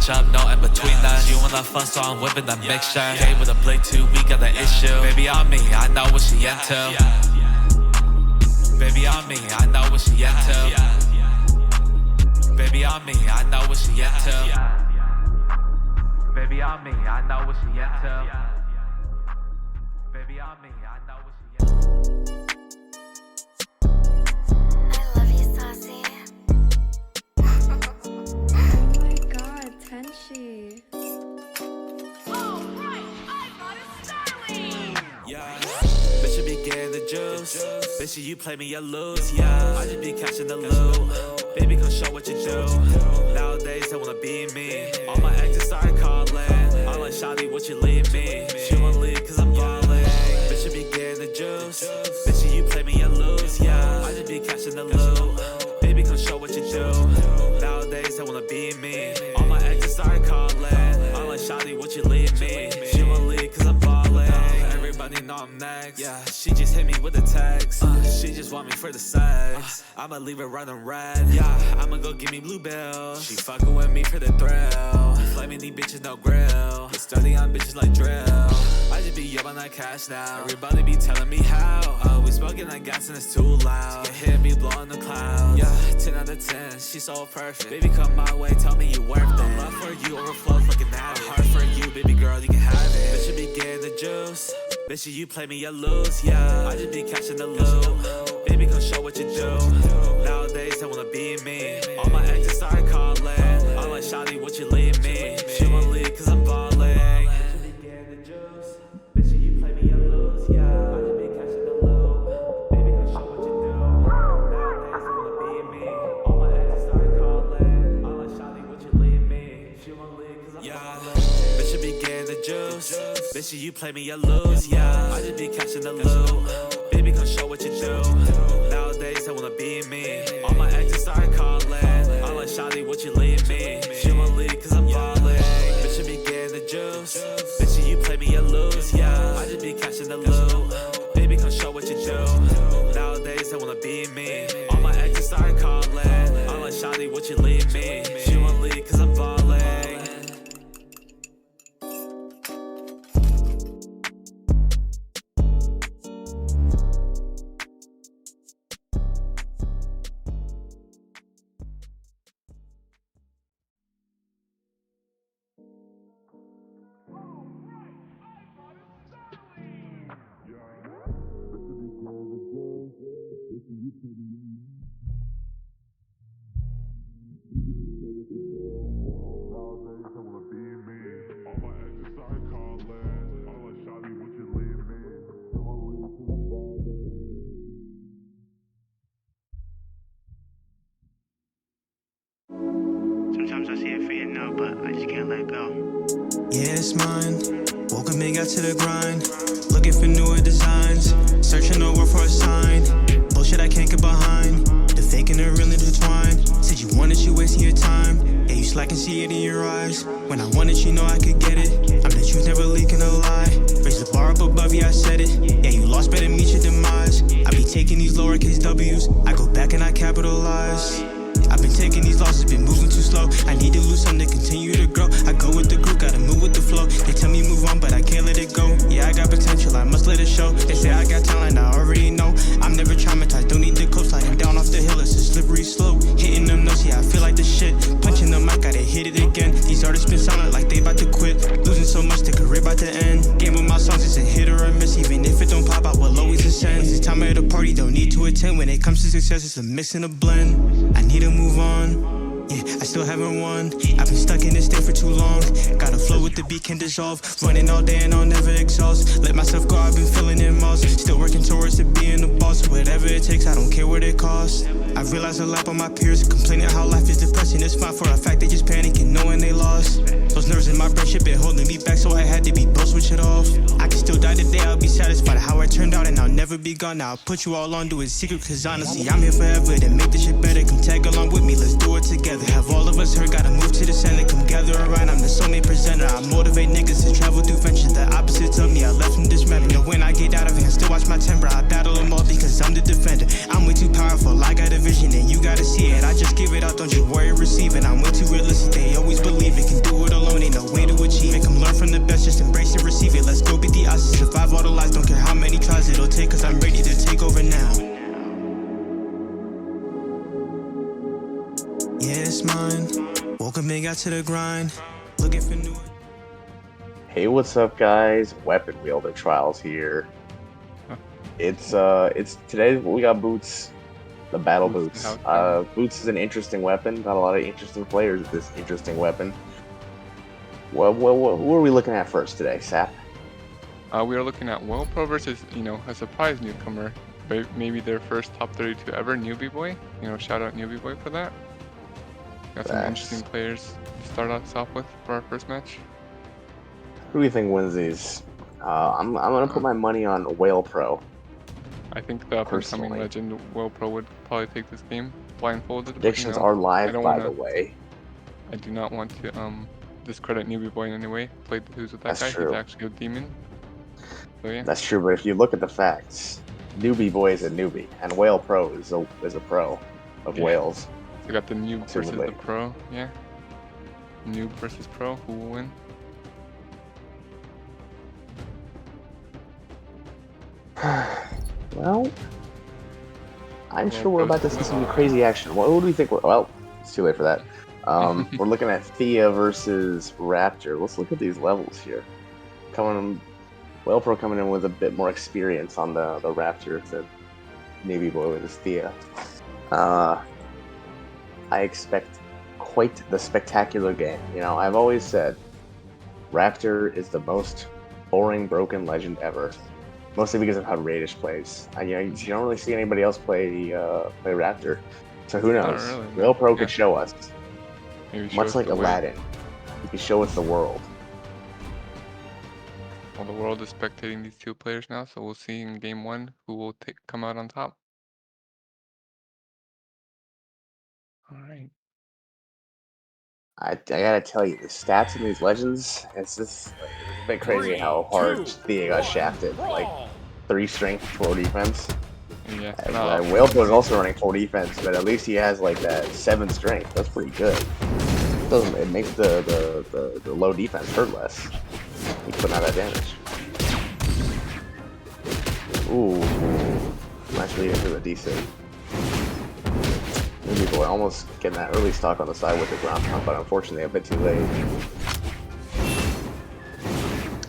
match up, no in between that. She wanna fuck, so I'm whipping that mixture. Came with a blade too, we got the issue. Baby on me, I know what she into. Baby on me, I know what she into. Baby on me, I know what she into. Baby on me, I know what she into. Baby on me, I know what she into. I love you, Saucy. Oh my god, Tenshi. Alright, I got a Starling! Yeah, bitch, you be getting the juice. Bitch, you play me, you lose. Yeah, I just be catching the loot. Baby, come show what you do. Nowadays, they wanna be me. All my exes start calling. I'm like, shawty, what you leave me? She wanna leave cause I'm ballin'. Bitch, you be getting the juice. Bitch, you play me, you lose. Yeah, I just be catching the loot. Baby, come show what you do. Nowadays, they wanna be me. All my exes start calling. I'm like, shawty, what you leave me? She wanna leave cause I'm ballin'. Everybody know I'm next. Yeah, she just hit me with a text. She just want me for the sex. I'ma leave her running red. Yeah, I'ma go give me blue bills. She fucking with me for the thrill. Flaming these bitches, no grill. Get sturdy on bitches like drill. I just be up on that cash now. Everybody be telling me how. We smoking that gas and it's too loud. You hear me blowing the clouds. Yeah, 10 out of 10, she's so perfect. Baby, come my way, tell me you worth it. Love for you overflows like an addict. Heart for you, baby girl, you can have it. Bitch, you be getting the juice. Bitch, you play me, you lose. Yeah, I just be catching the loot. Baby, come show what you do. Nowadays, they wanna be me. All my exes start calling. I'm like, shawty, what you leave me? She wanna leave cause I'm ballin'. Bitch, you be getting the juice. Bitch, you play me, you lose. Yeah, I just be catching the loot. Baby, come show what you do. Nowadays, they wanna be me. All my exes start calling. I'm like, shawty, what you leave me? She wanna leave cause I'm ballin'. Bitch, you be getting the juice. Bitch, you play me, you lose. Yeah, I just be catching the loot. Baby, come show what you do. Nowadays, they wanna be me. All my exes start calling. I'm like, shawty, what you leave me? She wanna leave cause I'm ballin'. Bitch, you be getting the juice. Bitch, you play me, you lose. Yeah, I just be catching the loot. Baby, come show what you do. Nowadays, they wanna be me. All my exes start calling. I'm like, shawty, what you leave me? She wanna leave cause I'm ballin'. Sometimes I see it fading out, but I just can't let go. Yeah, it's mine. Woke up and got to the grind. Looking for newer designs. Searching the world for a sign. Bullshit I can't get behind. The fake and the real intertwined. Said you want it, you wasting your time. Yeah, you slack and see it in your eyes. When I want it, you know I could get it. I'm the truth, never leaking a lie. Raise the bar up above you, I said it. Yeah, you lost, better meet your demise. I be taking these lowercase W's. I go back and I capitalize. I've been taking these losses, been moving too slow. I need to lose something to continue to grow. I go with the group, gotta move with the flow. They tell me move on, but I can't let it go. Yeah, I got potential, I must let it show. They say I got talent, I already know. I'm never traumatized, don't need the coach. Sliding down off the hill, it's a slippery slope. Hitting them notes, yeah, I feel like the shit. Punching the mic, gotta hit it again. These artists been sounding like they about to quit. Losing so much, the career about to end. Game with my songs, it's a hit or a miss. Even if it don't pop, I will always ascend. It's time at a party, don't need to attend. When it comes to success, it's a mix and a blend. I need to move on. Yeah, I still haven't won. I've been stuck in this state for too long. Gotta flow with the beat, can dissolve. Running all day and I'll never exhaust. Let myself go, I've been feeling in malls. Still working towards to being the boss. Whatever it takes, I don't care what it costs. I realize a lot of my peers complaining how life is depressing. It's fine for a fact, they just panicking knowing they lost. Those nerves in my brain shit been holding me back, so I had to be bold, switch it off. I can still die today, I'll be satisfied how I turned out, and I'll never be gone. Now I'll put you all on, do it secret, cause honestly I'm here forever to make this shit better. Come tag along with me, let's do it together. Have all of us heard, gotta move to the center. Come gather around, I'm the soulmate presenter. I motivate niggas to travel through ventures. The opposites of me, I left them dismembered. Know when I get out of hand, still watch my temper. I battle them all because I'm the defender. I'm way too powerful, I got a vision and you gotta see it. I just give it out, don't you worry, receive it. I'm way too realistic, they always believe it. Can do Woke up and got to the grind. Looking for new. Hey, what's up, guys? Weapon Wielder Trials here. It's today we got Boots, the battle Boots. Boots is an interesting weapon. Got a lot of interesting players with this interesting weapon. Well, who are we looking at first today, Sap? We are looking at Waelpro versus, a surprise newcomer. Maybe their first top 32 ever, NewbieBoi. Shout out NewbieBoi for that. Got some interesting players to start us off with for our first match. Who do you think wins these? I'm gonna put my money on Waelpro. I think the up-and-coming legend Waelpro would probably take this game blindfolded. Predictions are live, by the way. I do not want to discredit NewbieBoi in any way. Played the twos with that guy. True. He's actually a demon. So yeah. That's true, but if you look at the facts, NewbieBoi is a newbie, and Waelpro is a pro of Wales. So we got the noob versus the pro. Yeah. Noob versus pro. Who will win? Well, I'm sure we're about to see some crazy action. What do we think? Well, it's too late for that. We're looking at Thea versus Raptor. Let's look at these levels here. Waelpro coming in with a bit more experience on the Raptor than NewbieBoi with his Thea. I expect quite the spectacular game. I've always said Raptor is the most boring broken legend ever. Mostly because of how Radish plays. You don't really see anybody else play Raptor. So who knows? Really, Waelpro could show us. Much like Aladdin. He could show us the world. Well, the world is spectating these two players now, so we'll see in game one who will come out on top. Alright. I gotta tell you, the stats in these legends, it's a bit crazy how hard Thea got shafted. Like 3 strength, 4 defense. Yeah. Waelpro is also running 4 defense, but at least he has like that 7 strength. That's pretty good. It makes the low defense hurt less. He's putting out that damage. Ooh, nice lead into the DC. NewbieBoi almost getting that early stock on the side with the ground pound, but unfortunately a bit too late.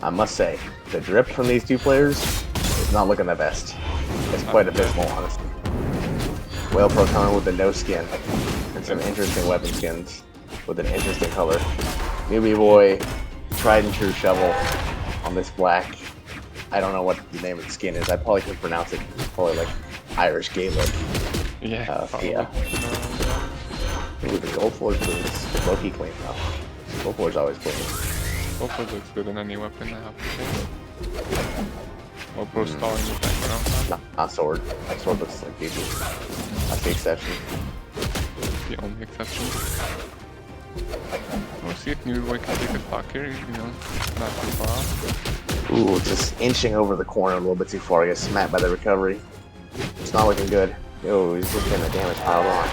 I must say, the drip from these two players is not looking the best. It's quite abysmal, honestly. Waelpro coming with the no skin and some interesting weapon skins with an interesting color. NewbieBoi, tried and true shovel on this black. I don't know what the name of the skin is. I probably could pronounce it. It's probably like Irish Gaelic. Yeah. Ooh, the gold floor is low-key clean though. Gold floor is always clean. Gold floor looks good in any weapon, I have to say. Waelpro stalling with that ground. Not sword. Like sword looks like easy. That's the exception. The only exception. We'll see if NewbieBoi can take a stock here, not too far off. Ooh, just inching over the corner a little bit too far. He gets smacked by the recovery. It's not looking good. Yo, he's just getting the damage piled on.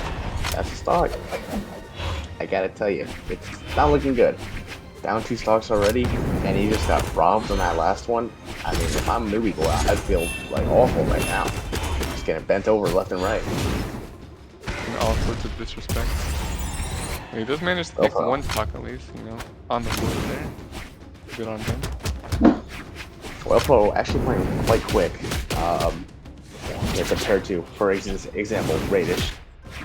That's a stock. I gotta tell you, it's not looking good. Down 2 stocks already, and he just got robbed on that last one. I mean, if I'm NewbieBoi, I'd feel like awful right now. Just getting bent over left and right. And all sorts of disrespect. He does manage to take 1 stock at least, on the board there. Good on him. Waelpro actually playing quite quick. Compared to, for example, Radish.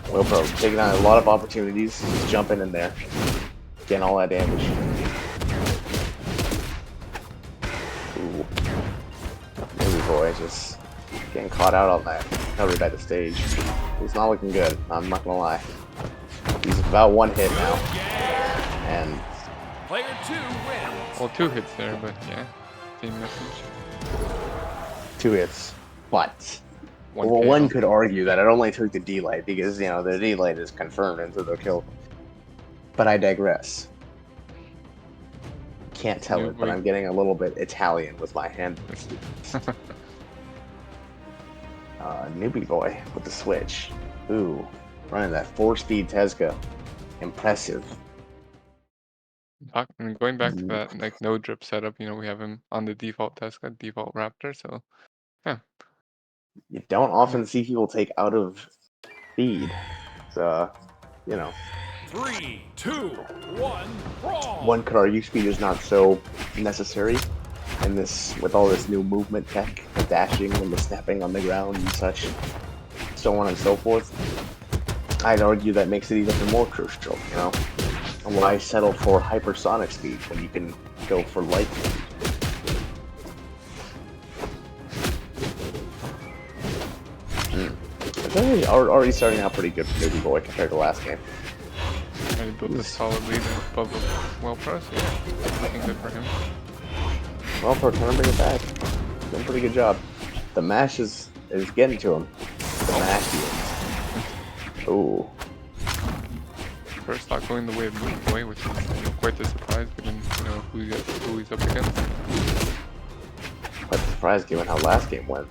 Waelpro taking on a lot of opportunities, just jumping in there, getting all that damage. Ooh. NewbieBoi just getting caught out on that recovery by the stage. He's not looking good, I'm not gonna lie. He's about 1 hit now. And Player 2 wins. Well, 2 hits there, but yeah, same message. 2 hits, but Well, one could argue that it only took the D-Light because, the D-Light is confirmed into the kill. But I digress. Can't tell it, but I'm getting a little bit Italian with my hand. NewbieBoi with the switch. Ooh, running that 4-speed Tezca. Impressive. And going back to that, like, no drip setup, we have him on the default Tezca, default Raptor, so yeah. You don't often see people take out of speed. So, 3, 2, 1, brawl! One could argue speed is not so necessary, and this with all this new movement tech, the dashing and the snapping on the ground and such, so on and so forth. I'd argue that makes it even more crucial. You know, why settle for hypersonic speed when you can go for light speed? It's already starting out pretty good for NewbieBoi compared to last game. He built a solid lead above Waelpro, so yeah, looking good for him. Waelpro trying to bring it back. Doing a pretty good job. The mash is getting to him. The mash is. Ooh. First thought going the way of NewbieBoi, which is quite the surprise given who he's up against. Quite surprised given how last game went.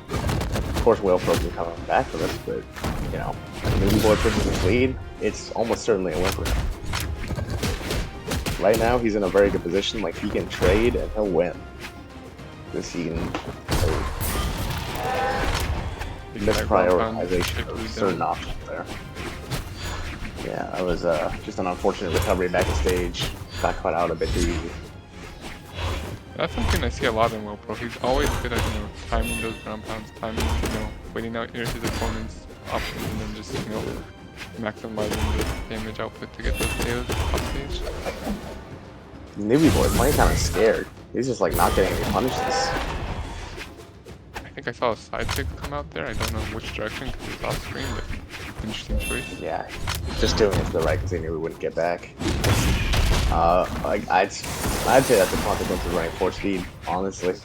Of course, Waelpro can come back from this, but you know, NewbieBoi pushes his lead. It's almost certainly a win for him. Right now, he's in a very good position. Like he can trade and he'll win. This he can. Misprioritization of certain options there. Yeah, that was just an unfortunate recovery back to stage. Got caught out a bit too easy. That's something I see a lot in Waelpro. He's always good at, timing those ground pounds, waiting out his opponent's options and then just, maximizing the damage output to get those KOs off stage. NewbieBoi playing kind of scared. He's just like not getting any punishes. I think I saw a side pick come out there. I don't know which direction because it's off screen, but interesting choice. Yeah, just doing it to the right because he knew we wouldn't get back. I'd say that's a consequence of running 4 speed, honestly.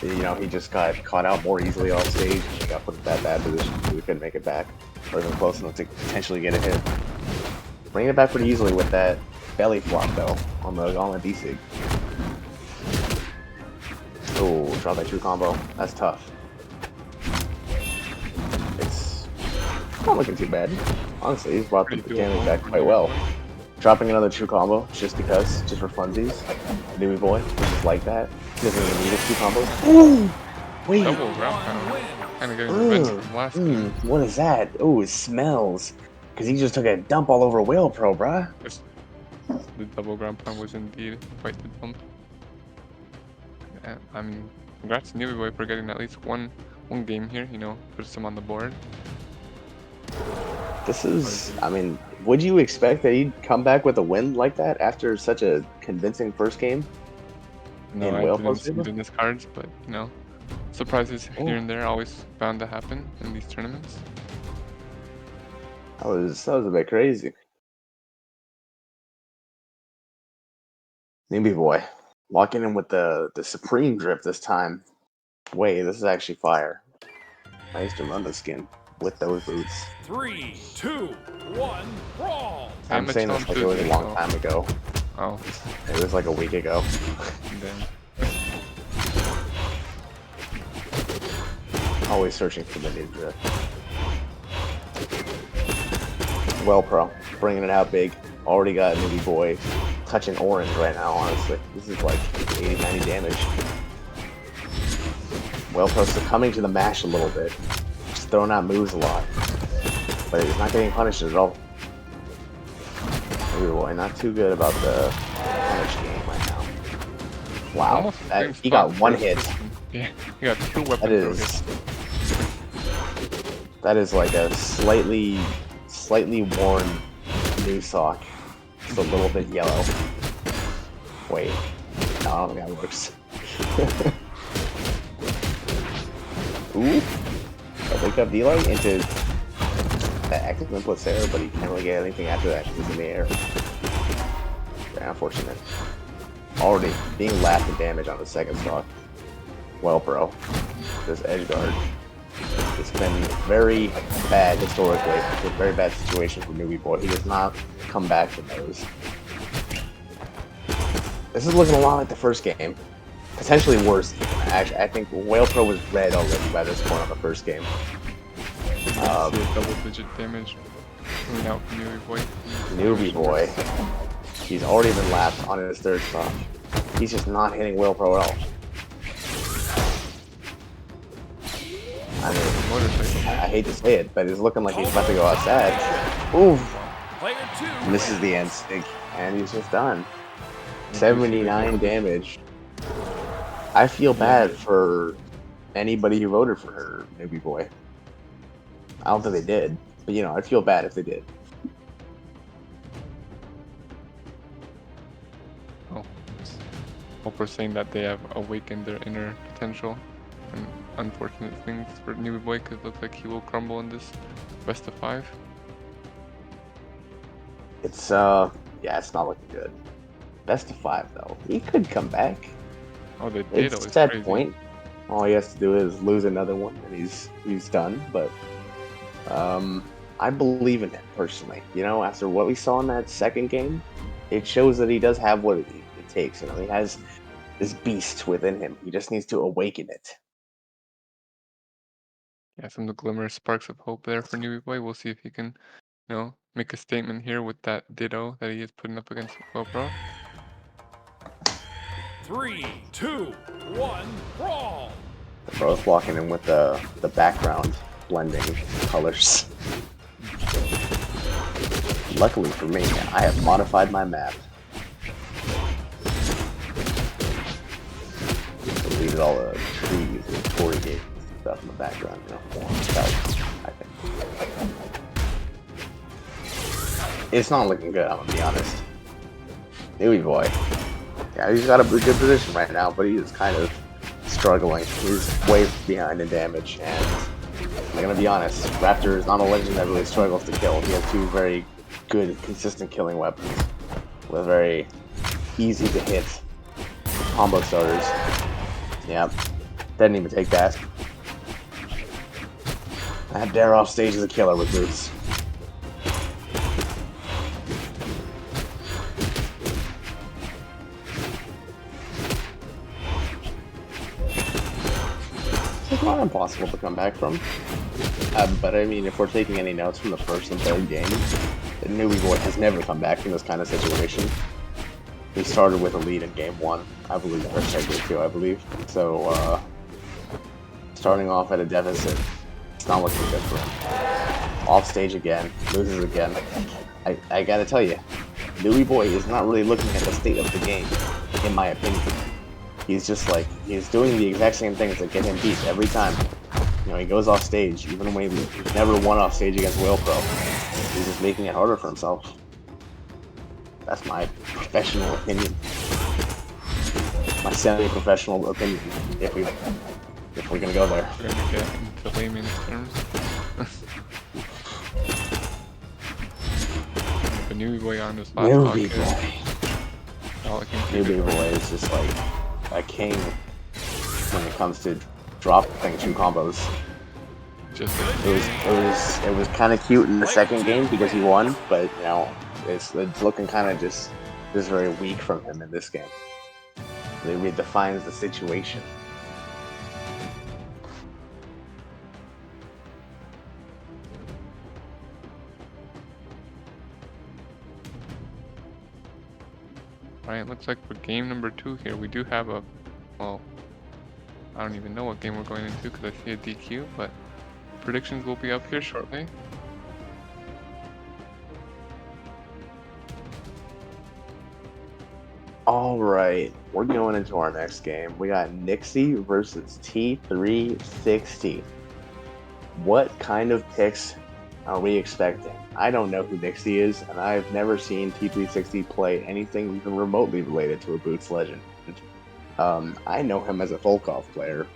You know, he just got caught out more easily off stage and he got put in that bad position so we couldn't make it back. Or even close enough to potentially get a hit. Bringing it back pretty easily with that belly flop though, on the D-Sig. Oh, drop that true combo. That's tough. It's not looking too bad. Honestly, he's brought the damage back quite well. Dropping another true combo just because, just for funsies. NewbieBoi, just like that. He doesn't even need a true combo. Ooh! Wait! Double ground pound. Kind of getting revenge from last game. What is that? Oh, it smells. Because he just took a dump all over Waelpro, bruh. The double ground pound was indeed quite the dump. Yeah, I mean, congrats to NewbieBoi for getting at least one game here, puts him on the board. This is, I mean, would you expect that he'd come back with a win like that after such a convincing first game? No, I didn't see it in his cards, but, surprises here and there always bound to happen in these tournaments. That was a bit crazy. NewbieBoi walking in with the Supreme Drip this time. Wait, this is actually fire. I used to run the skin with those boots. 3, 2, 1, brawl! I'm saying this like it was a long time ago. Oh. It was like a week ago. Always searching for the new drip. Waelpro, bringing it out big. Already got NewbieBoi touching orange right now, honestly. This is like 80-90 damage. Waelpro succumbing to the mash a little bit. Just throwing out moves a lot. But he's not getting punished at all. NewbieBoi, not too good about the punish game right now. Wow, he got one hit. Yeah, he got 2 weapon hits. That is like a slightly worn new sock. Just a little bit yellow. Wait. No, I don't think that works. Ooh. A wake up delay into that active input there, but he can't really get anything after that because he's in the air. Very unfortunate. Already being lapped in damage on the second stock. Waelpro. This edge guard. It's been very bad historically. It's a very bad situation for NewbieBoi. He does not come back from those. This is looking a lot like the first game. Potentially worse. Actually, I think Waelpro was red already by this point on the first game. Double-digit damage coming out from NewbieBoi. He's already been lapped on his third stock. He's just not hitting Waelpro at all. I mean, I hate to say it, but it's looking like he's about to go outside. Ooh, Player 2 And this is the end stick, and he's just done. Maybe 79 damage. I feel bad for anybody who voted for her, NewbieBoi. I don't think they did, but you know, I'd feel bad if they did. Oh, hope we're saying that they have awakened their inner potential. And unfortunate things for NewbieBoi, because it looks like he will crumble in this best of 5. It's yeah, it's not looking good. Best of 5 though. He could come back. Oh, the ditto It's is that crazy. point. All he has to do is lose another one, and he's done. But I believe in him personally. You know, after what we saw in that second game, it shows that he does have what it takes. You know, he has this beast within him. He just needs to awaken it. Yeah, some of the glimmer sparks of hope there for NewbieBoi. We'll see if he can, you know, make a statement here with that ditto that he is putting up against Waelpro. 3, 2, 1, brawl! They're both walking in with the background blending colors. Luckily for me, I have modified my map. Deleted all the trees and corrugated stuff in the background, you know. I think. It's not looking good, I'm gonna be honest. NewbieBoi. Yeah, he's got a good position right now, but he is kind of struggling. He's way behind in damage, and I'm gonna be honest, Raptor is not a legend that really struggles to kill. He has 2 very good, consistent killing weapons with very easy to hit combo starters. Yep, didn't even take that. I had Dare off stage as a killer with boots. It's not impossible to come back from. But I mean, if we're taking any notes from the first and third game, NewbieBoi has never come back from this kind of situation. He started with a lead in game 1, I believe, or game 2, I believe. So, starting off at a deficit, it's not looking good for him. Off stage again, loses again. I gotta tell you, NewbieBoi is not really looking at the state of the game, in my opinion. He's just like, he's doing the exact same things that get him beat every time. You know, he goes off stage, even when he's never won off stage against Waelpro. He's just making it harder for himself. That's my professional opinion. My semi-professional opinion, if we're gonna go there. We're gonna get into layman's terms. The NewbieBoi on this last NewbieBoi. NewbieBoi is just like a king when it comes to dropping 2 combos. It was kind of cute in the second game because he won, but you know, it's looking kind of just very weak from him in this game. It redefines the situation. Alright, looks like for game number 2 here, we do have a, well, I don't even know what game we're going into because I see a DQ, but predictions will be up here shortly. Alright, we're going into our next game. We got Nixie versus T360. What kind of picks are we expecting? I don't know who Nixie is, and I've never seen T360 play anything even remotely related to a Boots legend. I know him as a Volkov player.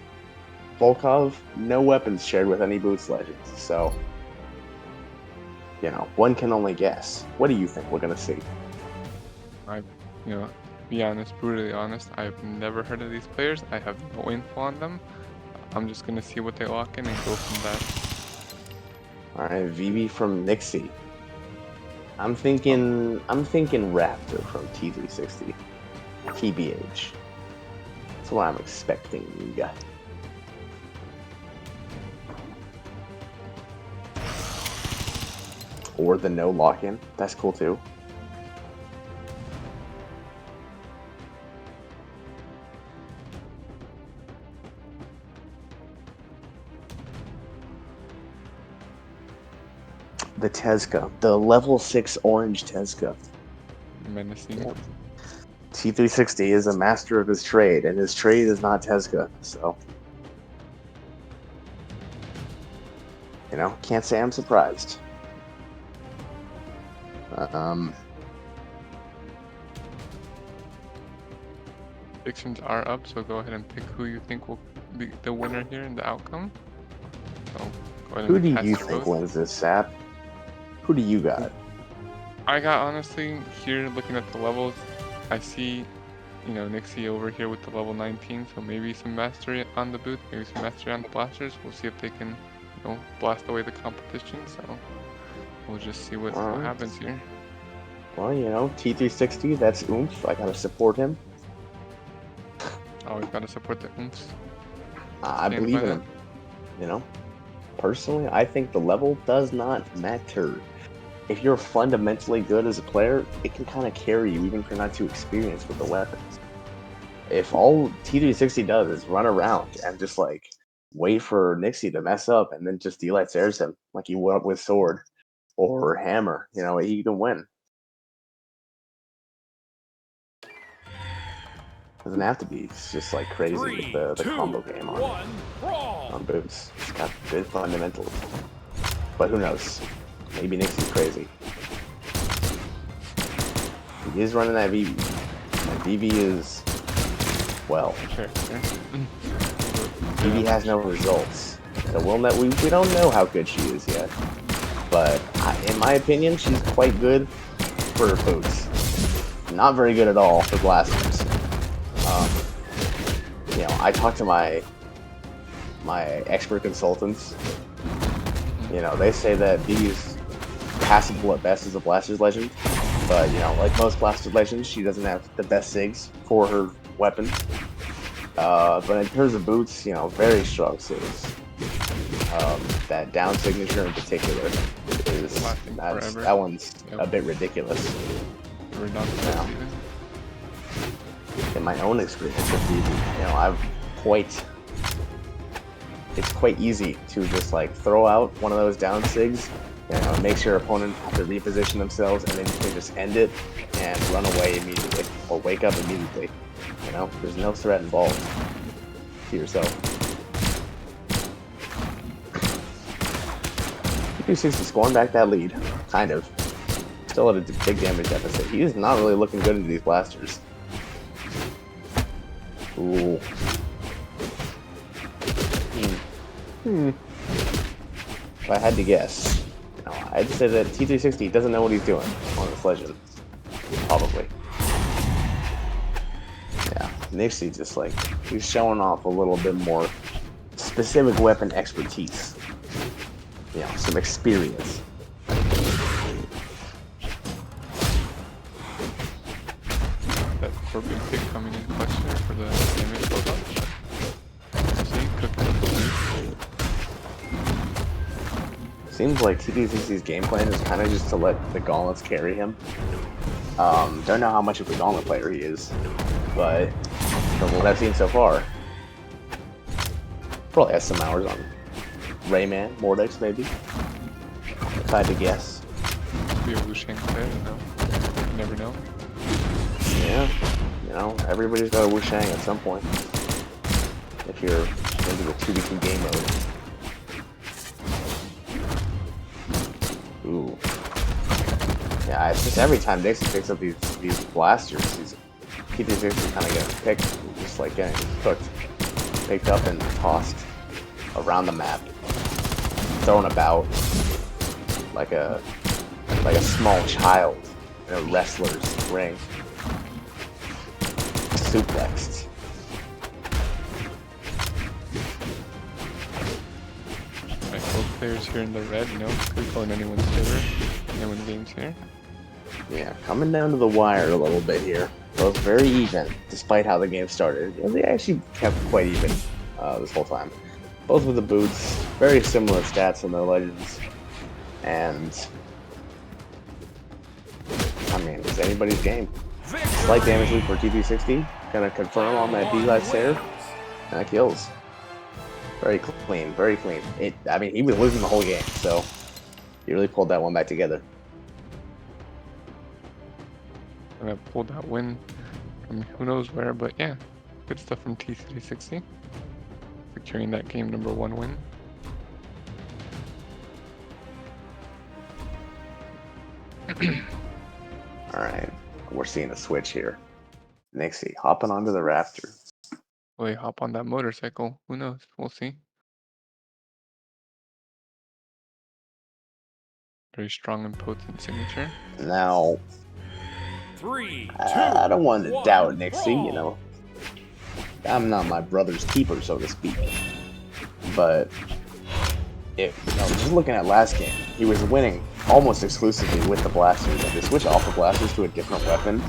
Volkov, no weapons shared with any Boots legends, so, you know, one can only guess. What do you think we're gonna see? You know, to be honest, brutally honest, I've never heard of these players. I have no info on them. I'm just gonna see what they lock in and go from that. Alright, VV from Nixie. I'm thinking Raptor from T360. TBH. That's what I'm expecting. Yeah. Or the no lock-in. That's cool too. The Tezca, the level 6 orange Tezca. Menacing. Yeah. T360 is a master of his trade, and his trade is not Tezca, so you know, can't say I'm surprised. Predictions are up, so go ahead and pick who you think will be the winner here in the outcome. So go ahead Who and do cast you your think vote. wins this, Sap? Who do you got? I got, honestly, here looking at the levels, I see, you know, Nixie over here with the level 19, so maybe some mastery on the booth, maybe some mastery on the blasters. We'll see if they can, you know, blast away the competition, so we'll just see what happens here. Well, you know, T360, that's oomph. I gotta support him. Always gotta support the oomphs. I believe in him. You know, personally, I think the level does not matter. If you're fundamentally good as a player, it can kind of carry you, even if you're not too experienced with the weapons. If all T360 does is run around and just like wait for Nixie to mess up and then just delight airs him like he would with sword or hammer, you know, he can win. Doesn't have to be. It's just like crazy with the combo game on boots. It's got good fundamentals. But who knows? Maybe Nixie's crazy. He is running that VV. And VV is, well, VV has no results. So we don't know how good she is yet. But in my opinion, she's quite good for her boots. Not very good at all for blasters. You know, I talked to my expert consultants. You know, they say that VV's passable at best as a Blaster's Legend, but you know, like most Blaster's Legends, she doesn't have the best SIGs for her weapon. But in terms of boots, you know, very strong SIGs. That down signature in particular is that one's a bit ridiculous. Now, in my own experience with VV, you know, it's quite easy to just like throw out one of those down sigs, you know, it makes your opponent have to reposition themselves, and then you can just end it and run away immediately, or wake up immediately. You know, there's no threat involved to yourself. T360 scoring back that lead, kind of. Still at a big damage deficit. He is not really looking good into these blasters. Ooh. If I had to guess, you know, I'd say that T360 doesn't know what he's doing on this legend. Probably. Yeah, Nixie just like, he's showing off a little bit more specific weapon expertise. You know, some experience. That forbidden pick coming in question for the damage build-up. Seems like T360's game plan is kind of just to let the gauntlets carry him. Don't know how much of a gauntlet player he is, but from what I've seen so far, probably has some hours on Rayman, Mordex maybe, if I had to guess. Be a Wushang player, you know? You never know. Yeah, you know, everybody's got a Wushang at some point, if you're into the 2v2 game mode. Ooh. Yeah, it's just every time Dixon picks up these blasters, T360 kind of getting picked, just like getting cooked, picked up and tossed around the map, thrown about like a small child in a wrestler's ring, suplexed. Both players here in the red, you know, could go in anyone's favor. Anyone games here. Yeah, coming down to the wire a little bit here. Both very even, despite how the game started. Yeah, they actually kept quite even this whole time. Both with the boots, very similar stats on their legends. And I mean, it's anybody's game. Slight damage lead for T360. Gonna confirm on that SilverSlayer. And that kills. Very clean, very clean. I mean, he was losing the whole game, so You really pulled that one back together. And I pulled that win from who knows where, but yeah, good stuff from T360. Securing that game number 1 win. Alright, we're seeing a switch here. Nixie hopping onto the Raptor. Will he hop on that motorcycle? Who knows? We'll see. Very strong and potent signature. Now, 3, 2, I don't want to 1, doubt Nixie, you brawl. know. I'm not my brother's keeper, so to speak. But, just looking at last game, he was winning almost exclusively with the blasters. If they switch off the blasters to a different weapon,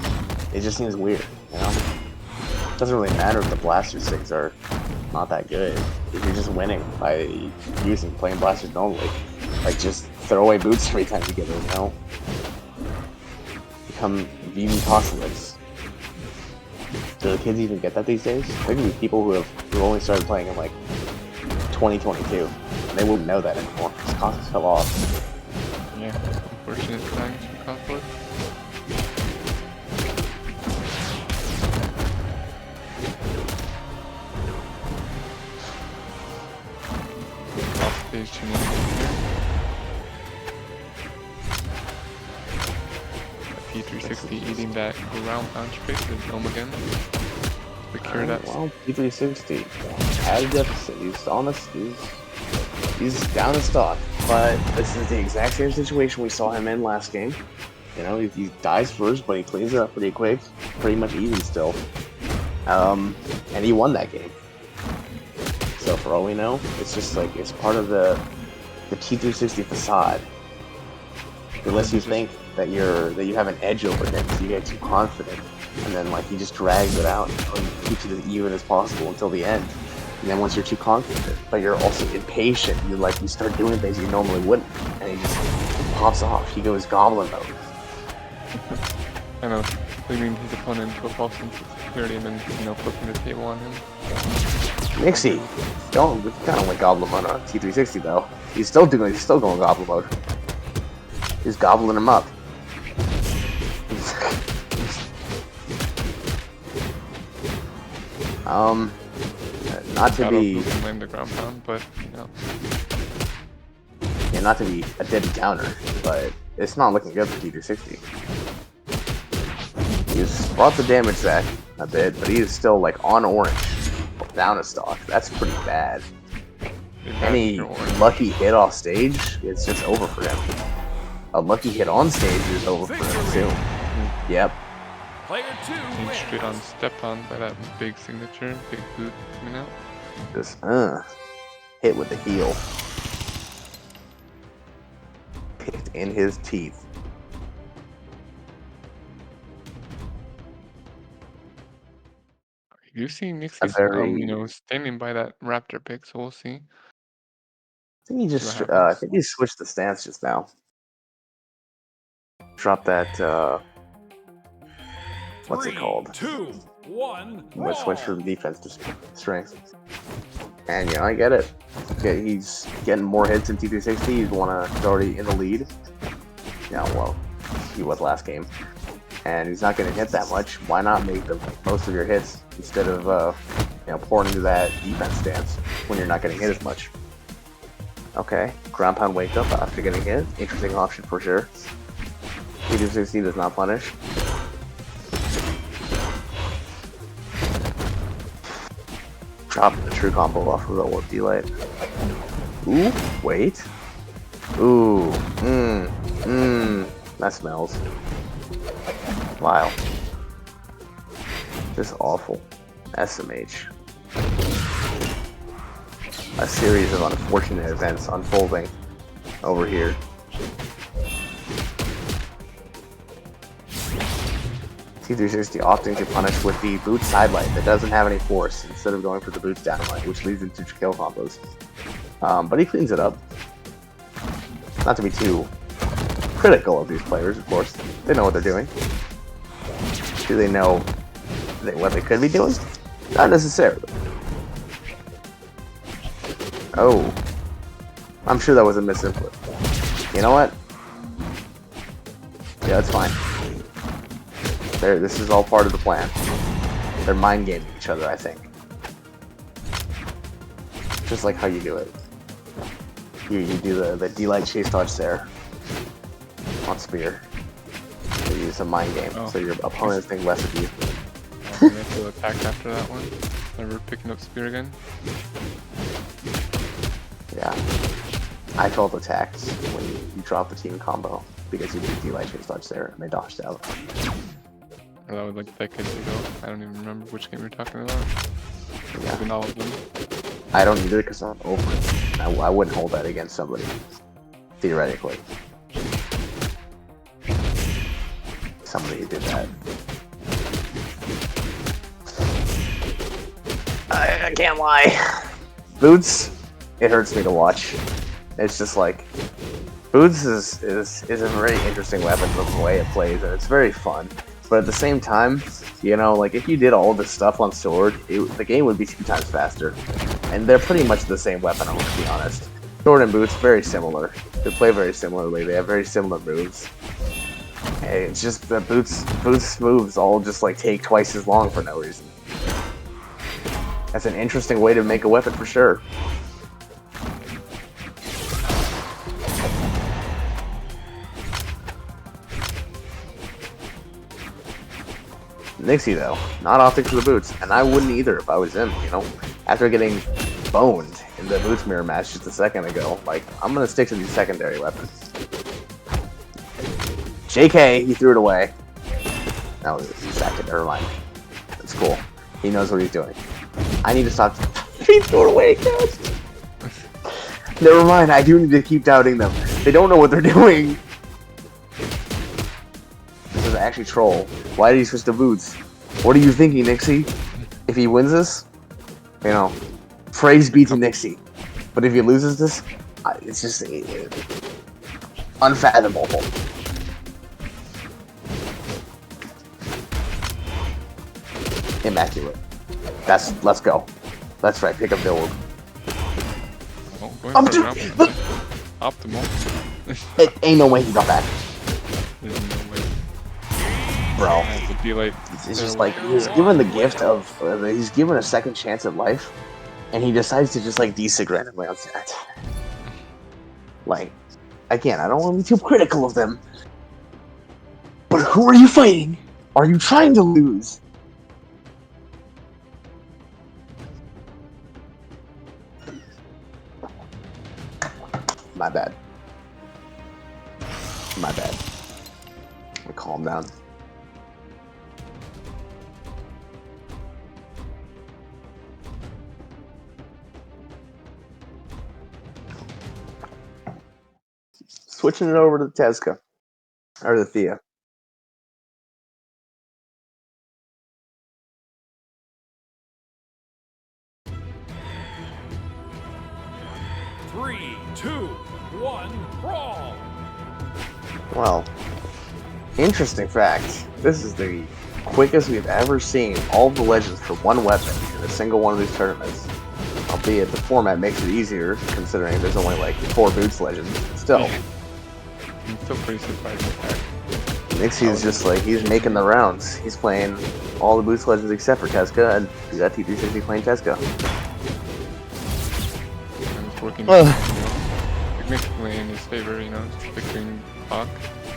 it just seems weird, you know? It doesn't really matter if the blaster sticks are not that good. If you're just winning by playing blasters normally. Like, just throw away boots every time you get them, you know? Become VV costlets. Do the kids even get that these days? There can be people who only started playing in like 2022, and they wouldn't know that anymore. Because costs fell off. Yeah, unfortunate times for Cosplay. Off stage shenanigans here. P360 eating that ground pound straight to the dome again. Secure that. Well, P360 had a deficit. He's down in stock, but this is the exact same situation we saw him in last game. You know, he dies first, but he cleans it up pretty quick, pretty much even still. And he won that game. So for all we know, it's just like it's part of the T360 facade. Unless you think that you have an edge over him, so you get too confident, and then like he just drags it out and keeps it as even as possible until the end. And then once you're too confident, but you're also impatient, you start doing things you normally wouldn't, and he just pops off. He goes goblin mode. I know, leaving his opponent to a false sense of security and then, flipping the table on him. Nixie, don't kind of went goblin mode on T360 though. He's still going goblin mode. He's gobbling him up. Not to be the ground pound, but yeah, not to be a Debbie Downer, but it's not looking good for T360. He's brought the damage back a bit, but he is still like on orange, down a stock. That's pretty bad. Any lucky hit off stage, it's just over for him. A lucky hit on stage is over for him too. Yep. Player 2 Being wins. straight on stepped on by that big signature, big boot coming out. Just hit with the heel. Picked in his teeth. You see Nixie, standing by that Raptor pick, so we'll see. I think he just what happens. I think he switched the stance just now. Drop that what's it called? 2, 1, Let's switch from defense to strength. And I get it. Okay, he's getting more hits in T360. He's already in the lead. Yeah, well, he was last game. And he's not getting hit that much. Why not make the most of your hits instead of pouring into that defense stance when you're not getting hit as much? Okay, ground pound wake up after getting hit. Interesting option for sure. T360 does not punish. Dropping the true combo off of the warp delight. Ooh, wait. Ooh, that smells. Wow. Just awful. SMH. A series of unfortunate events unfolding over here. T360 opting to punish with the boot sidelight that doesn't have any force instead of going for the boots downlight, which leads into kill combos. But he cleans it up. Not to be too critical of these players, of course. They know what they're doing. Do they know what they could be doing? Not necessarily. Oh. I'm sure that was a misinput. You know what? Yeah, that's fine. This is all part of the plan. They're mind gaming each other, I think. Just like how you do it. You do the D-light chase dodge there on spear. You use a mind game, so your opponents think less of you. Oh, we have to attack after that one. Never picking up spear again. Yeah. I felt attacked when you dropped the team combo because you did D-light chase dodge there and they dodged out. Or that was like decades ago. I don't even remember which game you're talking about. Yeah. Even all of them. I don't either because I'm over it. I wouldn't hold that against somebody. Theoretically. Somebody did that. I can't lie. Boots, it hurts me to watch. It's just like Boots is a very interesting weapon from the way it plays, and it's very fun. But at the same time, you know, like if you did all this stuff on Sword, the game would be 2 times faster. And they're pretty much the same weapon, I'm gonna be honest. Sword and Boots, very similar. They play very similarly. They have very similar moves. And it's just that Boots moves all just like take twice as long for no reason. That's an interesting way to make a weapon for sure. Nixie though, not opting for the boots, and I wouldn't either if I was him, you know? After getting boned in the boots mirror match just a second ago, like, I'm gonna stick to these secondary weapons. JK, he threw it away. No, he sacked it, never mind. It's cool. He knows what he's doing. I need to stop. He threw it away, guys! Never mind, I do need to keep doubting them. They don't know what they're doing. This is actually troll. Why did he switch to boots? What are you thinking, Nixie? If he wins this, you know, praise be to Nixie. But if he loses this, it's just unfathomable. Immaculate. Let's go. That's right. Pick up build. Oh, optimal. It ain't no way he got back. There's no way. Bro, Like, it's just like he's given the gift of he's given a second chance at life, and he decides to just like desig randomly on set. Like, again, I don't want to be too critical of them, but who are you fighting? Are you trying to lose? My bad. My bad. Calm down. Switching it over to the Tezca. Or the Thea. Three, two, one, brawl! Well, interesting fact. This is the quickest we've ever seen all the legends for one weapon in a single one of these tournaments. Albeit the format makes it easier, considering there's only like 4 boots legends. Still. I'm still pretty surprised with that. Nixie's just like, he's making the rounds. He's playing all the boots legends except for Tezca, and he's got T360 playing Tezca. And it's working, you know, significantly in his favor, you know, just picking Hawk,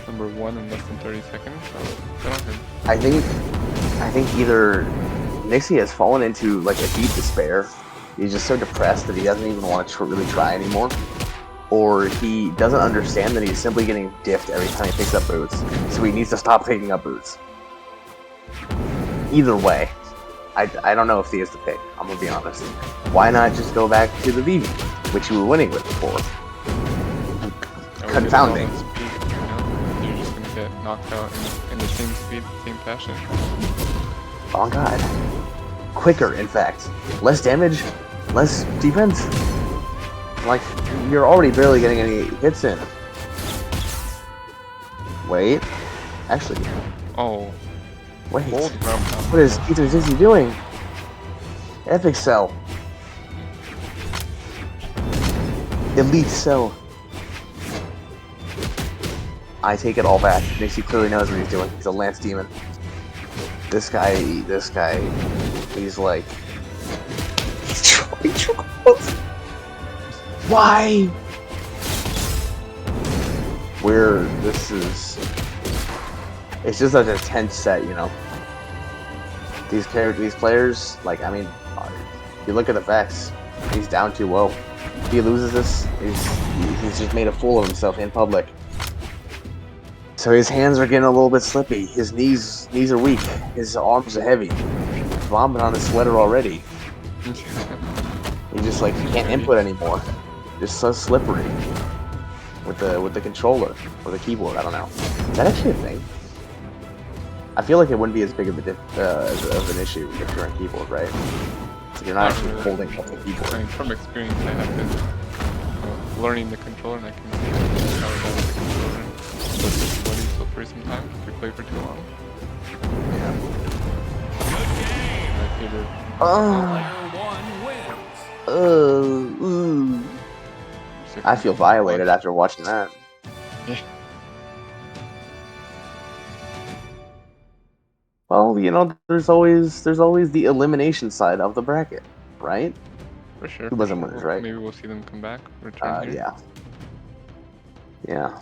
number 1 in less than 30 seconds, so good on him. I think either Nixie has fallen into like a deep despair. He's just so depressed that he doesn't even want to really try anymore. Or he doesn't understand that he's simply getting diffed every time he picks up boots. So he needs to stop picking up boots. Either way, I don't know if he is the pick, I'm gonna be honest. Why not just go back to the Vivi, which you were winning with before? Confounding. Speed, you know? You're just gonna get knocked out in the same speed, same fashion. Oh god. Quicker, in fact. Less damage, less defense. Like, you're already barely getting any hits in. Wait. Actually. Oh. Wait. Hold round. What is T360 doing? Epic Cell. Elite Cell. I take it all back. Nixie clearly knows what he's doing. He's a Lance Demon. This guy, he's like... He's trying trolls. Why? It's just such a tense set, you know? These players, like, I mean, if you look at the facts, he's down 2-0. If he loses this, he's just made a fool of himself in public. So his hands are getting a little bit slippy. His knees are weak. His arms are heavy. He's vomiting on his sweater already. He just like can't input anymore. Just so slippery with the controller or the keyboard. I don't know. Is that actually a thing? I feel like it wouldn't be as big of an issue if you're on keyboard, right? So you're not actually holding up the keyboard. I mean, from experience, I have been learning the controller, and I can see how it does the controller. But it's bloody slippery sometimes if you play for too long. Yeah. My favorite. Player 1 wins. I feel violated after watching that. Yeah. Well, you know, there's always the elimination side of the bracket, right? For sure. Who doesn't win, right? Maybe we'll see them come back, return here. Yeah.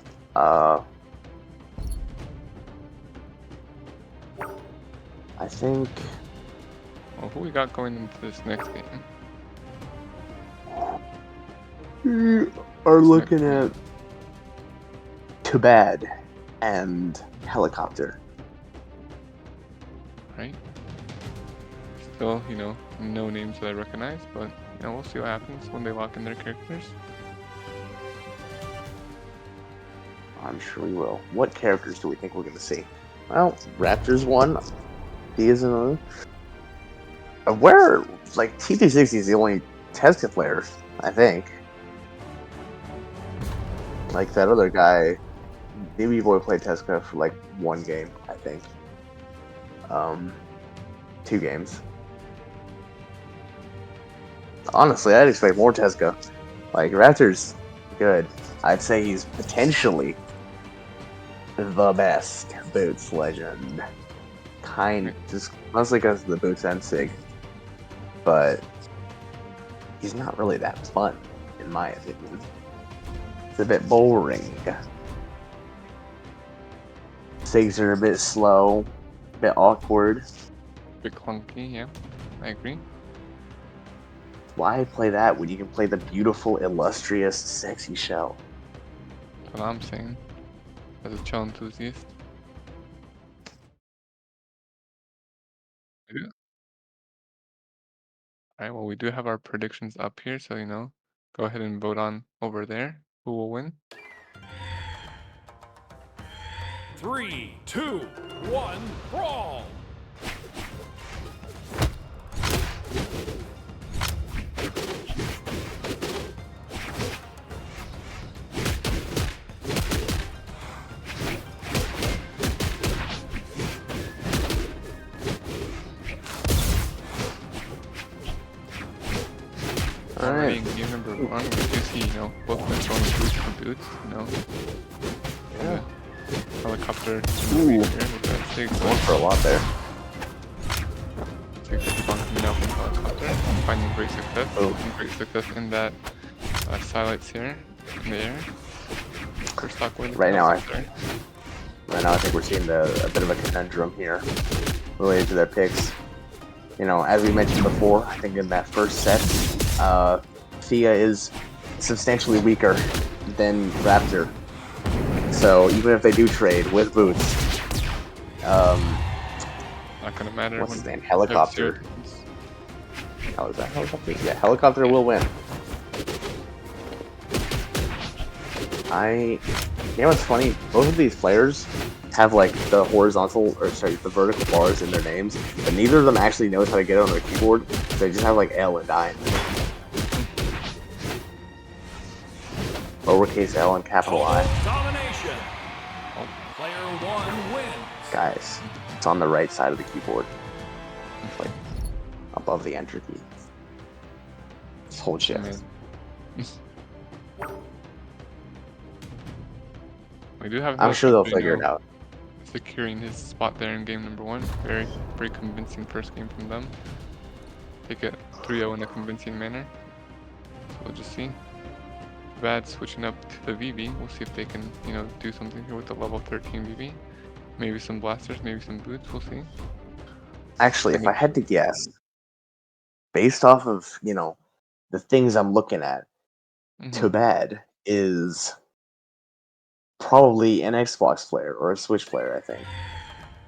I think... Well, who we got going into this next game? We are looking at Tubad and Helicopter. Right? Still, you know, no names that I recognize, but, you know, we'll see what happens when they lock in their characters. I'm sure we will. What characters do we think we're going to see? Well, Raptor's one. He is another. Where, like, TP60 is the only Tesca player, I think. Like, that other guy, NewbieBoi played Tesca for, like, 1 game, I think. 2 games. Honestly, I'd expect more Tesca. Like, Raptor's good. I'd say he's potentially the best Boots legend. Just mostly because of the Boots and Sig. But he's not really that fun, in my opinion. It's a bit boring. Sigs are a bit slow, a bit awkward. Bit clunky, yeah. I agree. Why play that when you can play the beautiful, illustrious, sexy shell? That's what I'm saying. As a shell enthusiast. Yeah. Alright, well, we do have our predictions up here, so, you know, go ahead and vote on over there who will win. 3, 2, 1, brawl! Alright, in game number 1, we do see, you know, both men throwing boots for boots, you know. Yeah. Helicopter Ooh. here with that Sig. Going for a lot there. Sig keeps on coming out from helicopter, finding great success. Oh. Finding great success in that satellites here in the air. First stock win. Right now, I think we're seeing a bit of a conundrum here related to their picks. You know, as we mentioned before, I think in that first set, Thea is substantially weaker than Raptor. So even if they do trade with Boots, not gonna matter. what's his name? Helicopter. How is that Helicopter? Yeah, Helicopter will win. You know what's funny? Both of these players have like the vertical bars in their names, but neither of them actually knows how to get it on their keyboard. They just have like L and I. Lowercase L and capital I. Domination. Player 1 wins. Guys, it's on the right side of the keyboard. It's like above the enter key. Just hold shift. We We do have. I'm sure they'll Hilltop, figure it out. Securing his spot there in game number 1. Very convincing first game from them. Take it 3-0 in a convincing manner. So we'll just see. Bad switching up to the VB. We'll see if they can, do something here with the level 13 VB. Maybe some blasters, maybe some boots. We'll see. Actually, if I had to guess, based off of, the things I'm looking at, Too Bad is probably an Xbox player or a Switch player, I think.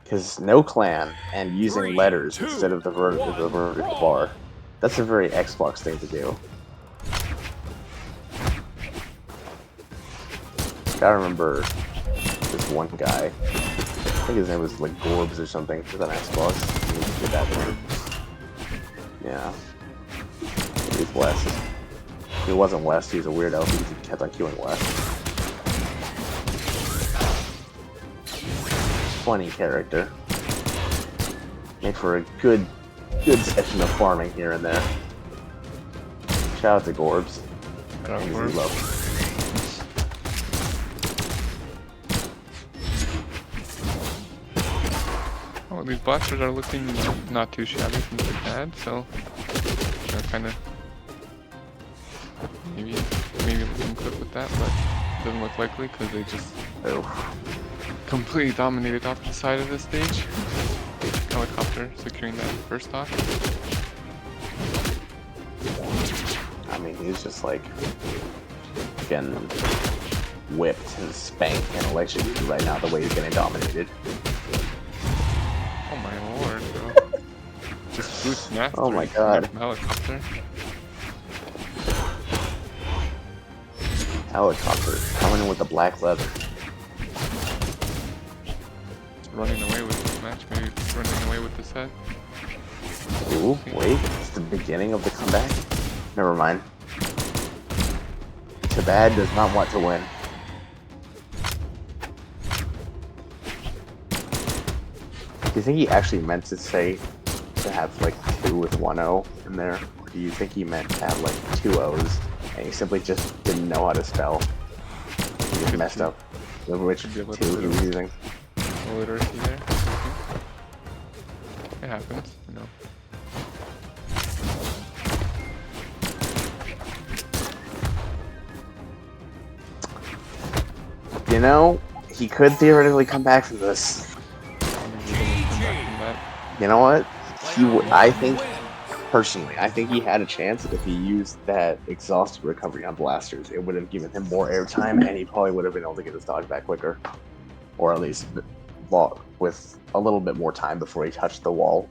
Because no clan and using 3, letters 2, instead of the 1, vertical brawl. bar. That's a very Xbox thing to do. I remember this one guy. I think his name was like Gorbs or something. With an Xbox. He did that thing. Yeah. He was West. He wasn't West. He was a weirdo. He kept on queuing West. Funny character. Made for a good session of farming here and there. Shout out to Gorbs. And Zelo. Oh, these blasters are looking not too shabby from the pad, so kind of maybe we can clip with that, but doesn't look likely because they just completely dominated off the side of the stage. Helicopter securing that first off. I mean, he's just like getting whipped and spanked and electrocuted right now the way he's getting dominated. Oh my lord, bro. Just boost master. Oh my god. Helicopter. Helicopter coming in with the black leather. Running away with this match, maybe running away with the set. Ooh, wait, it's the beginning of the comeback? Never mind. Too Bad does not want to win. Do you think he actually meant to say to have like 2 with 1-0 in there? Or do you think he meant to have like 2 O's and he simply just didn't know how to spell? He just messed up with which 2 he was using. Literacy there. It happens, He could theoretically come back from this. You know what? I think he had a chance if he used that exhausted recovery on blasters. It would have given him more airtime, and he probably would have been able to get his dodge back quicker, or at least with a little bit more time before he touched the wall,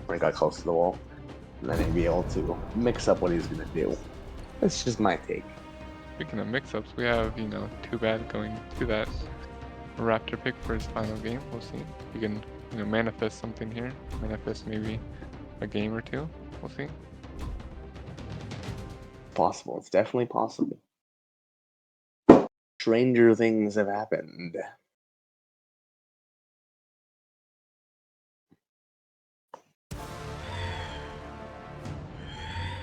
when he got close to the wall, and then he'd be able to mix up what he's gonna do. That's just my take. Speaking of mix-ups, we have, Too Bad going to that Raptor pick for his final game. We'll see. You can, manifest something here. Manifest maybe a game or 2. We'll see. Possible. It's definitely possible. Stranger things have happened.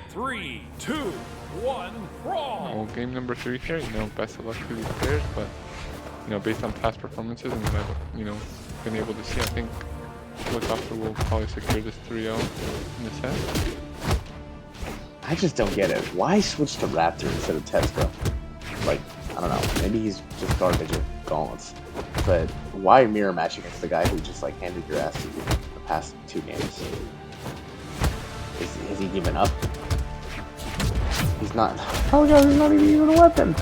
Three, 2, 1, brawl. Well, game number 3 here. Best of luck to these players, but based on past performances and what I've been able to see, I think Helicopter will probably secure this 3-0 in the set. I just don't get it. Why switch to Raptor instead of Tesla? Like, I don't know. Maybe he's just garbage at gauntlets. But why mirror match against the guy who just like handed your ass to you the past 2 games? Has he given up? He's not. Oh no, he's not even using a weapon.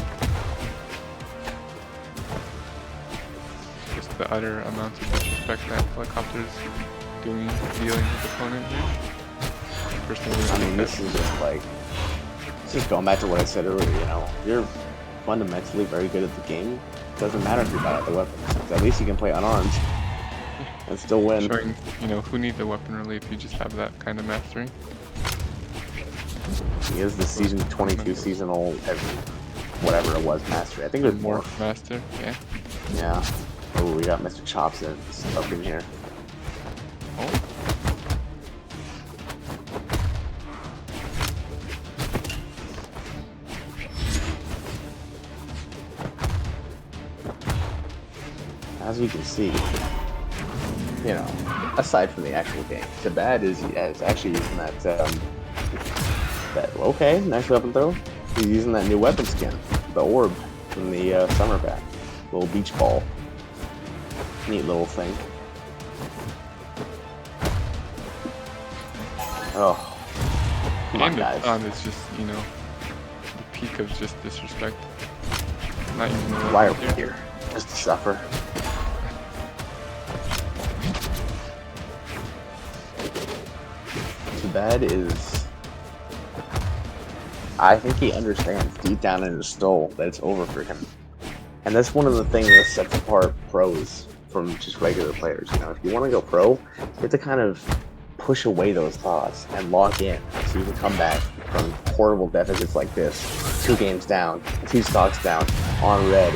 Just the utter amount of disrespect that Helicopter's dealing with opponent here. Personally, I mean, this is just going back to what I said earlier. You're fundamentally very good at the game. It doesn't matter if you're bad at the weapons. At least you can play unarmed and still win. Showing, who needs a weapon really if you just have that kind of mastery. He is the season 22 seasonal, whatever it was, mastery. I think it was more master. Yeah. Yeah. Oh, we got Mr. Chops up in here. Oh. as you can see, you know, aside from the actual game, Tabad is actually using that okay, nice weapon throw. He's using that new weapon skin, the orb from the summer pack, little beach ball. Neat little thing. Oh, come on, guys. It's just, you know, the peak of just disrespect. Not even the Why are weapon we here? Just to suffer. Tabad is... I think he understands deep down in his soul that it's over for him. And that's one of the things that sets apart pros from just regular players. You know, if you want to go pro, you have to kind of push away those thoughts and lock in so you can come back from horrible deficits like this. 2 games down, 2 stocks down, on red.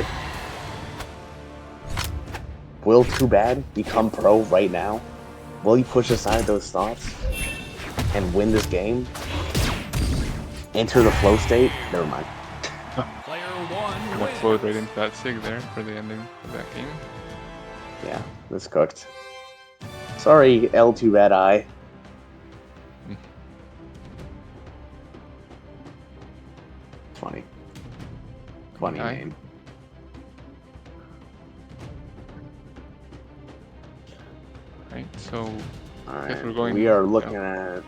Will Tabad become pro right now? Will he push aside those thoughts and win this game? Enter the flow state? Never mind. Player one I flowed right into that sig there for the ending of that game. Yeah, it's cooked. Sorry, L too bad I. Funny. Funny name. Right, so Alright, we're going. we are looking at.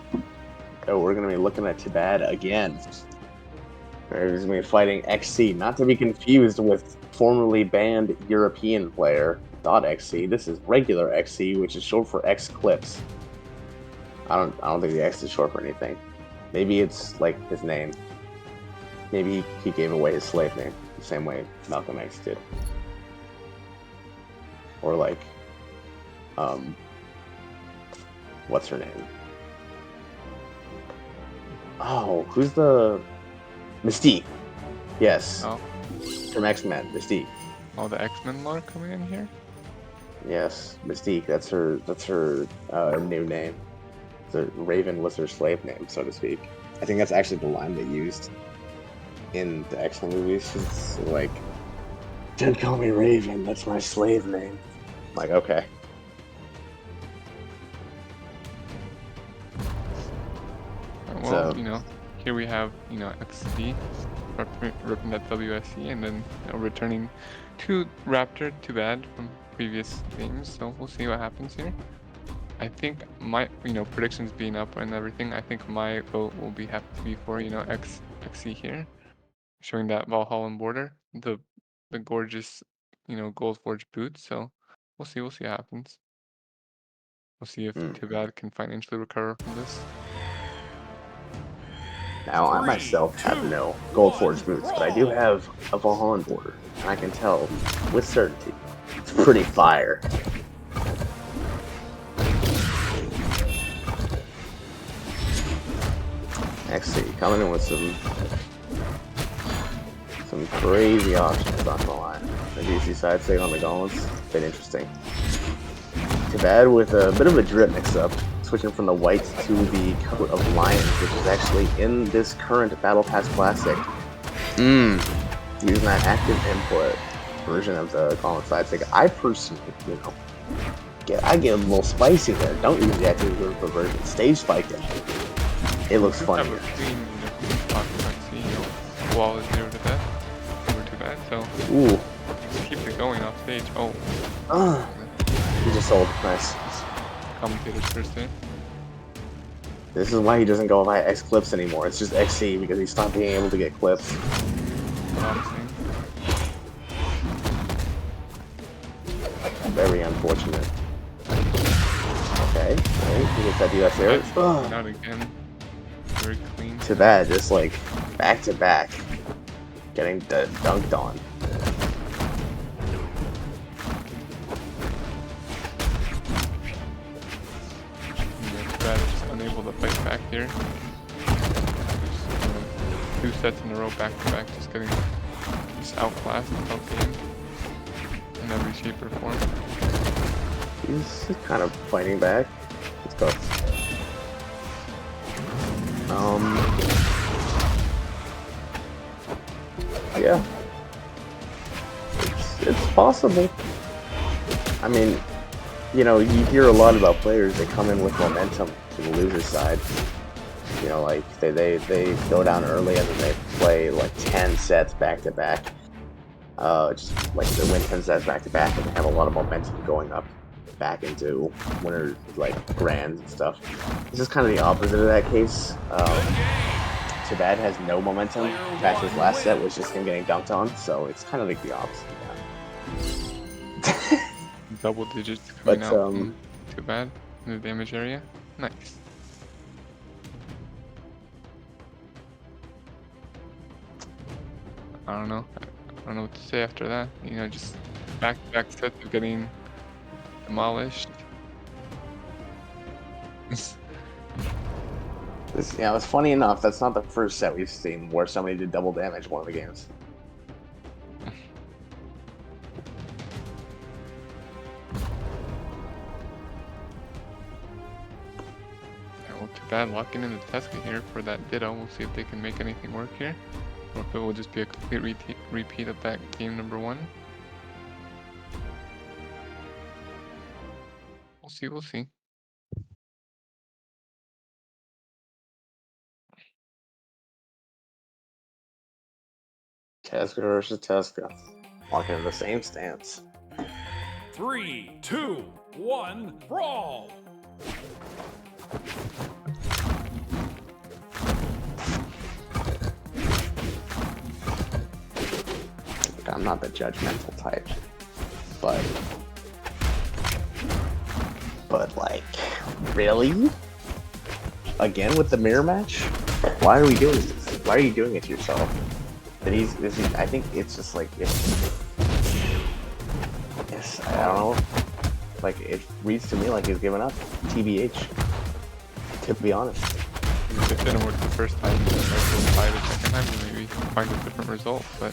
Oh, we're gonna be looking at Tabad again. He's gonna be fighting XC, not to be confused with formerly banned European player .xc. This is regular XC, which is short for X Clips. I don't think the X is short for anything. Maybe it's like his name. Maybe he gave away his slave name the same way Malcolm X did. Or like, what's her name? Oh, who's the Mystique? Yes, Oh, from X-Men, Mystique. all the X-Men lore coming in here. Yes, Mystique. That's her new name. The Raven was her slave name, so to speak. I think that's actually the line they used in the X-Men movies. It's like, "Don't call me Raven. That's my slave name." I'm like, okay. Well, So- you know, here we have, you know, XD ripping that WSC and then, you know, returning to Raptor, too bad, from previous games. So we'll see what happens here. I think my, you know, predictions being up and everything, I think my vote will be have to be for, you know, XC here, showing that Valhalla border, the gorgeous, you know, gold forged boots. So we'll see what happens. We'll see if Too Bad can financially recover from this. Now, I myself have no gold forged boots, but I do have a Valhalla border, and I can tell with certainty it's pretty fire. XC coming in with some crazy options, not gonna lie. The DC side sig on the gauntlets, been interesting. Too bad with a bit of a drip mix-up, switching from the white to the coat of lions, which is actually in this current Battle Pass Classic. Using that active input version of the gauntlet side sig. I personally, you know, I get a little spicy there. Don't use the active input version. Stage spike it. It looks funny. Wall is 0 to death. Never too bad. So Ooh. keep it going off stage. Oh, He just sold. Nice. commentators first day. This is why he doesn't go by X Clips anymore. It's just XC because he stopped being able to get clips. Very unfortunate. Okay, he gets that US there. Not again. Very clean. Too bad, just like back to back, getting dunked on. Brad is just unable to fight back here. Just, you know, 2 sets in a row back to back, just getting just outclassed, outgamed in every shape or form. He's kind of fighting back. Let's go. Yeah. It's possible. I mean, you know, you hear a lot about players, they come in with momentum to the loser's side. You know, like, they go down early and then they play, like, 10 sets back-to-back. Just, like, they win 10 sets back-to-back and they have a lot of momentum going up back into winners, like, grands and stuff. This is kind of the opposite of that case. Tibet has no momentum. In fact, his last set was just him getting dunked on, so it's kind of like the opposite of that. Double digits coming But, out from Too Bad in the damage area. Nice. I don't know. I don't know what to say after that. You know, just back-to-back sets of getting demolished. Yeah, it's funny enough, that's not the first set we've seen where somebody did double damage one of the games. Well, Too Bad locking in the Tesca here for that Ditto. We'll see if they can make anything work here. Or if it will just be a complete repeat of that game number 1. We'll see, we'll see. Tesca versus Tesca. Walking in the same stance. 3, 2, 1, brawl! I'm not the judgmental type, but like, really? Again with the mirror match? Why are we doing this? Why are you doing it to yourself? I think it's just like, I don't know. Like, it reads to me like he's giving up. TBH. To be honest. If it didn't work the first time, then like try the second time and maybe find a different result. But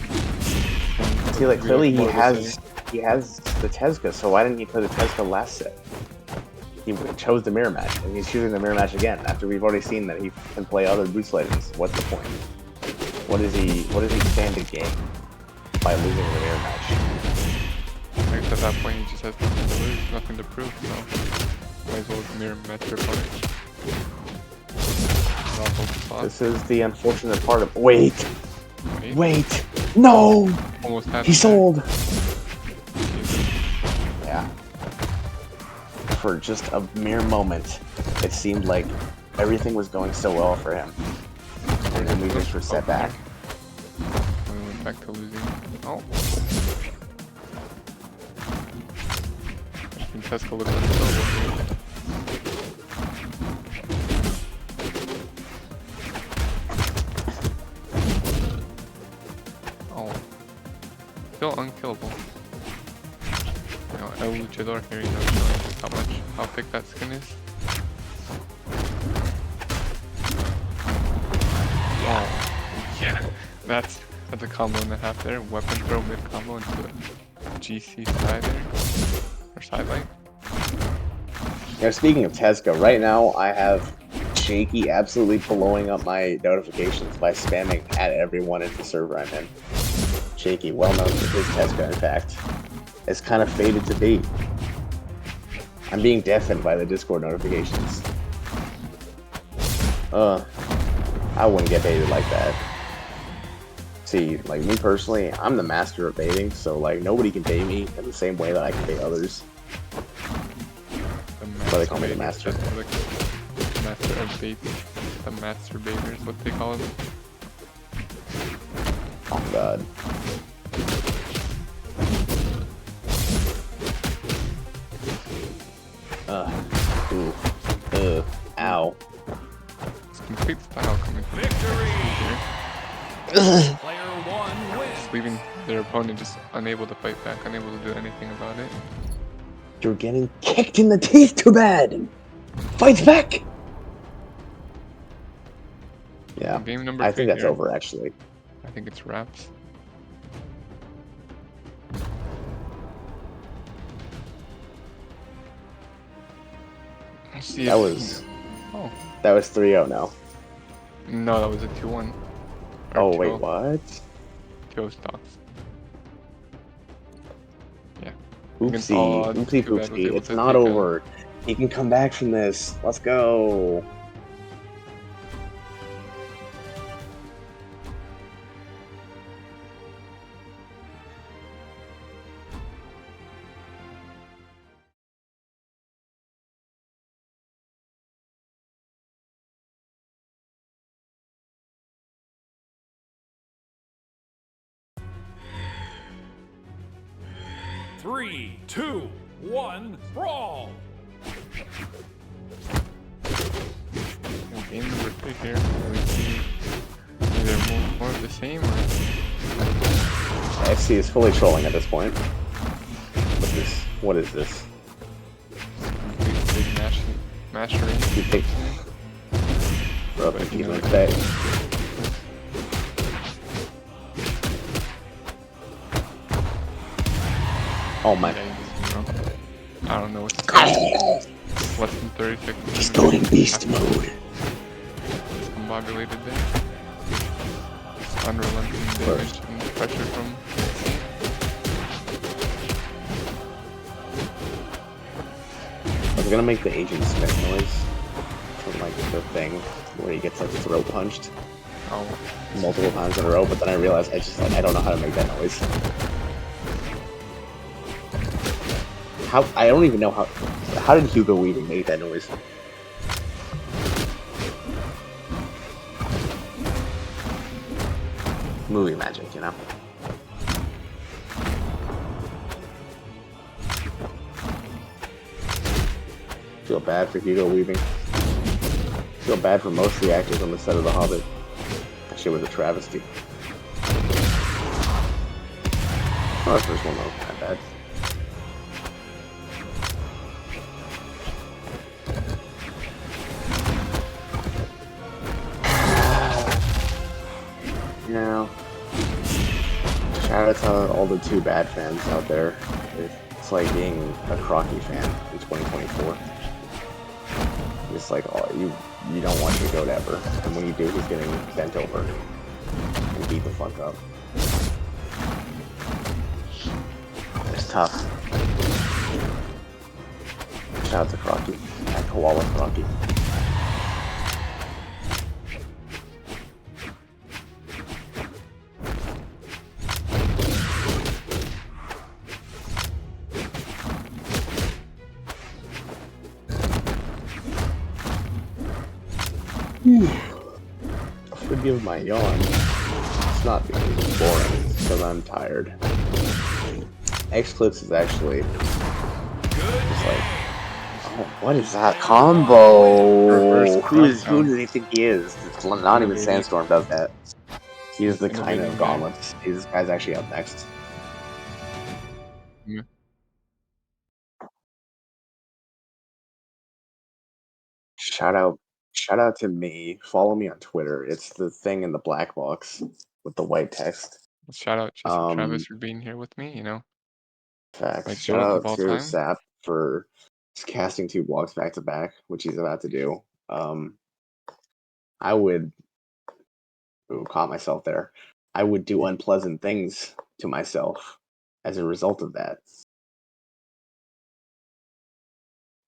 see, like, clearly he has the Tesca, so why didn't he play the Tesca last set? He chose the mirror match, and he's choosing the mirror match again after we've already seen that he can play other boost ladies. What's the point? What does he stand to gain by losing the mirror match? I guess at that point he just has nothing to lose, nothing to prove, so might as well mirror match your opponent. This is the unfortunate part of— Wait! No! Almost had he sold! Yeah. For just a mere moment, it seemed like everything was going so well for him. And then we just were set back. We went back to losing. Oh. I think Tesco looks like a still unkillable. You know, El Luchador here, you know, showing just how thick that skin is. Yeah, that's a combo and a half there. Weapon throw mid combo into a GC side there, or side light. Now, speaking of Tesca, right now I have Shaky absolutely blowing up my notifications by spamming at everyone in the server I'm in. Shaky, well known for his Tesca, in fact, is kind of fated to be. I'm being deafened by the Discord notifications. I wouldn't get baited like that. See, like, me personally, I'm the master of baiting, so like nobody can bait me in the same way that I can bait others. But they call me the master. Master of bait. The master baiter is what they call him. Oh god. Ow. It's complete style coming from Victory! here. Player 1 wins. Just leaving their opponent just unable to fight back, unable to do anything about it. You're getting kicked in the teeth too bad! Fight back! Yeah, Game number I 3 think that's here. over, actually. I think it's wraps. Let's see That if- was... Oh. That was 3-0 now. No, that was a 2-1. Oh, wait, what? 2-0 stocks. Yeah. Against all Oopsie, odds, oopsie too bad was poopsie. able It's to not take a- over. He can come back from this. Let's go. Three, two, one, brawl! Game number 3 here. Where we see either more of the same or XC is fully trolling at this point. What is this? big mastering. You think? Bro, But, he's you know, like that. Oh my. Yeah, you know, I don't know what to say. Less than 30 seconds. He's going beast mode. Discombobulated there. Unrelenting damage and pressure from I was gonna make the agent spit noise from like the thing where he gets like throat punched multiple times in a row, but then I realized I don't know how to make that noise. I don't even know how did Hugo Weaving make that noise? Movie magic, you know? Feel bad for Hugo Weaving. Feel bad for most of the actors on the set of The Hobbit. That shit was a travesty. Oh, the first one though, not bad. You know, shout out to all the Too Bad fans out there. It's like being a Crocky fan in 2024. It's like, oh, you don't want your goat ever, and when you do, he's getting bent over and beat the fuck up. It's tough. Shout out to Crocky, at Koala Crocky. Forgive my yawn. It's not because it's boring, it's because I'm tired. X-Clips is actually just like, oh, what is that combo? Who does he think he is? It's not even Sandstorm does that. He is the kind of gauntlets. This guy's actually up next. Yeah. Shout out to me. Follow me on Twitter. It's the thing in the black box with the white text. Shout out Jesse Travis for being here with me, you know. Facts. My Shout goat out of all to time. Sap for casting 2 blocks back to back, which he's about to do. I would caught myself there. I would do unpleasant things to myself as a result of that.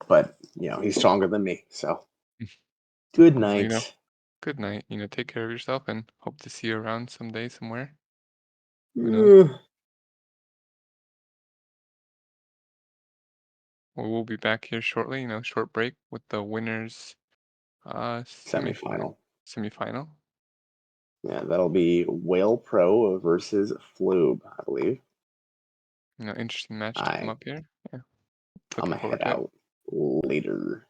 But, you know, he's stronger than me, so good night. You know, good night. You know, take care of yourself and hope to see you around someday somewhere. Who knows? We'll be back here shortly, you know, short break with the winners Semifinal. Semifinal. Yeah, that'll be Waelpro versus Floob, I believe. You know, interesting match to come up here. Yeah. I'm gonna head out later.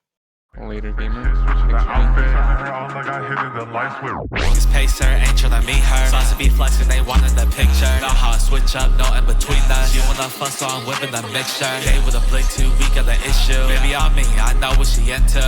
Later, gamer. Biggest pacer, ain't tryna meet her. Sauce to be flexing, they wanted the picture. Know how I switch up, no in between us. You wanna fuss, so I'm whipping the mixture. Gay with a blink too weak of the issue. Baby on me, I know what she into.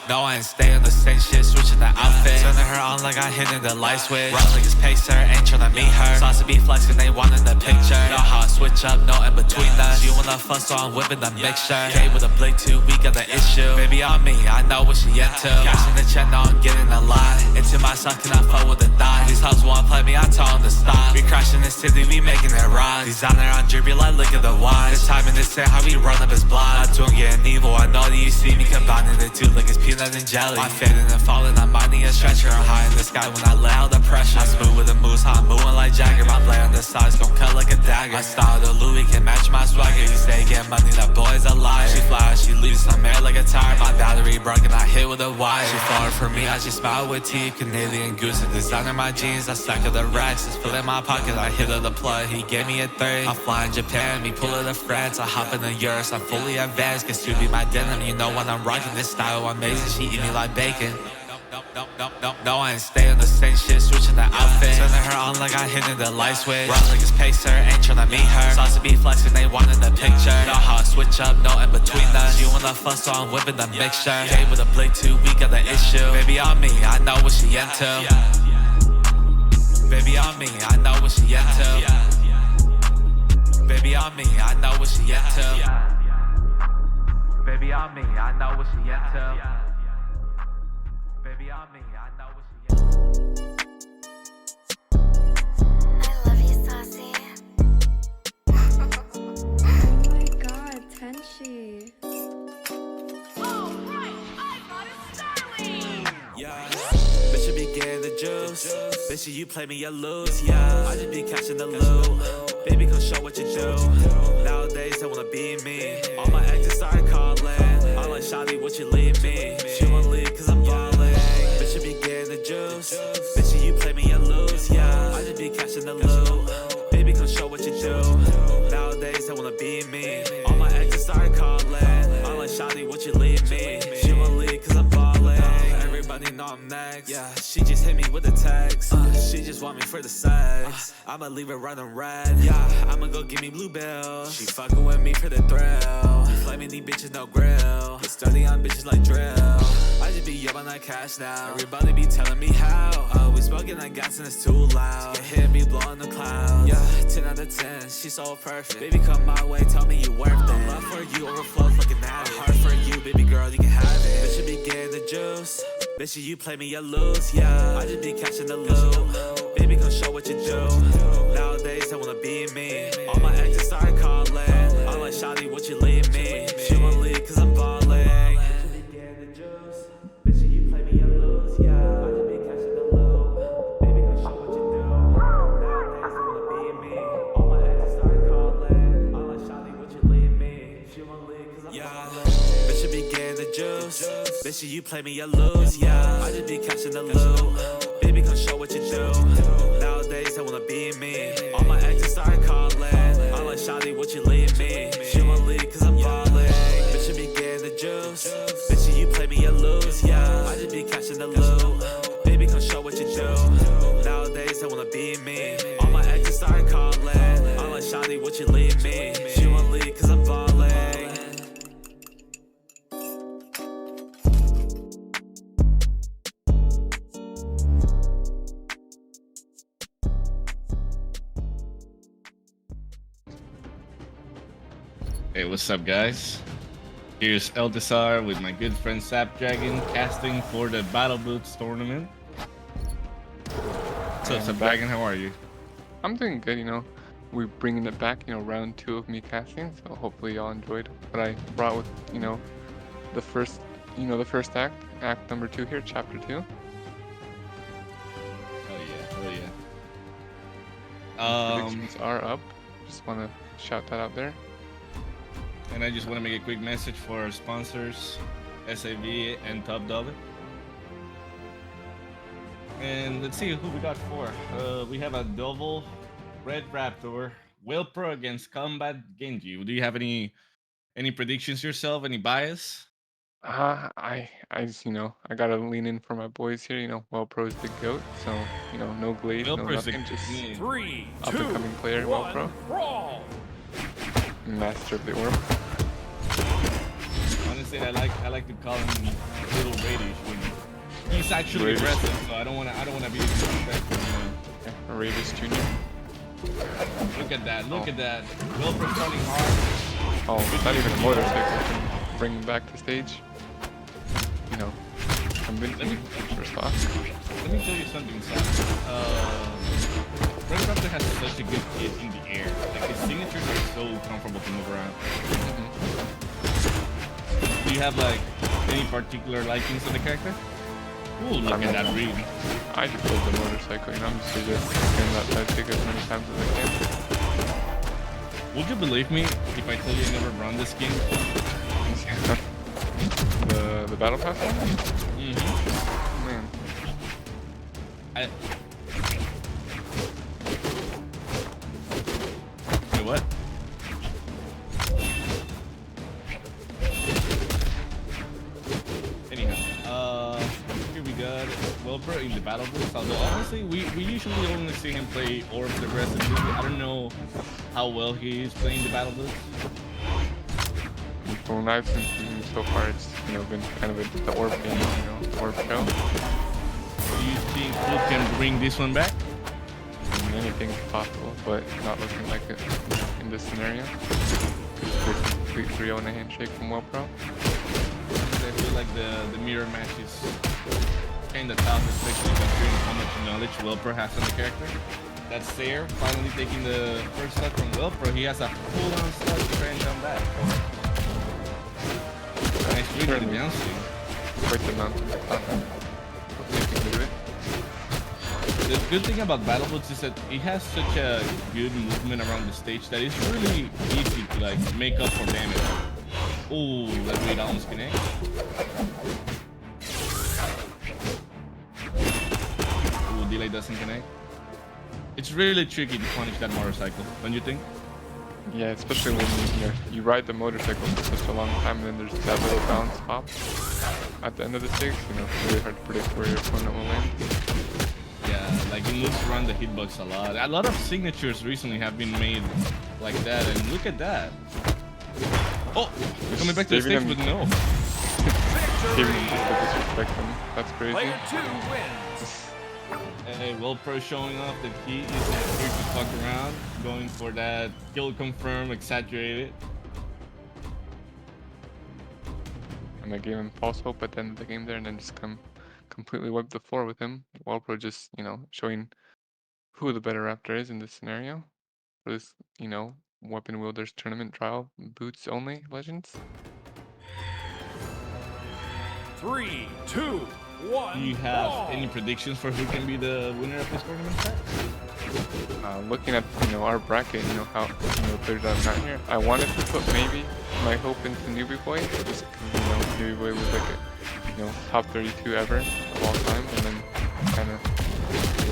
No, I ain't stay on the same shit, switching the outfit. Turning her on like I hit in the light switch. Run like it's pacer, ain't tryna meet her. Sauce to be flexing, they wantin' the picture. Know how I switch up, no in between us. She wanna fuss, so I'm whipping the mixture. K with a blink 2, we got the issue. Baby on me, I know what she into. Cashing the check, now I'm getting a lot. Into myself, can I fuck with the thigh? These hoes wanna play me, I told them to stop. We crashing this city, we making it rock. Designer on drippy like look at the wine. This time in this set, how we run up his block. Not doing getting evil, I know that you see me combining the two like it's peanut and jelly. I'm fading and falling, I'm minding a stretcher. I'm high in the sky when I lay out the pressure. I'm smooth with the moves, how I'm moving like Jagger. My blade on the sides gon' cut like a dagger. My style the Louis can match my swagger. You say get money, that boy's a liar. She flies, she leaves, I'm air like a tire. My battery broken, I hit with a wire. She falling for me, I just smile with teeth. Canadian goose and designer my jeans. I stack up the racks, it's filling my pocket. I hit her the plug, he gave me a 30. I fly in Japan, me pull it to France. I hop in the Euros, I'm fully advanced. Gets to be my denim, you know when I'm rocking this style amazing. She eat me like bacon. No, I ain't stay on the same shit, switching the outfit. Turning her on like I hit in the light switch. Run like it's pacer, ain't tryna meet her. Sauce to be flexing, they wantin' the picture. Know how I switch up, no in between us. She wanna fuss, so I'm whipping the mixture. K with a blink 2, we got the issue. Baby on me, I know what she into. Baby on me, I know what she into. Baby on me, I know what she into. Baby on me, I know what she into. Baby on me, I know what she into. I love you, Saucy. Oh my god, Tenshi. Alright, I got a Starling! Yeah, bitch, you be getting the juice. Bitch, you play me, you lose. Yeah, I just be catching the loot. Baby, come show what you do. Nowadays, they wanna be me. All my exes start calling. I'm like, Shawty, what you leave me? She wanna leave cause I'm ballin'. Bitch, you be getting the juice. Bitch, you play me, you lose. Yeah, I just be catching the loot. Baby, come show what you do. Nowadays, they wanna be me. All my exes start calling. I'm like, Shawty, what you leave me? She wanna leave cause I'm ballin'. Everybody know I'm next. Yeah, she just hit me with a text. She just want me for the sex. I'ma leave her running red. Yeah, I'ma go give me blue bills. She fucking with me for the thrill. Flaming these bitches, no grill. Get sturdy on bitches like drill. I just be up on that cash now. Everybody be telling me how. We smoking that gas and it's too loud. Get hit me blowing the clouds. Yeah, 10 out of 10, she's so perfect. Baby, come my way, tell me you worth it. Love for you overflows like an addict. Heart for you, baby girl, you can have it. Bitch, you be getting the juice. Bitch, you play me, you lose. Yeah, I just be catching the loot. Baby, come show what you do. Nowadays, they wanna be me. All my exes start calling. I'm like, Shawty, what you leave me? She wanna leave cause I'm ballin'. Bitch, you be getting the juice. Bitch, you play me, you lose. Yeah, I just be catching the loot. Baby, come show what you do. Nowadays, they wanna be me. All my exes start calling. I'm like, Shawty, what you leave me? She wanna leave cause I'm ballin'. Bitch, you be getting the juice. Bitch, you play me, you lose. Yeah, I just be catching the loot. Baby, come show what you do. Nowadays, they wanna be me. All my exes start calling. I'm like, Shawty, what you leave me? She wanna leave cause I'm ballin'. Bitch, you be getting the juice. Bitch, you play me, you lose. Yeah, I just be catching the loot. Baby, come show what you do. Nowadays, they wanna be me. All my exes start calling. I'm like, Shawty, what you leave me? She wanna leave cause I'm ballin'. Hey, what's up, guys? Here's Eldesar with my good friend Sapdragon casting for the Battle Boots tournament. What's up, Sapdragon? How are you? I'm doing good, you know. We're bringing it back, you know, round 2 of me casting, so hopefully y'all enjoyed what I brought with, you know, the first act number 2 here, chapter 2. Oh yeah. Predictions are up. Just want to shout that out there. And I just want to make a quick message for our sponsors, SAV and Top Dollar. And let's see who we got for. We have a double Red Raptor, Waelpro against Combat Genji. Do you have any predictions yourself? Any bias? I just, you know, I gotta lean in for my boys here. You know, Waelpro is the GOAT, so, you know, no glade, no nothing, just 3, 2, up-and-coming player, 1, Waelpro. brawl! Master of the orb. Honestly, I like to call him Little Radio. he's actually aggressive, so I don't wanna be disrespectful, you know. Yeah, Ravis Jr. Look at that, look at that. Waelpro running hard. Oh, not even a motorcycle can bring him back to stage. You know, convincing first off. Let me tell you something, Sam. Red Raptor has such a good hit in the air. Like his signatures are so comfortable to move around. Do you have like any particular likings of the character? Ooh, look at that read. I just love the motorcycle, you know, I'm just getting that side pick as many times as I can. Would you believe me if I told you I never run this skin? The battle pass one? Man. Wait, what? Anyhow, here we got Waelpro in the battle boost. Although honestly, we usually only see him play orbs aggressively. I don't know how well he is playing the battle boost. From what I've seen from him so far, it's been kind of the orb game, orb kill. Do you think Floob can bring this one back? I mean, anything's possible, but not looking like it in this scenario. Just a complete 3-0 and a handshake from Waelpro. I feel like the mirror match is kind of tough, especially considering how much knowledge Waelpro has on the character. That's Sayer finally taking the first shot from Waelpro. He has a full-on start to try and come back. Nice read on the down swing. Quite the mountain to climb. Hopefully he can do it. The good thing about battle boots is that it has such a good movement around the stage that it's really easy to like make up for damage. Ooh, that read almost connect. Ooh, delay doesn't connect. It's really tricky to punish that motorcycle, don't you think? Yeah, especially when you ride the motorcycle for such a long time, and then there's that little bounce pop at the end of the stakes. It's really hard to predict where your opponent will land. Yeah, like it moves around the hitbox a lot. A lot of signatures recently have been made like that, and look at that. Oh, coming back to the stage, but no. Even just to disrespect him. That's crazy. Player 2 wins. Hey, Waelpro showing off that he is not here to fuck around, going for that kill confirm, exaggerated. And I gave him false hope at the end of the game there, and then just completely wiped the floor with him. Waelpro just, showing who the better Raptor is in this scenario. For this, Weapon Wielders Tournament Trial Boots Only Legends. 3, 2, 1. Do you have any predictions for who can be the winner of this tournament? Looking at our bracket, how players that I've got here, I wanted to put maybe my hope into NewbieBoi, just because NewbieBoi was like a top 32 ever of all time, and then kind of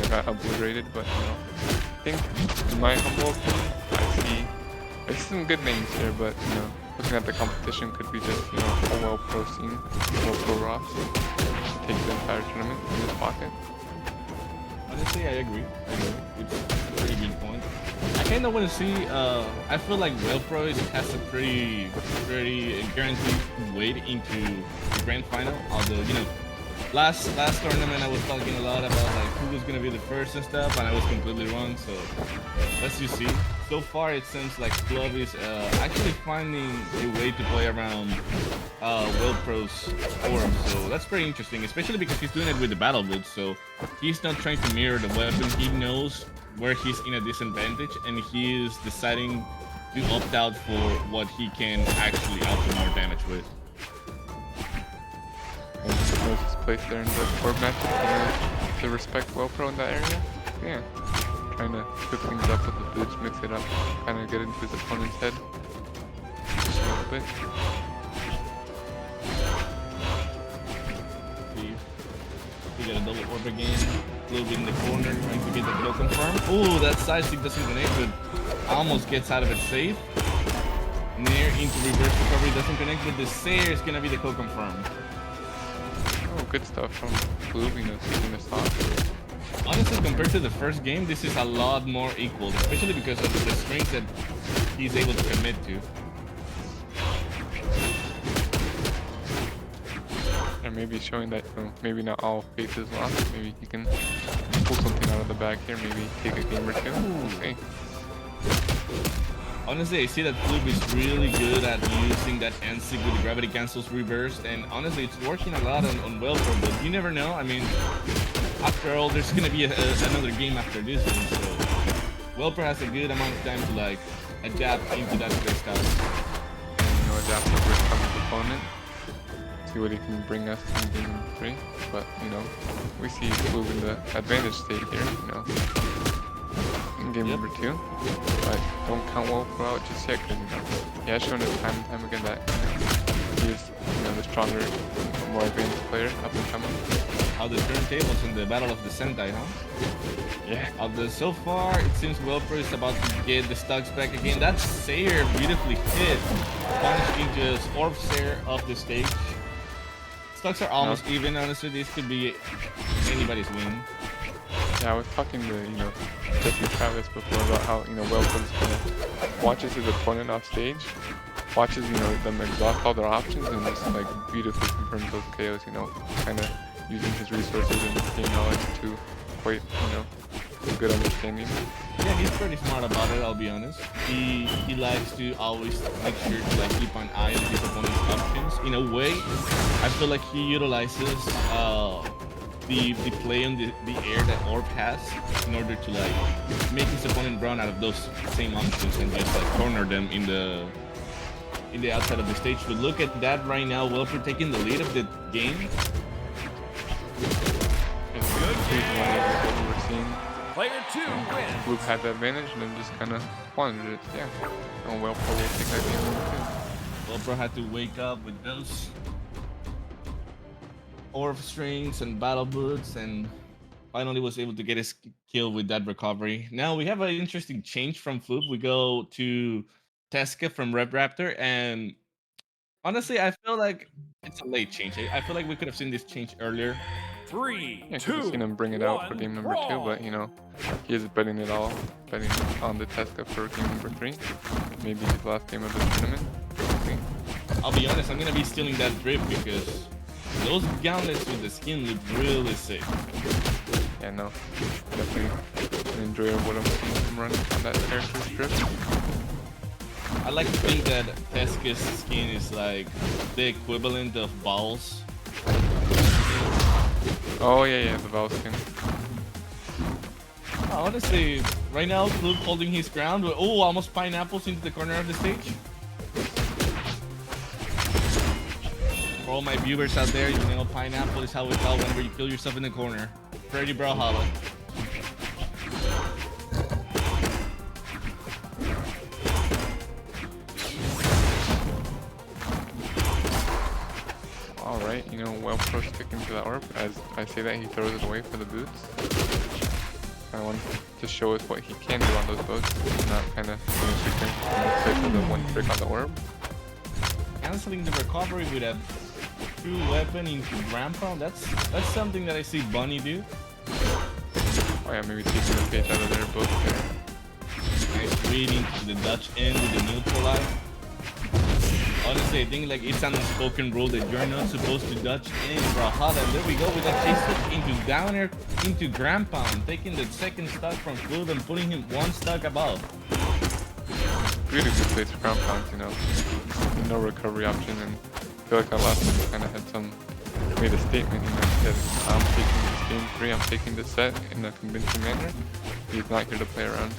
got obliterated. But I think in my humble opinion, I see some good names here, but looking at the competition could be just a Waelpro scene, Waelpro Ross to take the entire tournament in his pocket. Honestly, I agree. It's a pretty good point. I kind of want to see. I feel like Waelpro has a pretty guaranteed way into the grand final. Although last tournament I was talking a lot about like who was gonna be the first and stuff, and I was completely wrong. So let's just see. So far, it seems like Floob is actually finding a way to play around Waelpro's form. So that's pretty interesting, especially because he's doing it with the battle boots. So he's not trying to mirror the weapon. He knows where he's in a disadvantage, and he is deciding to opt out for what he can actually output more damage with. And he knows his place there in the orb matchup to respect Waelpro in that area. Yeah. Trying to cook things up with the boots, mix it up, kind of get into his opponent's head just a little bit. We got a double orb again. Floob in the corner, trying to get the blow confirmed. Ooh, that side stick doesn't connect, but almost gets out of it safe. Near into reverse recovery, doesn't connect, but the Sayer is gonna be the co-confirm. Oh, good stuff from Floob, taking this off. Honestly, compared to the first game, this is a lot more equal, especially because of the strings that he's able to commit to. And maybe showing that maybe not all faith is lost. Maybe he can pull something out of the bag here. Maybe take a game or two. We'll see. Honestly, I see that Floob is really good at using that N-Sig with the gravity cancels reversed, and honestly, it's working a lot on Waelpro, but you never know. I mean, after all, there's gonna be another game after this one, so Waelpro has a good amount of time to like adapt into that playstyle. And adapt to his opponent's opponent. See what he can bring us in game number 3. But we see Floob in the advantage state here. In game number 2, but don't count Waelpro out just yet, because he has shown us time and time again that he is the stronger, more advanced player up and coming. How the turntables in the Battle of the Sentai, huh? Yeah. So far, it seems Waelpro is about to get the stocks back again. That Sayer beautifully hit, punched into SilverSlayer off the stage. Stocks are almost even. Honestly, this could be anybody's win. Yeah, I was talking to Jesse Travis before about how Waelpro's gonna watches his opponent off stage, watches them exhaust all their options, and just like beautifully confirms those KOs. Kind of using his resources and his game knowledge to quite a good understanding. Yeah, he's pretty smart about it. I'll be honest. He likes to always make sure to like keep an eye on his opponent's options. In a way, I feel like he utilizes the play on the air that Orb has in order to like make his opponent run out of those same options and just like corner them in the outside of the stage. But look at that right now, Waelpro taking the lead of the game. Player 2 wins. Floob had the advantage and then just kind of plunged it. Yeah. And Waelpro will take that game too. Waelpro had to wake up with those Orb strings and battle boots, and finally was able to get his kill with that recovery. Now we have an interesting change from Floob. We go to Teska from Red Raptor, and honestly, I feel like it's a late change. I feel like we could have seen this change earlier. 3, Yeah, 2, seen him bring it out for 1, game number 2, but he is betting on the Teska for game number 3. Maybe his last game of the tournament. We'll see. I'll be honest, I'm gonna be stealing that drip because those gauntlets with the skin look really sick. Yeah, no, definitely an enjoyer of what I'm seeing him run on that character's drip. I like to think that Teska's skin is like the equivalent of Bowl's. Oh yeah, the Val skin. Honestly, right now, Floob holding his ground. Oh, almost pineapples into the corner of the stage. For all my viewers out there, pineapple is how we call whenever you kill yourself in the corner. Freddy Brawlhalla. Alright, Waelpro sticking to the orb. As I say that, he throws it away for the boots. I want to show us what he can do on those boats, not kind of stick with the one trick on the orb. Canceling the recovery with a true weapon into Grandpa, that's something that I see Bunny do. Oh yeah, maybe taking the faith out of their boat there. Nice reading to the Dutch end with the neutralize. Honestly, I think like it's an unspoken rule that you're not supposed to Dutch in Brawlhalla. And there we go with that chase hook into down air into Grandpa, taking the second stock from Floob and putting him one stock above. Beautiful plays for ground pounds, no recovery option, and I feel like that last one kind of had made a statement, that I'm taking this game 3, I'm taking this set in a convincing manner. He's not here to play around.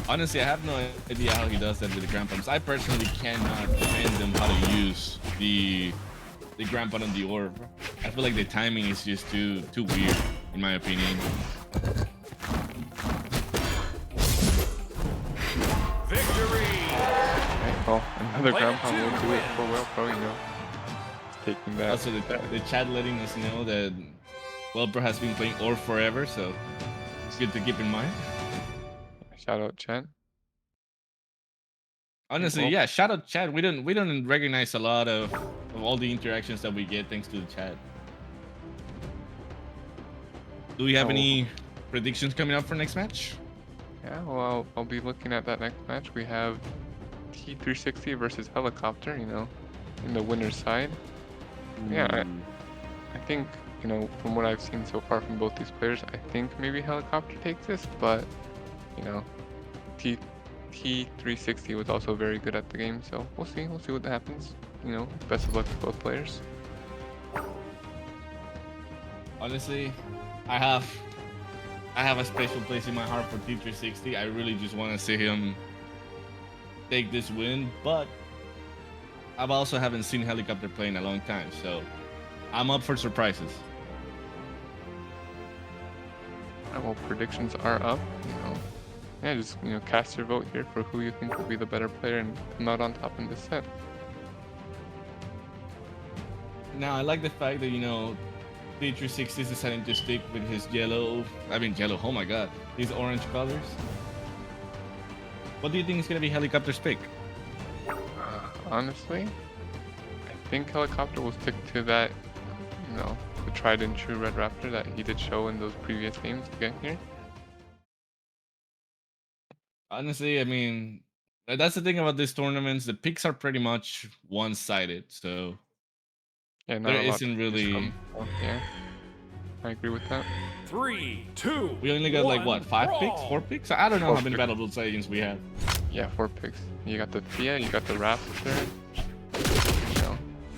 Honestly, I have no idea how he does that with the ground pumps. I personally cannot defend them how to use the ground pump on the orb. I feel like the timing is just too weird, in my opinion. Victory! Right, well, another ground pound will do it for Waelpro, taking that. Also, the chat letting us know that Waelpro has been playing orb forever, so it's good to keep in mind. Shout out chat. Honestly, yeah, shout out chat. We don't recognize a lot of all the interactions that we get thanks to the chat. Do we have any predictions coming up for next match? Yeah, well, I'll be looking at that next match. We have T360 versus Helicopter, in the winner's side. Yeah, I think, you know, from what I've seen so far from both these players, I think maybe Helicopter takes this, but, you know, T360 was also very good at the game, so we'll see what happens. You know, best of luck to both players. Honestly, I have a special place in my heart for T360. I really just want to see him take this win, but I've also haven't seen Helicopter play in a long time, so I'm up for surprises. Well, predictions are up. You know, yeah, just cast your vote here for who you think will be the better player and come out on top in this set. Now, I like the fact that T360 is deciding to stick with his yellow. Oh my god, these orange colors. What do you think is gonna be Helicopter's pick? Honestly, I think Helicopter will stick to that, the tried and true Red Raptor that he did show in those previous games to get here. Honestly, I mean, that's the thing about these tournaments. The picks are pretty much one-sided, so yeah, there isn't really. Yeah, I agree with that. 3, 2. We only got like what, 5 brawl. picks, 4 picks? I don't know 4 how many picks. Battle Legends we have. Yeah, 4 picks. You got the Thea, you got the Raptor.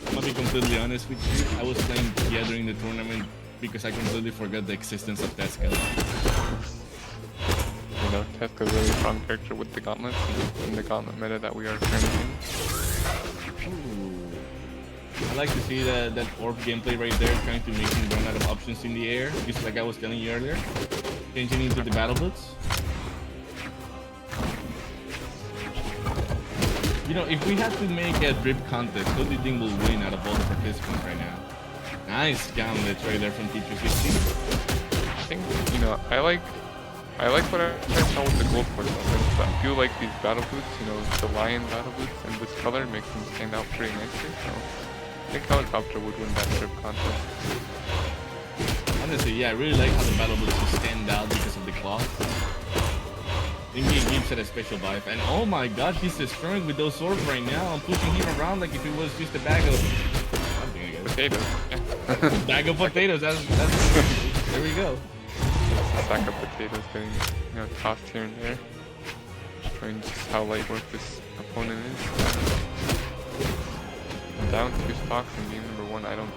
I'm gonna be completely honest with you. I was playing Thea during the tournament because I completely forgot the existence of Tesca. Tesca's a really strong character with the gauntlets in the gauntlet meta that we are currently in. Ooh. I like to see that orb gameplay right there, trying to make him run out of options in the air, just like I was telling you earlier. Changing into the battle boots. If we had to make a drip contest, who do you think will win out of all the participants right now? Nice gauntlets right there from T360. I think, I like what I saw with the gold for them. I feel like these battle boots, the lion battle boots in this color makes them stand out pretty nicely. So I think Helicopter would win that drip contest. Honestly, yeah, I really like how the battle boots just stand out because of the cloth. I think he gives it a special vibe. And oh my god, he's destroying with those swords right now. I'm pushing him around like if it was just a bag of potatoes. Yeah. Bag of potatoes. That's there we go. A sack of potatoes getting tossed here and there. Showing just how light work this opponent is. Down 2 stocks in game number 1. I don't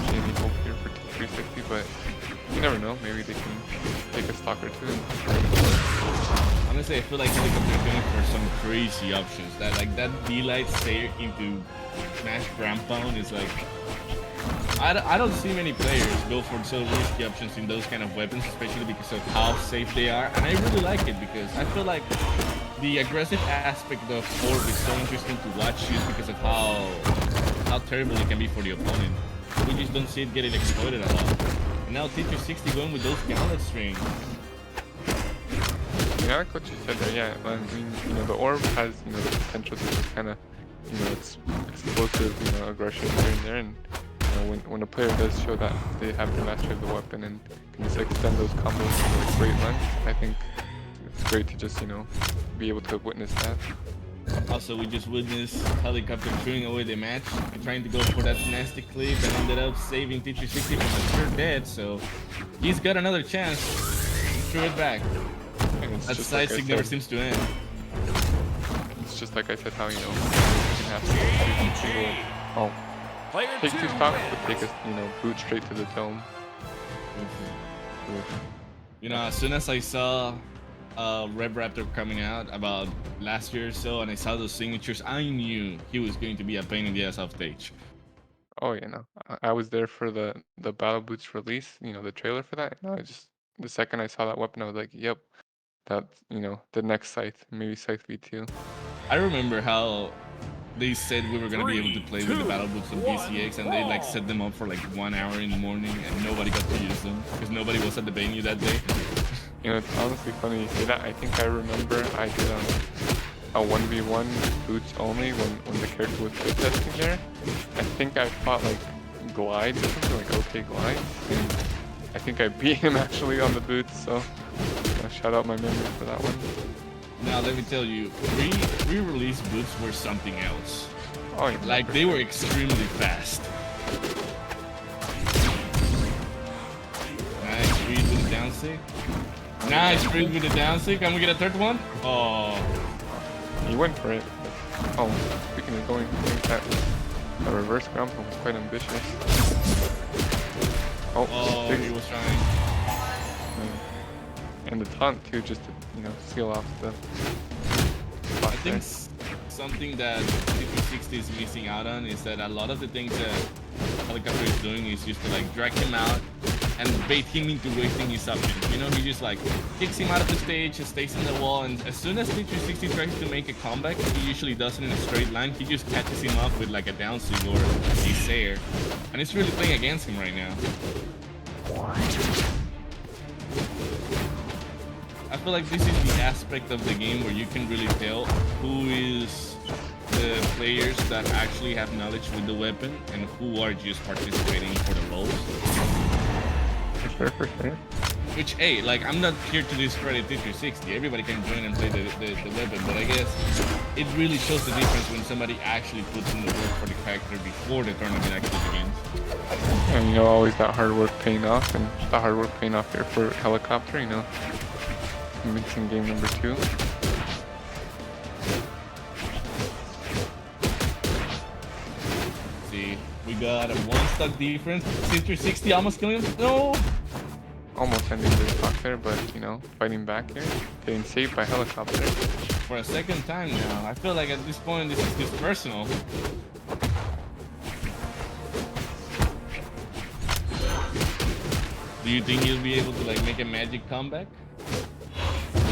see any hope here for T360, but you never know. Maybe they can take a stock or two. Honestly, I feel like Helicopter going for some crazy options. That D-Light Slayer into Smash Ground Pound is like... I don't see many players go for so risky options in those kind of weapons, especially because of how safe they are. And I really like it because I feel like the aggressive aspect of Orb is so interesting to watch just because of how terrible it can be for the opponent. We just don't see it getting exploited a lot. And now T360 going with those gauntlet strings. Yeah, I like what you said there. Yeah, I mean, the orb has the potential to just kind of it's explosive aggression here and there, and when a player does show that they have the mastery of the weapon and can just extend those combos to like great length, I think it's great to just be able to witness that. Also, we just witnessed Helicopter chewing away the match, trying to go for that nasty clip, and ended up saving T360 from a sure dead. So he's got another chance to chew it back. That side stick never seems to end. It's just like I said, how you can have people take 2 stocks, but take a boot straight to the dome. As soon as I saw Red Raptor coming out about last year or so, and I saw those signatures, I knew he was going to be a pain in the ass off stage. Oh I was there for the Battle Boots release, the trailer for that. The second I saw that weapon, I was like, yep, that's the next Scythe, maybe Scythe V2. I remember how they said we were gonna be able to play with the battle boots on PCX, and they set them up for like 1 hour in the morning, and nobody got to use them because nobody was at the venue that day. It's honestly funny you say that. I think I remember I did a 1v1 boots only when the character was fit testing there. I think I fought like Glide or something, like OK Glide, and I think I beat him actually on the boots, so shout out my memory for that one. Now let me tell you, pre-release boots were something else. Oh, yeah, like they were extremely fast. sick. Nice bridge with the down sick. Can we get a third one? Oh. He went for it. But, oh, speaking of going, I think that reverse ground pound was quite ambitious. Oh, He was trying. And the taunt too, just to seal off the. I think something that 360 is missing out on is that a lot of the things that Helicopter is doing is just to like drag him out and bait him into wasting his options. You know, he just like kicks him out of the stage, stays in the wall, and as soon as 360 tries to make a comeback, he usually does it in a straight line. He just catches him up with like a down swing or a Slayer, and it's really playing against him right now. I feel like this is the aspect of the game where you can really tell who is the players that actually have knowledge with the weapon and who are just participating for the lulz. For sure. Which, hey, like, I'm not here to discredit 360. Everybody can join and play the weapon, but I guess it really shows the difference when somebody actually puts in the work for the character before the tournament actually begins. And always that hard work paying off, and the hard work paying off here for Helicopter, mixing game number 2. See, we got a 1 stock difference. 360 almost killing him. No! Almost ending the stock there, but fighting back here, getting saved by Helicopter. For a second time now. I feel like at this point this is just personal. Do you think he'll be able to like make a magic comeback?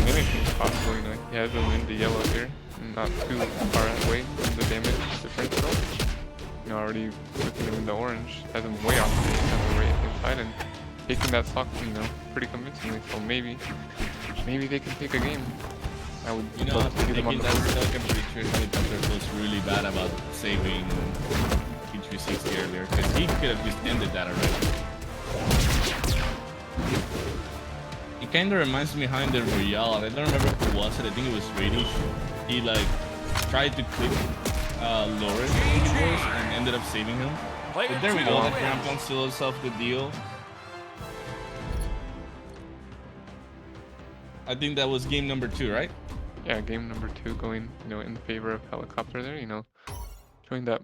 Anything's possible, he has him in the yellow here, not too far away from the damage differential. Already putting him in the orange, has him way off the right inside and taking that stock, pretty convincingly. So maybe they can take a game. I would love to see them on the board. I'm pretty sure Helicopter was really bad about saving P360 earlier, because he could have just ended that already. It kind of reminds me behind the Royale. I don't remember who was it. I think it was Radish. He like tried to click Lauren and ended up saving him. But there we go. That Rampon still itself the deal. I think that was game number 2, right? Yeah, game number 2 going, in favor of Helicopter there, showing that,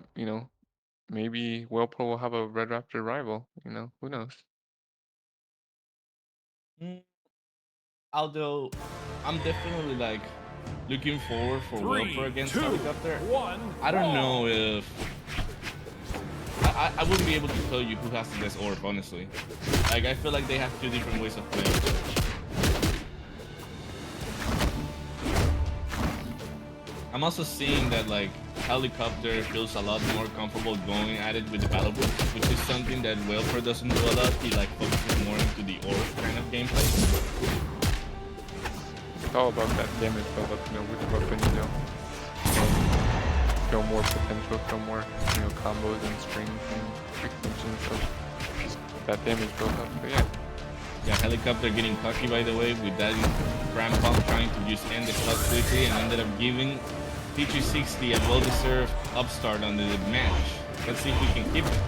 maybe Waelpro will have a Red Raptor rival, who knows? Although, I'm definitely like looking forward for Waelpro against Helicopter. I don't know if I wouldn't be able to tell you who has the best orb, honestly. Like, I feel like they have 2 different ways of playing. I'm also seeing that like Helicopter feels a lot more comfortable going at it with the battle boost, which is something that Waelpro doesn't do a lot. He like focuses more into the orb kind of gameplay. It's all about that damage build up, with the weapon, show more potential, show more, combos and strings and extensions of just that damage build up. But yeah, Helicopter getting cocky, by the way, with that Ram Pump trying to just end the stock quickly and ended up giving P360 a well-deserved upstart on the match. Let's see if we can keep it.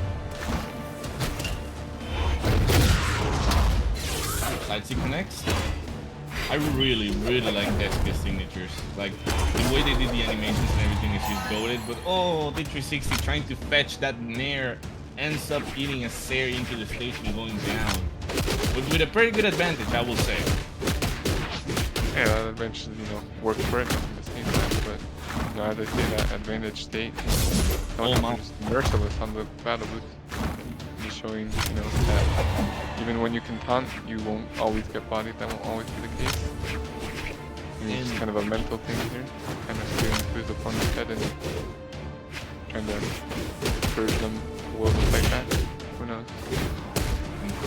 Sightsee connects. I really like SP's signatures. Like, the way they did the animations and everything is just goated, but P360 trying to fetch that Nair ends up eating a Slayer into the stage and going down. But with a pretty good advantage, I will say. Yeah, that advantage, worked for it, nothing to say that, but, as I say, that advantage state, just merciless on the battle boost. Just showing, that even when you can taunt, you won't always get bodied, that won't always be the case. It's kind of a mental thing here, kind of steering through the opponent's head and trying to encourage them to will to fight back. Who knows?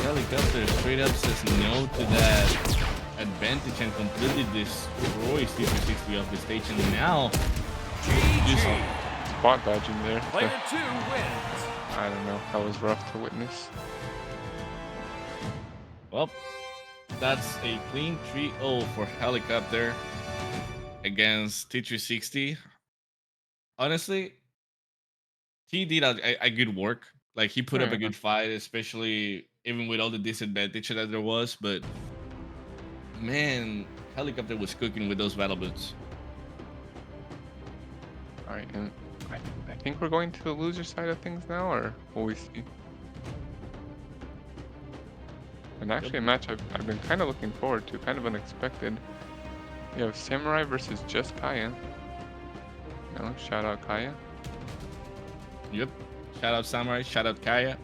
Helicopter straight up says no to that advantage and completely destroys P360 off the stage, and now just spot dodging there. Player 2 wins. I don't know, that was rough to witness. Well, that's a clean 3-0 for Helicopter against T360. Honestly, he did a good work. Like, he put up a good fight, especially even with all the disadvantage that there was. But man, Helicopter was cooking with those battle boots. All right, and I think we're going to the loser side of things now, or will we see? And actually, a match I've been kind of looking forward to, kind of unexpected. We have Samurai versus just Kaya. Shout out Kaya. Yep. Shout out Samurai. Shout out Kaya.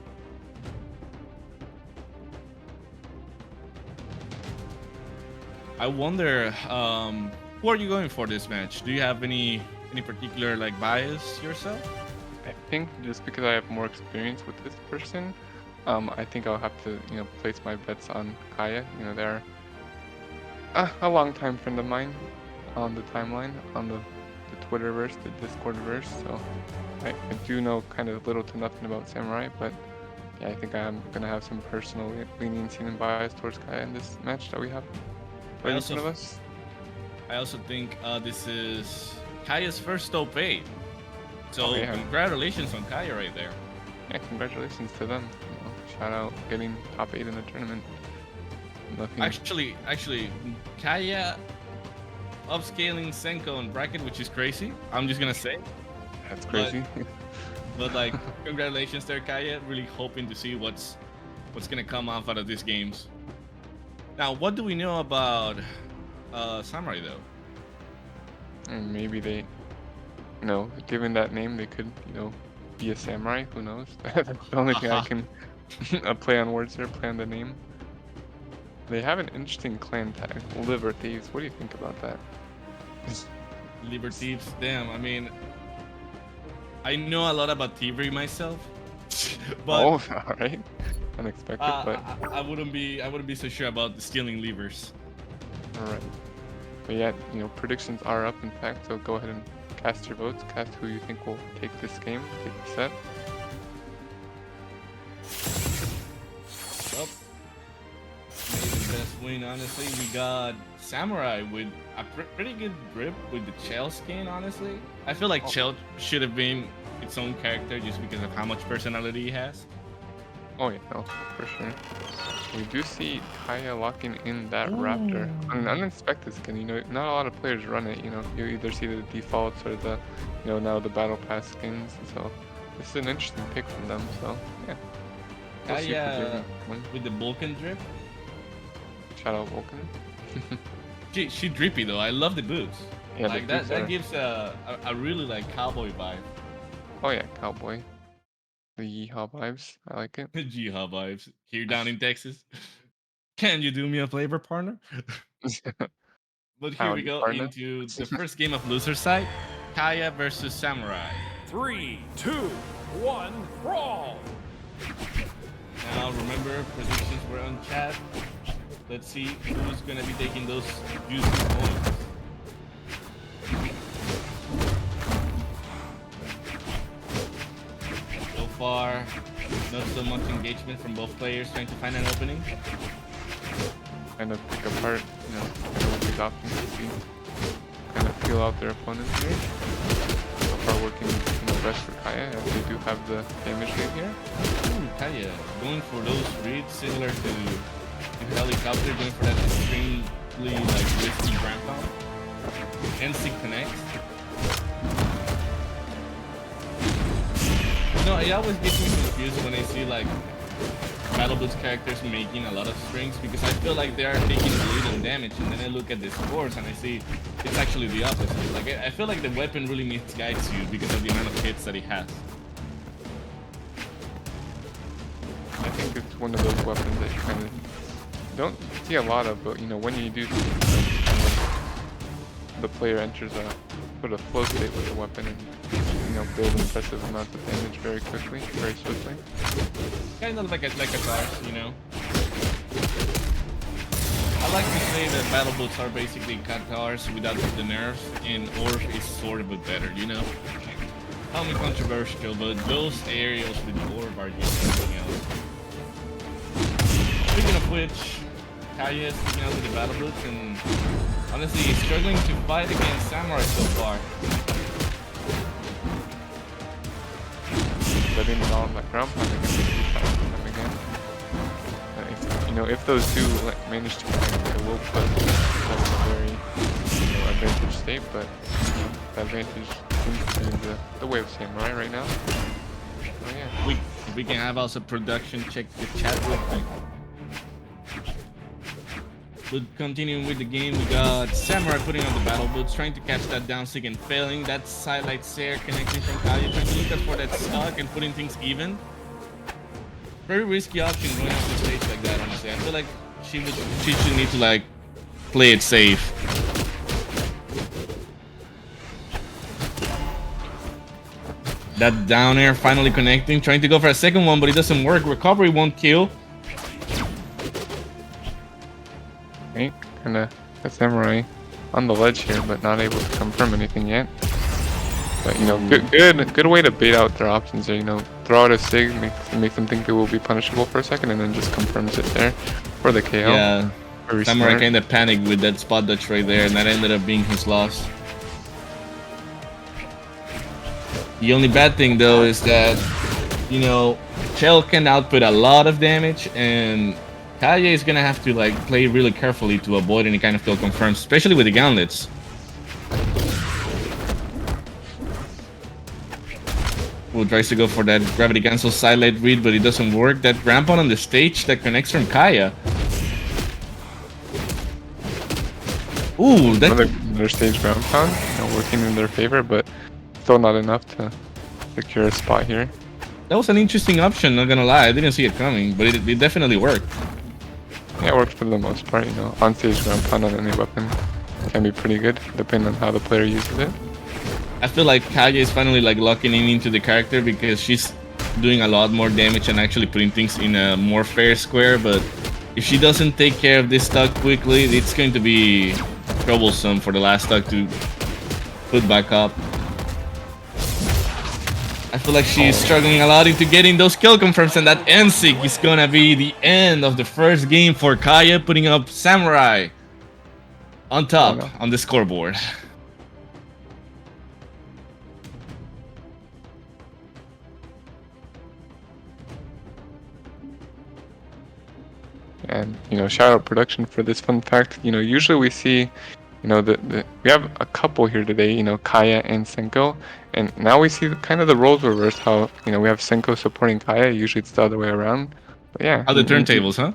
I wonder, who are you going for this match? Do you have any particular like bias yourself? I think just because I have more experience with this person, I think I'll have to, place my bets on Kaya. They're a long-time friend of mine on the timeline, on the Twitterverse, the Discordverse. So I do know kind of little to nothing about Samurai, but yeah, I think I'm gonna have some personal leniency and bias towards Kaya in this match that we have right in front of us. I also think this is Kaya's first top 8. So yeah. Congratulations on Kaya right there. Yeah, congratulations to them. Shout out getting top 8 in the tournament. Nothing. Actually, Kaya upscaling Senko in bracket, which is crazy. I'm just gonna say. That's crazy. But like, congratulations there, Kaya. Really hoping to see what's gonna come off out of these games. Now, what do we know about Samurai though? And maybe they, given that name, they could, be a samurai. Who knows? That's the only thing I can play on words there, play on the name. They have an interesting clan tag, Liver Thieves. What do you think about that? Liver Thieves, damn. I mean, I know a lot about thievery myself, but all right, unexpected. But I wouldn't be so sure about the stealing levers. All right, but yeah, predictions are up. In fact, so go ahead and cast your votes. Cast who you think will take this game, take the set. Well, maybe the best win, honestly. We got Samurai with a pretty good grip with the Chell skin, honestly. I feel like Chell should have been its own character just because of how much personality he has. Oh yeah, no, for sure. We do see Kaya locking in that Raptor. An unexpected skin, not a lot of players run it, you either see the defaults or the, now the Battle Pass skins, so this is an interesting pick from them, so yeah. We'll Kaya with the Vulcan drip. Shout out Vulcan. She drippy though, I love the boots. Yeah, like that gives a really like cowboy vibe. Oh yeah, cowboy. The yeehaw vibes, I like it. Yeehaw vibes. Here down in Texas. Can you do me a favor, partner? But here we go into the first game of loser side. Kaya versus Samurai. 3, 2, 1, brawl! Now remember, predictions were on chat. Let's see who's gonna be taking those juicy points. So far, not so much engagement from both players trying to find an opening. Kind of pick apart, what these options to see. Kind of feel out their opponents here. So far working best for Kaya, as they do have the damage rate here. Kaya going for those reads similar to the Helicopter, going for that extremely risky ramp out. NC connects. It always gets me confused when I see Battle Boots characters making a lot of strings, because I feel like they are taking the lead on damage, and then I look at the scores and I see it's actually the opposite. I feel like the weapon really misguides you because of the amount of hits that it has. I think it's one of those weapons that you kind of don't see a lot of, but when you do see the player enters a flow state with the weapon and build impressive amounts of damage very quickly, very swiftly. Kind of like a card, I like to say that Battle Boots are basically cars without the nerfs, and Orb is sort of a better, Call me controversial, but those aerials with the Orb are just something else. Speaking of which, Kaya is sticking out with the Battle Boots, and honestly, he's struggling to fight against Samurai so far. Letting it all on the ground pound again. If those two manage to connect, it will put himself in a very advantage state, but the advantage seems to be the way of Samurai right now. Oh yeah. We can have also production check the chat real quick. But continuing with the game, we got Samurai putting on the battle boots, trying to catch that down stick and failing. That sidelight Sayer connecting from Kaya, trying to look out for that stock and putting things even. Very risky option going off the stage like that, honestly. I feel like she should need to like play it safe. That down air finally connecting, trying to go for a second one, but it doesn't work. Recovery won't kill. Okay, kinda a Samurai on the ledge here, but not able to confirm anything yet. But you know, good way to bait out their options there. You know, throw out a sig, make them think they will be punishable for a second, and then just confirms it there for the KO. Yeah, very Samurai smart. kind of panicked with that spot dodge right there, and that ended up being his loss. The only bad thing though is that, you know, Chell can output a lot of damage, and Kaya is gonna have to like play really carefully to avoid any kind of kill confirms, especially with the gauntlets. Who tries to go for that gravity cancel sidelight read, but it doesn't work. That ramp on the stage that connects from Kaya. Ooh, that Another stage ground pound, you know, working in their favor, but still not enough to secure a spot here. that was an interesting option, not gonna lie. I didn't see it coming, but it definitely worked. Yeah, it works for the most part, you know. On stage ground pound on any weapon can be pretty good, depending on how the player uses it. I feel like Kaya is finally like locking in into the character because she's doing a lot more damage and actually putting things in a more fair square, but if she doesn't take care of this stock quickly, it's going to be troublesome for the last stock to put back up. I feel like she's struggling a lot into getting those kill confirms, and that NSIG is gonna be the end of the first game for Kaya, putting up Samurai on top on the scoreboard. And you know, shout out production for this fun fact. You know, usually we see, you know, we have a couple here today. You know, Kaya and Senko, and now we see kind of the roles reversed. How, you know, we have Senko supporting Kaya. Usually it's the other way around. But yeah. How the turntables, huh?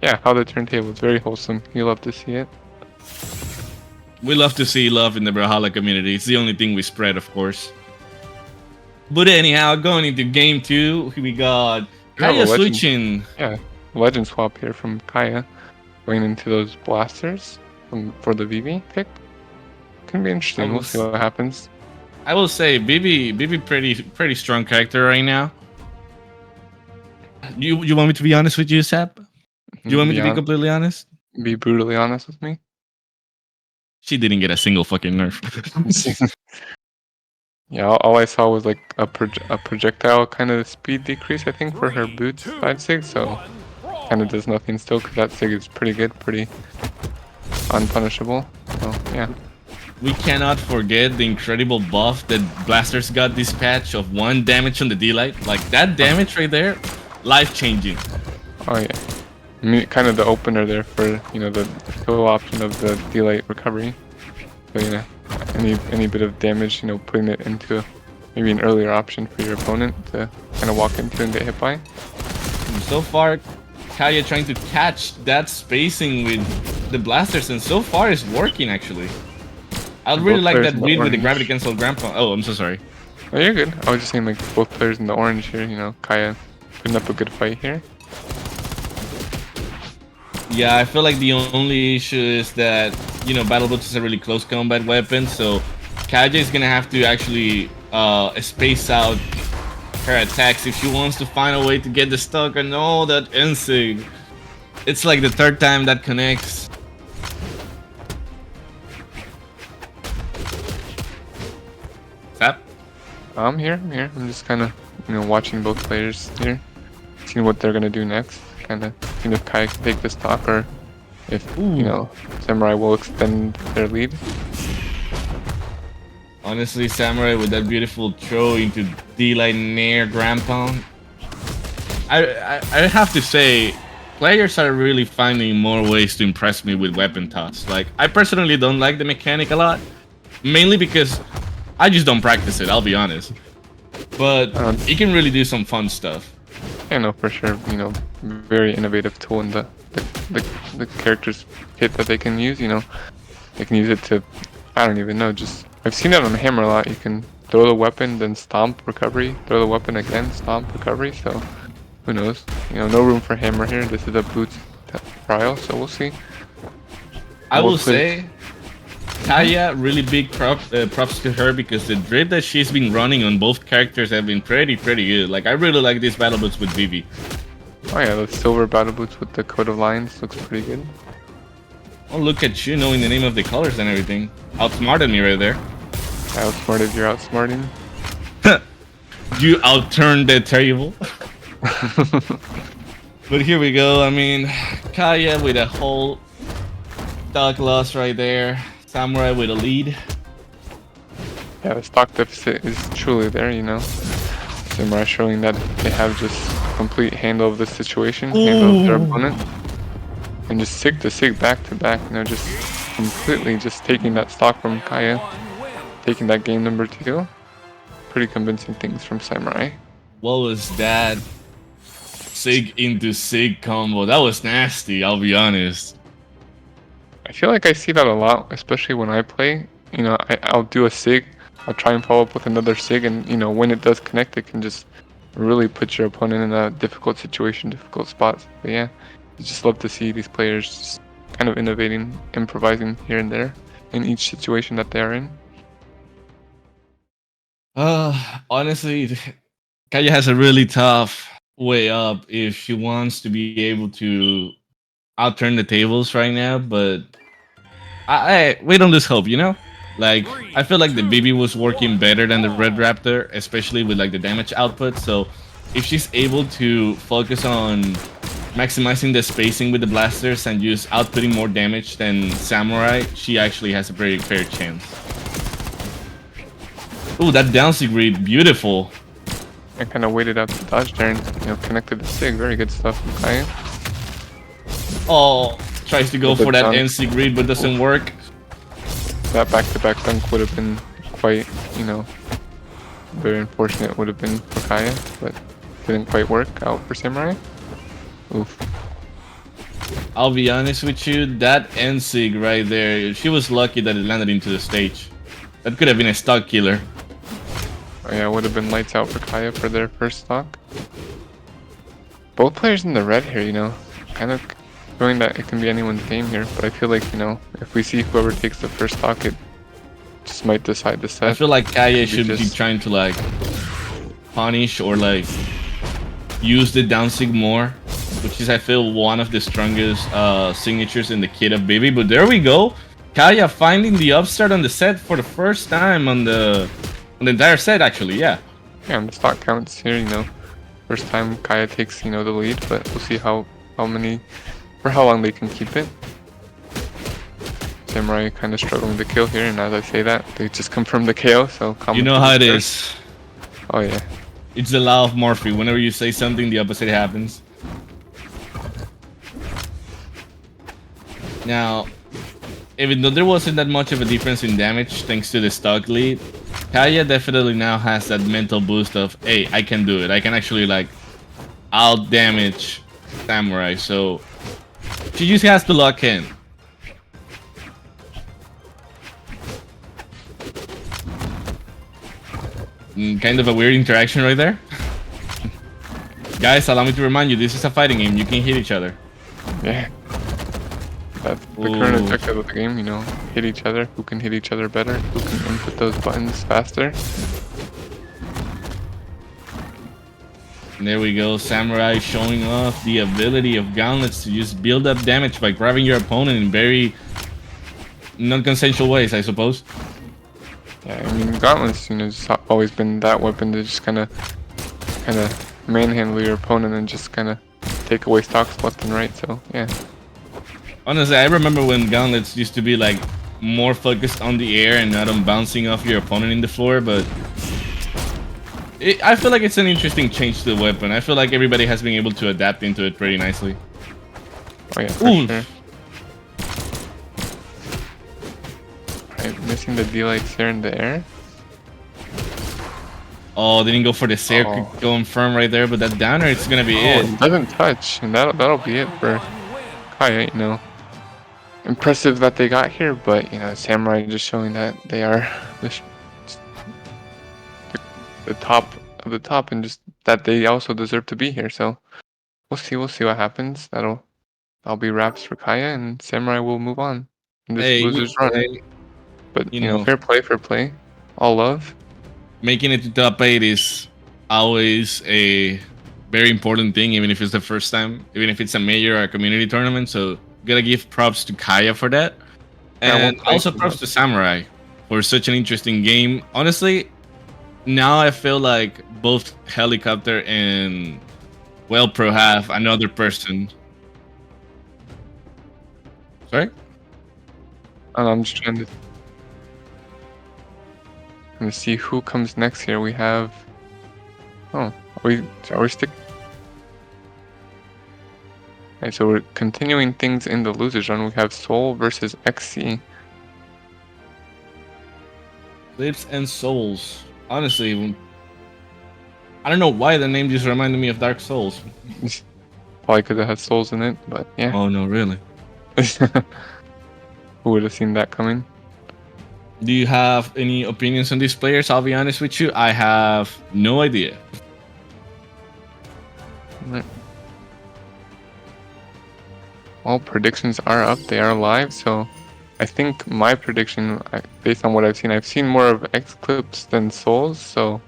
Yeah, how the turntables. Very wholesome. You love to see it. We love to see love in the Brawlhalla community. It's the only thing we spread, of course. But anyhow, going into game 2, we got Kaya switching. Yeah, legend swap here from Kaya, going into those blasters for the Vivi pick. Can be interesting. We'll see what happens. I will say, Bibi pretty strong character right now. You want me to be honest with you, Sap? You want me to be completely honest? Be brutally honest with me. She didn't get a single fucking nerf. Yeah, all I saw was like a projectile kind of speed decrease, I think, for her boots side sig, so kind of does nothing still, because that sig is pretty good, pretty unpunishable. So yeah. We cannot forget the incredible buff that Blasters got this patch of 1 damage on the D-Light. Like, that damage right there, life-changing. Oh yeah. I mean, kind of the opener there for, you know, the kill option of the D-Light recovery. So, you know, any bit of damage, you know, putting it into maybe an earlier option for your opponent to kind of walk into and get hit by. So far, Kaya trying to catch that spacing with the blasters, and so far it's working actually. I really like that read with the gravity cancel grandpa. Oh, I'm so sorry. Oh, you're good. I was just saying, like, both players in the orange here, you know, Kaya putting up a good fight here. Yeah, I feel like the only issue is that, you know, Battle Boots is a really close combat weapon, so Kaya is gonna have to actually space out her attacks if she wants to find a way to get the stock. And all that NSIG. It's like the 3rd time that connects. Sap? I'm here. I'm just kind of, you know, watching both players here, seeing what they're gonna do next. Kind of seeing if Kaya can take this stock, or if, you know, Samurai will extend their lead. Honestly, Samurai with that beautiful throw into D-Light Nair Grand Pound. I have to say, players are really finding more ways to impress me with weapon toss. Like, I personally don't like the mechanic a lot, mainly because I just don't practice it, I'll be honest. But it can really do some fun stuff. I know for sure, you know, very innovative tool in the character's kit that they can use, you know. They can use it to, I don't even know, just, I've seen that on Hammer a lot. You can throw the weapon, then stomp, recovery, throw the weapon again, stomp, recovery, so who knows. You know, no room for Hammer here. This is a boots trial, so we'll see. I will say, Kaya, really big props to her because the drip that she's been running on both characters have been pretty good. Like, I really like these battle boots with Vivi. Oh yeah, the silver battle boots with the coat of lines looks pretty good. Oh, look at you knowing the name of the colors and everything. Outsmarted me right there. I outsmarted, you're outsmarting. You outturned the table. But here we go. I mean, Kaya with a whole stock loss right there. Samurai with a lead. Yeah, the stock deficit is truly there, you know. Samurai showing that they have just complete handle of the situation, handle of their opponent. And just sig to sig, back to back, you know, just completely just taking that stock from Kaya. Taking that game number 2. Pretty convincing things from Samurai. What was that? Sig into sig combo. That was nasty, I'll be honest. I feel like I see that a lot, especially when I play. You know, I'll do a sig, I'll try and follow up with another sig, and you know, when it does connect, it can just really put your opponent in a difficult situation, difficult spots. But yeah, I just love to see these players just kind of innovating, improvising here and there in each situation that they are in. Honestly, Kaya has a really tough way up if she wants to be able to outturn the tables right now, but I we don't lose hope, you know? Like, I feel like the BB was working better than the Red Raptor, especially with like the damage output, so if she's able to focus on maximizing the spacing with the blasters and just outputting more damage than Samurai, she actually has a very fair chance. Ooh, that down sig read, beautiful. I kind of waited out the dodge there and, you know, connected the sig. Very good stuff from Kaya. Oh, tries to go for that NC read but doesn't work. That back-to-back dunk would have been quite, you know, very unfortunate would have been for Kaya, but didn't quite work out for Samurai. Oof. I'll be honest with you, that NSIG right there, she was lucky that it landed into the stage. That could have been a stock killer. Oh yeah, would have been lights out for Kaya for their first stock. Both players in the red here, you know, kind of showing that it can be anyone's game here, but I feel like, you know, if we see whoever takes the first stock, it just might decide the set. I feel like Kaya should be trying to like punish or like use the down sig more, which is, I feel, one of the strongest signatures in the kit of Baby. But there we go, Kaya finding the upstart on the set for the first time on the entire set, actually. Yeah, and the stock counts here, you know, first time Kaya takes, you know, the lead, but we'll see how long they can keep it. Samurai kind of struggling to kill here, and as I say that, they just confirm the KO, so you know how it is. Oh yeah, it's the law of Murphy. Whenever you say something, the opposite happens. Now, even though there wasn't that much of a difference in damage thanks to the stock lead, Kaya definitely now has that mental boost of, hey, I can do it. I can actually like out damage Samurai, so she just has to lock in. Kind of a weird interaction right there. Guys, allow me to remind you, this is a fighting game. You can hit each other. Yeah. That's the current objective of the game, you know, hit each other. Who can hit each other better? Who can input those buttons faster? And there we go, Samurai showing off the ability of Gauntlets to just build up damage by grabbing your opponent in very non-consensual ways, I suppose. Yeah, I mean, Gauntlets, you know, just always been that weapon to just kind of manhandle your opponent and just kind of take away stocks left and right. So yeah. Honestly, I remember when Gauntlets used to be like more focused on the air and not on bouncing off your opponent in the floor, but I feel like it's an interesting change to the weapon. I feel like everybody has been able to adapt into it pretty nicely. Oh yeah, for Oof. sure. Alright, missing the D-lights there in the air. Oh, didn't go for the Slayer Oh. going firm right there, but that downer, it's gonna be Oh, it. it doesn't touch, and that'll be it for Kaya, you know. Impressive that they got here, but you know, Samurai just showing that they are the top of the top, and just that they also deserve to be here. So we'll see what happens. That'll be wraps for Kaya, and Samurai will move on in this Hey, losers run. But you you know, know, fair play, all love. making it to top 8 is always a very important thing, even if it's the first time, even if it's a major or a community tournament. So gotta give props to Kaya for that, Yeah, and well played. also props to Samurai for such an interesting game. Honestly, now I feel like both Helicopter and Waelpro have another person. Sorry? And I'm just trying to see who comes next here. We have. Oh, are we stick? Okay, so we're continuing things in the losers run. We have Soul versus XC. Lips and Souls. Honestly, I don't know why the name just reminded me of Dark Souls. Probably because it has souls in it, but yeah. Oh no, really? Who would have seen that coming? Do you have any opinions on these players? I'll be honest with you, I have no idea. Well, predictions are up. They are live, so I think my prediction, based on what I've seen more of X clips than souls, so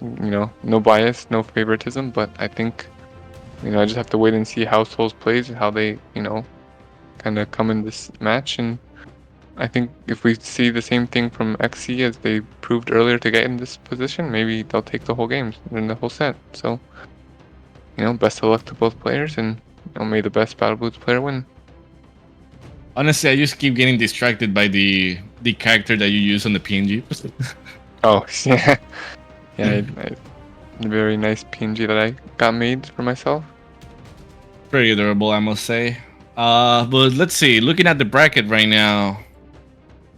you know, no bias, no favoritism, but I think, you know, I just have to wait and see how Souls plays, how they, you know, kind of come in this match. And I think if we see the same thing from XC as they proved earlier to get in this position, maybe they'll take the whole game and the whole set. So, you know, best of luck to both players, and you know, may the best Battle Boots player win. Honestly, I just keep getting distracted by the character that you use on the PNG. Oh, yeah. Yeah, very nice PNG that I got made for myself. Pretty adorable, I must say. But let's see. Looking at the bracket right now,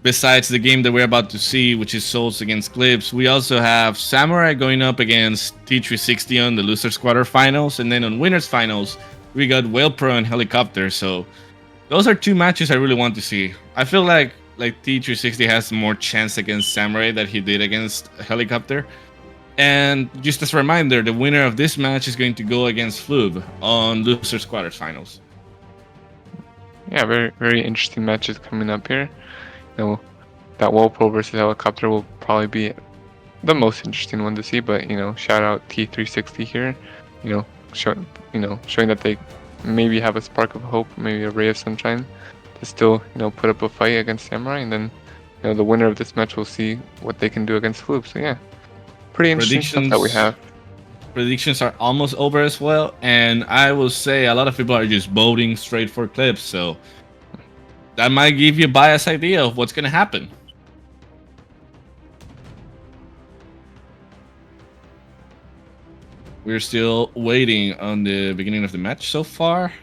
besides the game that we're about to see, which is Souls against Clips, we also have Samurai going up against T360 on the losers quarterfinals, and then on winners finals, we got Waelpro and Helicopter. So those are two matches I really want to see. I feel like T360 has more chance against Samurai than he did against Helicopter. And just as a reminder, the winner of this match is going to go against Floob on losers quarterfinals. Yeah, very interesting matches coming up here. You know, that Waelpro versus Helicopter will probably be the most interesting one to see. But you know, shout out T360 here. You know, showing that they maybe have a spark of hope, maybe a ray of sunshine, to still, you know, put up a fight against Samurai. And then, you know, the winner of this match will see what they can do against Floob. So yeah, pretty interesting stuff that we have. Predictions are almost over as well, and I will say a lot of people are just voting straight for Clips, so that might give you a biased idea of what's going to happen. We're still waiting on the beginning of the match so far.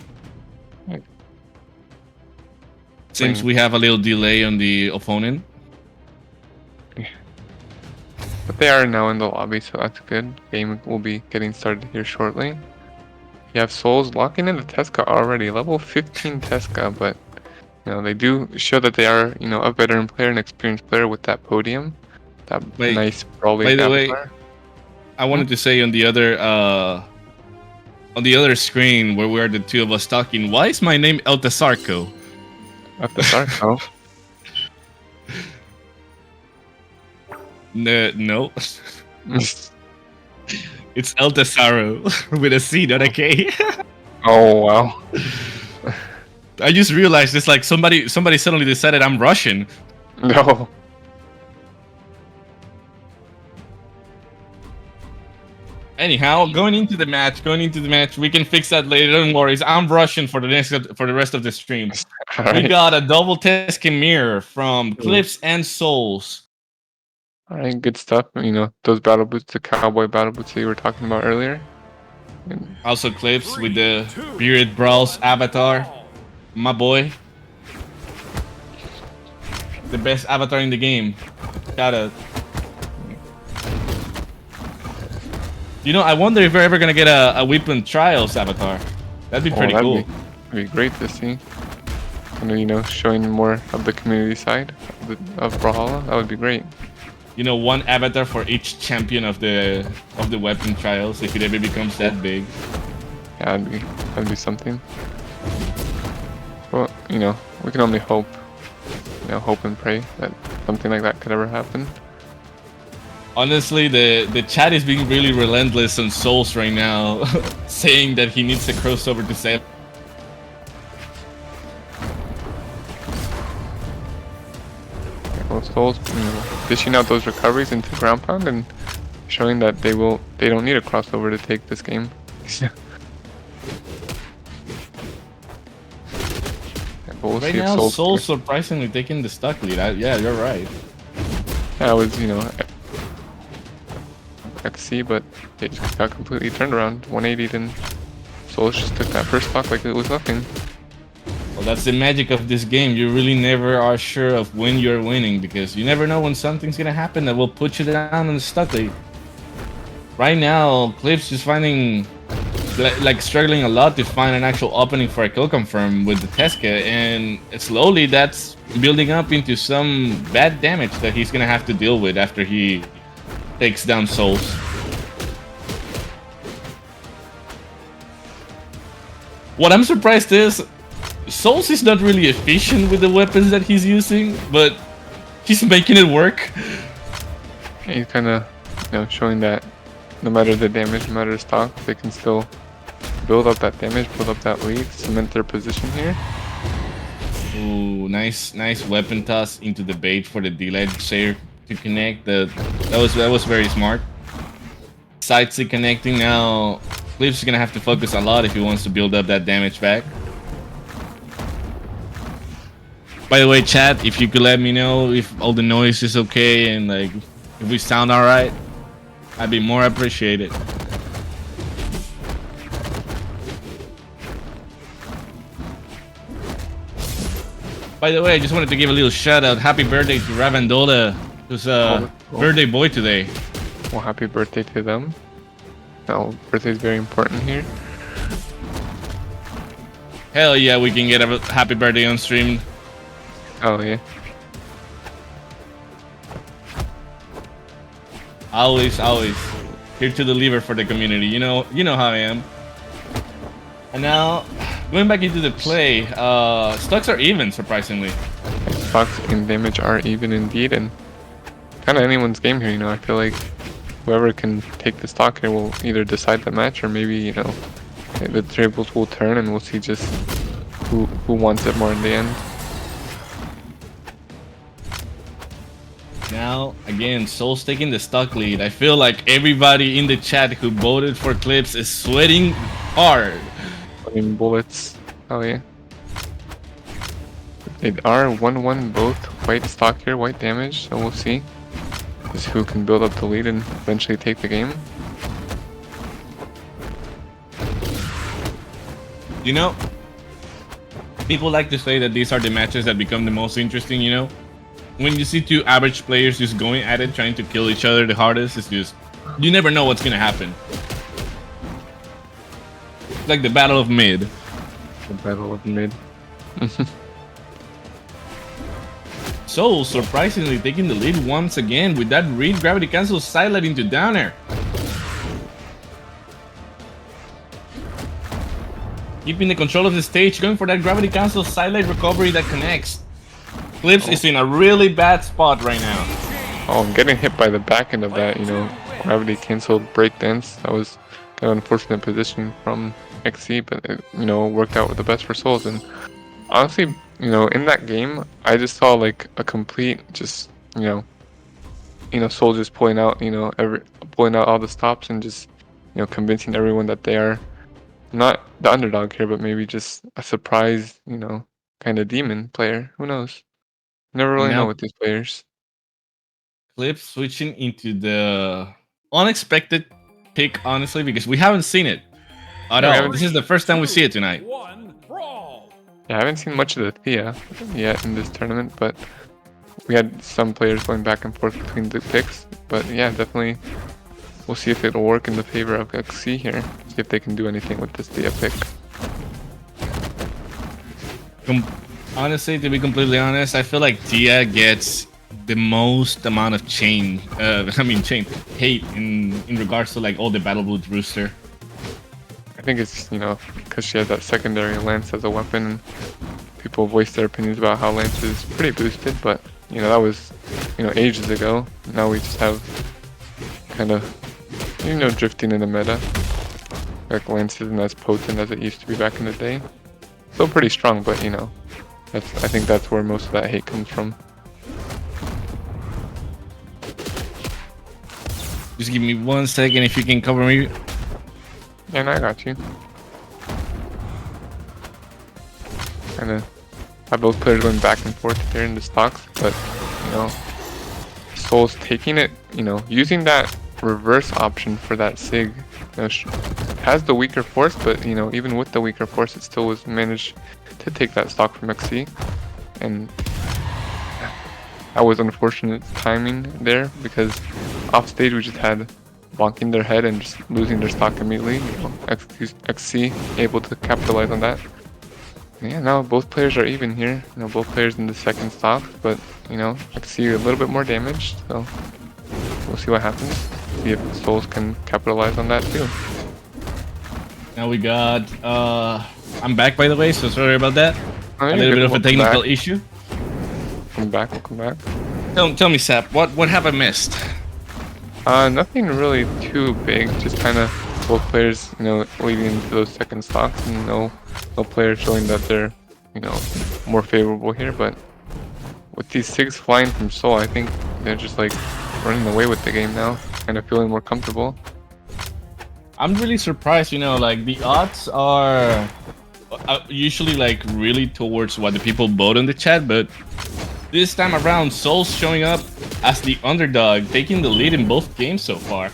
Seems we have a little delay on the opponent. But they are now in the lobby, so that's good. Game will be getting started here shortly. You have Souls locking in the Tesca already, level 15 Tesca, but you know, they do show that they are, you know, a veteran player, an experienced player with that podium, that nice brawling By the avatar. way, I wanted to say on the other screen where we're the two of us talking, why is my name El Tesarco? El Tesarco? No. It's El Tesaro with a C, not a K. Oh wow. I just realized it's like somebody suddenly decided I'm Russian. No. Anyhow, going into the match, we can fix that later. Don't worry, I'm Russian for the rest of the stream. Right. We got a double Teskin mirror from Clips and Souls. All right, good stuff. You know, those battle boots, the cowboy battle boots that you were talking about earlier. Also Clips with the Bearded Brawls avatar. My boy. The best avatar in the game. Shout out. You know, I wonder if we're ever gonna get a Weapon Trials avatar. That'd be pretty cool. That'd be great to see. And you know, showing more of the community side of Brawlhalla. That would be great. You know, one avatar for each champion of the Weapon Trials if it ever becomes that big. Yeah, that'd be something. Well, you know, we can only hope. You know, hope and pray that something like that could ever happen. Honestly, the chat is being really relentless on Souls right now, saying that he needs to cross over to Sailor. Well, Souls, you know, dishing out those recoveries into ground pound and showing that they don't need a crossover to take this game. We'll Right see if now, Soul's surprisingly taking the stock lead. Yeah, you're right. Yeah, I was, you know, at sea, but it just got completely turned around. 180, then Souls just took that first stock like it was nothing. Well, that's the magic of this game. You really never are sure of when you're winning because you never know when something's gonna happen that will put you down in the stock lead. Right now, Cliff's just finding like struggling a lot to find an actual opening for a kill confirm with the Tesca, and slowly that's building up into some bad damage that he's gonna have to deal with after he takes down Souls. What I'm surprised is Souls is not really efficient with the weapons that he's using, but he's making it work. He's kind of, you know, showing that no matter the damage, no matter the stock, they can still build up that damage, build up that lead, cement their position here. Ooh, nice weapon toss into the bait for the delayed Slayer to connect. That was very smart. Sidestick connecting now. Cliff's gonna have to focus a lot if he wants to build up that damage back. By the way, chat, if you could let me know if all the noise is okay and like if we sound alright, I'd be more appreciated. By the way, I just wanted to give a little shout out. Happy birthday to Ravandola, who's birthday boy today. Well, happy birthday to them. No, birthday is very important here. Hell yeah, we can get a happy birthday on stream. Oh yeah. Always here to deliver for the community. You know how I am. And now, going back into the play, stocks are even, surprisingly. Stocks and damage are even indeed, and kind of anyone's game here. You know, I feel like whoever can take the stock here will either decide the match, or maybe, you know, the tables will turn and we'll see just who wants it more in the end. Now, again, Soul's taking the stock lead. I feel like everybody in the chat who voted for Clips is sweating hard. Bullets. Oh yeah. They are 1-1 both white stock here, white damage, so we'll see just who can build up the lead and eventually take the game. You know, people like to say that these are the matches that become the most interesting, you know? When you see two average players just going at it, trying to kill each other the hardest, it's just, you never know what's gonna happen. Like the battle of mid. The battle of mid. Soul surprisingly taking the lead once again with that read gravity cancel sidelight into down air. Keeping the control of the stage, going for that gravity cancel sidelight recovery that connects. Clips is in a really bad spot right now. Oh, I'm getting hit by the back end of that, you know, gravity canceled breakdance. That was kind of unfortunate positioning from XC, but it, you know, worked out with the best for Souls. And honestly, you know, in that game, I just saw like a complete, just, you know, Souls just pulling out, you know, pulling out all the stops and just, you know, convincing everyone that they are not the underdog here, but maybe just a surprise, you know, kind of demon player. Who knows? Never really know with these players. Clips switching into the unexpected pick, honestly, because we haven't seen it at all. This is the first time we see it tonight. One brawl. Yeah, I haven't seen much of the Thea yet in this tournament, but we had some players going back and forth between the picks. But yeah, definitely we'll see if it'll work in the favor of XC here. See if they can do anything with this Thea pick. Honestly, to be completely honest, I feel like Tia gets the most amount of hate in regards to like all the battle boots rooster. I think it's, you know, because she has that secondary Lance as a weapon, and people voice their opinions about how Lance is pretty boosted, but, you know, that was, you know, ages ago. Now we just have kind of, you know, drifting in the meta. Like, Lance isn't as potent as it used to be back in the day. Still pretty strong, but, you know, I think that's where most of that hate comes from. Just give me 1 second if you can cover me. Yeah, no, I got you. Kind of have both players going back and forth here in the stocks, but, you know, Soul's taking it, you know, using that reverse option for that Sig. You know, has the weaker force, but, you know, even with the weaker force, it still was managed to take that stock from XC. And that was unfortunate timing there, because off stage we just had bonking their head and just losing their stock immediately. You know, XC able to capitalize on that. And yeah, now both players are even here. You know, both players in the second stock, but, you know, XC a little bit more damaged, so we'll see what happens. See if Souls can capitalize on that too. Now we got I'm back, by the way, so sorry about that. Oh, A little bit of a technical issue. Come back, welcome back. Tell me, Sap, what have I missed? Nothing really too big, just kind of both players, you know, leading into those second stocks, and no player showing that they're, you know, more favorable here. But with these Sigs flying from Seoul, I think they're just like running away with the game now, kind of feeling more comfortable. I'm really surprised, you know, like the odds are usually like really towards what the people vote in the chat, but this time around, Soul's showing up as the underdog, taking the lead in both games so far.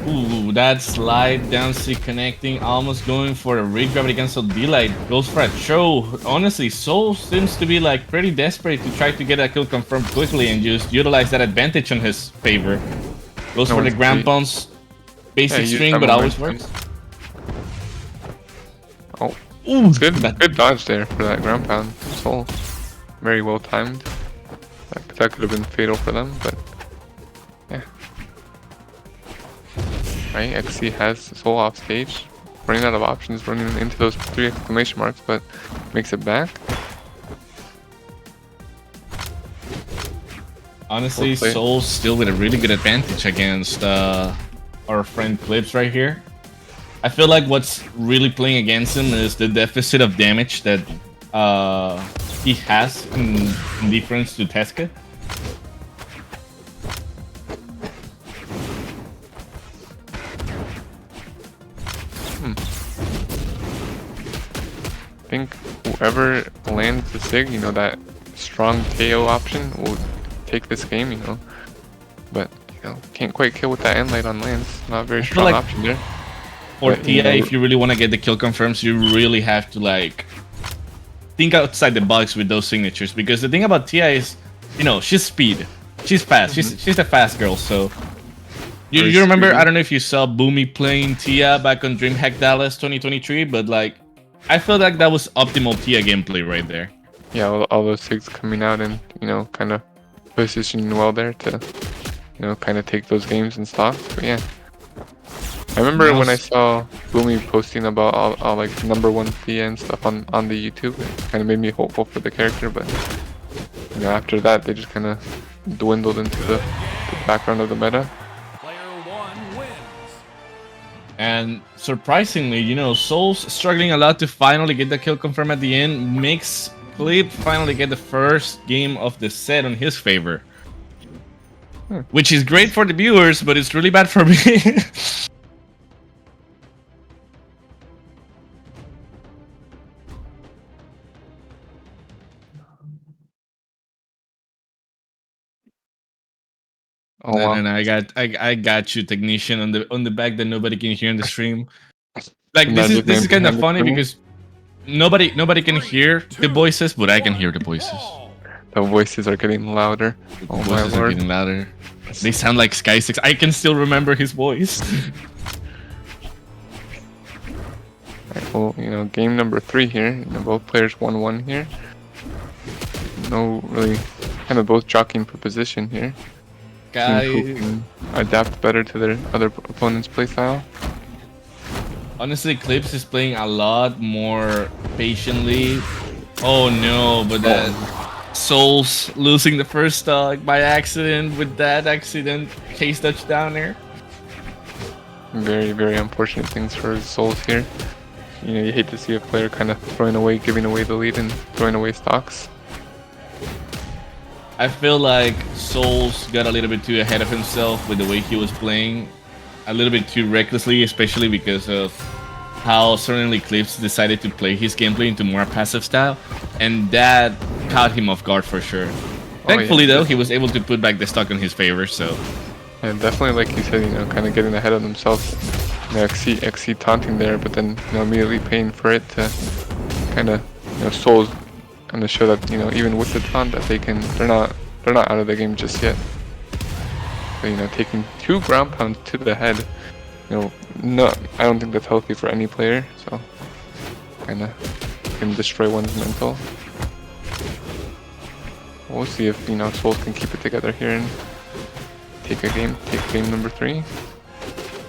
Ooh, that slide down C connecting, almost going for a re-gravity cancel D-light, goes for a throw. Honestly, Soul seems to be like pretty desperate to try to get a kill confirmed quickly and just utilize that advantage on his favor. Goes for the Grand Pounce basic string, but always works. Oh, ooh, good dodge there for that ground pound. Soul, very well timed. That could have been fatal for them, but yeah. Right, XC has Soul off stage, running out of options, running into those 3 exclamation marks, but makes it back. Honestly, Soul's still with a really good advantage against our friend Clips right here. I feel like what's really playing against him is the deficit of damage that he has in difference to Teska. I think whoever lands the Sig, you know, that strong KO option will take this game, you know. But, you know, can't quite kill with that end light on Lance. Not a very strong like option there. For Tia, if you really want to get the kill confirms, you really have to like think outside the box with those signatures. Because the thing about Tia is, you know, she's speed, she's fast, she's a fast girl. So you remember? I don't know if you saw Boomy playing Tia back on DreamHack Dallas 2023, but like I feel like that was optimal Tia gameplay right there. Yeah, all those Sigs coming out and, you know, kind of positioning well there to, you know, kind of take those games in stock. But yeah. I remember when I saw Boomy posting about all like #1 Thea and stuff on the YouTube, it kind of made me hopeful for the character, but, you know, after that they just kind of dwindled into the background of the meta. And surprisingly, you know, Soul's struggling a lot to finally get the kill confirm at the end, makes Floob finally get the first game of the set on his favor. Which is great for the viewers, but it's really bad for me. Oh wow. No, I got you, technician, on the back that nobody can hear in the stream. Like The this is magic man kind of behind the funny screen. because nobody can hear the voices, but I can hear the voices. The voices are getting louder. The Oh my voices are lord. getting louder. They sound like Sky 6. I can still remember his voice. Alright, well, you know, game number 3 here. You know, both players 1-1 here. No, really, kind of both jockeying for position here. Seeing who Guy, can adapt better to their other opponent's playstyle. honestly, Clips is playing a lot more patiently. Oh no, but that Souls losing the first stock by accident with that accident chase touchdown there. Very, very unfortunate things for Souls here. You know, you hate to see a player kind of giving away the lead and throwing away stocks. I feel like Souls got a little bit too ahead of himself with the way he was playing. A little bit too recklessly, especially because of how certainly Clips decided to play his gameplay into more passive style. And that caught him off guard for sure. Thankfully, though, he was able to put back the stock in his favor, so... And definitely, like you said, you know, kind of getting ahead of themselves. You know, XC taunting there, but then, you know, immediately paying for it to kind of, you know, Souls kind of show that, you know, even with the taunt that they're not out of the game just yet. So, you know, taking 2 ground pounds to the head, you know, no, I don't think that's healthy for any player. So, kind of can destroy one's mental. We'll see if, you know, Souls can keep it together here and take game number 3.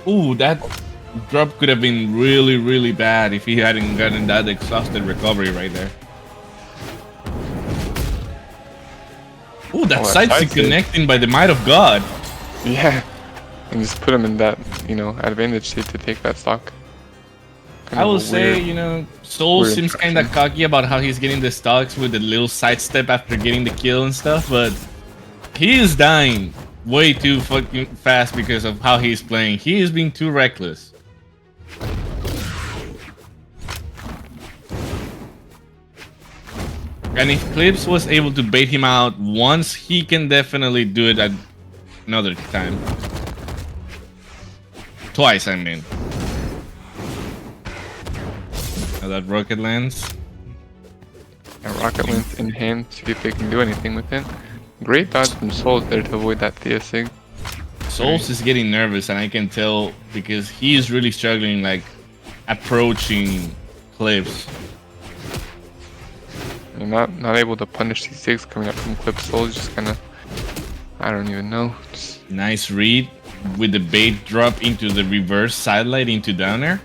Ooh, that drop could have been really, really bad if he hadn't gotten that exhausted recovery right there. Ooh, that side stick connecting by the might of God. Yeah, and just put him in that, you know, advantage state to take that stock. I will say, you know, Soul seems kind of cocky about how he's getting the stocks with the little sidestep after getting the kill and stuff, but he is dying way too fucking fast because of how he's playing. He is being too reckless. And if Clips was able to bait him out once, he can definitely do it at another time. Twice, I mean. Now that rocket lands. A rocket lands in hand, see if they can do anything with it. Great dodge from Souls there to avoid that Thea Sig. Souls is getting nervous, and I can tell because he is really struggling, like, approaching Clips. You're not able to punish these 6 coming up from Clip. Souls just kind of, I don't even know. Just... Nice read with the bait drop into the reverse sidelight into down air.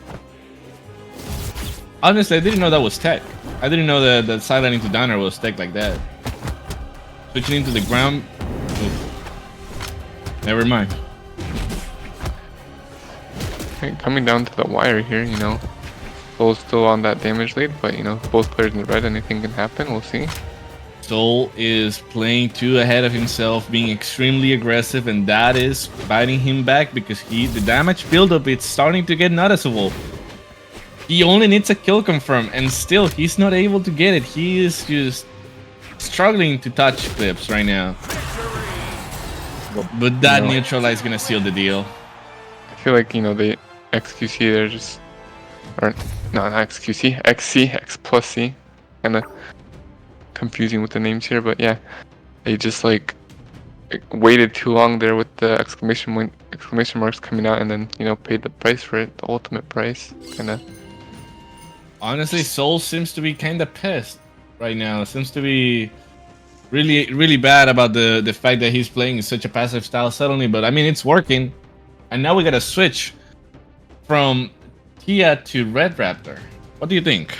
Honestly, I didn't know that was tech. I didn't know that the sidelight into down air was tech like that. Switching into the ground. Oof. Never mind. Okay, coming down to the wire here, you know. Soul's still on that damage lead, but you know, both players in the red, anything can happen. We'll see. Soul is playing too ahead of himself, being extremely aggressive, and that is biting him back because the damage buildup is starting to get noticeable. He only needs a kill confirm, and still he's not able to get it. He is just struggling to touch Clips right now. But that neutralize is gonna seal the deal. I feel like, you know, the XQC they're just, or no, not XQC, XC, X plus C, kind of confusing with the names here, but yeah, they just like waited too long there with the exclamation marks coming out, and then, you know, paid the price for it, the ultimate price, kind of. Honestly, Soul seems to be kind of pissed right now. Seems to be really, really bad about the fact that he's playing in such a passive style suddenly. But I mean, it's working. And now we got to switch from Tia to Red Raptor. What do you think?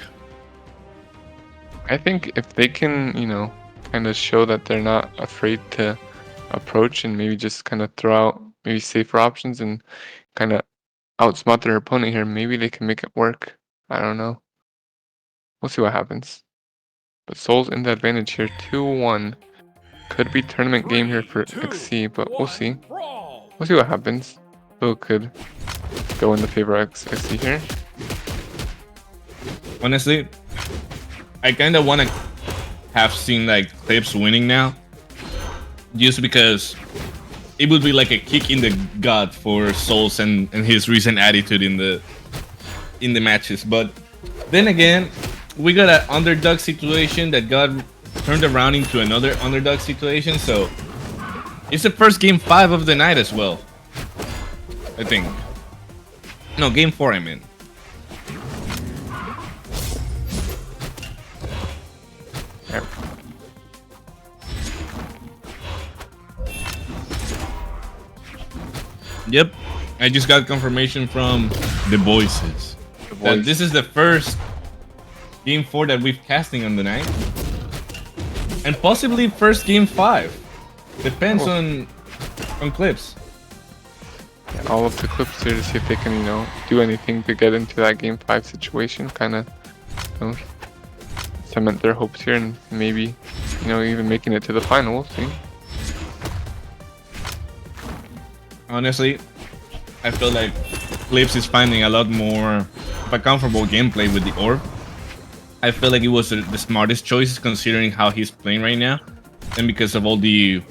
I think if they can, you know, kind of show that they're not afraid to approach and maybe just kind of throw out maybe safer options and kind of outsmart their opponent here, maybe they can make it work. I don't know. We'll see what happens. But Soul's in the advantage here, 2-1. Could be tournament game here for XC, but we'll see. We'll see what happens. Still could go in the favor of XC here. Honestly, I kind of want to have seen like Clips winning now, just because it would be like a kick in the gut for Souls and his recent attitude in the matches. But then again, we got an underdog situation that got turned around into another underdog situation. So it's the first game 5 of the night as well, I think. No, game 4 I mean. Yep. Yep, I just got confirmation from the voices that this is the first game 4 that we've casting on the night, and possibly first game 5. Depends on clips. Yeah, all of the clips here to see if they can, you know, do anything to get into that game 5 situation. Kind of, you know, cement their hopes here, and maybe, you know, even making it to the final. We'll see. Honestly, I feel like Clips is finding a lot more of a comfortable gameplay with the orb. I feel like it was the smartest choice considering how he's playing right now, and because of all the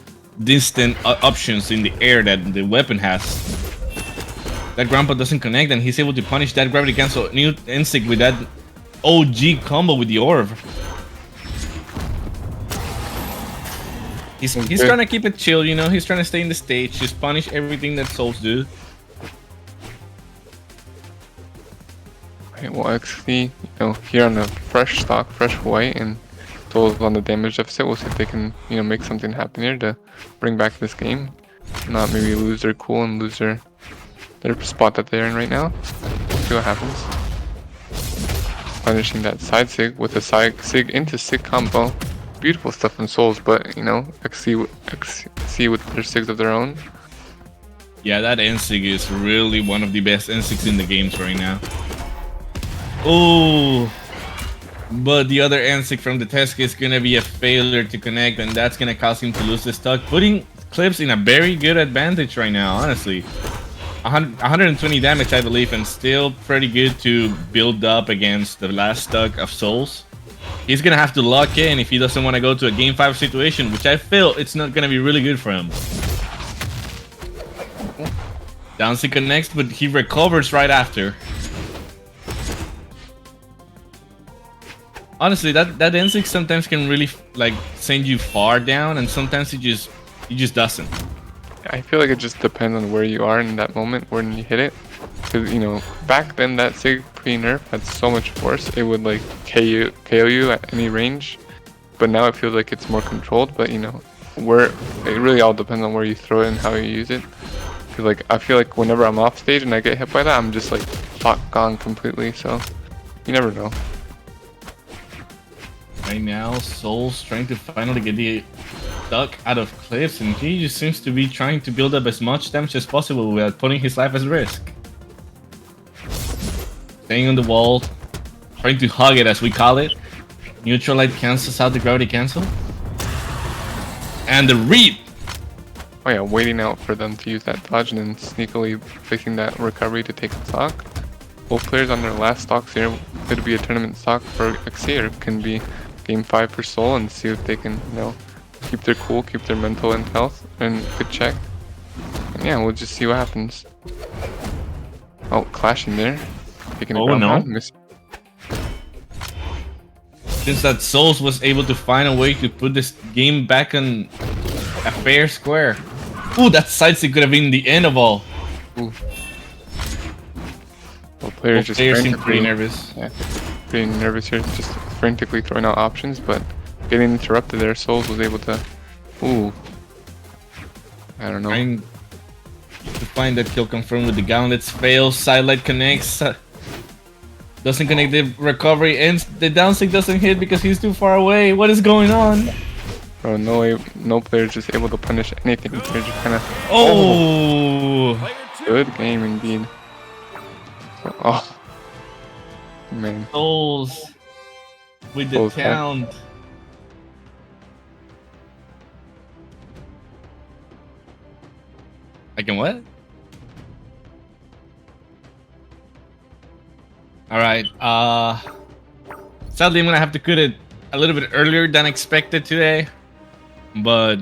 distant options in the air that the weapon has. That Grandpa doesn't connect, and he's able to punish that gravity cancel new instinct with that OG combo with the orb. He's trying to keep it chill, you know. He's trying to stay in the stage, just punish everything that Souls do. Right, well, actually, you know, here on the fresh stock, fresh white, and Souls on the damage deficit, we'll see if they can, you know, make something happen here to bring back this game. Not maybe lose their cool and lose their spot that they're in right now. We'll see what happens. Punishing that side sig with a side sig into sig combo. Beautiful stuff from Souls, but you know, XC with their sigs of their own. Yeah, that N-Sig is really one of the best N-Sigs in the games right now. Oh, but the other N-Sig from the Tesk is gonna be a failure to connect, and that's gonna cause him to lose the stock, putting Clips in a very good advantage right now, honestly. 120 damage, I believe, and still pretty good to build up against the last stock of Souls. He's gonna have to lock in if he doesn't want to go to a game 5 situation, which I feel it's not gonna be really good for him. Downsy connects, but he recovers right after. Honestly, that N6 sometimes can really like send you far down, and sometimes it just doesn't. I feel like it just depends on where you are in that moment when you hit it. Because, you know, back then that Sig pre-nerf had so much force, it would like KO you at any range. But now it feels like it's more controlled, but you know, it really all depends on where you throw it and how you use it. Because like, I feel like whenever I'm off stage and I get hit by that, I'm just like gone completely, so you never know. Right now, Souls trying to finally get the duck out of Clips, and he just seems to be trying to build up as much damage as possible without putting his life at risk. Staying on the wall, trying to hug it as we call it. Neutral light cancels out the gravity cancel. And the read! Oh yeah, waiting out for them to use that dodge and then sneakily placing that recovery to take the stock. Both players on their last stocks here. Could be a tournament stock for XC, or it can be game 5 for Soul, and see if they can, you know, keep their cool, keep their mental and health, and good check. And yeah, we'll just see what happens. Oh, clashing there. Taking it down. No. Since that Souls was able to find a way to put this game back on a fair square. Ooh, that side stick could have been the end of all. Ooh. Well, players just seem pretty nervous. Yeah, pretty nervous here, just frantically throwing out options, but getting interrupted there. Souls was able to. Ooh. I don't know. Trying to find that kill confirmed with the gauntlets. Fails. Sidelight connects. Doesn't connect the recovery, and the downstick doesn't hit because he's too far away. What is going on? Bro, no way, no player is just able to punish anything. They're just kind of. Oh! Good game indeed. Oh. Man. Souls with the Souls count. I can what? Alright, sadly I'm gonna have to cut it a little bit earlier than expected today, but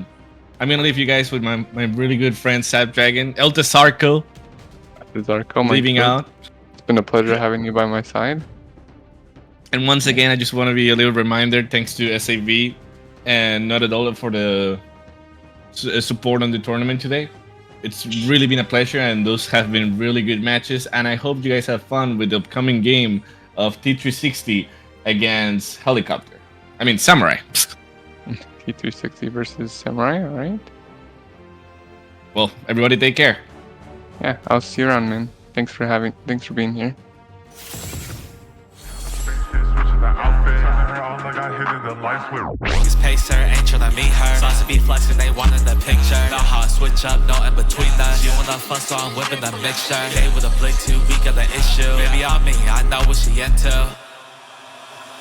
I'm gonna leave you guys with my really good friend Sab Dragon, El Tesarco, Zarko, my leaving dude. out. It's been a pleasure having you by my side. And once again, I just want to be a little reminder. Thanks to SAV and Not a Dollar for the support on the tournament today. It's really been a pleasure, and those have been really good matches. And I hope you guys have fun with the upcoming game of T360 against Helicopter. I mean, Samurai. T360 versus Samurai, alright? Well, everybody take care. Yeah, I'll see you around, man. Thanks for being here. Niggas pace her, ain't tryna meet her. Sauce to be flexing, they want in the picture. Know how I switch up, no in between us. You wanna fuss, so I'm whipping the mixture. Gay with a blink, too weak of the issue. Baby on me, I know what she into.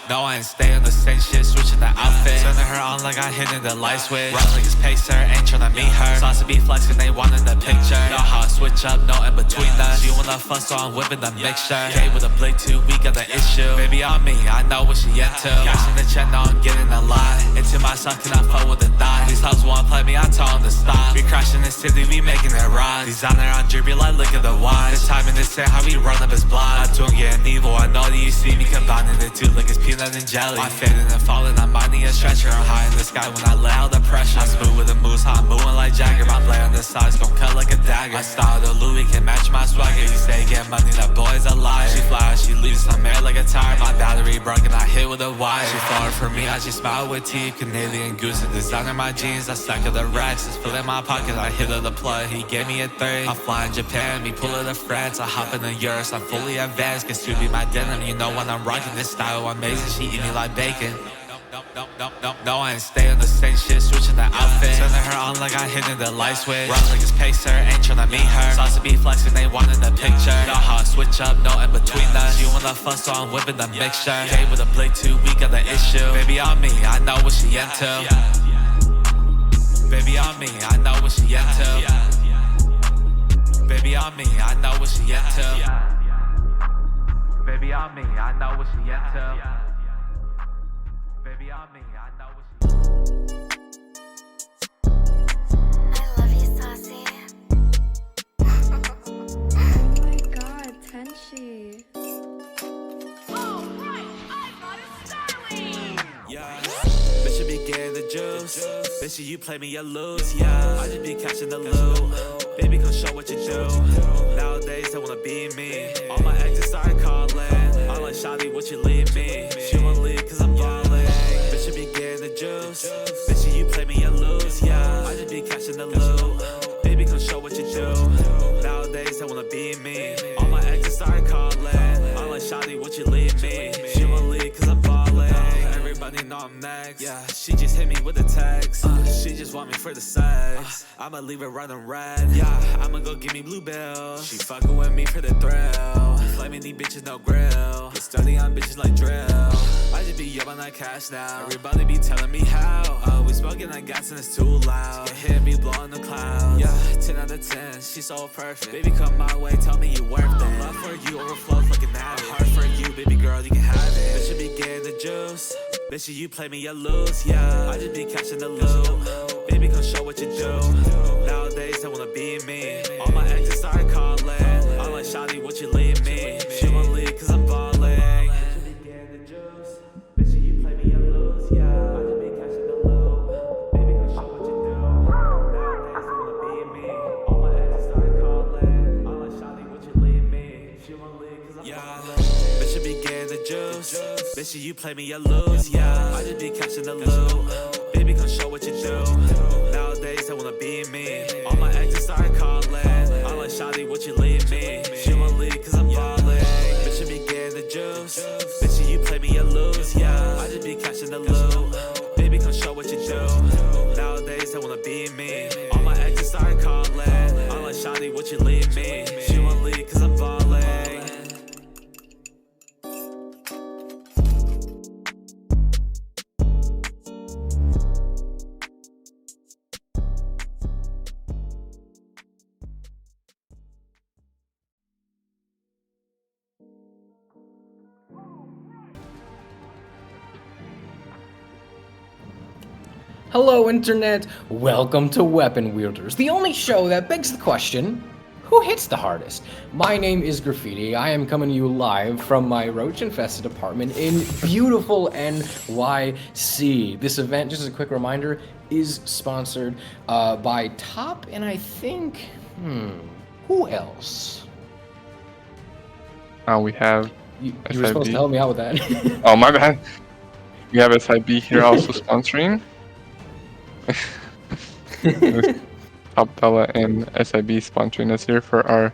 No, I ain't stay on the same shit, switching the outfit. Turning her on like I hit in the light switch. Rock niggas pace her, ain't tryna meet her. Sauce to be flexing, they want in the picture. Know how I switch up, no in between us. You wanna fuss, so I'm whipping the mixture. Gay with a blink, too weak of the issue. Baby on me, I know what she into. Cash in the check, now I'm getting a lot. Into myself, can I fuck with the dot? These hoes wanna play me, I tell them to stop. We crashing the city, we making it rock. Designer on dribble, like look at the wine. This time in this set, how we run up his blind. I'm doing getting evil, I know that you see me combining the two like it's peanut and jelly. I'm fading and falling, I'm minding a stretcher. I'm high in the sky when I lay out the pressure. I'm smooth with the moves, how I'm moving like Jagger. My blade on the sides gon' cut like a dagger. My style to Louis can match my swagger. You say get money, that boy's a liar. She fly, she leaves, I'm air like a tire. My battery broken, I hit with a wire. She falling for me, I just smile with teeth. Canadian goose, the designer my jeans. I stack of the racks, it's filling my pocket. I hit of the plug, he gave me a 3. I fly in Japan, me pull it to France. I hop in the Euros, I'm fully advanced. Guess to be my denim, you know when I'm rocking this style amazing. She eat me like bacon. No, I ain't stay on the same shit, switching the outfit. Turning her on like I hit in the light switch. Rock niggas pace her, ain't tryna meet her. Sauce to be flexing, they want in the picture. Know how I switch up, no in between us. You wanna fuss, so I'm whipping the mixture. Gay with a blink, too weak of the issue. Baby on me, I know what she into. Baby on me, I know what she into. Baby on me, I know what she into. Baby on me, I know what she into. Baby on me, I know what she I love you, Saucy. Oh my god, Tenchi. Alright, I got a Starling! Yeah, bitch, you be getting the juice. Bitch, you play me, you lose. Yeah, I just be catching the loot. Baby, come show what you do. Nowadays, they wanna be me. All my exes started calling. I'm like, Shawty, what you leave me? She wanna leave cause I'm ballin'. Bitch, you be getting the juice. Bitch, you play me, you lose. Yeah, I just be catching the loot. Baby, come show what you do. Nowadays, they wanna be me. All my exes started calling. I'm like, Shawty, what you leave me? She wanna leave cause I'm ballin'. Everybody know I'm next. Yeah, she just hit me with a text. She just want me for the sex. I'ma leave it running red. Yeah, I'ma go give me blue bills. She fucking with me for the thrill. Flaming these bitches, no grill. Get study on bitches like drill. I just be up on that cash now. Everybody be telling me how. We smoking that gas and it's too loud. Get hit, be blowing the clouds. Yeah, 10 out of 10, she's so perfect. Baby, come my way, tell me you worth it. Love for you overflows like an addict. Heart for you, baby girl, you can have it. Bitch, you be getting the juice. Bitch, you play me, you lose. Yeah, I just be catching the loot. Baby, come show what you do. Nowadays, they wanna be me. All my exes started calling. I'm like, Shawty, what you leave me? She wanna leave cause I'm ballin'. Bitch, you be getting the juice. Bitch, you play me, you lose. Yeah, I just be catching the loot. Baby, come show what you do. Nowadays, they wanna be me. All my exes started calling. I'm like, Shawty, what you leave me? She wanna leave cause I'm ballin'. Bitch, you be getting the juice. Bitch, you play me, you lose. Yeah, I just be catching the loot. Baby, come show what you do. Nowadays, they wanna be me. All my exes started calling. I'm like, Shawty, what you leave me? She wanna leave cause I'm ballin'. Bitch, you be getting the juice. Bitch, you play me, you lose. Yeah, I just be catching the loot. Baby, come show what you do. Nowadays, they wanna be me. All my exes started calling. I'm like, Shawty, what you leave me? She wanna leave cause I'm Hello, Internet. Welcome to Weapon Wielders, the only show that begs the question, who hits the hardest? My name is Graffiti. I am coming to you live from my roach-infested apartment in beautiful NYC. This event, just as a quick reminder, is sponsored by Top, and I think, who else? We have You were supposed to help me out with that. Oh, my bad. We have SIB here also sponsoring. Top Dollar and SIB sponsoring us here for our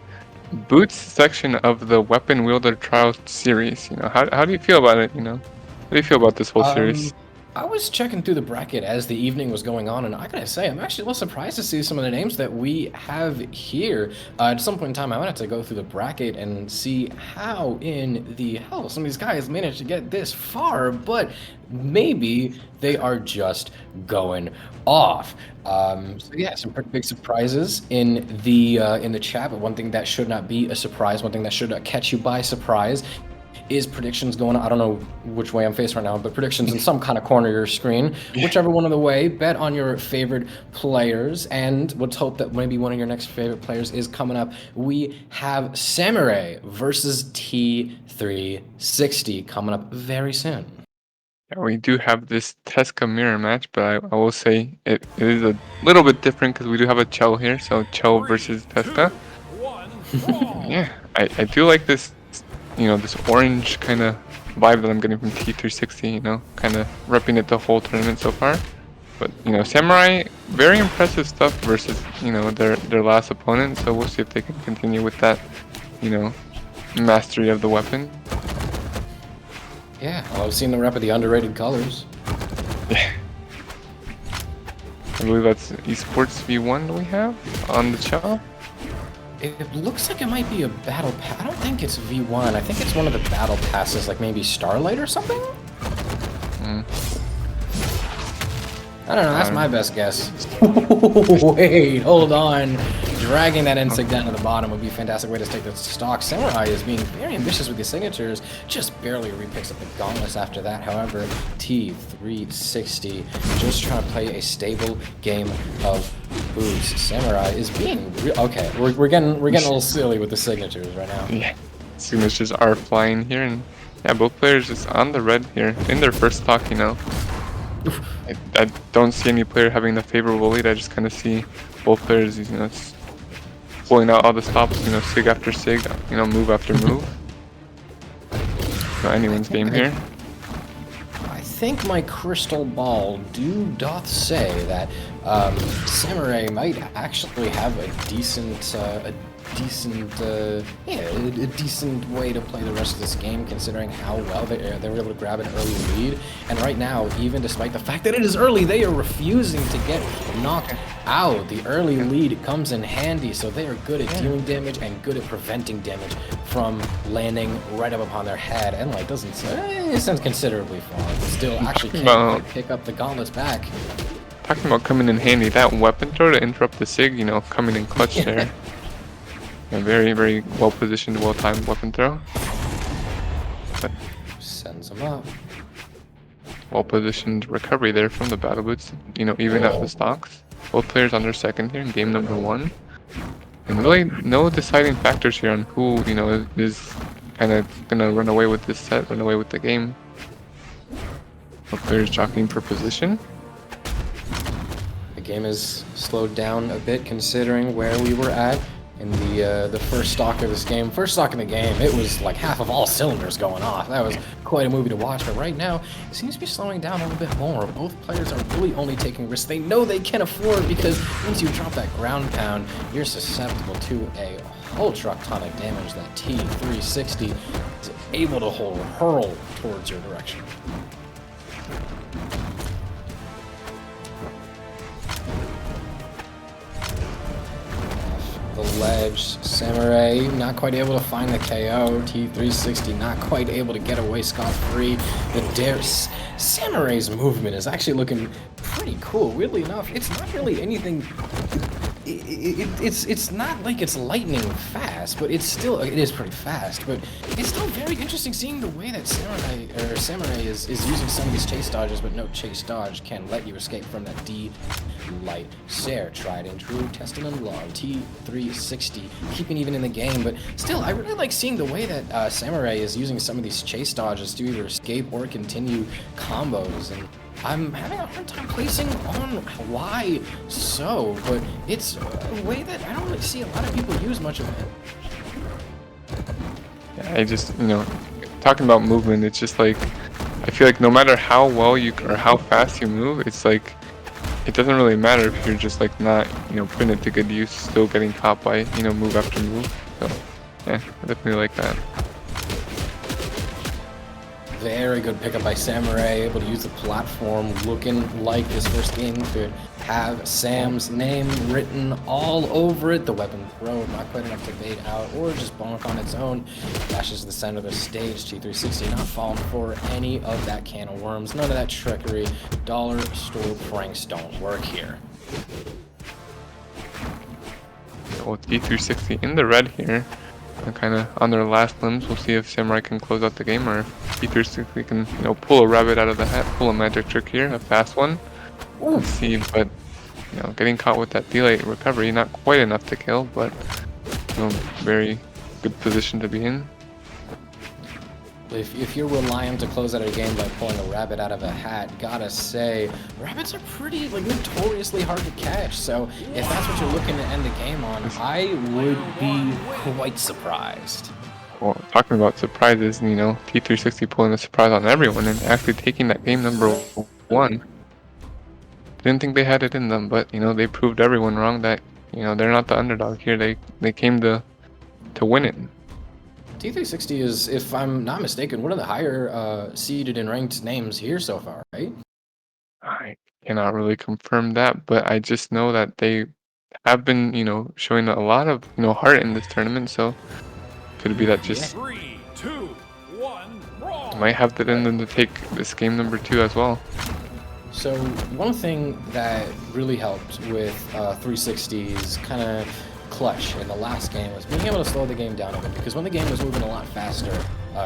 boots section of the Weapon Wielder Trial series. You know, how do you feel about it? You know, how do you feel about this whole series? I was checking through the bracket as the evening was going on, and I gotta say, I'm actually a little surprised to see some of the names that we have here. At some point in time, I wanted to go through the bracket and see how in the hell some of these guys managed to get this far, but maybe they are just going off. So yeah, some pretty big surprises in the chat, but one thing that should not be a surprise, one thing that should not catch you by surprise, is predictions going on. I don't know which way I'm facing right now, but predictions in some kind of corner of your screen. Whichever one of the way, bet on your favorite players, and let's hope that maybe one of your next favorite players is coming up. We have Samurai versus T360 coming up very soon. Yeah, we do have this Tesca mirror match, but I will say it is a little bit different because we do have a Chell here, so Chell versus Tesca. Yeah, I do like this. You know, this orange kind of vibe that I'm getting from T360, you know, kind of repping it the whole tournament so far. But, you know, Samurai, very impressive stuff versus, you know, their last opponent. So we'll see if they can continue with that, you know, mastery of the weapon. Yeah, well, I've seen the rep of the underrated colors. Yeah. I believe that's Esports V1 we have on the channel. It looks like it might be a battle pass. I don't think it's V1. I think it's one of the battle passes, like maybe Starlight or something? I don't know, that's my best guess. Wait, hold on. Dragging that insect down to the bottom would be a fantastic way to take the stock. Samurai is being very ambitious with the signatures, just barely repicks up the gauntlets after that. However, T360 just trying to play a stable game of boots. Samurai is being okay. We're getting a little silly with the signatures right now. Yeah, signatures are flying here, and yeah, both players just on the red here in their first stock. You know, I don't see any player having the favorable lead. I just kind of see both players, you know, pulling out all the stops. You know, sig after sig. You know, move after move. So anyone's game here. I think my crystal ball doth say that Samurai might actually have a decent way to play the rest of this game, considering how well they were able to grab an early lead. And right now, even despite the fact that it is early, they are refusing to get knocked out. The early lead comes in handy, so they are good at dealing damage and good at preventing damage from landing right up upon their head. And like doesn't it sends considerably far, but still actually can't pick up the gauntlets back. Talking about coming in handy, that weapon throw to interrupt the sig, you know, coming in clutch there. A very, very well positioned, well timed weapon throw. But sends them up. Well positioned recovery there from the battle boots, you know, even up the stocks. Both players on their second here in game number 1. And really no deciding factors here on who, you know, is kind of gonna run away with this set, run away with the game. Both players jockeying for position. The game is slowed down a bit considering where we were at in the first stock of this game. First stock in the game, it was like half of all cylinders going off. That was quite a movie to watch, but right now, it seems to be slowing down a little bit more. Both players are really only taking risks they know they can afford, because once you drop that ground pound, you're susceptible to a whole truck ton of damage that T360 is able to hurl towards your direction. The ledge, Samurai not quite able to find the KO, T360 not quite able to get away scot-free. Samurai's movement is actually looking pretty cool. Weirdly enough, it's not really anything it's not like it's lightning fast, but it is pretty fast. But it's still very interesting seeing the way that Samurai is using some of these chase dodges, but no chase dodge can let you escape from that D-Light Sair. Tried and true, tested and long, T360, keeping even in the game. But still, I really like seeing the way that Samurai is using some of these chase dodges to either escape or continue combos. And I'm having a hard time placing on why so, but it's a way that I don't really see a lot of people use much of it. Yeah, I just, talking about movement, it's just like, I feel like no matter how well or how fast you move, it's like, it doesn't really matter if you're just like not, putting it to good use, still getting caught by, move after move. So, yeah, I definitely like that. Very good pickup by Samurai, able to use the platform, looking like his first game to have Sam's name written all over it. The weapon throw, not quite enough to bait out or just bonk on its own. Dashes to the center of the stage, T360 not falling for any of that can of worms. None of that trickery. Dollar store pranks don't work here. Well, T360 in the red here. And kind of on their last limbs. We'll see if Samurai can close out the game or if T360 can, pull a rabbit out of the hat, pull a magic trick here, a fast one. Let's see, but getting caught with that delay recovery, not quite enough to kill, but very good position to be in. If you're relying to close out a game by pulling a rabbit out of a hat, gotta say, rabbits are pretty, notoriously hard to catch. So if that's what you're looking to end the game on, I would be quite surprised. Well, talking about surprises, T360 pulling a surprise on everyone and actually taking that game number 1. Didn't think they had it in them, but, they proved everyone wrong that, they're not the underdog here. They came to win it. T360 is, if I'm not mistaken, one of the higher seeded and ranked names here so far, right? I cannot really confirm that, but I just know that they have been, showing a lot of, heart in this tournament. So could it be that just 3, 2, 1, brawl. might have that in them to take this game number 2 as well. So one thing that really helped with 360's kind of clutch in the last game was being able to slow the game down a bit, because when the game was moving a lot faster,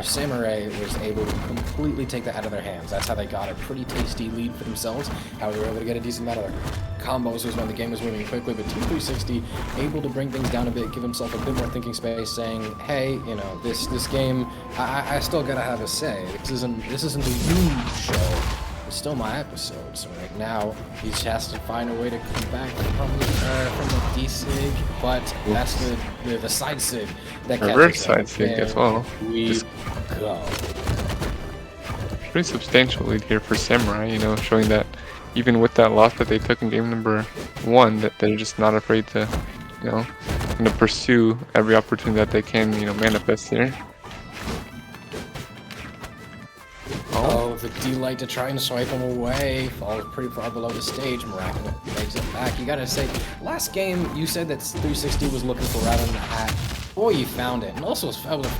Samurai was able to completely take that out of their hands. That's how they got a pretty tasty lead for themselves, how they were able to get a decent amount of combos was when the game was moving quickly, but T360 able to bring things down a bit, give himself a bit more thinking space, saying, hey, this game, I still gotta have a say. This isn't a you show. It's still my episode, so right now he just has to find a way to come back from the D-Sig, but that's the side Sig that reverse side Sig as well. We just go. Pretty substantial lead here for Samurai, showing that even with that loss that they took in game number 1, that they're just not afraid to, pursue every opportunity that they can, manifest here. Oh, the D-Light to try and swipe him away. Falls pretty far below the stage. Miraculous makes it back. You gotta say, last game you said that 360 was looking for rabbit in the hat. Boy, you found it. And also was able to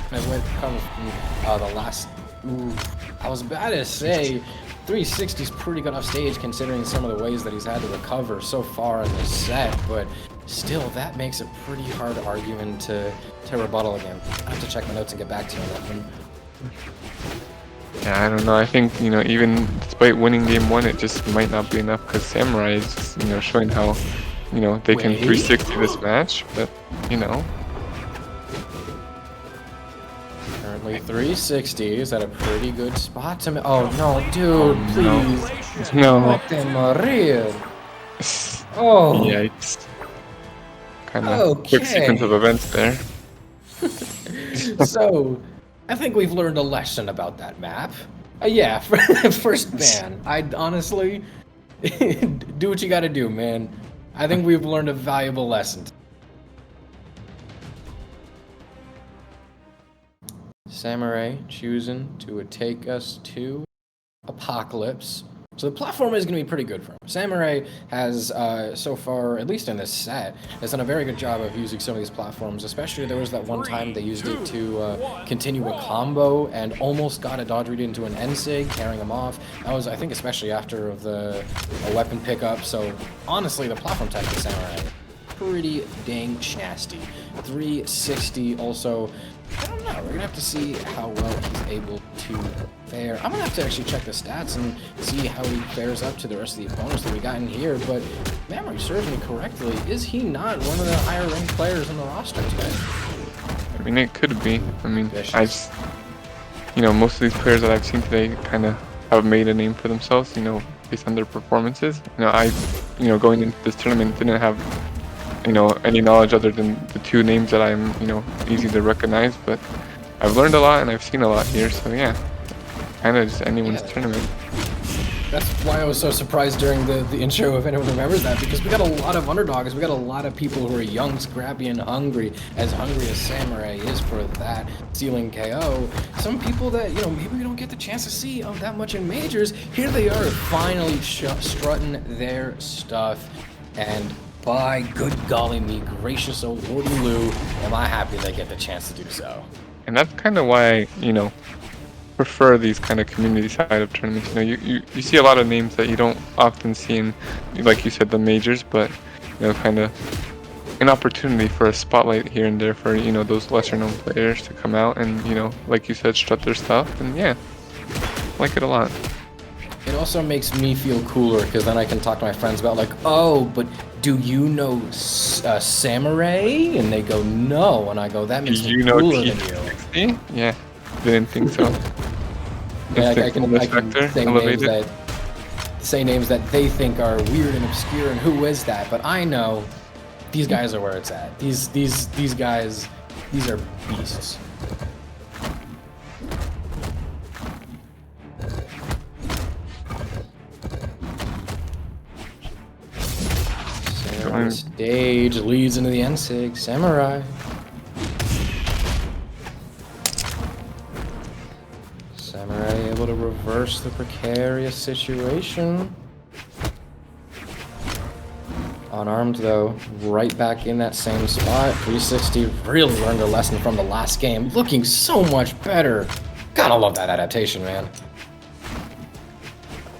come from the last... Ooh, I was about to say, 360's pretty good off stage considering some of the ways that he's had to recover so far in this set, but still, that makes a pretty hard argument to rebuttal again. I have to check my notes and get back to you on that one. Yeah, I don't know. I think, even despite winning game 1, it just might not be enough because Samurai is just, showing how, they can 360 this match, but, Currently 360 is at a pretty good spot to me. Oh, no, dude, please. No. Mate Maria. Oh. Yikes. Kind of quick sequence of events there. So... I think we've learned a lesson about that map. Yeah, first ban. I'd honestly do what you gotta do, man. I think we've learned a valuable lesson. Samurai choosing to take us to Apocalypse. So the platform is going to be pretty good for him. Samurai has, so far, at least in this set, has done a very good job of using some of these platforms, especially there was that one time they used it to continue a combo and almost got a dodge read into an N-Sig, carrying him off. That was, I think, especially after the weapon pickup. So honestly, the platform tech of Samurai pretty dang nasty. 360 also, I don't know, we're gonna have to see how well he's able to fare. I'm gonna have to actually check the stats and see how he fares up to the rest of the opponents that we got in here, but if memory serves me correctly, is he not one of the higher ranked players in the roster today? I mean, it could be. I mean, you know, most of these players that I've seen today kind of have made a name for themselves, you know, based on their performances. You know, you know, going into this tournament didn't have, you know, any knowledge other than the two names that I'm, you know, easy to recognize, but I've learned a lot and I've seen a lot here, so yeah, kind of just anyone's tournament. That's why I was so surprised during the intro, if anyone remembers that, because we got a lot of underdogs, we got a lot of people who are young, scrappy, and hungry as Samurai is for that ceiling KO. Some people that, you know, maybe we don't get the chance to see that much in majors, here they are finally strutting their stuff, and by good golly me, gracious old Lordy Lou, am I happy they get the chance to do so. And that's kind of why, you know, prefer these kind of community side of tournaments. You know, you see a lot of names that you don't often see in, like you said, the majors, but, you know, kind of an opportunity for a spotlight here and there for, you know, those lesser known players to come out and, you know, like you said, strut their stuff, and yeah, like it a lot. It also makes me feel cooler because then I can talk to my friends about like, oh, but do you know Samurai? And they go, no, and I go, that makes me cooler than you. Yeah, didn't think so. Yeah, I can say names that they think are weird and obscure, and who is that? But I know these guys are where it's at. These guys, these are beasts. On stage leads into the N6 Samurai. Samurai able to reverse the precarious situation. Unarmed though, right back in that same spot. 360 really learned a lesson from the last game, looking so much better. Gotta love that adaptation, man.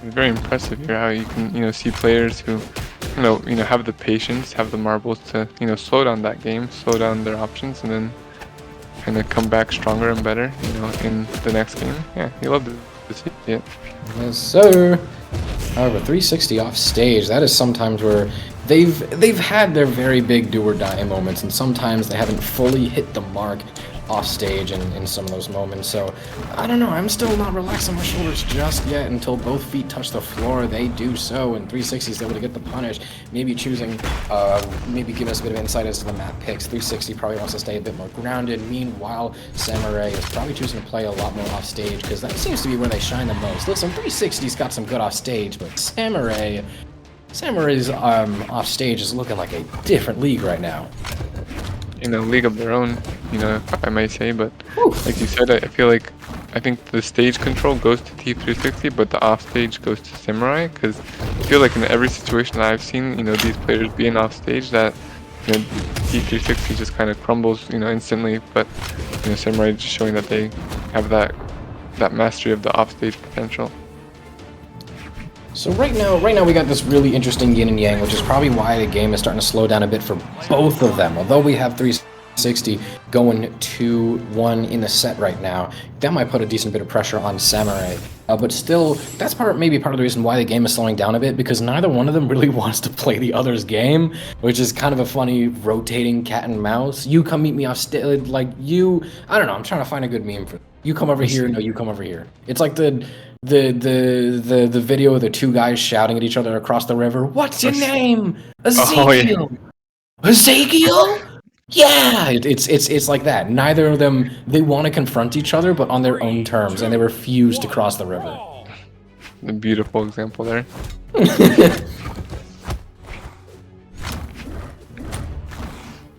It's very impressive here how you can, you know, see players who, you know, have the patience, have the marbles to, you know, slow down that game, slow down their options, and then kind of come back stronger and better, you know, in the next game. Yeah, you love to see it. Yes, sir. However, 360 off stage, that is sometimes where they've had their very big do or die moments, and sometimes they haven't fully hit the mark off stage in some of those moments. So I don't know, I'm still not relaxing my shoulders just yet until both feet touch the floor. They do so, and 360 is able to get the punish, maybe choosing maybe give us a bit of insight as to the map picks. 360 probably wants to stay a bit more grounded. Meanwhile, Samurai is probably choosing to play a lot more off stage because that seems to be where they shine the most. Listen, 360's got some good off stage, but Samurai's off stage is looking like a different league right now. In a league of their own, you know, if I might say, but like you said, I think the stage control goes to T360, but the off stage goes to Samurai, because I feel like in every situation that I've seen, you know, these players being off stage, that, you know, T360 just kind of crumbles, you know, instantly, but, you know, Samurai just showing that they have that mastery of the off stage potential. So right now we got this really interesting yin and yang, which is probably why the game is starting to slow down a bit for both of them. Although we have 360 going 2-1 in the set right now, that might put a decent bit of pressure on Samurai. But still, that's maybe part of the reason why the game is slowing down a bit, because neither one of them really wants to play the other's game, which is kind of a funny rotating cat and mouse. You come meet me off stage, like you, I don't know, I'm trying to find a good meme for you come over here, no, you come over here. It's like the video of the two guys shouting at each other across the river. What's your name? Ezekiel. Oh, yeah. Ezekiel? Yeah, it's like that. Neither of them, they want to confront each other, but on their own terms, and they refuse to cross the river. A beautiful example there.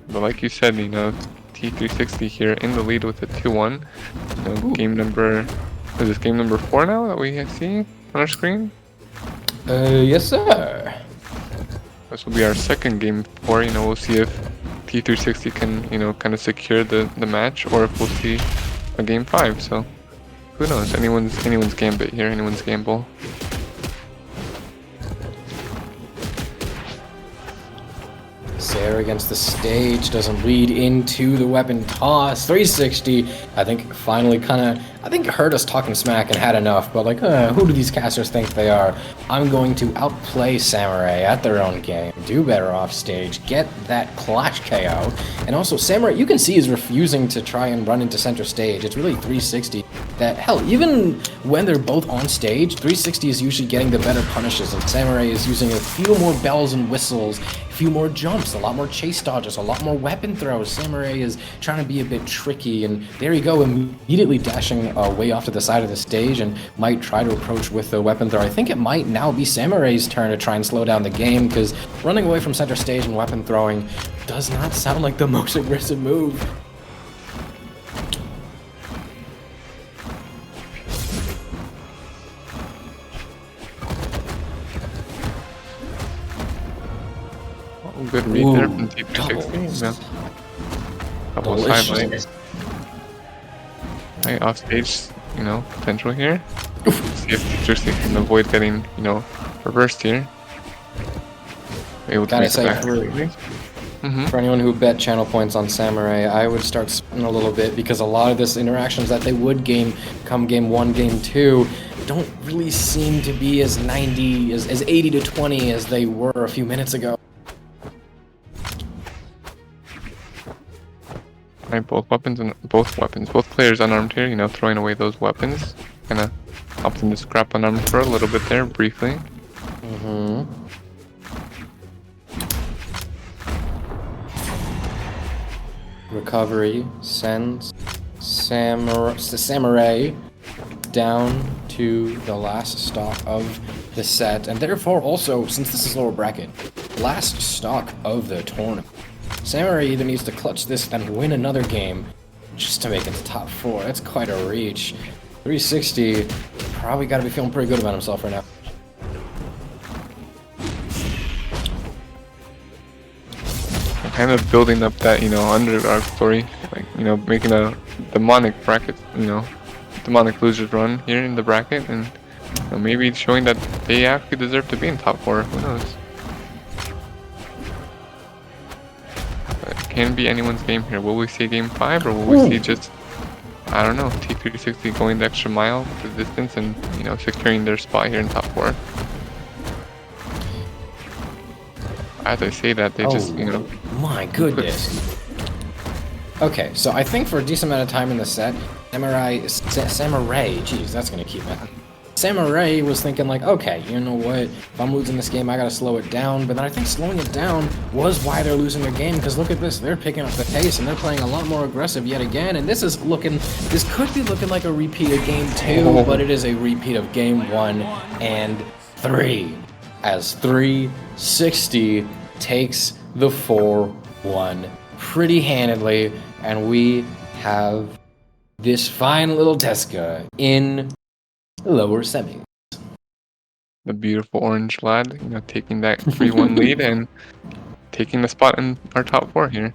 But like you said, you know, T360 here in the lead with a 2-1. You know, game number, is this game number 4 now that we see on our screen? Yes, sir. This will be our second game 4. You know, we'll see if T360 can, you know, kind of secure the match, or if we'll see a game 5. So who knows? Anyone's gambit here. Anyone's gamble. Share against the stage doesn't lead into the weapon toss. 360, I think finally heard us talking smack and had enough, but like, who do these casters think they are? I'm going to outplay Samurai at their own game, do better off stage, get that clutch KO, and also Samurai, you can see, is refusing to try and run into center stage. It's really 360 that, hell, even when they're both on stage, 360 is usually getting the better punishes, and Samurai is using a few more bells and whistles, a few more jumps, a lot more chase dodges, a lot more weapon throws. Samurai is trying to be a bit tricky, and there you go, immediately dashing way off to the side of the stage and might try to approach with the weapon throw. I think it might now be Samurai's turn to try and slow down the game, because running away from center stage and weapon throwing does not sound like the most aggressive move. Good read there from T360. Yeah. Couple of sidelines. Right, off stage, potential here. See if T360 can avoid getting, reversed here. Able to make it back quickly. For anyone who bet channel points on Samurai, I would start spinning a little bit, because a lot of this interactions that they would gain come game 1, game 2 don't really seem to be as 80 to 20 as they were a few minutes ago. Right, both players unarmed here, throwing away those weapons. Kinda helps them to scrap unarmed for a little bit there, briefly. Recovery sends Samurai down to the last stock of the set, and therefore also, since this is lower bracket, last stock of the tournament. Samurai either needs to clutch this, then win another game, just to make it to top 4. That's quite a reach. 360, probably got to be feeling pretty good about himself right now. Kind of building up that, underdog story, like, making a demonic bracket, demonic losers run here in the bracket, and maybe showing that they actually deserve to be in top 4. Who knows? Can be anyone's game here. Will we see game 5, or will we see just, I don't know, T360 going the extra mile the distance and, securing their spot here in top 4? As I say that, they just, My goodness. Okay, so I think for a decent amount of time in the set, Samurai, jeez, that's gonna keep it. Samurai was thinking like, okay, you know what, if I'm losing this game, I gotta slow it down. But then I think slowing it down was why they're losing their game, because look at this, they're picking up the pace and they're playing a lot more aggressive yet again. And this could be looking like a repeat of game 2, but it is a repeat of game 1 and 3, as 360 takes the 4-1 pretty handedly, and we have this fine little Teska in lower semis. The beautiful orange lad, taking that 3-1 lead and taking the spot in our top 4 here.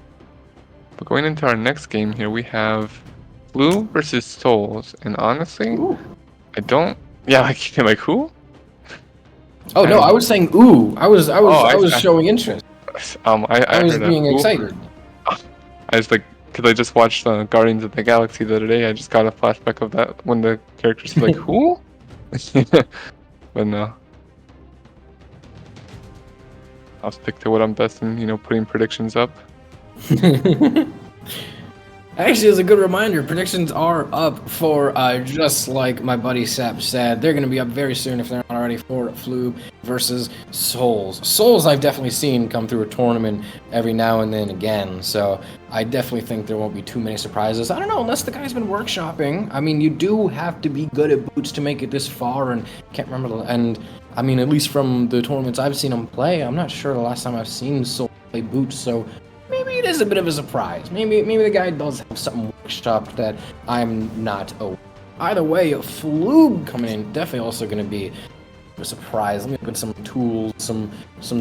But going into our next game here, we have Floob versus Souls, and honestly, I don't. Yeah, like who? Oh no, I was saying ooh. I was showing interest. I was being excited. I was like, because I just watched Guardians of the Galaxy the other day. I just got a flashback of that when the characters were like, who? But no. I'll stick to what I'm best in, putting predictions up. Actually, as a good reminder, predictions are up for, just like my buddy Sap said, they're going to be up very soon if they're not already, for Floob versus Souls. Souls I've definitely seen come through a tournament every now and then again, so I definitely think there won't be too many surprises. I don't know, unless the guy's been workshopping. I mean, you do have to be good at boots to make it this far, and can't remember, and I mean, at least from the tournaments I've seen him play, I'm not sure the last time I've seen Souls play boots, so maybe it is a bit of a surprise. Maybe the guy does have something workshopped that I'm not aware. Either way, Floob coming in, definitely also going to be a surprise. Let me open some tools, some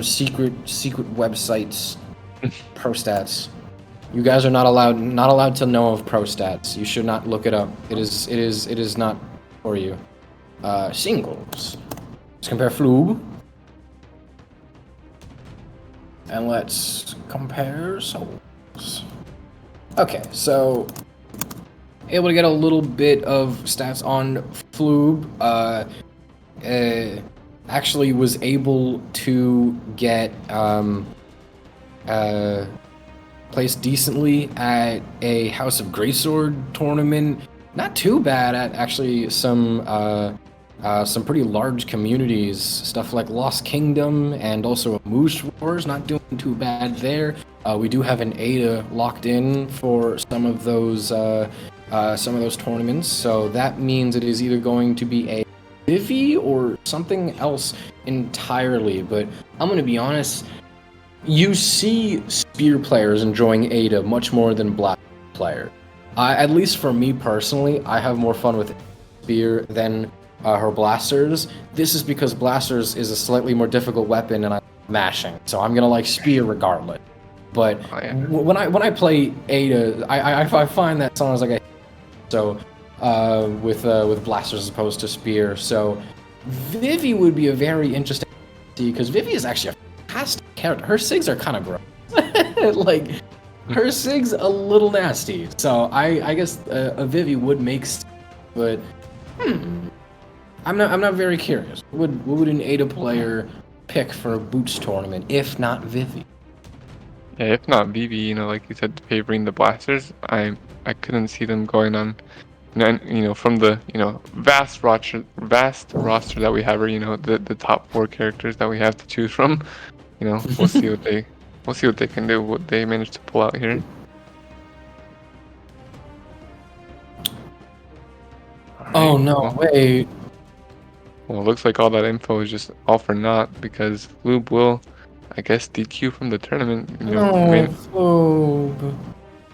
secret websites, pro stats. You guys are not allowed to know of pro stats. You should not look it up. It is not for you. Singles. Let's compare Floob. and let's compare souls. Okay, so able to get a little bit of stats on Floob. Actually was able to get placed decently at a House of Greysword tournament. Not too bad at actually some pretty large communities, stuff like Lost Kingdom and also Moose Wars. Not doing too bad there. We do have an Ada locked in for some of those tournaments, so that means it is either going to be a Vivi or something else entirely. But I'm gonna be honest, you see Spear players enjoying Ada much more than Black player. At least for me personally, I have more fun with Spear than her blasters. This is because blasters is a slightly more difficult weapon and I'm mashing, so I'm gonna like Spear regardless. But when I play Ada, I find that sometimes like with blasters as opposed to Spear. So Vivi would be a very interesting because Vivi is actually a fantastic character. Her sigs are kind of gross. Like her sigs a little nasty. So I guess a Vivi would make sense, but I'm not very curious. What would an Ada player pick for a Boots tournament if not Vivi? Yeah, if not Vivi, you know, like you said, favoring the blasters, I couldn't see them going on. You know, from the vast roster that we have, or the top 4 characters that we have to choose from. You know, we'll see what they can do, what they manage to pull out here. Oh no, wait. Well, it looks like all that info is just all for naught because Floob will, I guess, DQ from the tournament. Floob.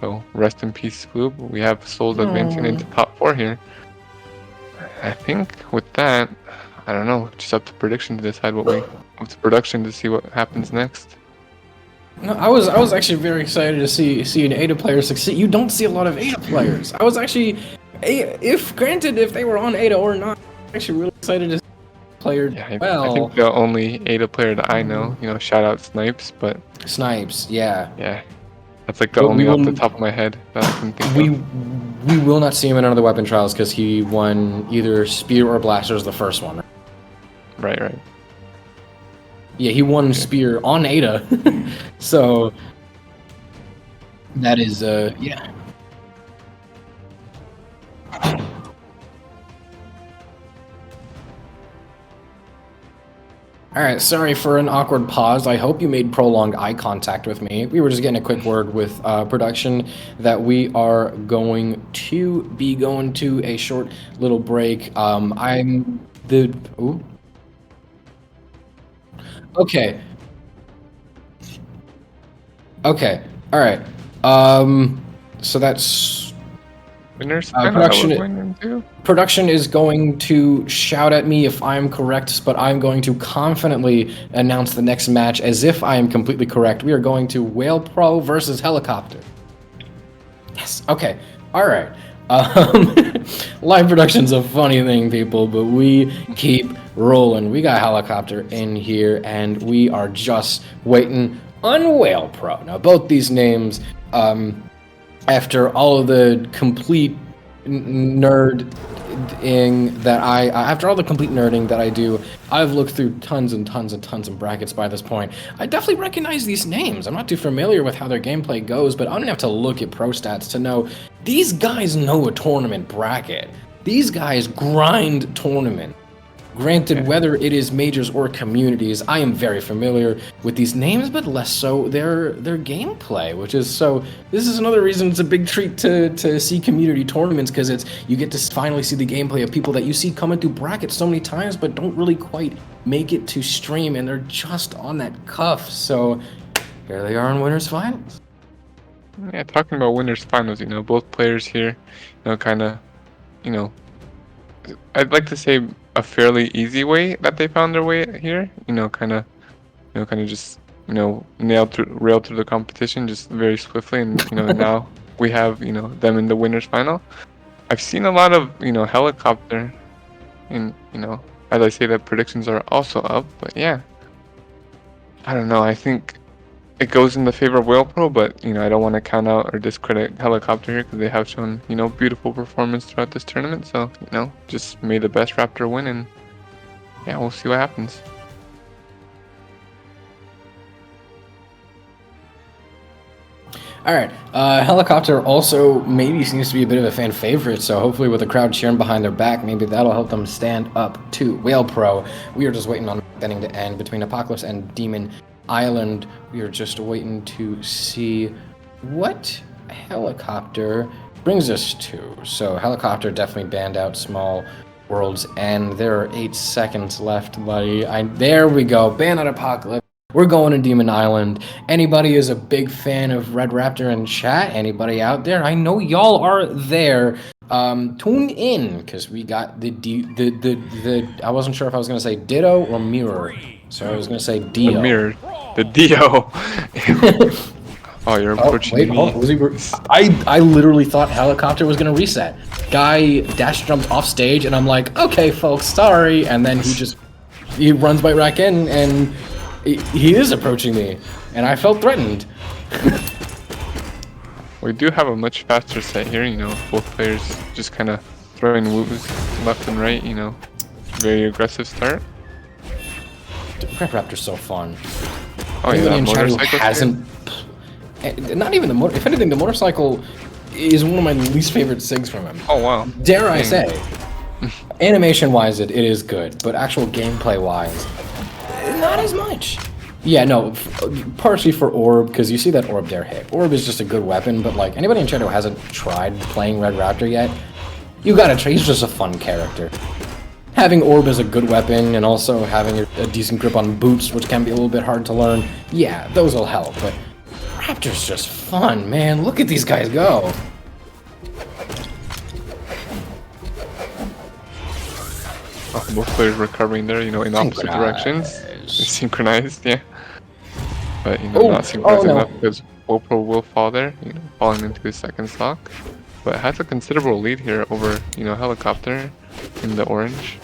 So rest in peace, Floob. We have souls advancing into top 4 here. I think with that, I don't know, just up to prediction to decide up to production to see what happens next. No, I was actually very excited to see an Ada player succeed. You don't see a lot of Ada players. I was actually, if they were on Ada or not, I'm actually really excited to see a player. Yeah, I think the only Ada player that I know, shout out Snipes, but Snipes, yeah. Yeah. That's like the only off the top of my head that I can think of. We will not see him in another weapon trials because he won either Spear or Blasters the first one. Right. Yeah, he won Spear on Ada. So that is yeah. Alright, sorry for an awkward pause. I hope you made prolonged eye contact with me. We were just getting a quick word with production that we are going to be going to a short little break. Ooh. Okay. Alright. So that's Winners? Production is going to shout at me if I'm correct, but I'm going to confidently announce the next match as if I am completely correct. We are going to Waelpro versus Helicopter. Yes. Okay. All right. Live production's a funny thing, people, but we keep rolling. We got Helicopter in here, and we are just waiting on Waelpro. Now, both these names, after all of the complete nerding that I do, I've looked through tons and tons and tons of brackets by this point. I definitely recognize these names. I'm not too familiar with how their gameplay goes, but I'm gonna have to look at pro stats to know these guys know a tournament bracket. These guys grind tournament. Granted, whether it is majors or communities, I am very familiar with these names, but less so their gameplay, which is so. This is another reason it's a big treat to see community tournaments, because you get to finally see the gameplay of people that you see coming through brackets so many times, but don't really quite make it to stream, and they're just on that cuff. So here they are in winners finals. Yeah, talking about winners finals, both players here, kind of, I'd like to say a fairly easy way that they found their way here. Kind of just rail through the competition just very swiftly, and now we have them in the winners final. I've seen a lot of Helicopter, and as I say that predictions are also up, but yeah, I don't know. I think it goes in the favor of Waelpro, but you know, I don't want to count out or discredit Helicopter here because they have shown, you know, beautiful performance throughout this tournament. So, you know, just may the best Raptor win, and yeah, we'll see what happens. All right, Helicopter also maybe seems to be a bit of a fan favorite, so hopefully with the crowd cheering behind their back, maybe that'll help them stand up to Waelpro. We are just waiting on the ending to end between Apocalypse and Demon Island. We are just waiting to see what Helicopter brings us to. So Helicopter definitely banned out Small Worlds, and there are 8 seconds left, buddy. There we go, ban out Apocalypse. We're going to Demon Island. Anybody is a big fan of Red Raptor in chat? Anybody out there? I know y'all are there. Tune in, because we got the I wasn't sure if I was gonna say Ditto or Mirror. So I was gonna say Dio. The mirror. The Dio. Oh, you're approaching me. I literally thought Helicopter was gonna reset. Guy dash jumped off stage, and I'm like, okay, folks, sorry. And then he runs right back in, and he is approaching me, and I felt threatened. We do have a much faster set here, you know, both players just kind of throwing woos left and right, you know, very aggressive start. Red Raptor's so fun. Oh yeah, that motorcycle hasn't. Not even the motor. If anything, the motorcycle is one of my least favorite SIGs from him. Oh wow. Dare I say, animation-wise, it is good, but actual gameplay-wise, not as much. Yeah, no, partially for Orb, because you see that Orb there hit. Orb is just a good weapon, but like anybody in chat who hasn't tried playing Red Raptor yet, you gotta try. He's just a fun character. Having Orb as a good weapon and also having a decent grip on boots, which can be a little bit hard to learn, yeah, those will help, but Raptor's just fun, man. Look at these guys go. Oh, both players recovering there, you know, in opposite directions. Synchronized, yeah. But, you know, not synchronized enough because Waelpro will fall there, you know, falling into his second stock. But has a considerable lead here over, you know, Helicopter in the orange.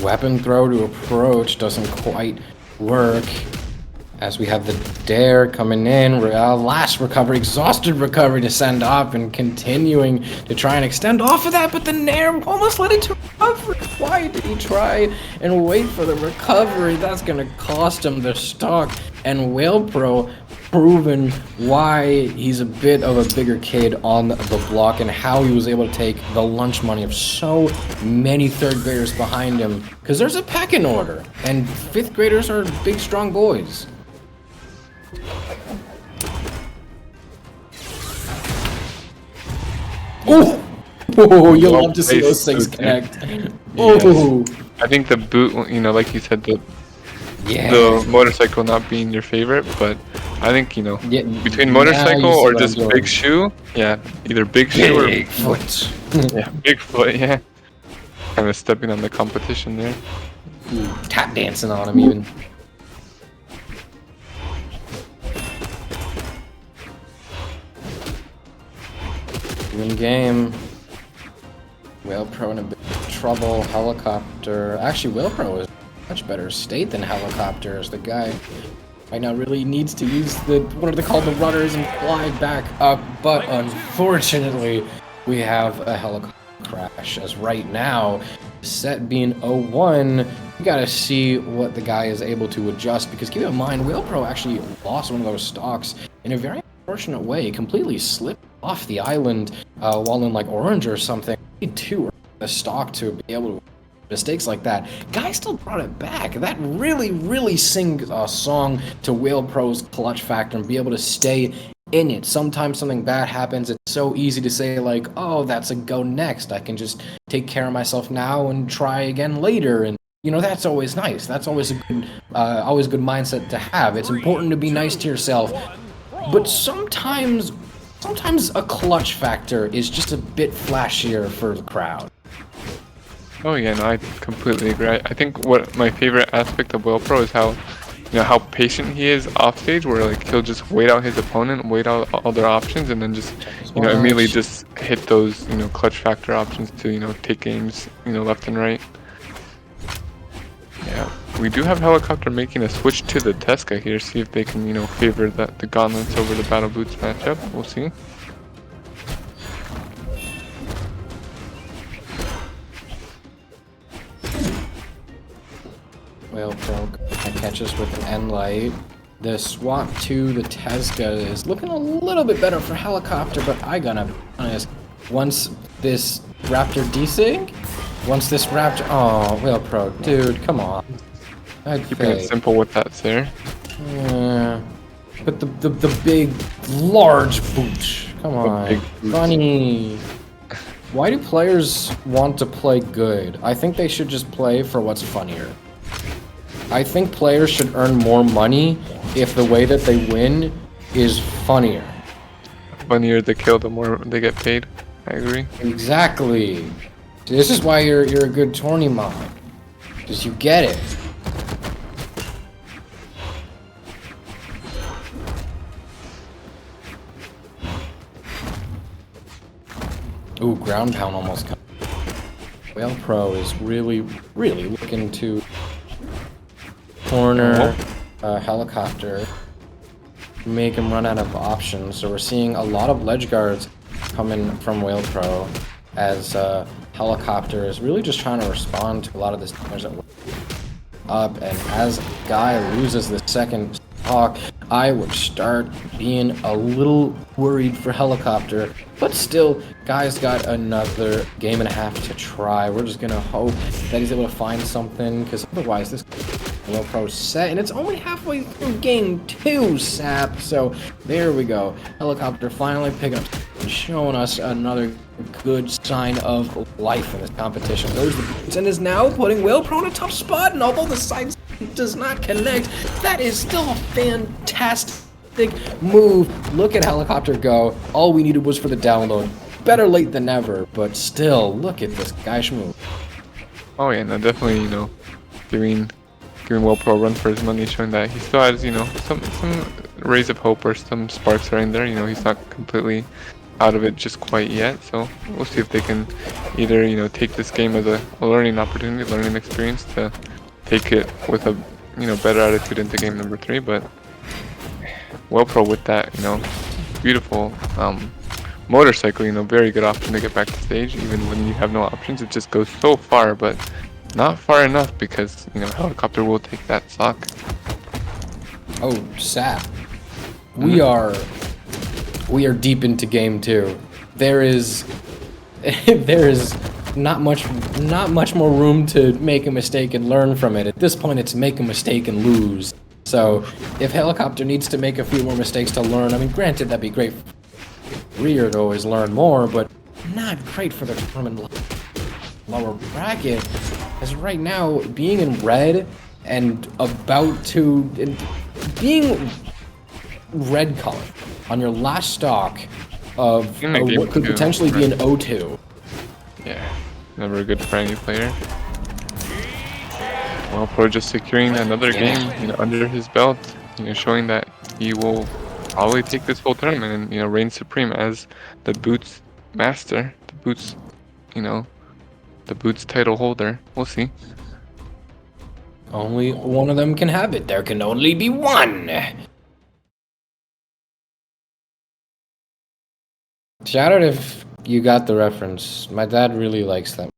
Weapon throw to approach doesn't quite work. As we have the Dare coming in, last recovery, exhausted recovery to send up and continuing to try and extend off of that, but the Nair almost led it to recovery. Why did he try and wait for the recovery? That's gonna cost him the stock, and Waelpro proven why he's a bit of a bigger kid on the block and how he was able to take the lunch money of so many third graders behind him, because there's a pecking order, and fifth graders are big, strong boys. Oh, you'll love to see those things connect. Oh, I think the boot, you know, like you said, the motorcycle not being your favorite, but I think, you know, between motorcycle or just big shoe, yeah, either big shoe or foot. Yeah, big foot, yeah. Kind of stepping on the competition there. Tap dancing on him even. Win game. Waelpro in a bit of trouble. Helicopter. Actually, Waelpro is in a much better state than Helicopter, as the guy right now really needs to use the, what are they called, the rudders, and fly back up. But unfortunately, we have a helicopter crash, as right now, set being 0-1, you gotta see what the guy is able to adjust, because keep in mind, Waelpro actually lost one of those stocks in a very unfortunate way, completely slipped off the island while in like orange or something. Too a stock to be able to mistakes like that. Guy still brought it back. That really sings a song to Waelpro's clutch factor and be able to stay in it. Sometimes something bad happens. It's so easy to say like, oh, that's a go next. I can just take care of myself now and try again later. And you know, that's always nice. That's always a good mindset to have. It's important to be nice to yourself. But sometimes a clutch factor is just a bit flashier for the crowd. Oh yeah, no, I completely agree. I think what my favorite aspect of Waelpro is how, you know, how patient he is off stage, where like he'll just wait out his opponent, wait out all their options, and then just, you know, immediately just hit those, you know, clutch factor options to, you know, take games, you know, left and right. Yeah. we do have Helicopter making a switch to the Tesca here. See if they can, you know, favor the gauntlets over the battle boots matchup. We'll see. Waelpro catches with an end light. The swap to the Tesca is looking a little bit better for Helicopter, but I gotta be honest, once this Raptor desync, oh, Waelpro, dude, come on. Keeping it simple with that there. Yeah, but the big, large boot, come on, funny. Why do players want to play good? I think they should just play for what's funnier. I think players should earn more money if the way that they win is funnier. Funnier the kill, the more they get paid. I agree. Exactly. This is why you're a good tourney mod. Because you get it. Ooh, ground pound almost cut. Waelpro is really looking to corner Helicopter, make him run out of options. So we're seeing a lot of ledge guards coming from Waelpro as Helicopter is really just trying to respond to a lot of this damage that up, and as Guy loses the second stock, I would start being a little worried for Helicopter, but still, Guy's got another game and a half to try. We're just gonna hope that he's able to find something, because otherwise this Waelpro set, and it's only halfway through game 2, sap. So there we go. Helicopter finally picking up and showing us another good sign of life in this competition. There's the boots, and is now putting Waelpro in a tough spot, and although the side does not connect, that is still a fantastic move. Look at Helicopter go. All we needed was for the download. Better late than never, but still, look at this guy's move. Oh yeah, no, definitely, you know, giving Waelpro a run for his money, showing that he still has, you know, some rays of hope or some sparks are in there. You know, he's not completely out of it just quite yet. So we'll see if they can either, you know, take this game as a learning opportunity, learning experience to take it with a, you know, better attitude into game number 3. But Waelpro with that, you know, beautiful motorcycle, you know, very good option to get back to stage. Even when you have no options, it just goes so far, but not far enough, because, you know, Helicopter will take that sock. Oh, sap. We are deep into game 2. There is not much more room to make a mistake and learn from it. At this point, it's make a mistake and lose. So if Helicopter needs to make a few more mistakes to learn, I mean, granted, that'd be great for Rear to always learn more, but not great for the tournament lower bracket. As right now, being in red and about to being red color on your last stock of what could potentially be an 0-2. Yeah, never good for any player. Waelpro just securing another game, you know, under his belt, you know, showing that he will probably take this whole tournament and, you know, reign supreme as the boots master, the boots, you know, the boots title holder. We'll see. Only one of them can have it. There can only be one. Shout out if you got the reference. My dad really likes them.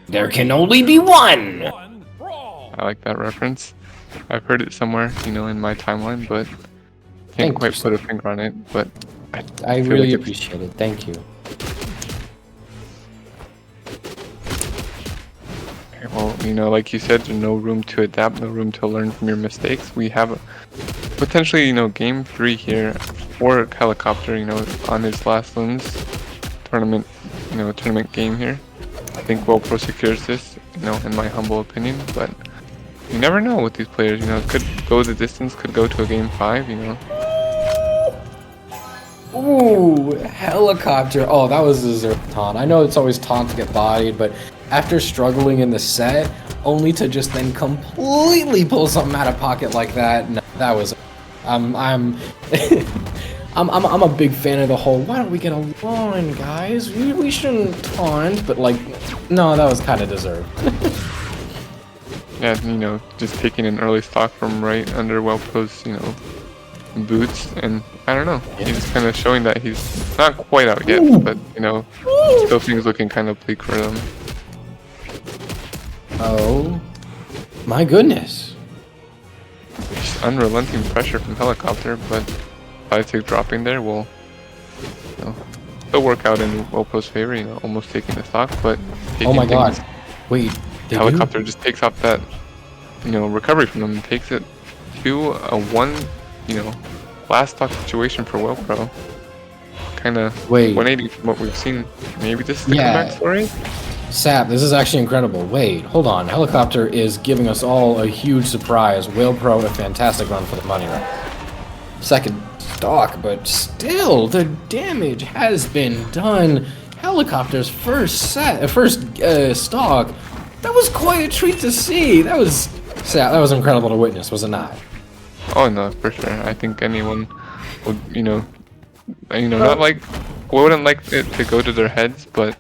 There can only be one. I like that reference. I've heard it somewhere, you know, in my timeline, but can't quite put a finger on it. But I really appreciate it. Thank you. Well, you know, like you said, there's no room to adapt, no room to learn from your mistakes. We have a potentially, you know, game 3 here for Helicopter, you know, on his last tournament game here. I think Waelpro secures this, you know, in my humble opinion, but you never know with these players, you know, it could go the distance, could go to a game 5, you know. Ooh, Helicopter. Oh, that was a Zerg taunt. I know it's always taunt to get bodied, but after struggling in the set, only to just then completely pull something out of pocket like that, no, that was... I'm I'm a big fan of the whole, why don't we get along, guys? We shouldn't taunt, but like, no, that was kind of deserved. Yeah, you know, just taking an early stock from right under Waelpro's, you know, boots, and I don't know, he's kind of showing that he's not quite out yet, but you know, still things looking kind of bleak for them. Oh, my goodness. Just unrelenting pressure from Helicopter, but Biotech dropping there will, you know, still work out in Waelpro's favor, you know, almost taking the stock, but Oh my god. things, Wait, they Helicopter do? just takes off that, you know, recovery from them and takes it to a one, you know, last stock situation for Waelpro. Kind of Wait. 180 from what we've seen. Maybe this is the Yeah. comeback story? Sap, this is actually incredible. Wait, hold on. Helicopter is giving us all a huge surprise. Waelpro, a fantastic run for the money run. Second stock, but still, the damage has been done. Helicopter's first stock. That was quite a treat to see. That was incredible to witness, was it not? Oh no, for sure. I think anyone would, you know, not like, wouldn't like it to go to their heads, but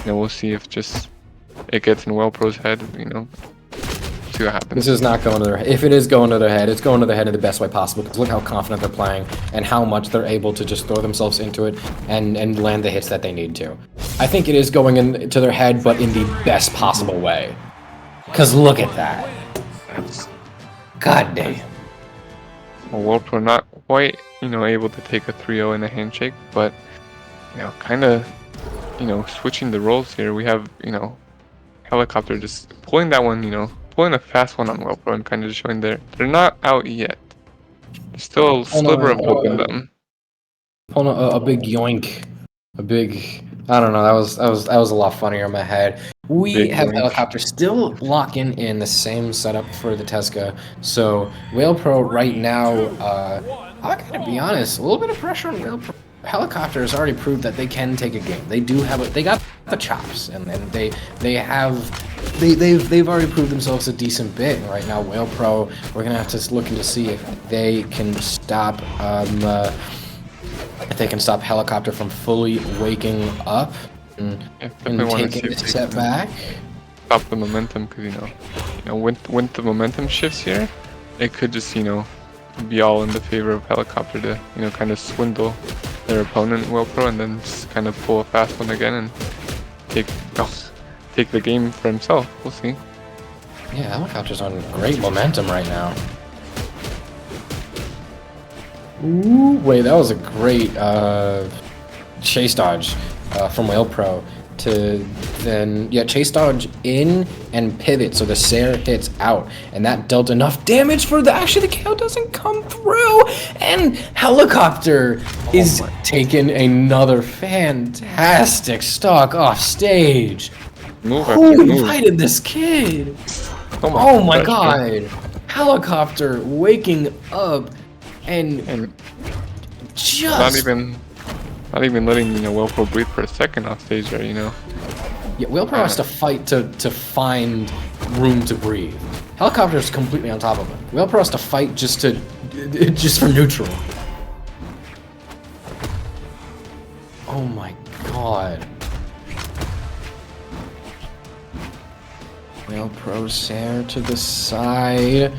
you know, we'll see if just it gets in Waelpro's head, you know. See what happens. This is not going to their head. If it is going to their head, it's going to their head in the best way possible, because look how confident they're playing and how much they're able to just throw themselves into it and land the hits that they need to. I think it is going into their head, but in the best possible way. Because look at that. God damn. Well, Waelpro not quite, you know, able to take a 3-0 in a handshake, but, you know, kind of, you know, switching the roles here. We have, you know, Helicopter just pulling that one, you know, pulling a fast one on Waelpro and kind of showing they're not out yet. There's still a sliver of hope in them. Pulling a big yoink. A big, I don't know, that was a lot funnier in my head. We Big have yoink. Helicopter still locking in the same setup for the Tesca. So Waelpro right now, I gotta be honest, a little bit of pressure on Waelpro. Helicopter has already proved that they can take a game. They do have they got the chops, and they've already proved themselves a decent bit. And right now, Waelpro, we're gonna have to look into see if they can stop Helicopter from fully waking up and taking a step back. Stop the momentum, because you know when the momentum shifts here, it could just, you know, be all in the favor of Helicopter to, you know, kind of swindle their opponent Waelpro and then just kind of pull a fast one again and take the game for himself. We'll see. Yeah, Helicopter's on great momentum right now. Ooh, wait, that was a great chase dodge from Waelpro to then, yeah, chase dodge in and pivot so the Sair hits out, and that dealt enough damage for the KO doesn't come through, and Helicopter is taking another fantastic stock off stage. Move Who after move. invited this kid? Oh my gosh, god. Helicopter waking up and just not even letting, you know, Waelpro breathe for a second off stage there, you know. Yeah, Waelpro has to fight to find room to breathe. Helicopter's completely on top of him. Waelpro has to fight just for neutral. Oh my god. Waelpro Sair to the side.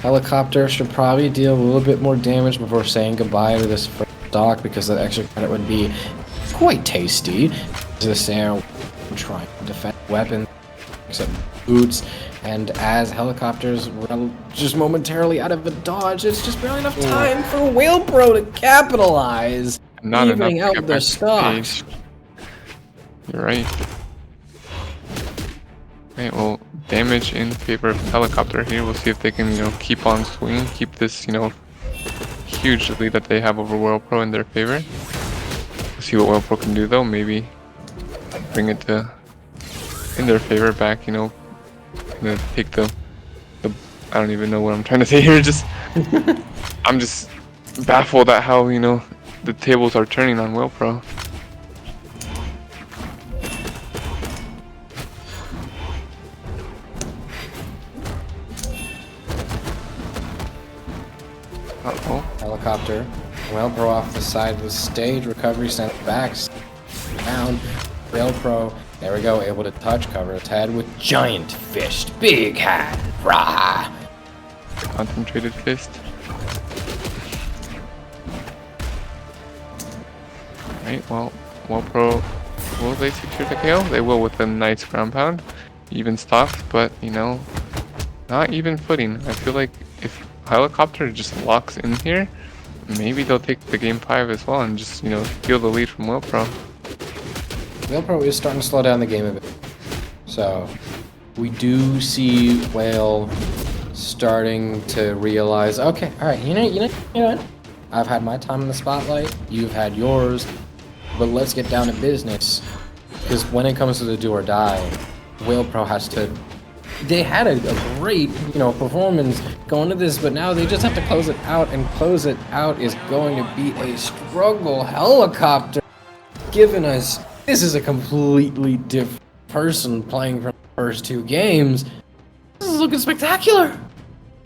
Helicopter should probably deal a little bit more damage before saying goodbye to this first stock, because that extra credit would be quite tasty. The Sair trying to defend weapons, except boots, and as Helicopter's just momentarily out of a dodge, it's just barely enough time for Waelpro to capitalize, Not evening enough to out get their back to stocks. stage. You're right. Okay, well, damage in favor of Helicopter here. We'll see if they can, you know, keep on swinging, keep this, you know, huge lead that they have over Waelpro in their favor. We'll see what Waelpro can do though. Maybe bring it to in their favor back. You know, gonna take the I don't even know what I'm trying to say here. Just I'm just baffled at how, you know, the tables are turning on Waelpro. Helicopter Waelpro off the side of the stage. Recovery sent back. Down. Waelpro. There we go. Able to touch. Cover his head with giant fist. Big hat. Rah. Concentrated fist. Alright, well, Waelpro, will they secure the KO? They will with a nice ground pound. Even stocks, but, you know, not even footing. I feel like if Helicopter just locks in here, maybe they'll take the game 5 as well and just, you know, steal the lead from Waelpro. Waelpro is starting to slow down the game a bit. So, we do see Whale starting to realize, okay, alright, you know what? I've had my time in the spotlight, you've had yours, but let's get down to business. Because when it comes to the do or die, Waelpro has to... They had a great, you know, performance going to this, but now they just have to close it out, and close it out is going to be a struggle. Helicopter giving us... This is a completely different person playing from the first 2 games. This is looking spectacular.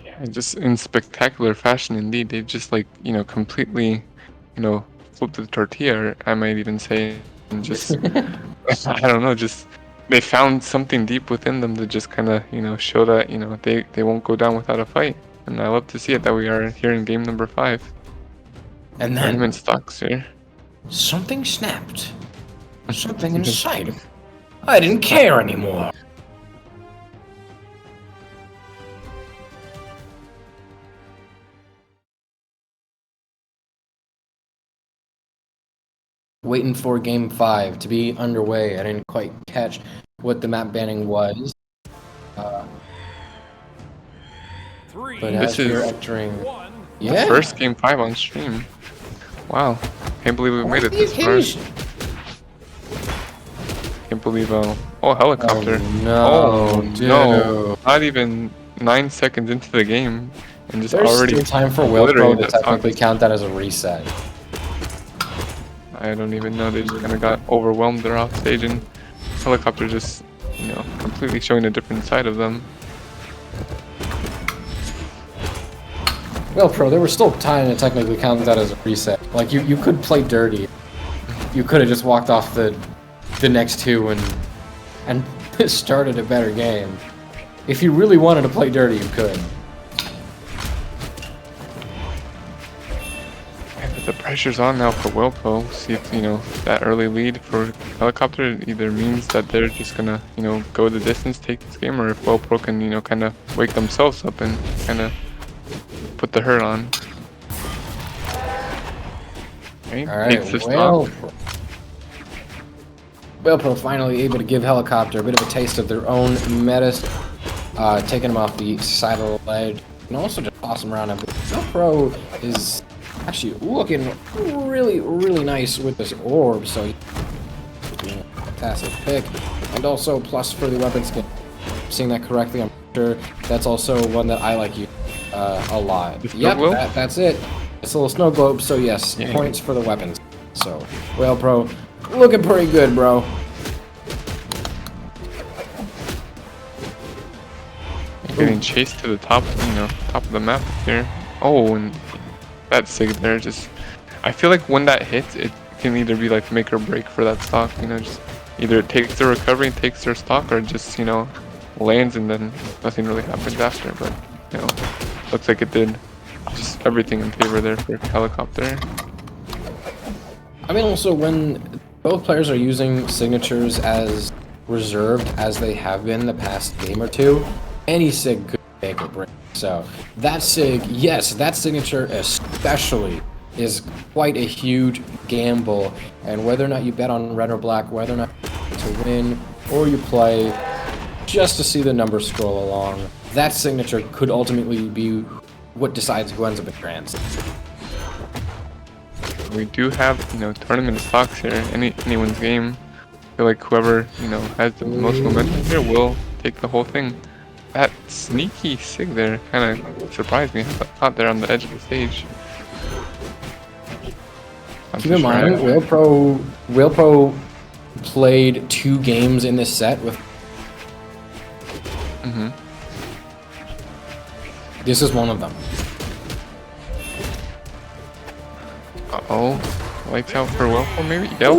Yeah, just in spectacular fashion indeed. They just, like, you know, completely, you know, flipped the tortilla, I might even say, and just, I don't know, just, they found something deep within them to just kind of, you know, show that, you know, they won't go down without a fight. And I love to see it that we are here in game number 5. And then... Tournament stocks here. Something snapped. Something inside him. I didn't care anymore. Waiting for game 5 to be underway. I didn't quite catch what the map banning was. But as we're entering... The first game 5 on stream. Wow. Can't believe we made it this far. Can't believe, oh, Helicopter. Oh, no. Not even 9 seconds into the game. And just There's already... still time for Waelpro to technically count that as a reset. I don't even know, they just kind of got overwhelmed. They're off stage, and Helicopter just, you know, completely showing a different side of them. Waelpro, there was still time to technically count that as a reset. Like, you could play dirty. You could have just walked off the next 2 and started a better game. If you really wanted to play dirty, you could. The pressure's on now for Waelpro. See if, you know, that early lead for Helicopter either means that they're just gonna, you know, go the distance, take this game, or if Waelpro can, you know, kind of wake themselves up and kind of put the hurt on. Alright, Waelpro finally able to give Helicopter a bit of a taste of their own menace, taking him off the side of the ledge, and also just toss him around a bit. Waelpro is actually looking really, really nice with this orb, so fantastic pick. And also plus for the weapon skin. Seeing that correctly, I'm sure that's also one that I like you a lot. Yep, that's it. It's a little snow globe, so yes, points for the weapons. So, Waelpro, looking pretty good, bro. Getting chased to the top, you know, top of the map here. Oh, and that sig there just, I feel like when that hits, it can either be like make or break for that stock, you know, just either it takes the recovery and takes their stock, or just, you know, lands and then nothing really happens after. But, you know, looks like it did just everything in favor there for Helicopter. I mean, also when both players are using signatures as reserved as they have been the past game or 2, any sig could make or break. So that sig, yes, that signature especially is quite a huge gamble, and whether or not you bet on red or black, whether or not to win, or you play just to see the numbers scroll along, that signature could ultimately be what decides who ends up in trans. We do have, you know, tournament stocks here. Anyone's game. I feel like whoever, you know, has the most momentum here will take the whole thing. That sneaky sig there kind of surprised me. Out there on the edge of the stage. Keep in mind, Waelpro played 2 games in this set with. This is one of them. Uh-oh. Lights out for Waelpro, maybe? Yep.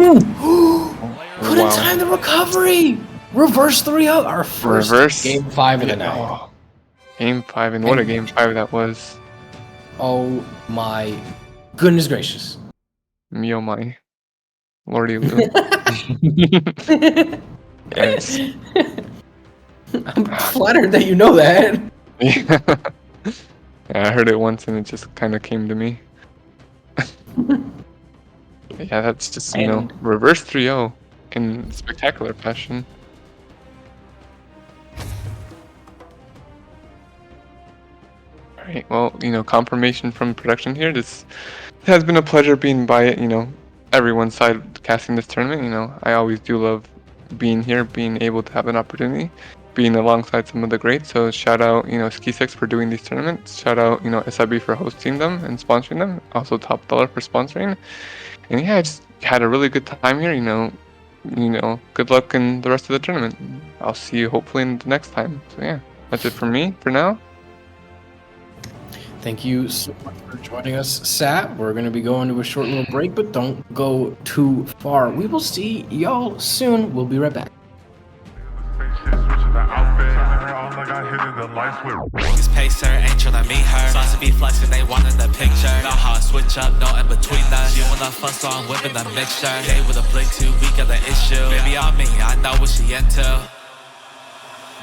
Couldn't time the recovery! Reverse 3-0. Our first Reverse. game 5 of the night. Oh. Game 5, and what a game 5 that was. Oh my goodness gracious. Me oh my. Lordy Lou. Yes. I'm flattered that you know that. Yeah. Yeah, I heard it once and it just kind of came to me. Yeah, that's just, you know, reverse 3-0 in spectacular fashion. Alright, well, you know, confirmation from production here. This has been a pleasure being by it, you know, everyone's side casting this tournament. You know, I always do love being here, being able to have an opportunity, being alongside some of the greats. So shout out, you know, Ski6 for doing these tournaments. Shout out, you know, SIB for hosting them and sponsoring them. Also Top Dollar for sponsoring. And yeah, I just had a really good time here, you know, good luck in the rest of the tournament. I'll see you hopefully in the next time. So yeah, that's it for me for now. Thank you so much for joining us, Sat. We're going to be going to a short little break, but don't go too far. We will see y'all soon. We'll be right back. His pacer ain't tryna meet her. Saucy be flexing, they want in the picture. Know how I switch up, no in between us. She wanna fuss, so I'm whipping the mixture. Hey, with a blink too weak of the issue. Baby on me, I know what she into.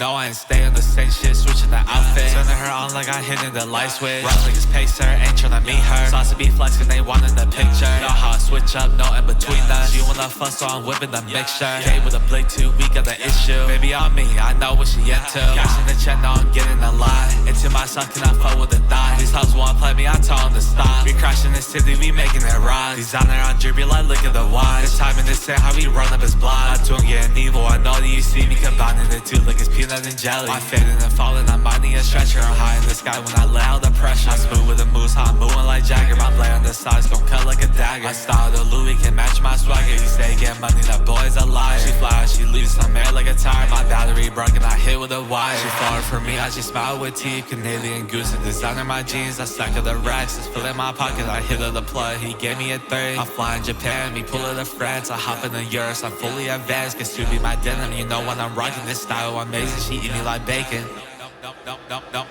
No, I ain't stay on the same shit, switching the outfit. Turning her on like I hit in the light switch. Rock like his pacer, ain't tryna meet her. Saucy be flexing, they want in the picture. Know how I switch up, no in between us. She wanna fuss, so I'm whipping the mixture. Hey, with a blink too weak of the issue. Baby on me, I know what she into. Cashing the check, now I'm getting a lot. Into my son, can I fuck with a dime? These hoes wanna play me, I tell them to stop. We crashing this city, we making it rock. Designer on drippy like look at the wine. This time in this set, how we run up his block. I don't get an evil, I know that you see me combining the two like it's peanut and jelly. I'm fading and falling, I'm minding a stretcher. I'm high in the sky when I lay out the pressure. I'm smooth with the moves, how I'm moving like Jagger. My blade on the sides gon' cut like a dagger. My style, the Louis can match my swagger. You say get money, that boy's a liar. She fly, she leaves, I'm air like a tire. My battery broken, I hit with a wire. She falling for me, I just smile with teeth. Canadian goose and designer my jeans. I stack of the racks, it's filling my pocket. I hit of the plug, he gave me a 3. I fly in Japan, me pull it to France. I hop in the Euros, I'm fully advanced. Gets to be my denim, you know when I'm rocking this style amazing. She eat me like bacon.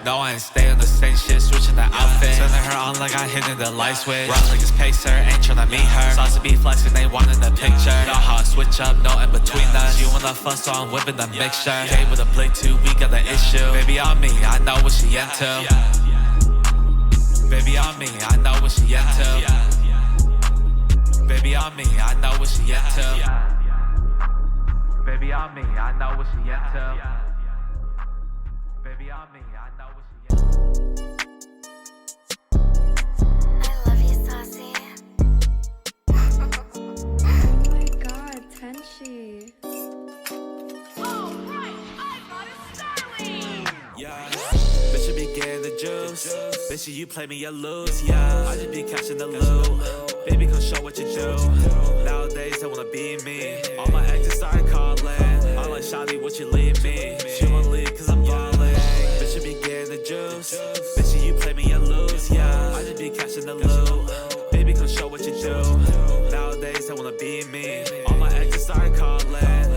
No, I ain't stay on the same shit, switching the outfit. Turning her on like I hit in the light switch. Rock like his pacer, ain't tryna meet her. Saucy be flexing, they want in the picture. Know how I switch up, no in between us. She wanna fuss, so I'm whipping the mixture. Hey, with a blink too weak of the issue. Baby on me, I know what she into. Baby on me, I know what she into. Baby on me, I know what she into. Baby on me, I know what she into. Baby on me, I know what she into. I love you, Saucy. Oh my god, Tenchi. Alright, I got a Starling! Yeah, bitch, you be getting the juice. Bitch, you play me, you lose. Yeah, I just be catching the loot. Baby, come show what you do. Nowadays, they wanna be me. All my exes start calling. I'm like, Shawty, what you leave me? She won't leave cause I'm ballin'. Bitch, you be getting the juice. Bitch, you play me, you lose. Yeah, I just be catching the loot. Baby, come show what you do. Nowadays, they wanna be me. All my exes start calling.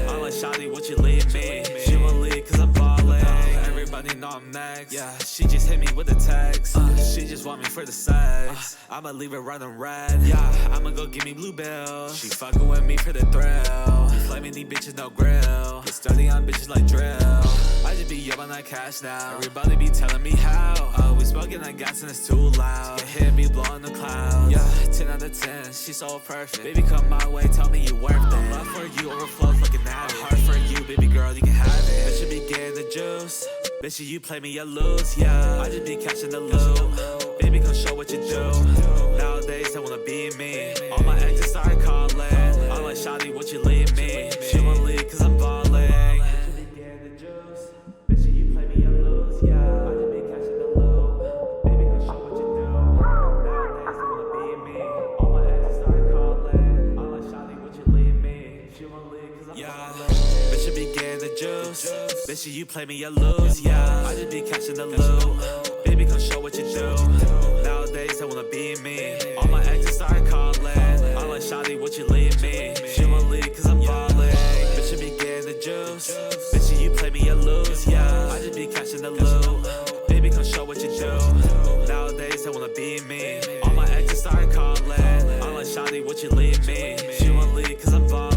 I'm like, Shawty, what you leave me? She won't leave cause I'm ballin'. Everybody know I'm next. Yeah, she just hit me with a text. She just want me for the sex. I'ma leave it running red. Yeah, I'ma go give me blue bills. She fucking with me for the thrill. Flaming these bitches, no grill. Get sturdy on bitches like drill. I just be up on that cash now. Everybody be telling me how. We smoking that gas and it's too loud. Get hit me blowing the clouds. Yeah, 10 out of 10, she's so perfect. Baby, come my way, tell me you worth it. Love for you overflows like an addict. Heart for you, baby girl, you can have it. Bitch, you be getting the juice. Bitch, you play me, you lose. Yeah, I just be catching the loot. Baby, come show what you do. Nowadays, they wanna be me. All my exes start calling. I'm like, Shawty, what you leave me? She won't leave cause I'm ballin'. Bitch, you be getting the juice. Bitch, you play me, you lose. Yeah, I just be catching the loot. Baby, come show what you do. Nowadays, they wanna be me. All my exes start calling. I'm like, Shawty, what you leave me? She won't leave cause I'm ballin'. Bitch, you be getting the juice. Bitch, you play me, you lose. Yeah, I just be catching the loot. Baby, come show what you do. Nowadays, they wanna be me. All my exes start calling. shawty, what you leave me? She won't leave cause I'm balling.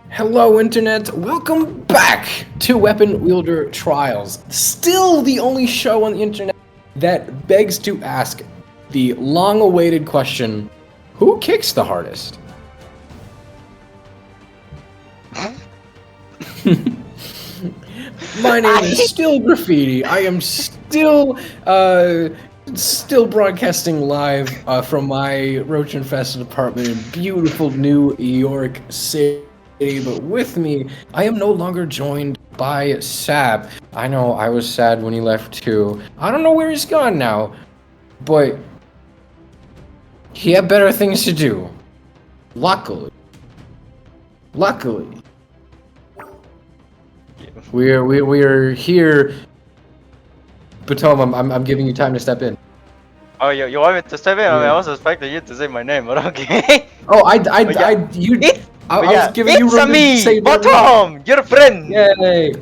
Hello, Internet. Welcome back to Weapon Wielder Trials. Still the only show on the Internet that begs to ask the long-awaited question, who kicks the hardest? My name is still Graffiti. I am still broadcasting live from my Roach Infested apartment in beautiful New York City. But with me, I am no longer joined by Sap. I know I was sad when he left too. I don't know where he's gone now, but he had better things to do. Luckily, we're here. But Tom, I'm giving you time to step in. Oh, you want me to step in? I mean, I was expecting you to say my name, but okay. Oh, I was giving you room to say Bottom, your friend. Yay!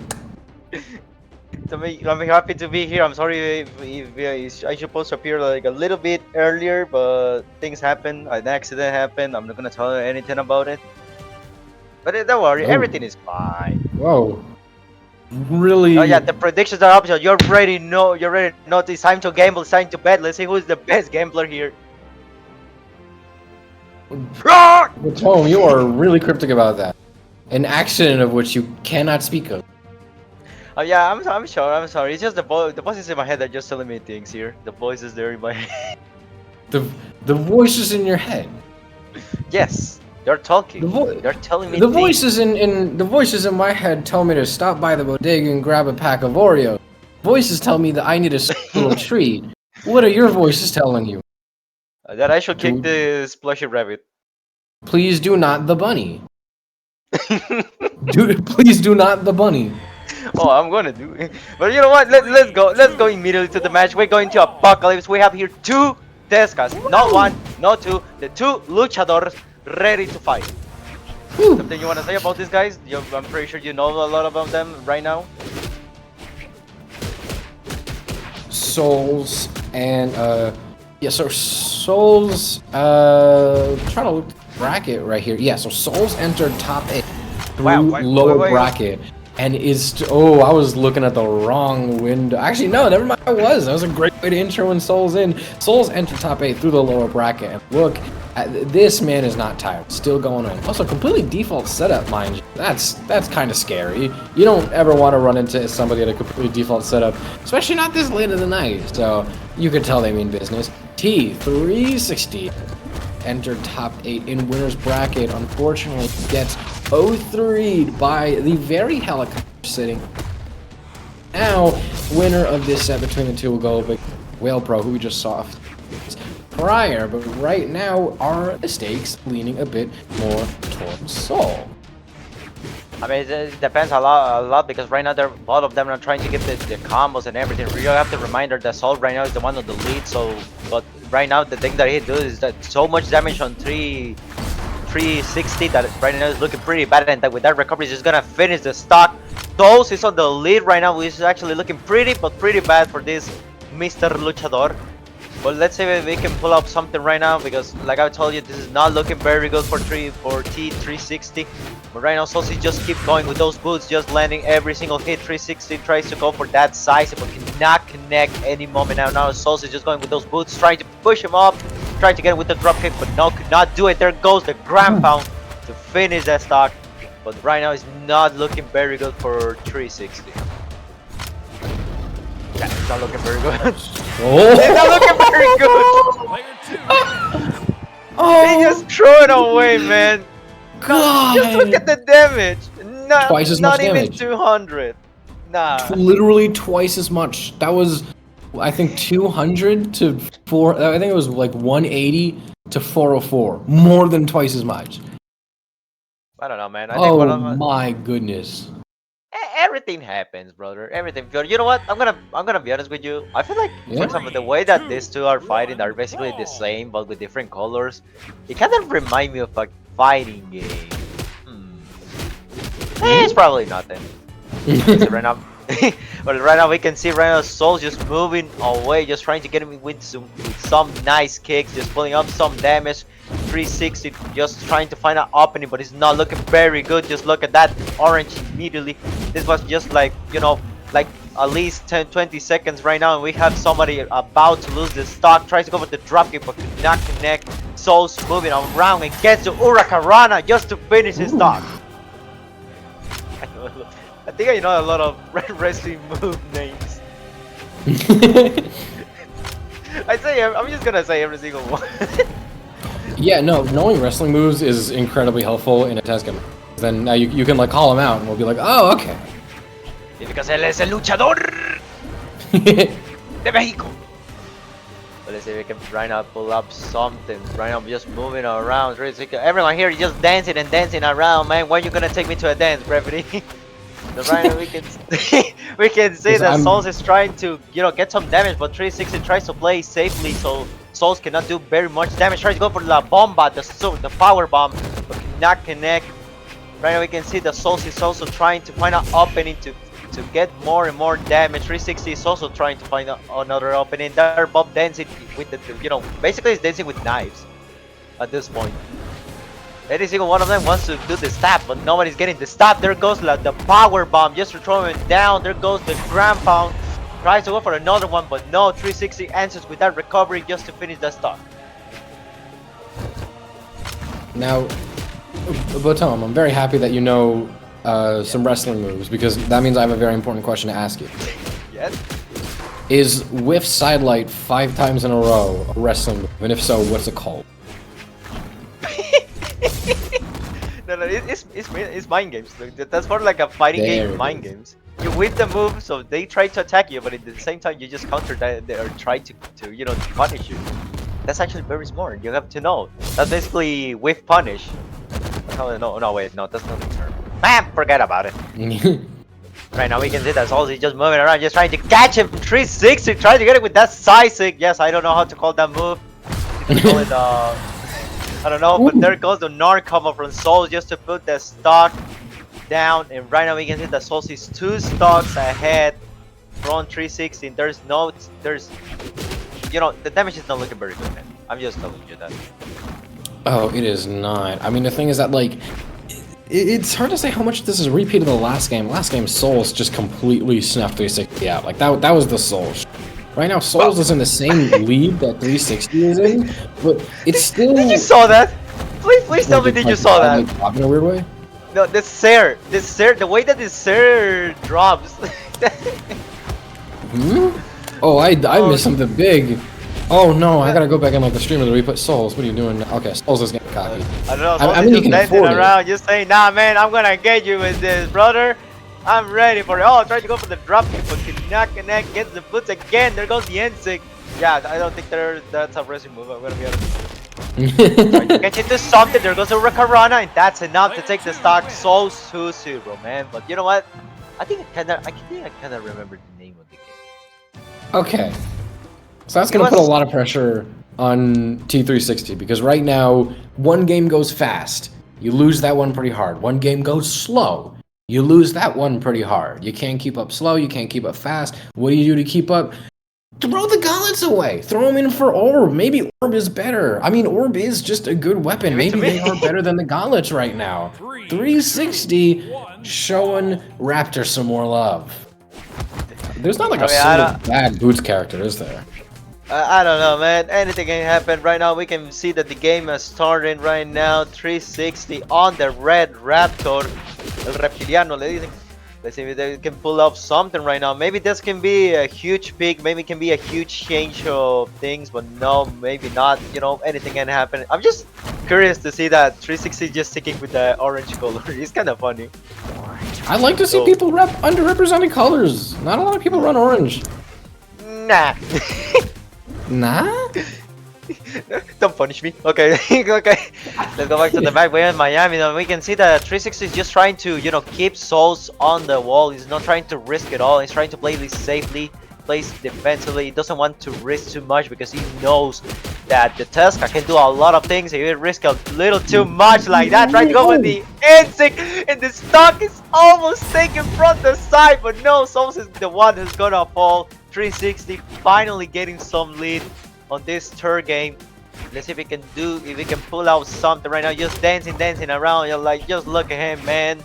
I'm happy to be here. I'm sorry if I supposed to appear like a little bit earlier, but things happen. An accident happened. I'm not gonna tell you anything about it. But don't worry, everything is fine. Whoa. Really? Oh yeah, the predictions are optional. You already know. It's time to gamble. It's time to bet. Let's see who's the best gambler here. But Tom, you are really cryptic about that. An accident of which you cannot speak of. Oh yeah, I'm sure. I'm sorry. It's just the voices in my head are just telling me things here. The voices there in my head. The voices in your head. Yes, they're talking. They're telling me the things. voices in my head tell me to stop by the bodega and grab a pack of Oreos. Voices tell me that I need a little treat. What are your voices telling you? That I should kick this plushy rabbit. Please do not the bunny. Please do not the bunny. Oh, I'm gonna do it. But you know what? Let's go. Let's go immediately to the match. We're going to Apocalypse. We have here two Tescas, not one, not two. The two luchadors ready to fight. Something you wanna say about these guys? I'm pretty sure you know a lot about them right now. Souls and yeah, so Souls trying to look at the bracket right here. Yeah, so Souls entered top 8 through lower bracket and is I was looking at the wrong window. Actually no, never mind, that was a great way to intro when Souls in. Souls entered top 8 through the lower bracket and look at this man is not tired, still going on. Also completely default setup, mind you. That's kind of scary. You don't ever want to run into somebody at a completely default setup, especially not this late in the night. So you could tell they mean business. T360 entered top 8 in winner's bracket. Unfortunately, gets 0-3'd by the very helicopter sitting. Now, winner of this set between the two will go with Waelpro, who we just saw prior, but right now are the stakes leaning a bit more towards Soul. I mean, it depends a lot because right now both of them are trying to get the combos and everything. You have to reminder that Soul right now is the one on the lead. So, but right now the thing that he does is that so much damage on 360 that right now is looking pretty bad, and that with that recovery is just gonna finish the stock. Dose is on the lead right now, which is actually looking pretty bad for this Mr. Luchador. But let's see if we can pull up something right now, because like I told you, this is not looking very good for T360. But right now Saucy just keep going with those boots, just landing every single hit. 360 tries to go for that size, but cannot connect any moment now. Now Saucy just going with those boots, trying to push him up, trying to get it with the drop kick, but no, could not do it. There goes the ground pound to finish that stock. But right now it's not looking very good for 360. Yeah, it's not looking very good. It's not looking very good. He just threw it away, man. God. Just look at the damage. Twice as much even damage. 200. Nah. Literally twice as much. That was, I think, 200 to 4. I think it was like 180 to 404. More than twice as much. I don't know, man. I think one Oh of my goodness. everything happens, brother. Everything. But you know what? I'm gonna be honest with you. I feel like, Yeah. for example, the way that these two are fighting are basically the same, but with different colors. It kind of remind me of a fighting game. It's probably nothing. So right now, but right now we can see right now Soul's just moving away, just trying to get him with some nice kicks, just pulling up some damage. 360, just trying to find an opening, but it's not looking very good. Just look at that orange immediately. This was just like, you know, like at least 10-20 seconds right now, and we have somebody about to lose the stock. Tries to go for the dropkick, but could not connect. Soul's moving around and gets to Huracarana just to finish his stock. I think I know a lot of wrestling move names. I'm just gonna say every single one. Yeah, no, knowing wrestling moves is incredibly helpful in a test game. Then now you can like call them out and we'll be like, oh, okay. Because él es el luchador de México. But let's see if we can right now pull up something. Right now I'm just moving around. Everyone here is just dancing and dancing around, man. When are you gonna take me to a dance, Brevity? So right now we can see that Souls is trying to, you know, get some damage, but 360 tries to play safely, so Souls cannot do very much damage. Tries to go for La Bomba, the power bomb, but cannot connect. Right now we can see that Souls is also trying to find an opening to get more and more damage. 360 is also trying to find another opening. They're both dancing with the, you know, basically it's dancing with knives at this point. Every single one of them wants to do the stab, but nobody's getting the stab. There goes the power bomb just to throw him down. There goes the ground pound. Tries to go for another one, but no. 360 answers with that recovery just to finish the stock. Now, but Tom, I'm very happy that you know some wrestling moves, because that means I have a very important question to ask you. Yes? Is whiff sidelight 5 times in a row a wrestling move? And if so, what's it called? No, it's mind games. That's more like a fighting game, mind games. You whip the move, so they try to attack you, but at the same time you just counter that or try to you know, punish you. That's actually very smart. You have to know. That's basically whiff punish. No, wait, no, that's not the term. Man, forget about it. Right now we can see that Halsey just moving around, just trying to catch him from 360, trying to get it with that side stick. Yes, I don't know how to call that move. You can call it, I don't know, but there goes the Narc combo from Souls just to put the stock down. And right now we can see that Souls is 2 stocks ahead from 360. There's, you know, the damage is not looking very good, man. I'm just telling you that. Oh, it is not. I mean, the thing is that, like, it's hard to say how much this is a repeat of the last game. Last game, Souls just completely snuffed 360 out. Like, that was the Souls. Right now, Souls is in the same lead that 360 is in, but it's still... Did you saw that? Please tell me did you saw that? Like, in a weird way? No, the the way that the Sair drops. Oh, I missed something big. Oh no, I gotta go back in like the streamer to re-put Souls. What are you doing? Okay, Souls is getting cocky. I don't know, Souls is just dancing around, just saying, nah man, I'm gonna get you with this, brother. I'm ready for it. Oh, trying to go for the drop kick, but cannot connect, gets the boots again. There goes the N-Sig. Yeah, I don't think that's a wrestling move, I'm gonna be honest with you. Trying to get into something, there goes a Huracarana, and that's enough to take the stock. Souls 2-0, man. But you know what? I think I kinda remember the name of the game. Okay. So that's gonna put a lot of pressure on T360, because right now, one game goes fast. You lose that one pretty hard. One game goes slow. You lose that one pretty hard. You can't keep up slow, you can't keep up fast. What do you do to keep up? Throw the gauntlets away. Throw them in for Orb. Maybe Orb is better. I mean, Orb is just a good weapon. Maybe they are better than the gauntlets right now. 360 showing Raptor some more love. There's not like a single bad Boots character, is there? I don't know, man. Anything can happen. Right now, we can see that the game is starting right now. 360 on the red Raptor. El Reptiliano, le dicen. Let's see if they can pull off something right now. Maybe this can be a huge pick. Maybe it can be a huge change of things. But no, maybe not. You know, anything can happen. I'm just curious to see that 360 just sticking with the orange color. It's kind of funny. I like to see people rep underrepresented colors. Not a lot of people run orange. Nah. Nah? Don't punish me. Okay, okay. Let's go back to the back. We're in Miami. Now we can see that 360 is just trying to, you know, keep souls on the wall. He's not trying to risk it all. He's trying to play this safely, plays defensively. He doesn't want to risk too much because he knows that the Tesca can do a lot of things. He will risk a little too much like that. Trying to go with the instinct, and the stock is almost taken from the side, but no, Souls is the one who's gonna fall. 360 finally getting some lead on this third game. Let's see if we can pull out something right now. Just dancing around. You're like, just look at him, man.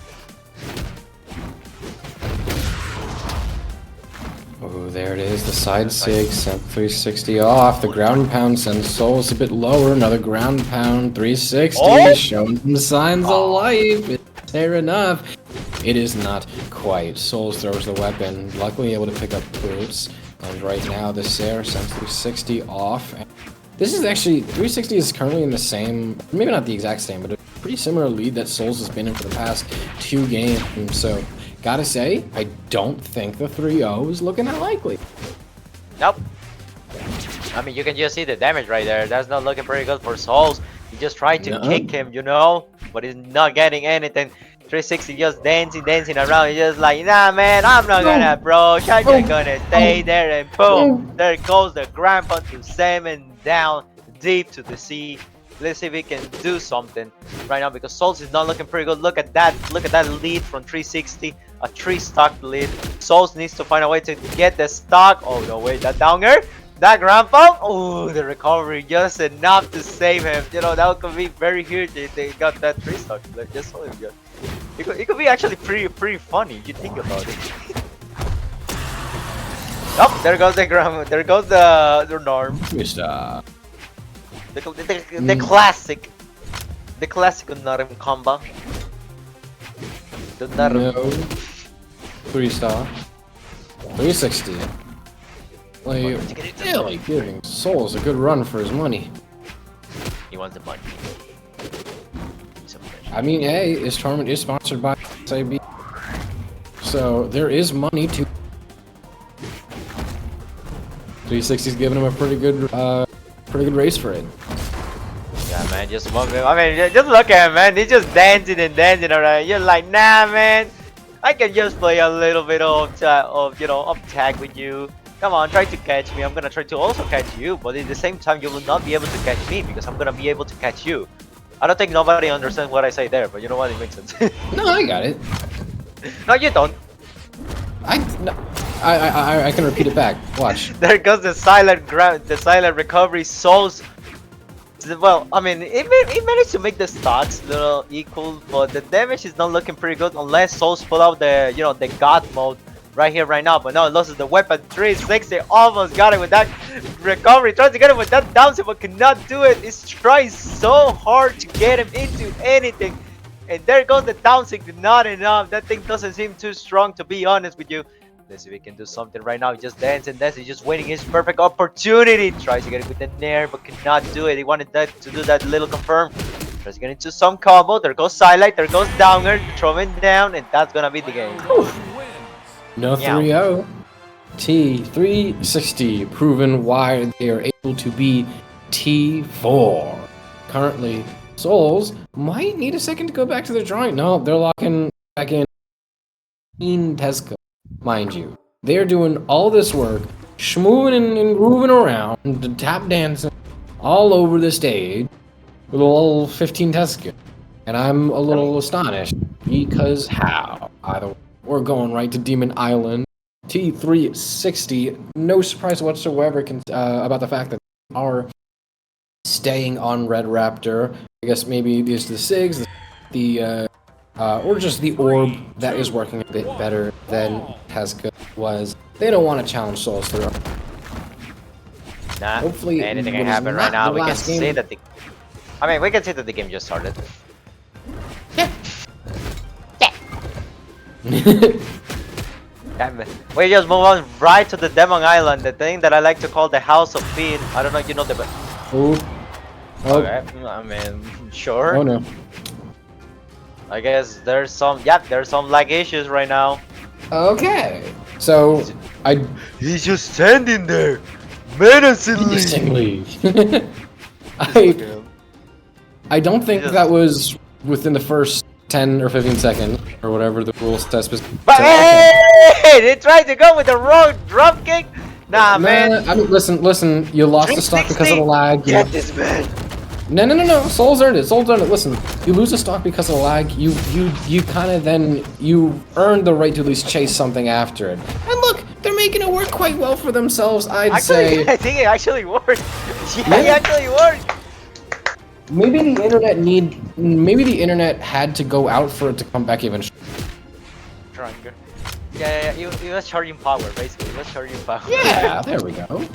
Oh, there it is, the side 6, sent 360 off, the ground pound sends Souls a bit lower, another ground pound, 360, showing some signs of life, it's fair enough. It is not quite. Souls throws the weapon, luckily able to pick up boots, and right now the Sair sends 360 off. This is actually, 360 is currently in the same, maybe not the exact same, but a pretty similar lead that Souls has been in for the past 2 games, so gotta say, I don't think the 3-0 is looking that likely. Nope. I mean, you can just see the damage right there. That's not looking pretty good for Souls. He just tried to kick him, you know, but he's not getting anything. 360 just dancing around. He's just like, nah, man, I'm not gonna approach. I'm just gonna stay there, and boom, there goes the grandpa to salmon down deep to the sea. Let's see if we can do something right now because Souls is not looking pretty good. Look at that lead from 360, a 3-stock lead. Souls needs to find a way to get the stock. Oh no, wait, that downer, that grandpa. Oh, the recovery just enough to save him. You know, that could be very huge if they got that 3-stock. Like, just so good. It could be actually pretty funny. You think about it. Oh, there goes the grandma. There goes the norm. Mr. The classic Narm combo. The Narm. No. 3-star. 360. Like, really giving Souls a good run for his money. He wants the money. I mean, hey, this tournament is sponsored by SAB, so there is money to. 360's giving him a pretty good race for it. Yeah, man, just look at him, man. He's just dancing around. You're like, nah, man. I can just play a little bit of tag with you. Come on, try to catch me. I'm gonna try to also catch you, but at the same time, you will not be able to catch me because I'm gonna be able to catch you. I don't think nobody understands what I say there, but you know what? It makes sense. No, I got it. No, you don't. I can repeat it back. Watch. There goes the silent recovery. Souls. Well, I mean, it managed to make the stats a little equal, but the damage is not looking pretty good unless Souls pull out the the God mode right here, right now. But no, it loses the weapon. 360 almost got it with that recovery. Tries to get it with that downside, but cannot do it. It's trying so hard to get him into anything. And there goes the downside. Not enough. That thing doesn't seem too strong, to be honest with you. Let's see if we can do something right now. Just dancing. He's just waiting his perfect opportunity. Tries to get it with the nair, but cannot do it. He wanted that to do that little confirm. Tries to get into some combo. There goes Sidelight. There goes Downer. Throw him down, and that's gonna be the game. No 3-0. T360 proven why they are able to be T4. Currently, Souls might need a second to go back to the drawing. No, they're locking back in Tesco, mind you. They're doing all this work, schmoving and grooving around, and tap dancing all over the stage with a little 15 Tesco. And I'm a little astonished because how? Either way. We're going right to Demon Island. T360, no surprise whatsoever about the fact that they are staying on Red Raptor. I guess maybe it's the SIGs, or just the orb that is working a bit better than Tesca was. They don't want to challenge Souls through. Nah, hopefully anything can happen right now. We can see that we can see that the game just started. We just move on right to the Demon Island, the thing that I like to call the House of Fiend. I don't know if you know the. Oh. Okay, I mean, sure. Oh no. I guess there's some lag issues right now. Okay. So he's just standing there, menacingly. I don't think that was within the first 10 or 15 seconds or whatever the rules test was. But hey, they tried to go with the wrong drop kick. Nah, man. I mean, listen. You lost the stock because of the lag. Get this man. No. Souls earned it. Listen, you lose a stock because of the lag. You kind of then you earned the right to at least chase something after it. And look, they're making it work quite well for themselves. I'd say. I think it actually worked. Yeah, it actually worked. Maybe the internet had to go out for it to come back even Stronger. Yeah. It was charging power, basically. It was charging power. Yeah, there we go.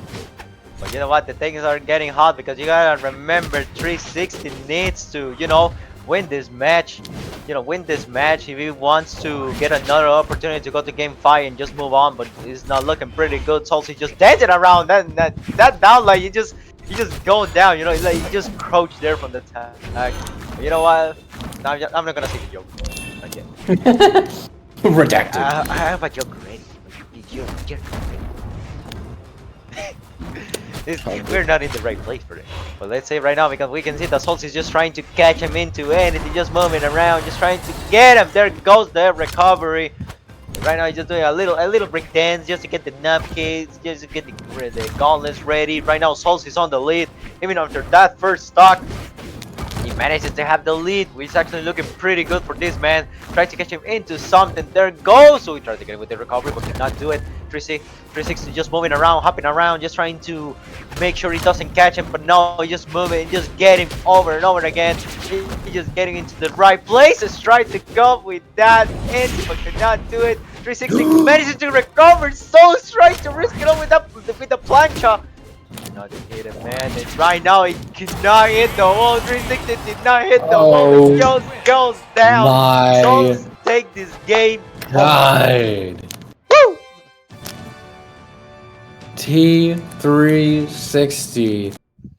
But you know what? The things are getting hot because you gotta remember 360 needs to, win this match. Win this match if he wants to get another opportunity to go to game 5 and just move on. But it's not looking pretty good. Tulsi just dancing around that down, like you just go down. It's like you just crouch there from the tag. You know what? I'm not gonna say the joke again. Redacted. I have a joke ready. You're ready. We're not in the right place for it. But let's say right now, because we can see the Souls is just trying to catch him into anything, just moving around, just trying to get him. There goes the recovery. Right now he's just doing a little break dance just to get the nub kicks, just to get the gauntlets ready. Right now Souls is on the lead. Even after that first stock, he manages to have the lead, which is actually looking pretty good for this man. Trying to catch him into something. There goes. So he tried to get it with the recovery, but did not do it. 360 just moving around, hopping around, just trying to make sure he doesn't catch him. But no, he just moving and just get him over and over again. He just getting into the right places. Tried to go with that end, but could not do it. 360 manages to recover. So trying to risk it all with the plancha. Not to hit him, man. And right now he cannot hit the wall. 360 did not hit the wall. It just goes down. My Souls take this game. God. Woo! T360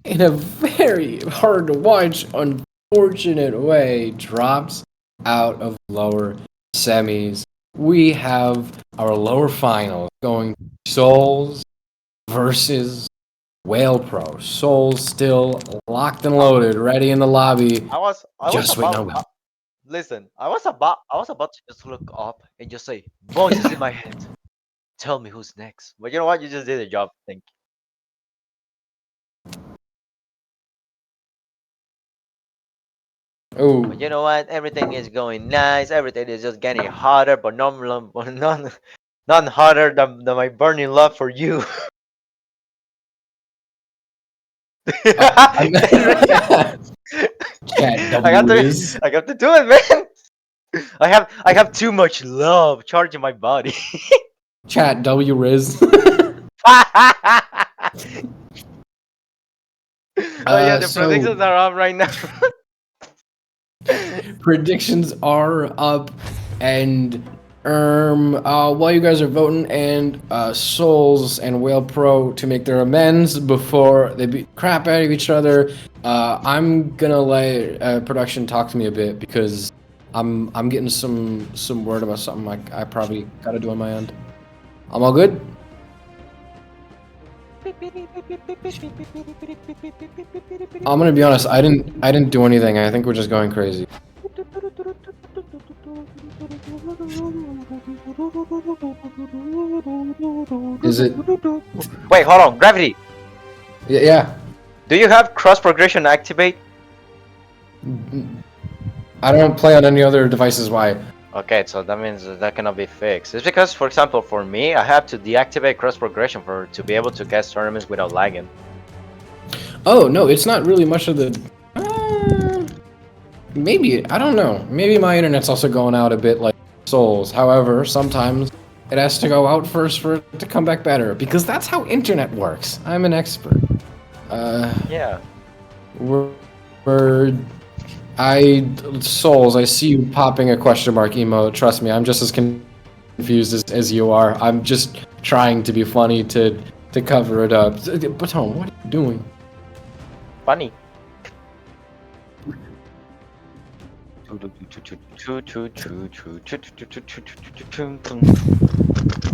in a very hard to watch, unfortunate way drops out of lower semis. We have our lower finals going Souls versus Waelpro. Souls still locked and loaded, ready in the lobby. I was Just wait, no. Listen, I was about to just look up and just say, voices in my head. Tell me who's next. But you know what? You just did a job. Thank you. Oh, But you know what? Everything is going nice. Everything is just getting hotter, but none hotter than my burning love for you. I got to do it, man. I have too much love charging my body. Chat W Riz. Oh yeah, the predictions are up right now. Predictions are up, and while you guys are voting, and Souls and Waelpro to make their amends before they beat crap out of each other, I'm gonna let production talk to me a bit because I'm getting some word about something I probably gotta do on my end. I'm all good. I'm gonna be honest. I didn't do anything. I think we're just going crazy. Is it? Wait, hold on. Gravity. Yeah. Do you have cross progression activate? I don't play on any other devices. Why? Okay, so that means that cannot be fixed. It's because, for example, for me, I have to deactivate cross progression to be able to cast tournaments without lagging. Oh no, it's not really much of the. Maybe I don't know. Maybe my internet's also going out a bit like Souls. However, sometimes it has to go out first for it to come back better because that's how internet works. I'm an expert. Yeah. Souls, I see you popping a question mark emote. Trust me, I'm just as confused as you are. I'm just trying to be funny to cover it up. But Tom, what are you doing? Funny.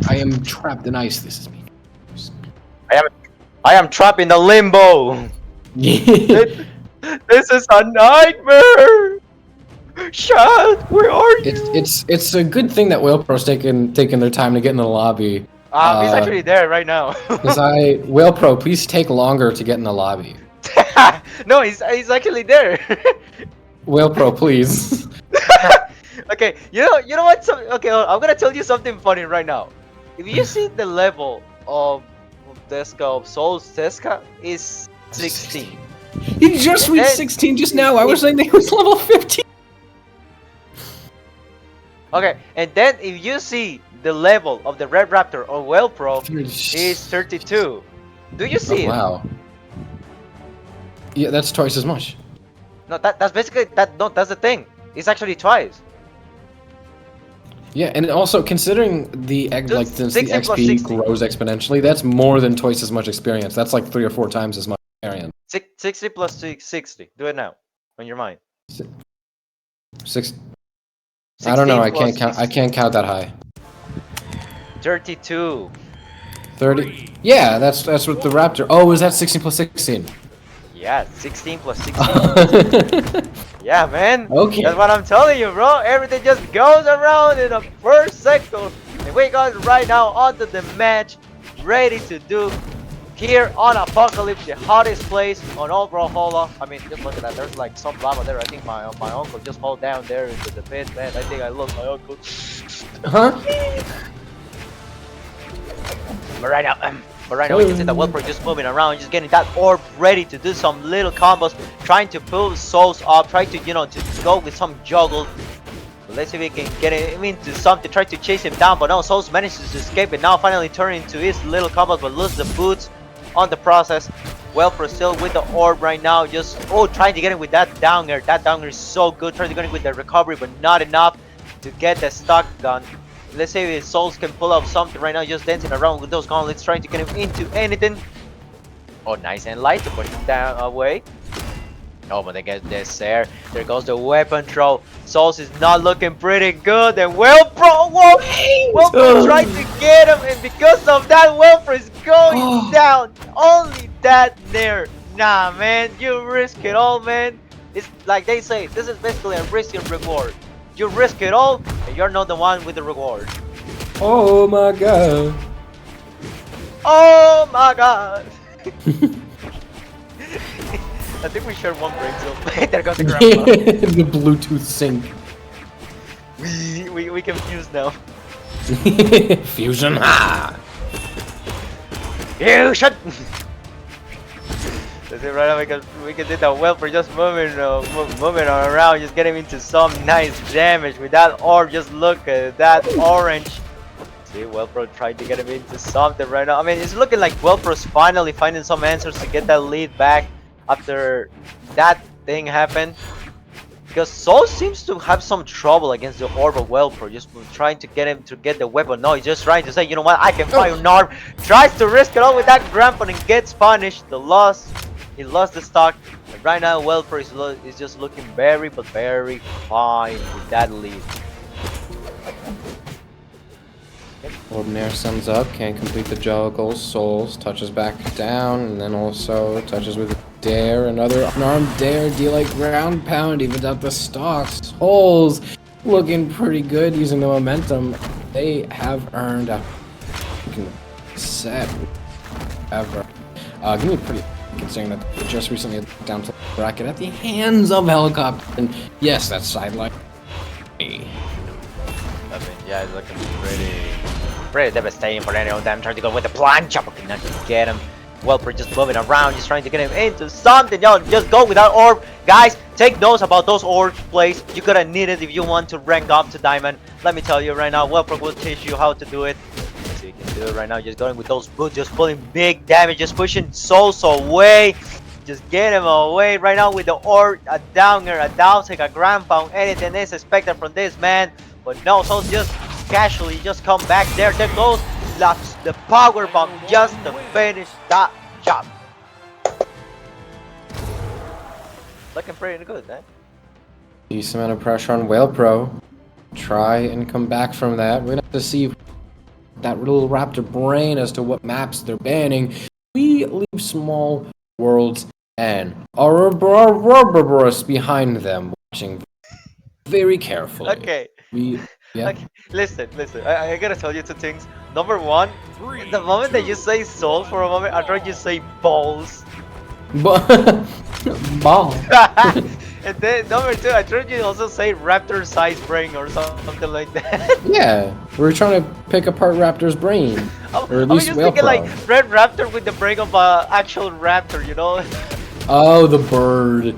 I am trapped in ice. This is me. I am trapped in the limbo. This is a nightmare. Shad, where are you? It's a good thing that Waelpro's taking their time to get in the lobby. He's actually there right now. Waelpro, please take longer to get in the lobby. No, he's actually there. Waelpro, please. Okay, you know what? Okay, I'm gonna tell you something funny right now. If you see the level of Tesca of Souls, Tesca is 16. He just reached 16 just now. I was saying that he was level 15. Okay, and then if you see the level of the Red Raptor or Waelpro is 32. Do you see it? Wow. Yeah, that's twice as much. No, that's basically that. No, that's the thing. It's actually twice. Yeah, and also considering the since the 16 plus XP 60. grows exponentially, that's more than twice as much experience. That's like 3 or 4 times as much experience. 60 plus 60. Do it now on your mind. 6. I don't know. I can't 16 count. I can't count that high. 32. 30. Yeah, that's what the Raptor. Oh, is that 16 plus 16? Yeah, 16 plus 16. Yeah, man. Okay. That's what I'm telling you, bro. Everything just goes around in the first second. And we got right now onto the match, ready to do here on Apocalypse, the hottest place on all Brawlhalla. I mean, just look at that. There's like some lava there. I think my uncle just fell down there into the pit, man. I think I lost my uncle. Huh? But right now we can see that Waelpro just moving around, just getting that orb ready to do some little combos, trying to pull souls up, trying to to go with some juggle. But let's see if we can get him into something, try to chase him down, but no, Souls manages to escape and now finally turn into his little combos, but lose the boots on the process. Waelpro still with the orb right now, just trying to get him with that down air. That down air is so good, trying to get him with the recovery, but not enough to get the stock done. Let's say if Souls can pull up something right now, just dancing around with those gauntlets, trying to get him into anything. Oh, nice and light to push him down away. Oh, but they get this there. There goes the weapon throw. Souls is not looking pretty good. And Waelpro tried to get him, and because of that, Waelpro is going down. Only that there. Nah, man, you risk it all, man. It's like they say, this is basically a risk and reward. You risk it all, and you're not the one with the reward. Oh my god. Oh my god. I think we share one brain cell. There goes the grandpa. The Bluetooth sync. We confused now. Fusion. Ah. Fusion. That's it right now. We can do that well for just moving around, just getting into some nice damage with that orb. Just look at that orange. See, Waelpro tried to get him into something right now. I mean, it's looking like Waelpro's finally finding some answers to get that lead back after that thing happened. Because Soul seems to have some trouble against the orb of Waelpro, just trying to get him to get the weapon. No, he's just trying to say, you know what, I can fire an orb. Tries to risk it all with that grandpa and gets punished. He lost the stock. And right now, Waelpro is just looking very, but very fine with that lead. Ordinaire sends up, can't complete the juggle. Souls touches back down, and then also touches with a dare. Another unarmed dare, dealing ground pound, evens out the stocks. Souls looking pretty good using the momentum. They have earned a set ever. Gonna be pretty considering that they just recently down to the bracket at the hands of Helicopter. And yes, that's sideline. I mean, yeah, it's looking pretty devastating for any of them. Trying to go with the plancha, but cannot get him. Waelpro just moving around, just trying to get him into something. Yo, just go with that orb. Guys, take notes about those orb plays. You're gonna need it if you want to rank up to Diamond. Let me tell you right now, Waelpro will teach you how to do it. So you can do it right now, just going with those boots, just pulling big damage, just pushing Souls away. Just get him away right now with the orb, a downer, a down take, a ground pound. Anything is expected from this man. But no, Souls just casually just come back there. There goes the power bomb just to finish that job. Looking pretty good, man. Decent amount of pressure on Waelpro. Try and come back from that. We're gonna have to see that little Raptor brain as to what maps they're banning. We leave small worlds and Ouroboros behind them, watching very carefully. Okay. Yeah. Okay. Listen. I gotta tell you two things. Number one, the moment that you say soul for a moment, I thought you say balls. Ball. And then number two, I heard you also say raptor-sized brain or something like that. Yeah, we're trying to pick apart Raptor's brain, or at I was least just thinking like Waelpro. red raptor with the brain of an actual raptor, you know? Oh, the bird.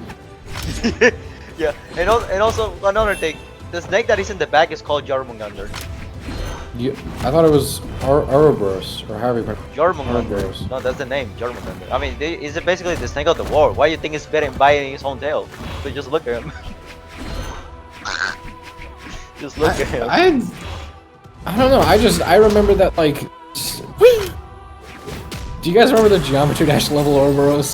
Yeah, and also another thing, the snake that is in the back is called Jormungandr. I thought it was Ouroboros, or however you pronounce it. Jormungandr. Ouroboros. No, that's the name, Jormungandr. I mean, it's basically the snake of the war. Why do you think it's better biting his own tail? So just look at him. Just look at him. I don't know. I remember that like. Do you guys remember the Geometry Dash level Ouroboros?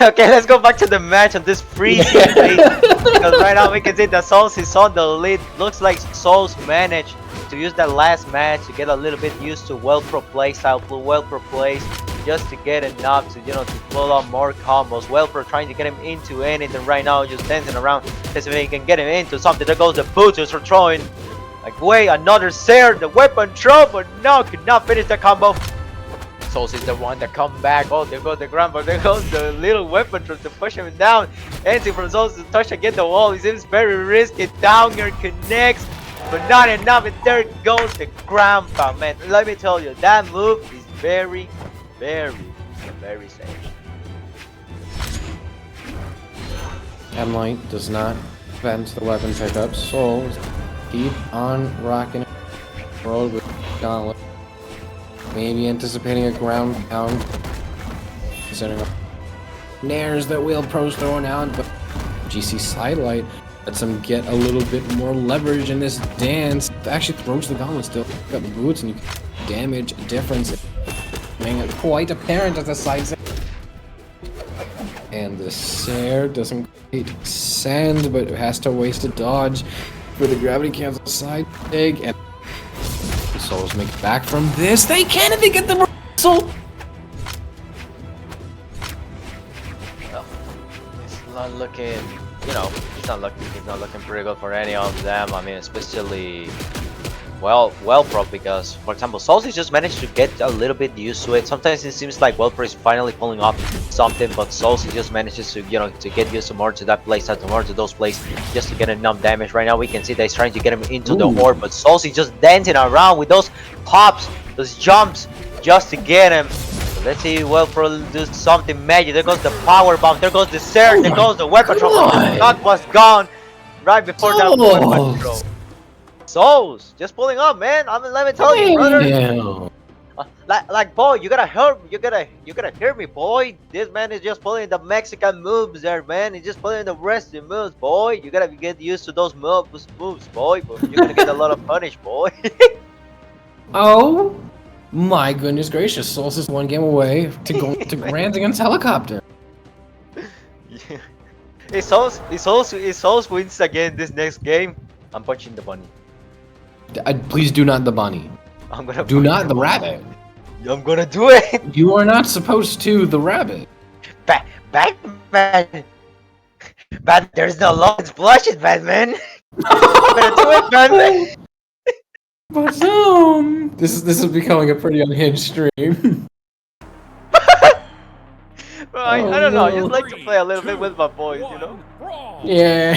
Okay, let's go back to the match on this freezing day. Because right now we can see that Souls is on the lead. Looks like Souls managed to use that last match to get a little bit used to Waelpro playstyle, Waelpro plays, just to get enough to, you know, to pull out more combos. Waelpro trying to get him into anything right now, just dancing around, as if he can get him into something. There goes the boosters for throwing. Like, wait, another Sayer, the weapon throw, but no, could not finish the combo. Souls is the one that come back. Oh, there goes the ground, but there goes the little weapon throw to push him down. Anything from Souls to touch against the wall. He seems very risky. Down here connects, but not enough. And there goes the ground pound, man. Let me tell you, that move is very, very, very safe. M-Light does not vent the weapon pickup. Souls keep on rocking road with Gauntlet. Maybe anticipating a ground pound. Considering nares that Waelpro's throwing out, but GC Sidelight lets him get a little bit more leverage in this dance. Actually throws the Gauntlet still. Got the boots and you can damage difference. Making it quite apparent as a side set. And the Sayer doesn't quite send, but it has to waste a dodge for the gravity cancel side dig, and the Souls make it back from this. They can't even get the reversal. Well, it's not looking, you know, it's not looking pretty good for any of them. I mean, especially Waelpro, because for example, Souls just managed to get a little bit used to it. Sometimes it seems like Waelpro is finally pulling off something, but Souls just manages to, you know, to get used to more to that playstyle, more to those plays, just to get enough damage. Right now we can see that he's trying to get him into the orb, but Souls is just dancing around with those pops, those jumps, just to get him. So let's see Waelpro do something magic. There goes the power bomb, there goes the Sayer, there goes the weapon throw. That was gone right before that weapon throw. Souls, just pulling up, man. I mean, let me tell you, brother. Like, boy, you gotta hear me, boy. This man is just pulling the Mexican moves there, man. He's just pulling the wrestling moves, boy. You gotta get used to those moves, boy. But you're gonna get a lot of punish, boy. Oh my goodness gracious! Souls is one game away to go to Grand against Helicopter. Yeah. If Souls wins again this next game, I'm punching the bunny. Please do not the bunny. I'm gonna do not the rabbit. I'm gonna do it. You are not supposed to the rabbit. Batman. But there's no law. It's blushes, Batman. I'm gonna do it, Batman. But this is becoming a pretty unhinged stream. Well, I don't know. I just like to play a little bit with my boys, you know. Yeah.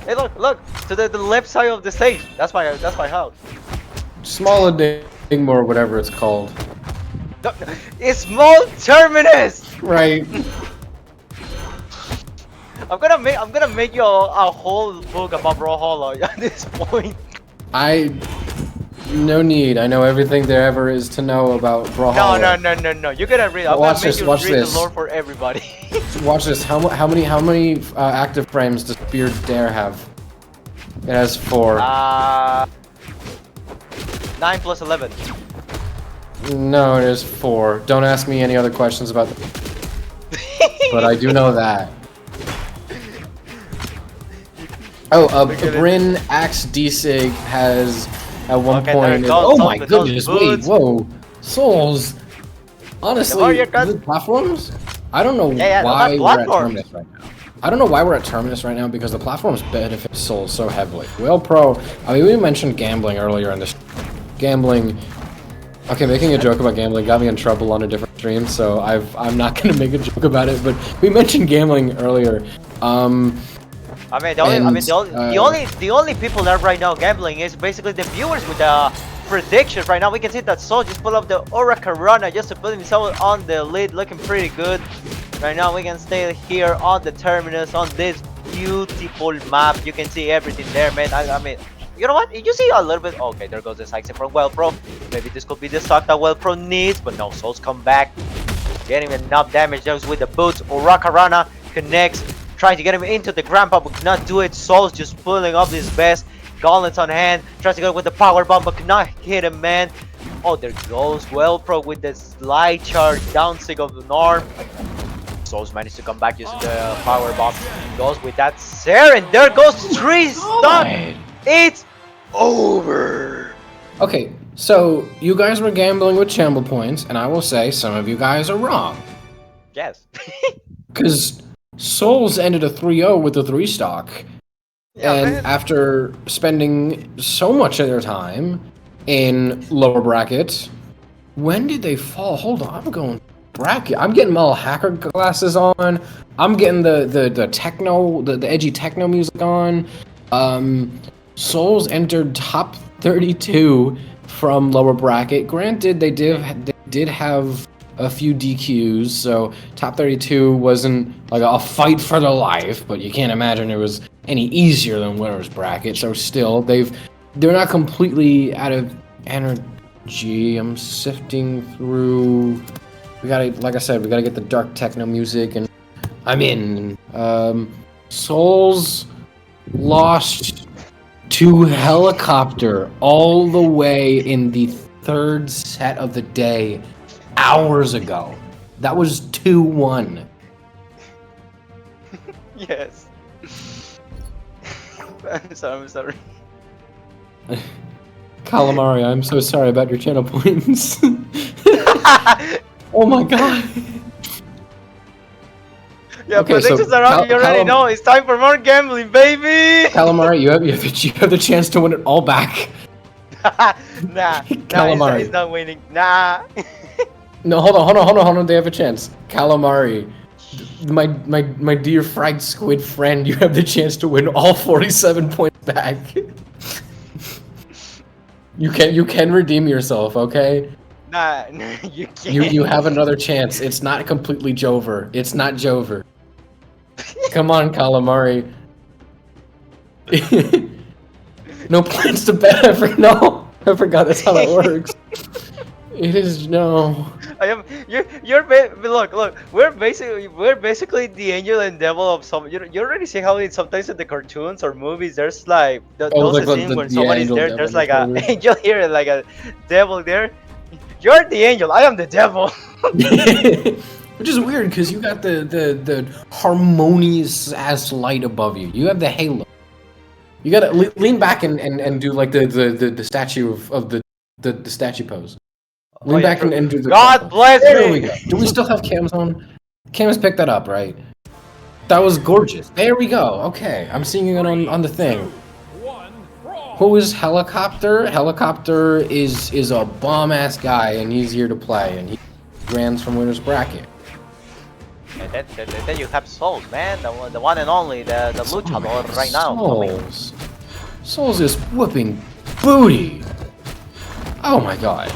Hey, look to the left side of the stage. That's my house. Small enigma or whatever it's called. No, it's small terminus. Right. I'm gonna make you a whole book about Brawlhalla at this point. No need. I know everything there ever is to know about Brawlhalla. No. You're gonna read. I'm gonna make you read the lore for everybody. Watch this. How many active frames does Beard Dare have? It has 4. 9 plus 11. No, it is 4. Don't ask me any other questions about that. But I do know that. Oh, Bryn Axe D-Sig has at one point. Oh my goodness! Wait, whoa, Souls. Honestly, you're the platforms. I don't know Yeah, why the we're at platforms. Terminus right now. I don't know why we're at Terminus right now because the platforms benefit Souls so heavily. Waelpro. I mean, we mentioned gambling earlier in this. Gambling. Okay, making a joke about gambling got me in trouble on a different stream, so I'm not gonna make a joke about it. But we mentioned gambling earlier. I mean, the only people that right now gambling is basically the viewers with the predictions. Right now, we can see that Soul just pull up the Aura Corona just to put himself on the lead, looking pretty good. Right now, we can stay here on the terminus on this beautiful map. You can see everything there, man. I mean, you know what? You see a little bit. Okay, there goes the side from Waelpro. Maybe this could be the stock that Waelpro needs, but no, Soul's come back, getting enough damage just with the boots. Aura Corona connects. Trying to get him into the grandpa, but cannot do it. Soul's just pulling up his best. Gauntlets on hand. Tries to go with the power bomb, but cannot hit him, man. Oh, there goes Waelpro with the slide charge, downsig of the arm. Soul's managed to come back using the power bomb. Goes with that Saren. There goes 3 stock. It's over. Okay, so you guys were gambling with chamber points, and I will say some of you guys are wrong. Yes. Because Souls ended a 3-0 with the 3 stock. Yeah, and man. after spending so much of their time in lower brackets, when did they fall? Hold on, I'm going bracket. I'm getting my little hacker glasses on. I'm getting the techno, the edgy techno music on. Souls entered top 32 from lower bracket. Granted, they did have a few DQs, so top 32 wasn't like a fight for their life, but you can't imagine it was any easier than winners bracket. So still, they're not completely out of energy. I'm sifting through. We gotta, like I said, we gotta get the dark techno music, and I'm in. Souls lost to Helicopter all the way in the 3rd set of the day. Hours ago. That was 2-1. Yes. I'm sorry. Calamari, I'm so sorry about your channel points. Oh my god. Yeah, Okay, predictions so are on. You already know. It's time for more gambling, baby. Calamari, you have the chance to win it all back. Nah, Calamari. he's not winning. Nah. No, hold on. They have a chance. Calamari, my dear fried squid friend, you have the chance to win all 47 points back. You can redeem yourself, okay? Nah, you can't. You have another chance. It's not completely Jover. It's not Jover. Come on, Calamari. No plans to bet. I forgot that's how that works. It is no. I am. Look. We're basically the angel and devil of some. You already see how sometimes in the cartoons or movies there's like those scenes when somebody's there. There's like an angel here and like a devil there. You're the angel. I am the devil. Which is weird because you got the harmonious ass light above you. You have the halo. You gotta lean back and do like the statue of the statue pose. Lean back and do the. God bless me. There we go. Do we still have cams on? Cams picked that up, right? That was gorgeous. There we go. Okay, I'm seeing it on the thing. Who is Helicopter? Helicopter is a bomb ass guy, and he's here to play, and he grands from winners bracket. And then you have Souls, man, the one and only, the luchador right now. Souls is whooping booty. Oh my god.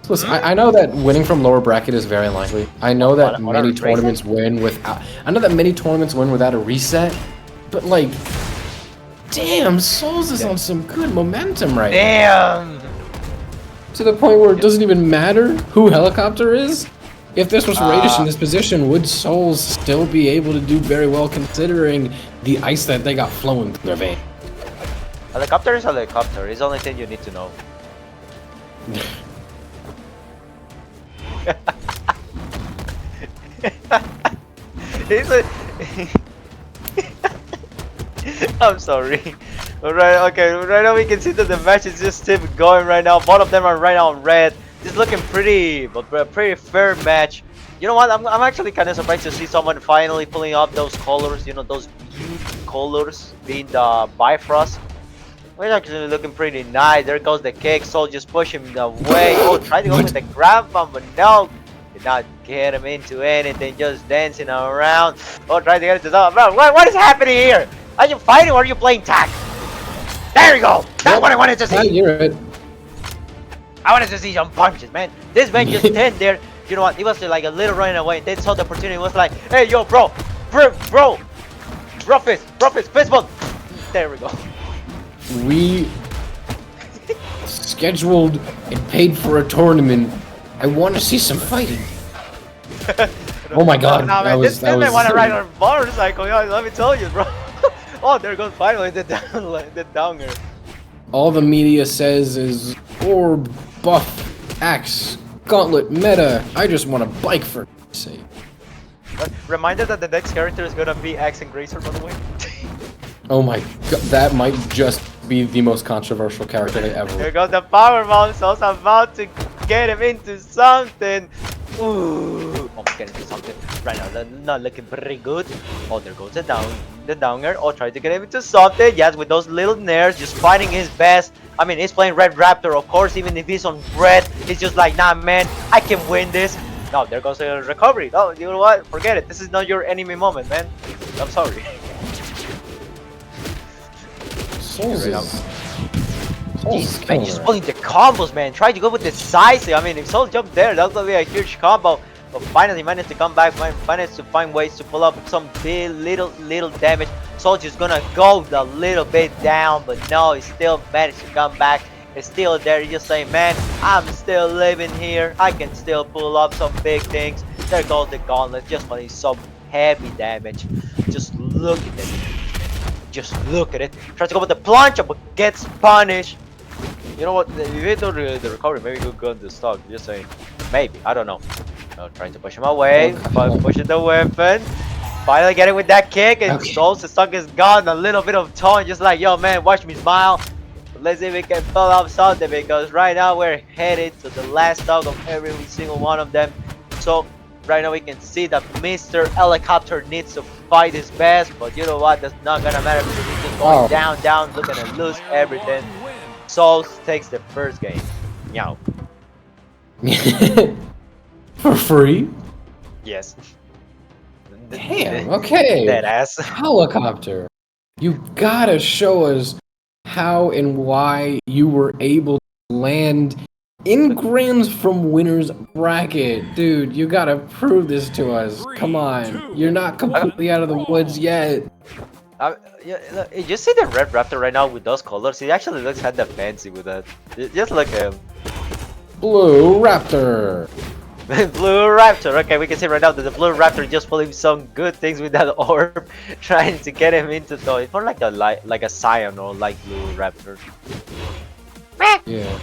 Listen, I know that winning from lower bracket is very unlikely. I know that many tournaments win without. I know that many tournaments win without a reset, but like, damn, Souls is on some good momentum right now. Damn. To the point where it doesn't even matter who Helicopter is. If this was Radish in this position, would Souls still be able to do very well considering the ice that they got flowing through their vein? Helicopter is helicopter. It's the only thing you need to know. I'm sorry. Alright, okay, right now we can see that the match is just still going right now. Both of them are right now on red. This is looking pretty, but a pretty fair match. You know what? I'm actually kind of surprised to see someone finally pulling up those colors. You know, those huge colors being the Bifrost. We're actually looking pretty nice. There goes the kick. Soul just pushing him away. Oh, try to go with the grab bomb, but no. Did not get him into anything. Just dancing around. Oh, try to get it to the... Bro, what is happening here? Are you fighting or are you playing tag? There you go. That's what I wanted to see. You're right. I wanted to see some punches, man. This man just stand there. You know what? He was like a little running away. Then saw the opportunity. Was like, hey, yo, bro, rough fist bump. There we go. We scheduled and paid for a tournament. I want to see some fighting. Oh my God! Nah, man, this man want to ride on a motorcycle. Yo, let me tell you, bro. Oh, there goes finally the downer. All the media says is orb, buff, axe, gauntlet, meta. I just want a bike for sake. Reminder that the next character is gonna be Axe and Gracer, by the way. Oh my God, that might just be the most controversial character they ever. Here goes the powerbomb. So I'm about to get him into something. Ooh, almost getting into something. Right now, they're not looking pretty good. Oh, there goes the downer. Oh, try to get him into something. Yes, with those little nairs, just fighting his best. I mean, he's playing Red Raptor, of course. Even if he's on red, he's just like, nah, man, I can win this. No, there goes the recovery. No, you know what? Forget it. This is not your enemy moment, man. I'm sorry. Jeez, man, just pulling the combos, man. Try to go with the size. I mean, if Soul jumped there, that would be a huge combo. But finally managed to come back, managed to find ways to pull up some big little damage. Soul just gonna go a little bit down, but no, he still managed to come back. It's still there. He's just saying, man, I'm still living here. I can still pull up some big things. There goes the gauntlet, just putting some heavy damage. Just look at it. Just look at it. Tries to go with the plunge, but gets punished. You know what? If you do the recovery, maybe he'll go into stock. Just saying. Maybe. I don't know. Trying to push him away. Pushing the weapon. Finally getting with that kick. And Soul's stock is gone. A little bit of tone. Just like, yo, man, watch me smile. But let's see if we can pull up something. Because right now we're headed to the last stock of every single one of them. So right now we can see that Mr. Helicopter needs to fight his best. But you know what? That's not going to matter because he's just going down. Looking to lose everything. Soul takes the first game. Meow. For free? Yes. Damn, okay. Dead ass. Helicopter. You gotta show us how and why you were able to land in grands from winner's bracket. Dude, you gotta prove this to us. Come on. You're not completely out of the woods yet. Yeah, look, you see the Red Raptor right now with those colors? He actually looks kinda fancy with that. Just look at him. Blue Raptor. Blue Raptor. Okay, we can see right now that the Blue Raptor just pulling some good things with that orb, trying to get him into though. It's more like a cyan or light blue Raptor. Yeah.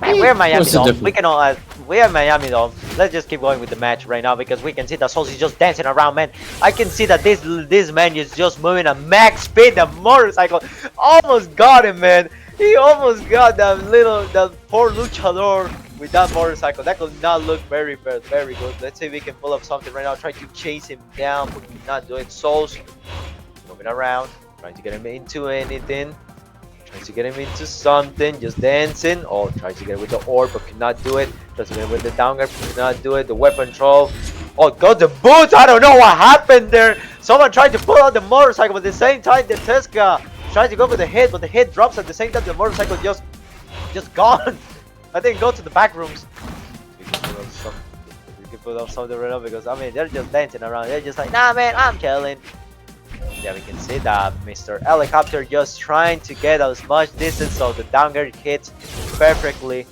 Man, we're Miami though. We can all we are Miami though. Let's just keep going with the match right now because we can see that Soul is just dancing around, man. I can see that this man is just moving at max speed. The motorcycle almost got him, man. He almost got that poor luchador with that motorcycle. That could not look very good. Let's see if we can pull up something right now. Try to chase him down, but we're not doing. Soul's moving around, trying to get him into anything. Tries to get him into something, just dancing. Oh, tries to get it with the orb, but cannot do it. Tries to get it with the down guard, but cannot do it. The weapon throw. Oh, got the boots. I don't know what happened there. Someone tried to pull out the motorcycle, but at the same time, the Tesca tried to go for the hit, but the hit drops at the same time. The motorcycle just gone. I think go to the back rooms. We can put up something right now because I mean they're just dancing around. They're just like, nah, man, I'm chilling. Yeah, we can see that Mr. Helicopter just trying to get as much distance so the down guard hits perfectly.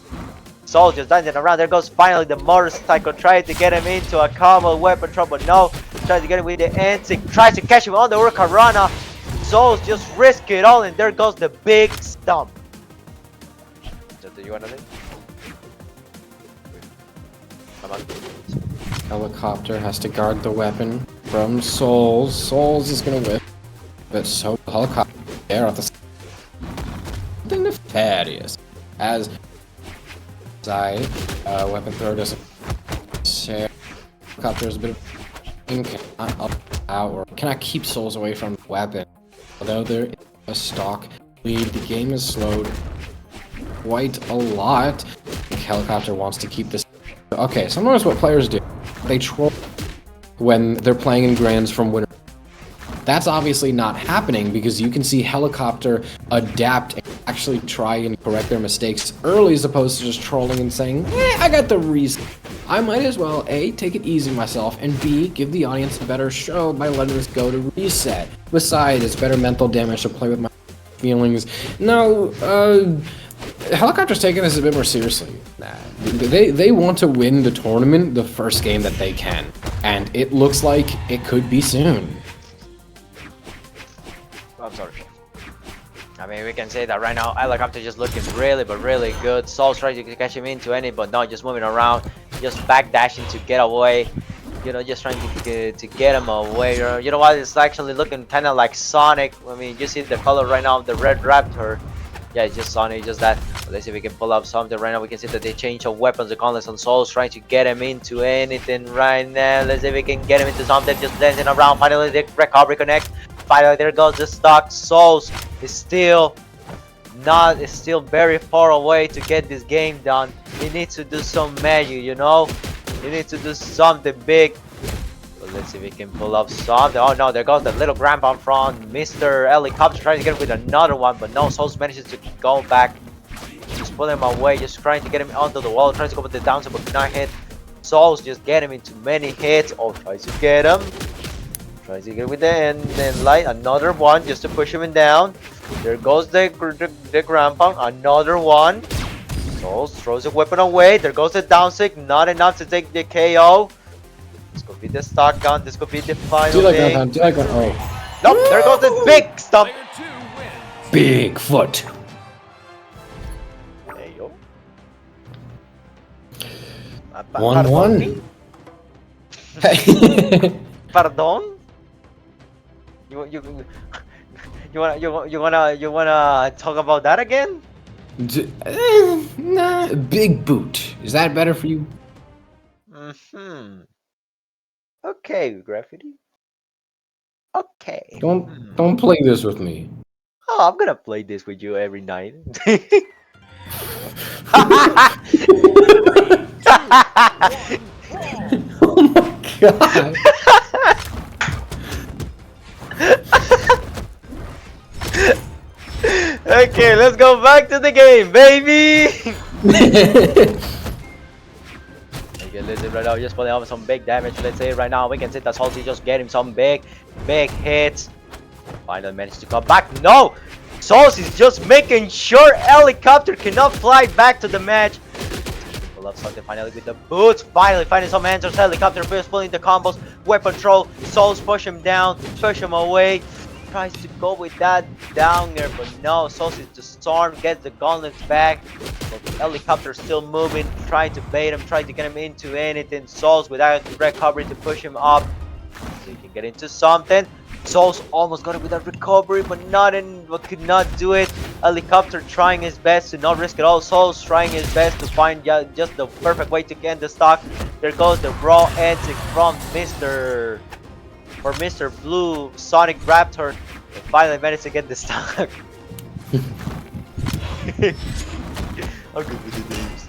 Soul just dancing around. There goes finally the motorcycle. Trying to get him into a combo weapon throw, but no. Tries to get him with the antic. Tries to catch him on the Hurricanrana. Soul's just risk it all, and there goes the big stump. Do you want to Come on. Helicopter has to guard the weapon from Souls. Souls is gonna whip. But so Helicopter there at the something nefarious as side. Weapon throw doesn't share. Helicopter is a bit of cannot up out or cannot keep souls away from the weapon. Although there is a stock lead, the game is slowed quite a lot. I think Helicopter wants to keep this. Okay, so notice what players do. They troll when they're playing in grands from winner. That's obviously not happening because you can see Helicopter adapt and actually try and correct their mistakes early as opposed to just trolling and saying, I got the reason. I might as well A, take it easy myself, and B, give the audience a better show by letting this go to reset. Besides, it's better mental damage to play with my feelings. No, Helicopter's taking this a bit more seriously. They want to win the tournament the first game that they can, and it looks like it could be soon. I'm sorry. I mean, we can say that right now, Helicopter just looking really, but really good. Soul's trying to catch him into any, but no, just moving around, just backdashing to get away. You know, just trying to get him away. You know what? It's actually looking kind of like Sonic. I mean, you see the color right now of the red Raptor. Yeah, it's just Sonic, just that. But let's see if we can pull up something right now. We can see that they change of weapons. The gauntlets on Soul's trying to get him into anything right now. Let's see if we can get him into something. Just dancing around. Finally, the recovery connect. Finally, there goes the stock. Souls is still very far away to get this game done. He needs to do some magic, you know. He needs to do something big. But let's see if we can pull up something. Oh no, there goes the little grandpa from Mr. Helicopter trying to get him with another one, but no, Souls manages to go back. Just pull him away, just trying to get him onto the wall, trying to go with the downside but cannot hit. Souls just get him into many hits. Oh, tries to get him. Tries to get with the end light, another one just to push him down. There goes the grandpa, another one. Souls throws the weapon away. There goes the down sick, not enough to take the KO. This could be the stock gun. This could be the final thing. Do like one. Oh. Nope, there goes the big stump. Big foot. There you go. 1-1. Pardon? You wanna talk about that again? Nah, big boot. Is that better for you? Okay, Graffiti. Okay. Don't play this with me. Oh, I'm gonna play this with you every night. Oh my god. Okay, let's go back to the game, baby. Okay, let's see right now. Just pulling out some big damage. Let's say right now we can see that Salty just get him some big hits. Finally managed to come back. No, Sauce is just making sure Helicopter cannot fly back to the match. Pull up something finally with the boots. Finally finding some answers. Helicopter first pulling the combos. Weapon throw. Souls push him down, push him away. Tries to go with that down there, but no. Souls is the storm, gets the gauntlets back. But the Helicopter still moving, trying to bait him, trying to get him into anything. Souls without recovery to push him up. So he can get into something. Souls almost got it with that recovery, but could not do it. Helicopter trying his best to not risk it all. Souls trying his best to find just the perfect way to end the stock. There goes the raw antic from Mr. Blue Sonic Raptor. And finally managed to get the stock. I'll go with the names.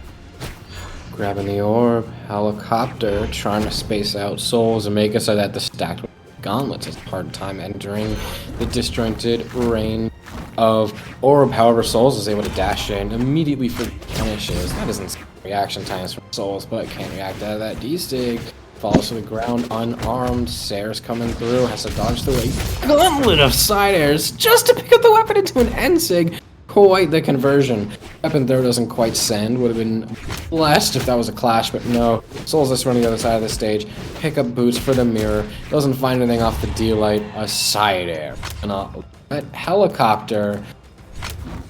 Grabbing the orb, Helicopter trying to space out Souls and make it so that the stacked gauntlets has a hard time entering the disjointed range of orb. However, Souls is able to dash in immediately for punishes. That isn't reaction times from Souls, but can't react out of that D-Stig. Falls to the ground unarmed. Sayers coming through, has to dodge through a gauntlet of side airs just to pick up the weapon into an N-Sig. Quite the conversion. Weapon throw doesn't quite send. Would have been blessed if that was a clash, but no. Souls just running the other side of the stage. Pick up boots for the mirror. Doesn't find anything off the D-Light. A side air. That Helicopter.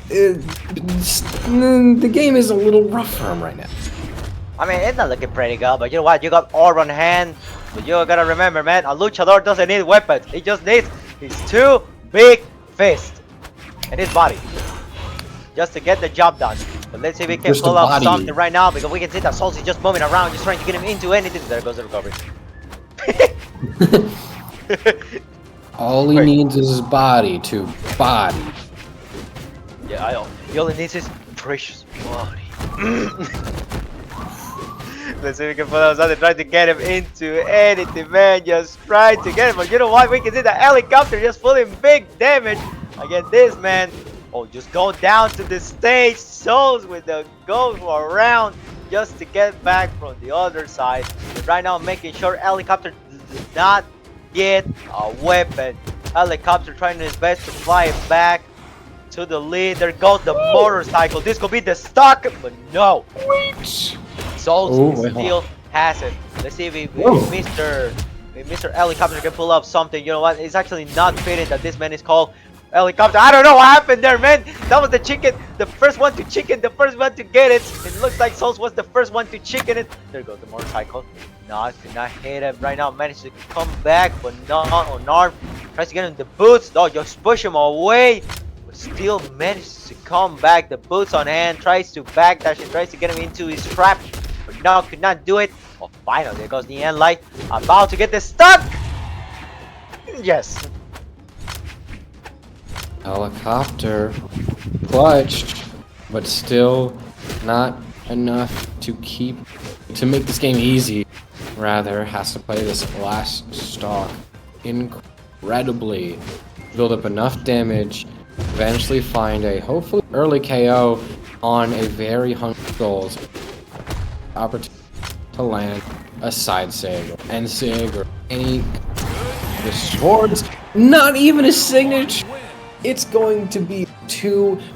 The game is a little rough for him right now. I mean, it's not looking pretty good, but you know what? You got orb on hand. But you gotta remember, man, a luchador doesn't need weapons. He just needs his two big fists and his body just to get the job done. But let's see if we can Just the pull up body. something right now because we can see that Souls is just moving around, just trying to get him into anything. There goes the recovery. All he Wait. needs is his body to body. Yeah, I know. He only needs his precious body. Let's see if we can pull out something, try to get him into anything, man. Just try to get him. But you know what? We can see the helicopter just pulling big damage. Again, this man. Oh, just go down to the stage. Souls with the go around just to get back from the other side. But right now, making sure helicopter does not get a weapon. Helicopter trying his best to fly it back to the lead. There goes the motorcycle. This could be the stock, but no. Souls still has it. Let's see if Mr. Helicopter can pull up something. You know what? It's actually not fitting that this man is called Helicopter. I don't know what happened there, man. That was the chicken. The first one to chicken. The first one to get it. It looks like Souls was the first one to chicken it. There goes the motorcycle. No, could not hit him right now. Managed to come back, but not unarmed. Tries to get him the boots. Oh, just push him away. But still manages to come back. The boots on hand. Tries to backdash and tries to get him into his trap. But no, could not do it. Oh, finally, there goes the end light. About to get the stuck. Yes. Helicopter clutched, but still not enough to make this game easy. Rather, has to play this last stock incredibly, build up enough damage, eventually find a hopefully early KO on a very hungry Souls. Opportunity to land a side sig or end sig or any the swords. Not even a signature. It's going to be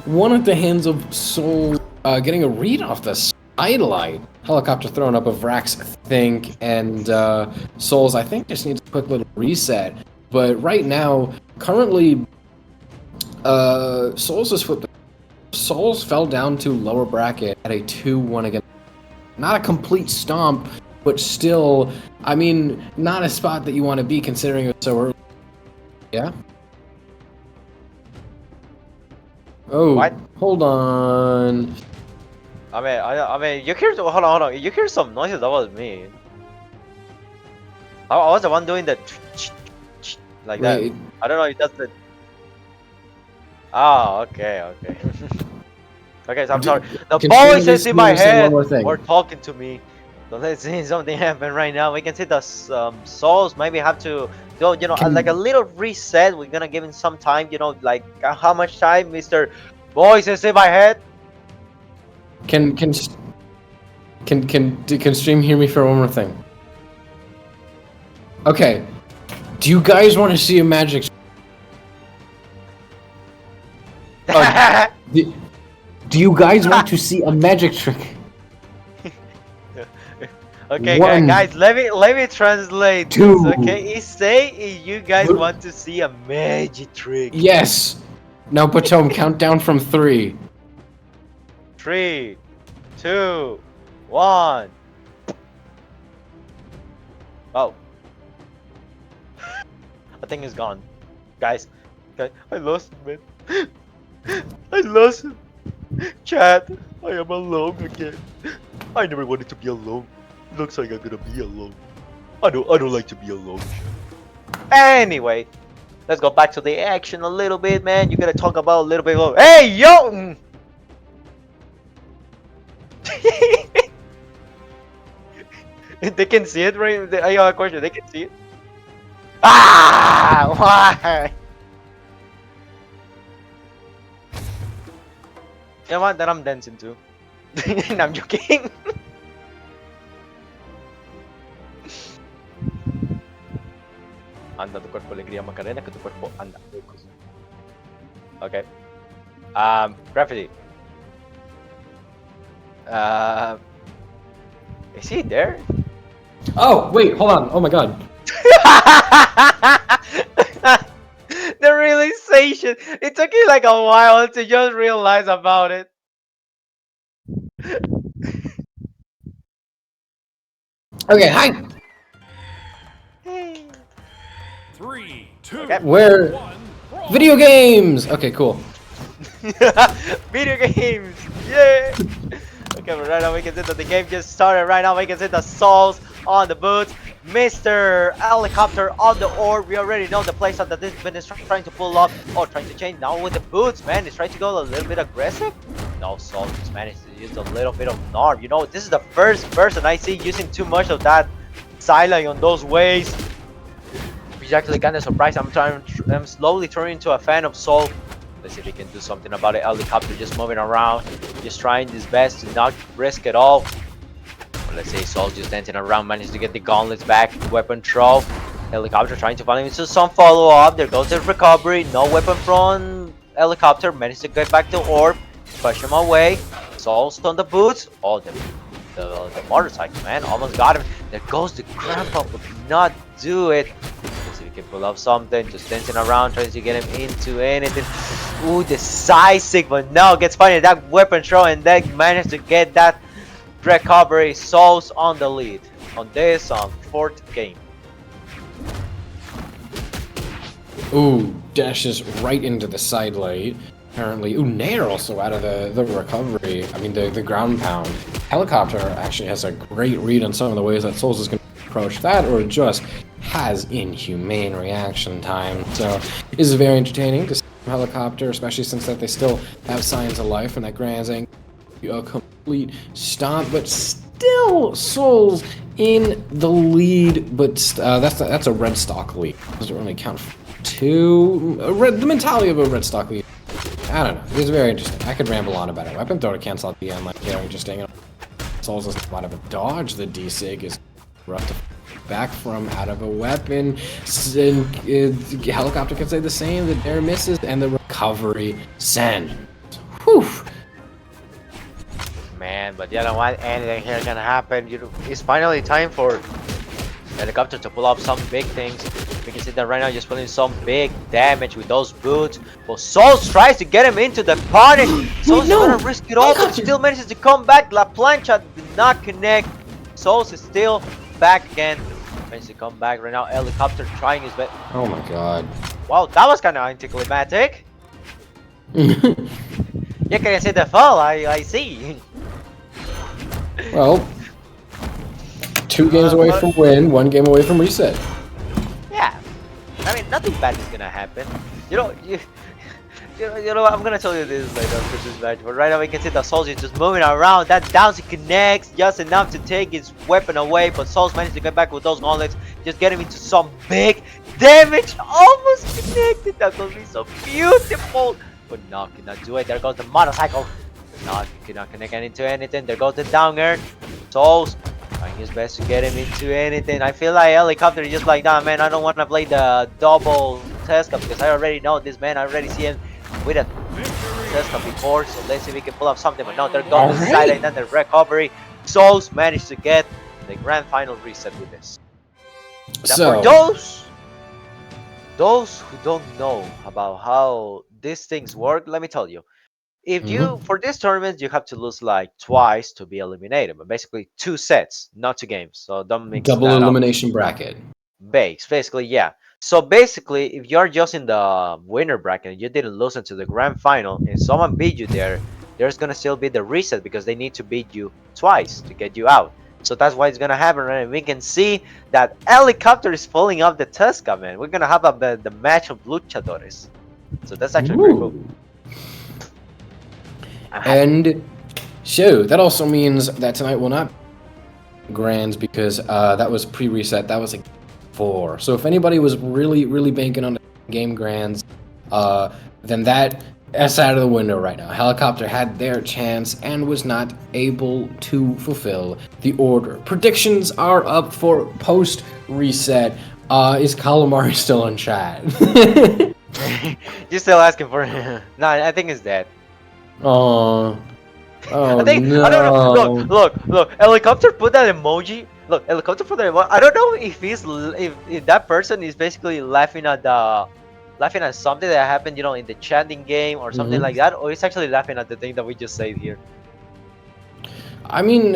one at the hands of Soul getting a read off the sidelight. Helicopter throwing up a Vrax think, and Souls I think just needs a quick little reset. But right now, currently, Souls is flipped. Souls fell down to lower bracket at a 2-1 against. Not a complete stomp, but still, I mean, not a spot that you want to be considering it so early. Yeah? Oh, what? Hold on. I mean, you hear? Hold on. You hear some noises? That was me. I was the one doing the like that. I don't know if that's the. Oh, okay. Okay, so I'm sorry. The voices in my head were talking to me. So let's see something happen right now. We can see the Souls maybe have to do, you know, like a little reset. We're gonna give him some time, you know, like how much time, Mr. Voices in my head? Can stream hear me for one more thing? Okay. Do you guys want to see a magic? Do you guys want to see a magic trick? Okay, guys, let me translate this, okay? Say you guys want to see a magic trick. Yes. Now, Batom, count down from 3. 3, 2, 1. Oh. I think it's gone. Guys, I lost him, man. I lost him. Chat, I am alone again. I never wanted to be alone. Looks like I'm gonna be alone. I don't like to be alone. Anyway, let's go back to the action a little bit, man. You gotta talk about a little bit of, hey, yo! They can see it, right? I have a question. They can see it. Ah! Why? You know what? Then I'm dancing too. I'm joking. Anda tu cuerpo alegría Macarena, que tu cuerpo anda locos. Okay. Graffiti. Is he there? Oh, wait, hold on. Oh my god. The realization. It took you like a while to just realize about it. Okay, hi. 3, 2, Okay. Where? 1, Video games. Okay, cool. Video games. yeah. Okay, but right now we can see that the game just started. Right now we can see the souls on the boots. Mr. Helicopter on the orb. We already know the place that this man is trying to pull up. Oh, trying to change now with the boots, man. He's trying to go a little bit aggressive. No, Soul just managed to use a little bit of Narb. You know, this is the first person I see using too much of that Silent on those ways. Which is actually kind of surprised. I'm slowly turning into a fan of Soul. Let's see if he can do something about it. Helicopter just moving around, just trying his best to not risk it all. But let's say Soul just dancing around, managed to get the gauntlets back, weapon throw. Helicopter trying to find him into some follow up. There goes the recovery. No weapon from Helicopter. Managed to get back to orb, push him away. Soul's on the boots. Oh, the motorcycle, man, almost got him. There goes the grandpa, but not do it. Let's see if we can pull up something. Just dancing around, trying to get him into anything. Ooh, decisive, but no, gets funny. That weapon throw and then managed to get that recovery. Souls on the lead on this fourth game. Ooh, dashes right into the side lane. Apparently, ooh, Nair also out of the recovery. I mean, the ground pound. Helicopter actually has a great read on some of the ways that Souls is going to approach that, or just has inhumane reaction time. So, this is very entertaining to see Helicopter, especially since that they still have signs of life and that Grand's a complete stomp, but still Souls in the lead. But that's a red stock lead. Doesn't really count for two. The mentality of a red stock lead. I don't know. It's very interesting. I could ramble on about it. Weapon throw to cancel out the end, like very interesting. Souls doesn't have a lot of a dodge. The D-Sig is rough to back from out of a weapon. Helicopter can say the same. The Nair misses and the recovery send. Whew. Man, but you don't want anything here gonna happen. It's finally time for Helicopter to pull off some big things. We can see that right now just pulling some big damage with those boots. But Souls tries to get him into the punish. Souls is gonna risk it all, but still manages to come back. La Plancha did not connect. Souls is still back again. Manages to come back right now. Helicopter trying his best. Oh my god. Wow, that was kind of anticlimactic. You can see the fall, I see. Well, 2 games away from win, 1 game away from reset. Yeah, I mean, nothing bad is gonna happen. You know, I'm gonna tell you this later after this match, but right now we can see the Souls is just moving around. That down connects just enough to take his weapon away, but Souls managed to get back with those gauntlets, just get him into some big damage. Almost connected. That would be so beautiful, but no, cannot do it. There goes the motorcycle. No, cannot connect into anything. There goes the down air. Souls trying his best to get him into anything. I feel like Helicopter is just like, nah, man, I don't want to play the double Tesca because I already know this man. I already see him with a Tesca before, so let's see if we can pull up something. But no, there goes the silent and the recovery. Souls managed to get the grand final reset with this. So, for those who don't know about how these things work, let me tell you. If you, for this tournament, you have to lose like twice to be eliminated, but basically 2 sets, not 2 games. So don't mix double that elimination up. bracket. Basically, yeah. So basically, if you're just in the winner bracket and you didn't lose into the grand final and someone beat you there, there's gonna still be the reset because they need to beat you twice to get you out. So that's why it's gonna happen, right? And we can see that Helicopter is pulling up the Tesca, man. We're gonna have the match of luchadores. So that's actually pretty cool. And so that also means that tonight will not be grands because that was pre-reset. That was a 4. So if anybody was really banking on the game grands, then that's out of the window right now. Helicopter had their chance and was not able to fulfill the order. Predictions are up for post-reset. Is Calamari still in chat? You're still asking for it. No, I think it's dead. Oh I think, no. I don't know. Look. Helicopter put that emoji. Look, Helicopter put that emoji. I don't know if that person is basically laughing at something that happened, you know, in the chatting game or something like that, or it's actually laughing at the thing that we just said here. I mean,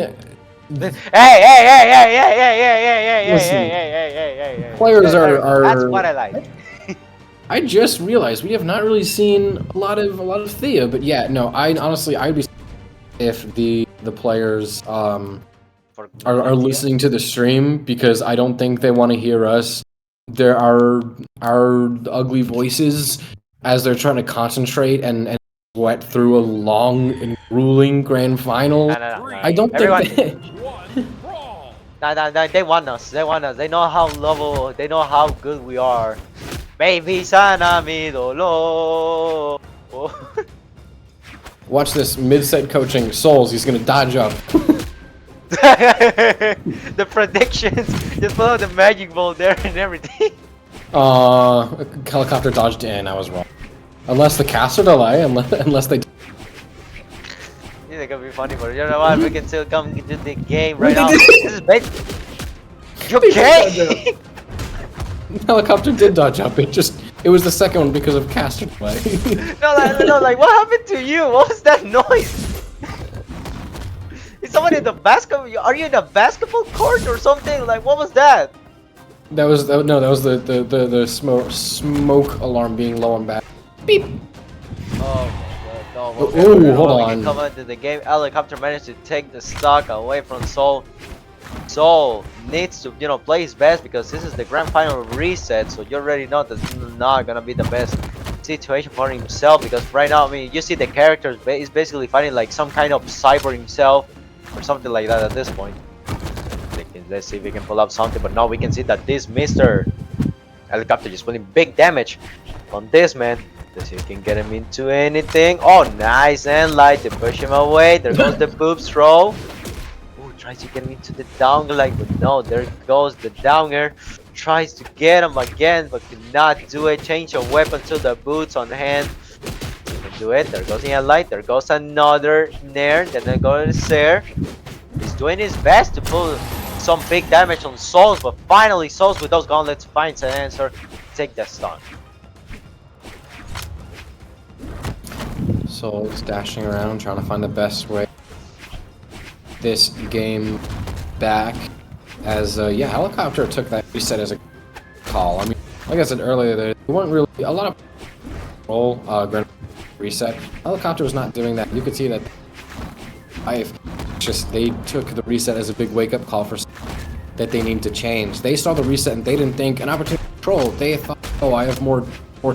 hey. Players are. That's what I like. I just realized we have not really seen a lot of Thea, but yeah, no, I'd be if the players For are listening to the stream, because I don't think they want to hear us. There are our ugly voices as they're trying to concentrate and sweat through a long and grueling grand final. No. I don't Everyone, think they... no, they want us. They want us. They know how level. They know how good we are. Baby sana mi dolor. Watch this mid-set coaching. Souls, he's gonna dodge up. The predictions. Just follow the magic ball there and everything. Helicopter dodged in. I was wrong. Unless the caster delay, unless they... This is gonna be funny, but you know what? We can still come into the game right now. This is bait. You okay? Helicopter did dodge up. It was the second one because of caster delay. No, like what happened to you? What was that noise? Is someone in the basketball? Are you in a basketball court or something? Like what was that? That was the smoke alarm being low and bad. Beep. Oh my god, no. Ooh, hold on. Come into the game. Helicopter managed to take the stock away from Soul. Soul needs to, play his best because this is the grand final reset. So you already know that this is not gonna be the best situation for himself because right now, I mean, you see the character is basically fighting like some kind of cyber himself or something like that at this point. Let's see if we can pull up something, but now we can see that this Mr. Helicopter is putting big damage on this man. Let's see if we can get him into anything. Oh, nice and light. They push him away. There goes the boobs throw. Ooh, tries to get him into the down leg, but no, there goes the downer. Tries to get him again, but cannot do it. Change of weapon to the boots on hand. He can do it. There goes the light. There goes another nair. Then there goes the Sair. He's doing his best to pull some big damage on Souls, but finally Souls with those gauntlets finds an answer. Take that stun. Souls dashing around, trying to find the best way this game back. As yeah, Helicopter took that reset as a call. I mean, like I said earlier, there weren't really a lot of roll grand reset. Helicopter was not doing that. You could see that they took the reset as a big wake-up call for that they need to change. They saw the reset and they didn't think an opportunity to control. They thought, oh, I have more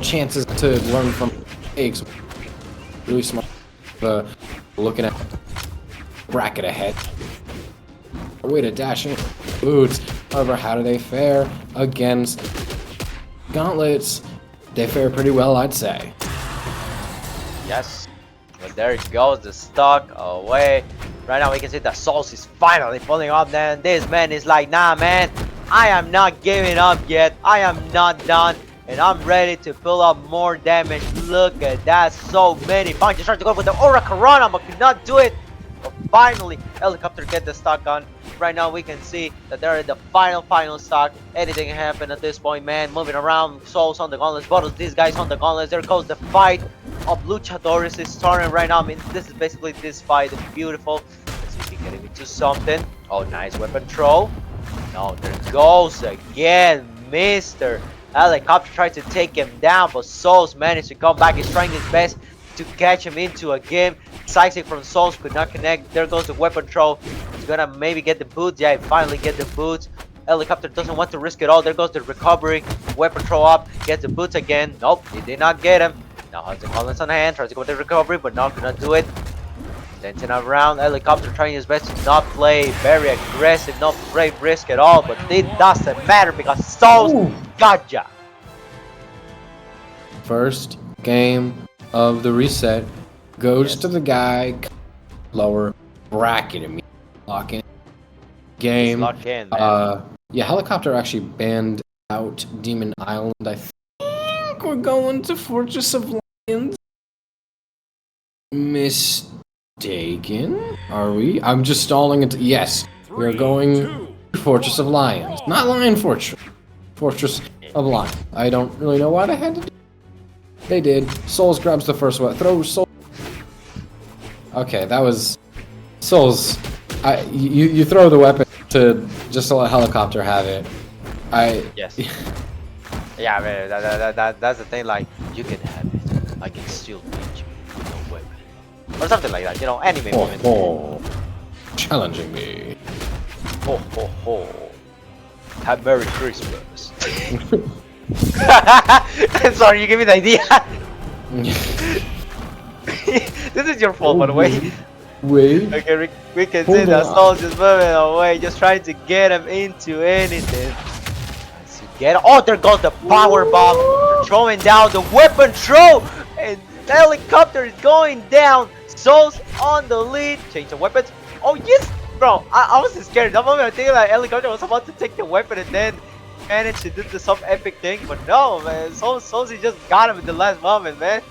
chances to learn from mistakes. Really smart. Looking at bracket ahead. Way to dash in boots. However, how do they fare against gauntlets? They fare pretty well, I'd say. Yes. But there it goes, the stock away. Right now we can see that Souls is finally pulling up. Then this man is like, nah man, I am not giving up yet. I am not done. And I'm ready to pull up more damage. Look at that, so many punches. Trying to go with the Aura Corona, but could not do it. But finally, Helicopter get the stock on. Right now we can see that they're in the final stock. Anything can happen at this point, man. Moving around, Souls on the gauntlets, bottles, these guys on the gauntlets. There goes the fight of Luchadores is starting right now. I mean, this is basically this fight. It's beautiful. Let's see if we can get him into something. Oh, nice weapon throw. No, there goes again, Mr. Helicopter tried to take him down, but Souls managed to come back. He's trying his best to catch him into a game. Sizing from Souls could not connect. There goes the weapon throw. He's gonna maybe get the boots. Yeah, finally get the boots. Helicopter doesn't want to risk it all. There goes the recovery. Weapon throw up. Gets the boots again. Nope, he did not get him. Now has the gauntlets on hand. Tries to go with the recovery, but not gonna do it. Dancing around. Helicopter trying his best to not play very aggressive, not play risk at all. But it doesn't matter because Souls gotcha. First game of the reset goes to the guy lower bracket immediately. Lock in game. Lock in, man. Yeah, Helicopter actually banned out Demon Island. I think we're going to Fortress of Lions. Mistaken? Are we? I'm just stalling it. Yes, we're going to Fortress of Lions. Not Lion Fortress. Fortress of Lions. I don't really know why they had to do. They did. Souls grabs the first one. Throw Souls. Okay, that was Souls. You throw the weapon to just to let Helicopter have it. Yes. Yeah, man. That's the thing. Like you can have it. I can still beat you with no weapon. or something like that. You know, anime Oh, moment. oh. Challenging me. Ho ho ho. Have Merry Christmas. I'm sorry, you gave me the idea. This is your fault, by the way. Wait. Okay, we can Hold see the on. Soul just moving away, just trying to get him into anything. Oh, there goes the power bomb. They're throwing down the weapon throw, and the helicopter is going down. Souls on the lead. Change the weapons. Oh yes, bro. I was scared. That moment I think like helicopter was about to take the weapon and then managed to do some epic thing, but no, man. Souls he just got him in the last moment, man.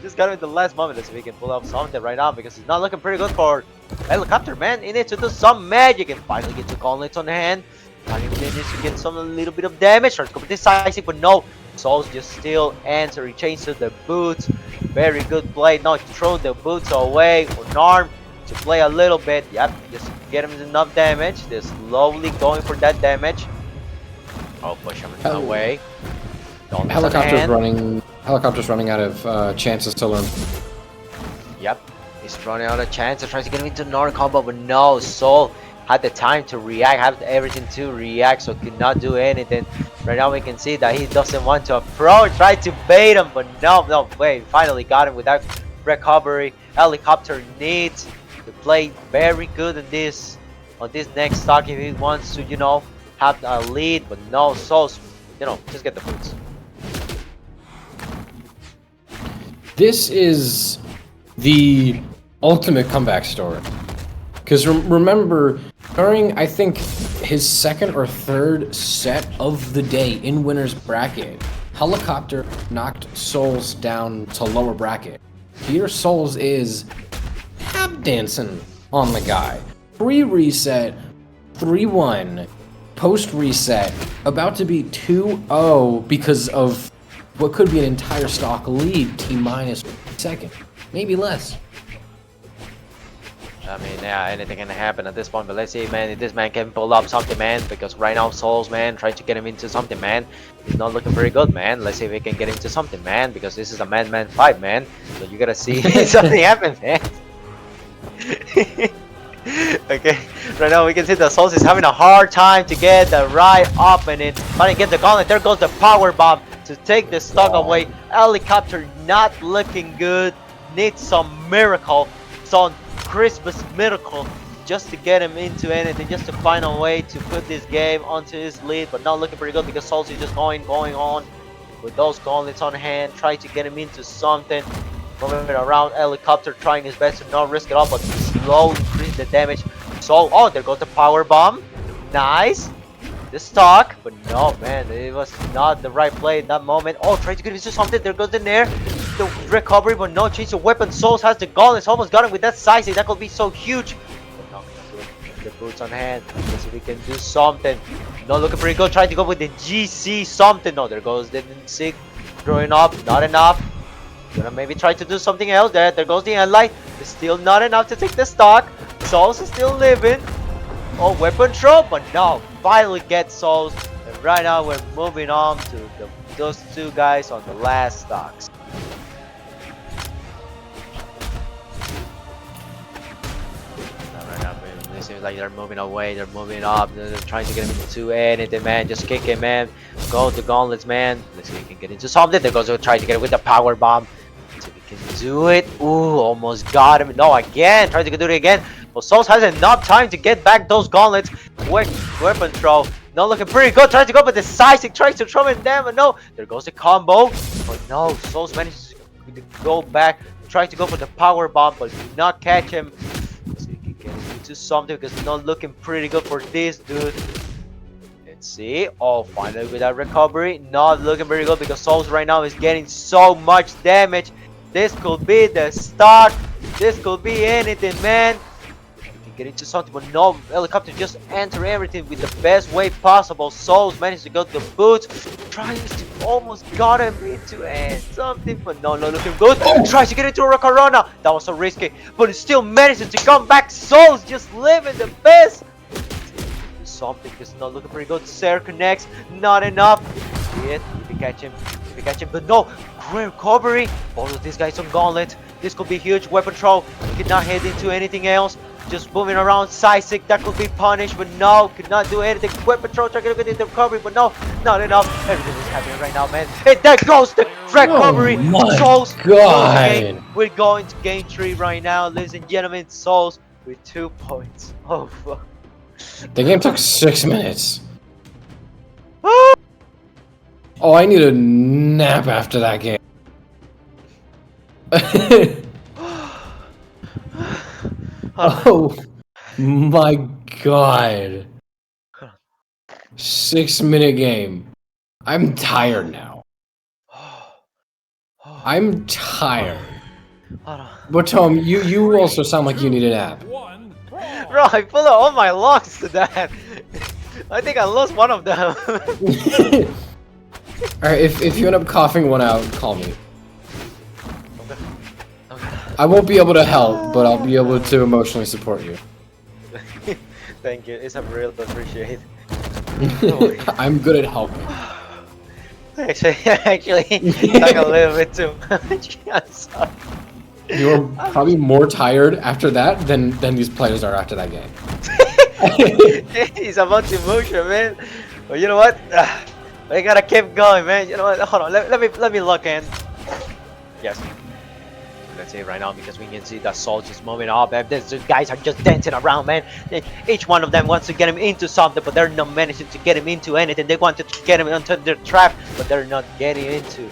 Just got him in the last moment, so we can pull up something right now because it's not looking pretty good for helicopter, man. He needs to do some magic and finally get the gauntlets on hand. Finally needs to get some little bit of damage. Starts to go decisive, but no. Souls just still answer. He changed to the boots. Very good play. Now throw the boots away on arm to play a little bit. Yep, just get him enough damage. They're slowly going for that damage. Oh, push him away. Helicopter's running out of chances to learn. Yep, he's running out of chances. Tries to get him into another combo, but no. Soul had the time to react, had everything to react, so could not do anything. Right now we can see that he doesn't want to approach, try to bait him, but no, wait, finally got him with that recovery. Helicopter needs to play very good on this next stock if he wants to, you know, have a lead, but no. Souls, you know, just get the boots. This is the ultimate comeback story. Because remember, during, I think, his second or third set of the day in winner's bracket, Helicopter knocked Souls down to lower bracket. Here Souls is tap dancing on the guy. Pre-reset, 3-1. Post-reset, about to be 2-0 because of what could be an entire stock lead, T-minus second. Maybe less. I mean, yeah, anything can happen at this point, but let's see, man, if this man can pull up something, man, because right now Souls, man, trying to get him into something, man. He's not looking very good, man. Let's see if we can get into something, man, because this is a man-man fight, man. So you gotta see something happen, man. Okay, right now we can see that Souls is having a hard time to get the right opening. Trying to get the gauntlet. There goes the power bomb to take the stock away. Helicopter not looking good. Needs some miracle. Some Christmas miracle just to get him into anything, just to find a way to put this game onto his lead, but not looking pretty good because Souls is just going on with those gauntlets on hand, trying to get him into something. Moving around, Helicopter trying his best to not risk it all, but slowly increase the damage. So, oh, there goes the power bomb. Nice. The stock, but no, man, it was not the right play in that moment. Oh, trying to get into something. There goes the nair. The recovery, but no, change the weapon. Souls has the gauntlets. Almost got him with that sizing. That could be so huge. But no, the boots on hand. Let's see if we can do something. No, looking pretty good. Trying to go with the GC something. No, there goes the Sig. Throwing up. Not enough. Gonna maybe try to do something else. There goes the endlight. It's still not enough to take the stock. Souls is still living. Oh, weapon throw, but no. Finally get Souls. And right now we're moving on to those two guys on the last stocks. It seems like they're moving away, they're moving up, they're trying to get him into anything, man. Just kick him, man. Go to gauntlets, man. Let's see if we can get into something. They're going to try to get it with the power bomb. Let's see if we can do it. Ooh, almost got him. No, again. Trying to do it again. But Souls has enough time to get back those gauntlets. Quick weapon throw. Not looking pretty good. Trying to go with the sizing. Tries to throw him down, but no. There goes the combo. But no, Souls manages to go back. Try to go for the power bomb, but did not catch him. To something because it's not looking pretty good for this dude. Let's see. Oh, finally with that recovery, not looking very good because Souls right now is getting so much damage. This could be the start. This could be anything, man. You can get into something, but no. Helicopter just enter everything with the best way possible. Souls managed to go to the boots. Tries to almost got him into something, but no, not looking good. Tries to get into a Corona. That was so risky, but it still manages to come back. Souls just living the best. Something is not looking pretty good. Sarah connects, not enough. See it? You can catch him. You we catch him, but no, great recovery. Both of these guys on Gauntlet. This could be huge. Weapon throw, could not hit into anything else. Just moving around, Seismic, that could be punished, but no, could not do anything. Weapon throw, trying to get into recovery, but no, not enough. Everything is happening right now, man. And there goes the recovery. Souls, God. we're going to game 3 right now, ladies and gentlemen. Souls with 2 points. Oh, fuck. The game took 6 minutes. Oh, I need a nap after that game. Oh my god. 6-minute game. I'm tired now. I'm tired. But Tom, you also sound like you need a nap. Bro, I pulled out all my locks to that. I think I lost one of them. Alright, if you end up coughing one out, call me. I won't be able to help, but I'll be able to emotionally support you. Thank you, it's a real appreciate. I'm good at helping. Actually, like a little bit too much. I'm sorry. You're probably more tired after that than these players are after that game. He's about to emotion, man. But you know what? We gotta keep going, man. You know what? Hold on. Let me look in. Yes. Let's see right now because we can see that Soul just moving up, and these guys are just dancing around, man. Each one of them wants to get him into something, but they're not managing to get him into anything. They wanted to get him into their trap, but they're not getting into.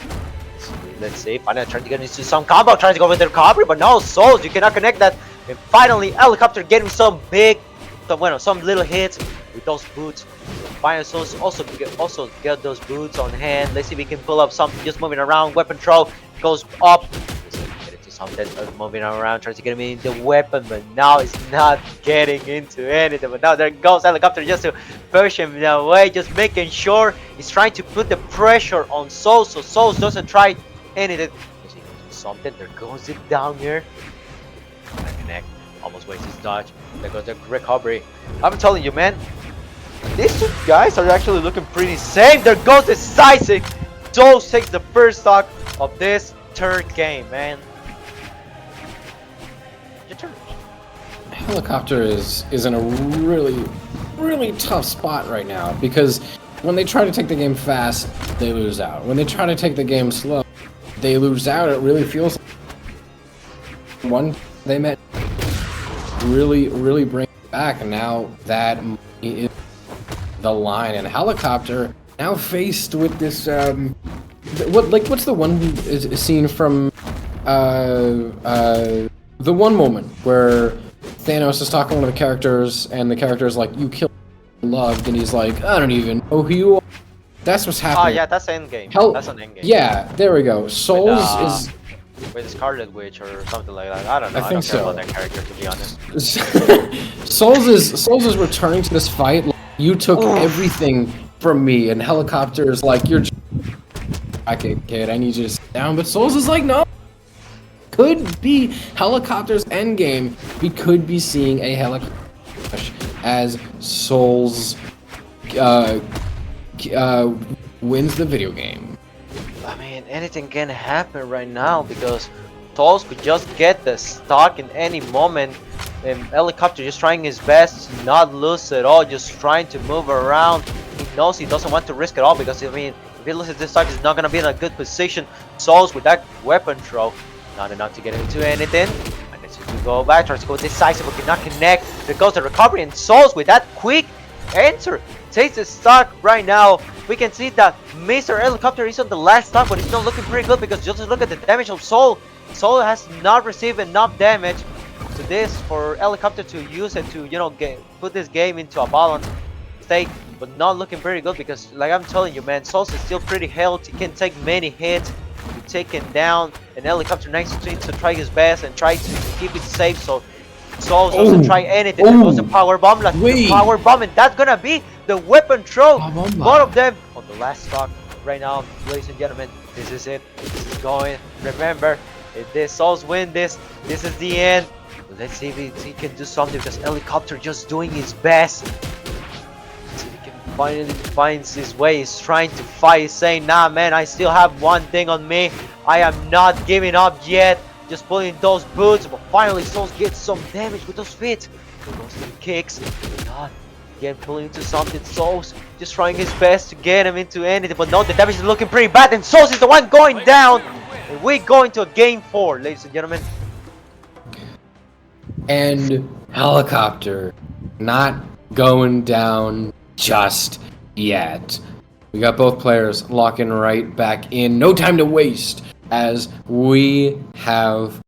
Let's see. Finally trying to get into some combo, trying to go with their recovery, but no, Souls, you cannot connect that. And finally, Helicopter getting some big, some little hits with those boots. Finally, Souls also get those boots on hand. Let's see if we can pull up something. Just moving around, weapon throw goes up. Something moving around, trying to get him in the weapon, but now it's not getting into anything. But now there goes Helicopter just to push him away, just making sure he's trying to put the pressure on Souls, so Souls doesn't try anything. Something, there goes it down here. Connect, almost wastes his dodge. There goes the recovery. I'm telling you, man, these two guys are actually looking pretty safe. There goes the Seismic. Souls takes the first stock of this third game, man. Helicopter is in a really tough spot right now because when they try to take the game fast, they lose out. When they try to take the game slow, they lose out. It really feels like one they met really bring it back, and now that is the line. And Helicopter now faced with this what's the one scene from the one moment where Thanos is talking to one of the characters, and the character's like, "You killed loved," and he's like, "I don't even know who you are." That's what's happening. Oh yeah, that's end game. That's an end game. Yeah, there we go. Souls is with Scarlet Witch or something like that. I don't know. I think don't care so. about that character, to be honest. Souls is returning to this fight. Like, you took everything from me, and Helicopter's like, "You're okay, kid. I need you to sit down." But Souls is like, "No." Could be Helicopter's endgame. We could be seeing a Helicopter as Souls wins the video game. I mean, anything can happen right now because Souls could just get the stock in any moment. And Helicopter just trying his best to not lose at all, just trying to move around. He knows he doesn't want to risk it all because, I mean, if he loses this stock, he's not going to be in a good position. Souls with that weapon throw. Not enough to get into anything. And it's just to go back, tries to go decisive, but cannot connect. There goes the recovery, and Souls with that quick answer takes the stock right now. We can see that Mr. Helicopter is on the last stock, but he's not looking pretty good because just look at the damage of Soul. Soul has not received enough damage to this for Helicopter to use it to, you know, put this game into a balanced state, but not looking very good because, like I'm telling you, man, Souls is still pretty healthy. He can take many hits to take him down, and Helicopter needs to try his best and try to keep it safe so Souls doesn't try anything. There goes the power bomb, like the power bomb, and that's gonna be the weapon throw. Both of them on the last stock right now, ladies and gentlemen. This is it. This is going. Remember, if this Souls win this is the end. Let's see if he can do something because Helicopter just doing his best. Let's see if he can finally finds his way. He's trying to fight. He's saying, nah, man, I still have one thing on me. I am not giving up yet. Just pulling those boots. But finally, Souls gets some damage with those feet. He goes to the kicks. Not again pulling into something. Souls just trying his best to get him into anything. But no, the damage is looking pretty bad. And Souls is the one going down. And we go into a game 4, ladies and gentlemen. And Helicopter not going down just yet. We got both players locking right back in. No time to waste as we have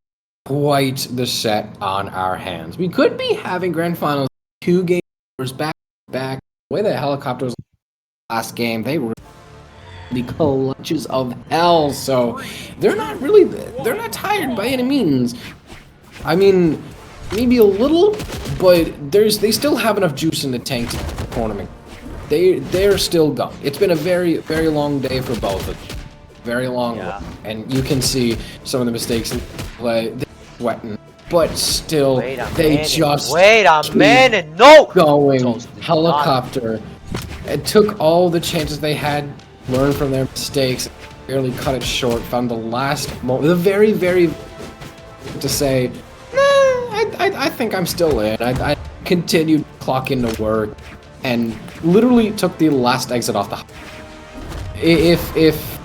quite the set on our hands. We could be having grand finals 2 games back to back. The way that Helicopter was last game, they were the clutches of hell. So they're not tired by any means. I mean, maybe a little, but they still have enough juice in the tank to the tournament. They're still going. It's been a very, very long day for both of them. Very long, and you can see some of the mistakes in play. They're sweating, but still, they just wait a minute, no going. Helicopter. It took all the chances they had, learned from their mistakes, barely cut it short. Found the last moment, the very, very to say, I think I'm still in. I continued clocking to work and literally took the last exit off the. If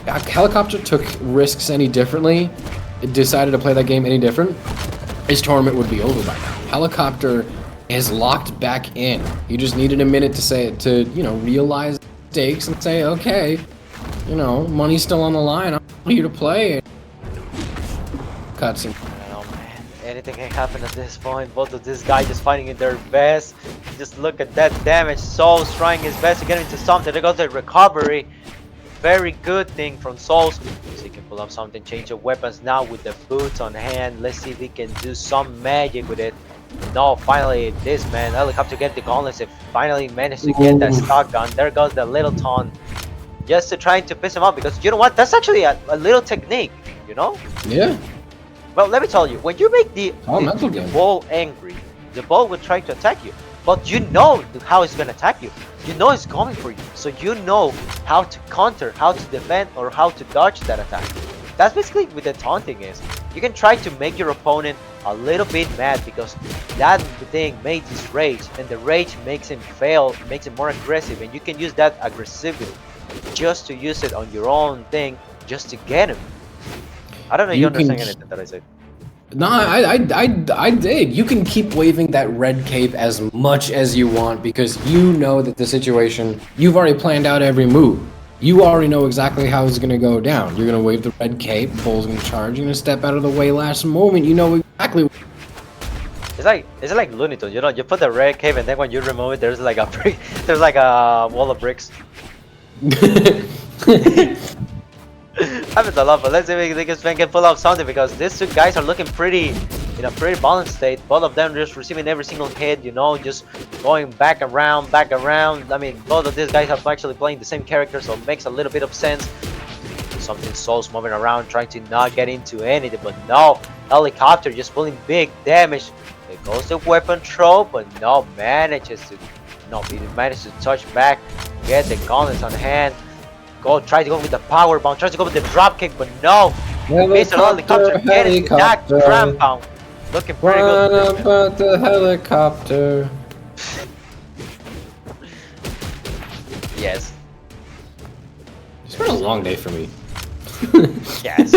Helicopter took risks any differently, decided to play that game any different, his tournament would be over by now. Helicopter is locked back in. You just needed a minute to realize stakes and say, okay, money's still on the line. I'm here to play. Cutscene. Anything can happen at this point. Both of these guys just fighting in their best. Just look at that damage. Souls trying his best to get into something. There goes the recovery. Very good thing from Souls. So he can pull up something, change the weapons now with the boots on hand. Let's see if he can do some magic with it. No, finally this man, Helicopter get the gauntlets. If finally managed to get that stock gun. There goes the little taunt. Just to try to piss him off, because you know what? That's actually a little technique, Yeah. Well, let me tell you, when you make the ball angry, the ball will try to attack you. But you know how it's going to attack you. You know it's coming for you. So you know how to counter, how to defend, or how to dodge that attack. That's basically what the taunting is. You can try to make your opponent a little bit mad because that thing made his rage. And the rage makes him fail, makes him more aggressive. And you can use that aggressivity just to use it on your own thing, just to get him. I don't know if you understand anything that I said. No, I did. You can keep waving that red cape as much as you want because you know that the situation, you've already planned out every move. You already know exactly how it's going to go down. You're going to wave the red cape, Bull's going to charge, you're going to step out of the way last moment. You know exactly. It's like Looney Tunes, you put the red cape and then when you remove it, there's like a wall of bricks. Happens a lot, but let's see if we can pull out something because these two guys are looking in a pretty balanced state. Both of them just receiving every single hit, just going back around. I mean, both of these guys are actually playing the same character, so it makes a little bit of sense. Something Souls moving around, trying to not get into anything, but no, Helicopter just pulling big damage. There goes the weapon throw, but no, he managed to touch back, get the gauntlets on hand. Try to go with the power bomb, try to go with the drop kick, but no. Mr. Helicopter getting that ground pound. Looking pretty good. About the helicopter. Yes. It's been a long day for me. Yes.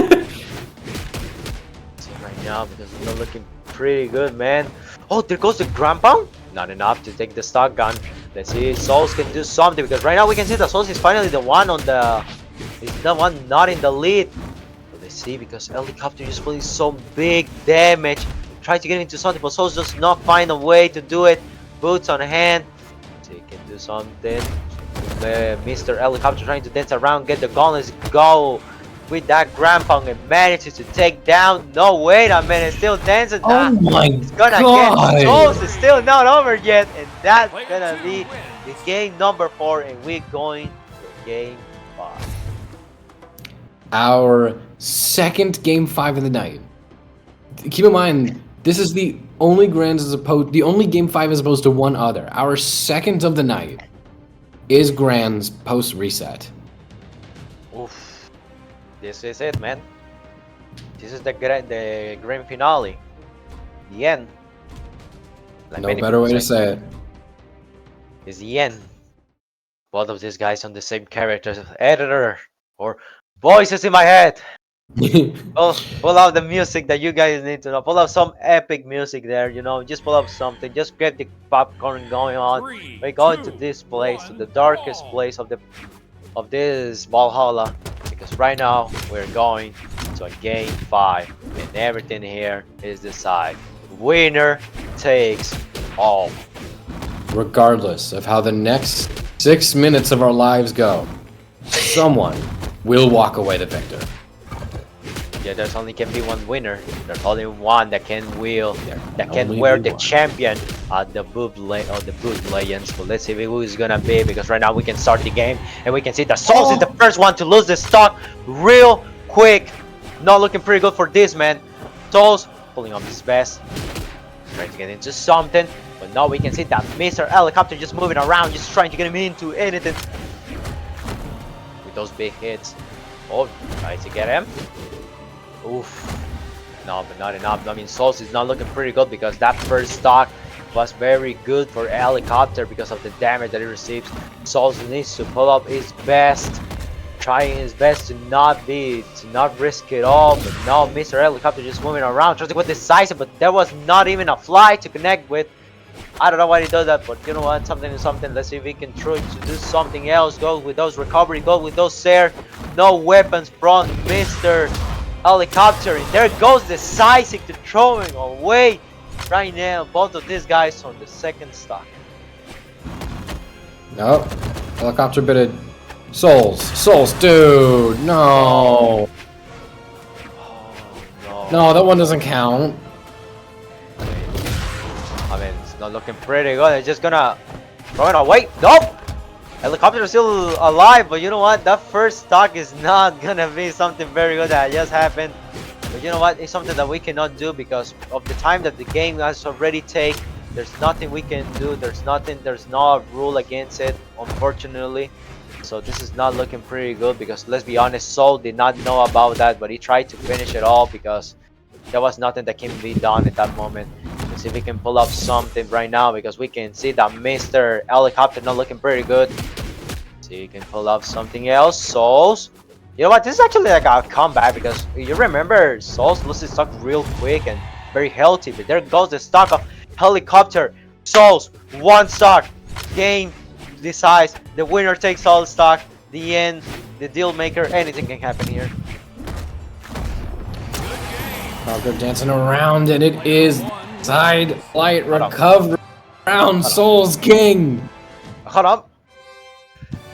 Right now because we're looking pretty good, man. Oh, there goes the ground pound. Not enough to take the stock gun. Let's see if Souls can do something because right now we can see that Souls is finally the one he's the one not in the lead. But let's see because Helicopter just pulling some big damage. Try to get into something, but Souls does not find a way to do it. Boots on hand. So he can do something. Mr. Helicopter trying to dance around, get the gauntlets, go with that ground pound and manages to take down. No, wait a minute, still dancing. Oh my It's gonna God. get Souls. It's still not over yet, and that's gonna be the game number 4, and we're going to game 5. Our second game 5 of the night. Keep in mind, this is the only game 5 as opposed to one other. Our second of the night. is Grand's post reset? Oof. This is it, man. This is the grand finale. The end. Like No many better people way to say, say it. is the end. Both of these guys on the same characters, editor or voices in my head. Pull out the music that you guys need to know. Pull out some epic music there, you know. Just pull up something. Just get the popcorn going on. 3, We're going to 2, this place, to the 1, darkest ball. place of this Valhalla, because right now we're going to a game 5, and everything here is decided. Winner takes all. Regardless of how the next 6 minutes of our lives go, someone will walk away the victor. Yeah, there's only can be one winner. There's only one that can only wear be the one. champion at the boot legends. But let's see who is gonna be, because right now we can start the game and we can see that Souls is the first one to lose the stock real quick. Not looking pretty good for this man. Souls pulling up his best, trying to get into something, but now we can see that Mr. Helicopter just moving around, just trying to get him into anything with those big hits. Oh, tries to get him. Oof. No, but not enough. I mean, Souls is not looking pretty good, because that first stock was very good for Helicopter because of the damage that he receives. Souls needs to pull up his best, trying his best to not risk it all. But now Mr. Helicopter just moving around, trying to go decisive, but there was not even a fly to connect with. I don't know why he does that, but you know what? Something is something. Let's see if we can try to do something else. Go with those recovery, go with those Sair. No weapons from Mr. Helicopter, and there goes decisive to throwing away right now. Both of these guys on the second stock. Nope. Helicopter bitted. Souls, dude, no. Oh, No, that one doesn't count. I mean, it's not looking pretty good. It's just gonna throw it away. Nope. Helicopter is still alive, but you know what? That first stock is not gonna be something very good that just happened. But you know what? It's something that we cannot do because of the time that the game has already taken. There's nothing we can do. There's no rule against it, unfortunately. So this is not looking pretty good, because let's be honest, Soul did not know about that, but he tried to finish it all because there was nothing that can be done at that moment. Let's see if we can pull up something right now, because we can see that Mr. Helicopter not looking pretty good. See if you can pull up something else. Souls. You know what? This is actually like a comeback, because you remember Souls loses stock real quick and very healthy, but there goes the stock of Helicopter. Souls, one stock. Game decides. The winner takes all stock. The end. The deal maker. Anything can happen here. Helicopter dancing around, and it is side flight recovery round Souls King. Hold up.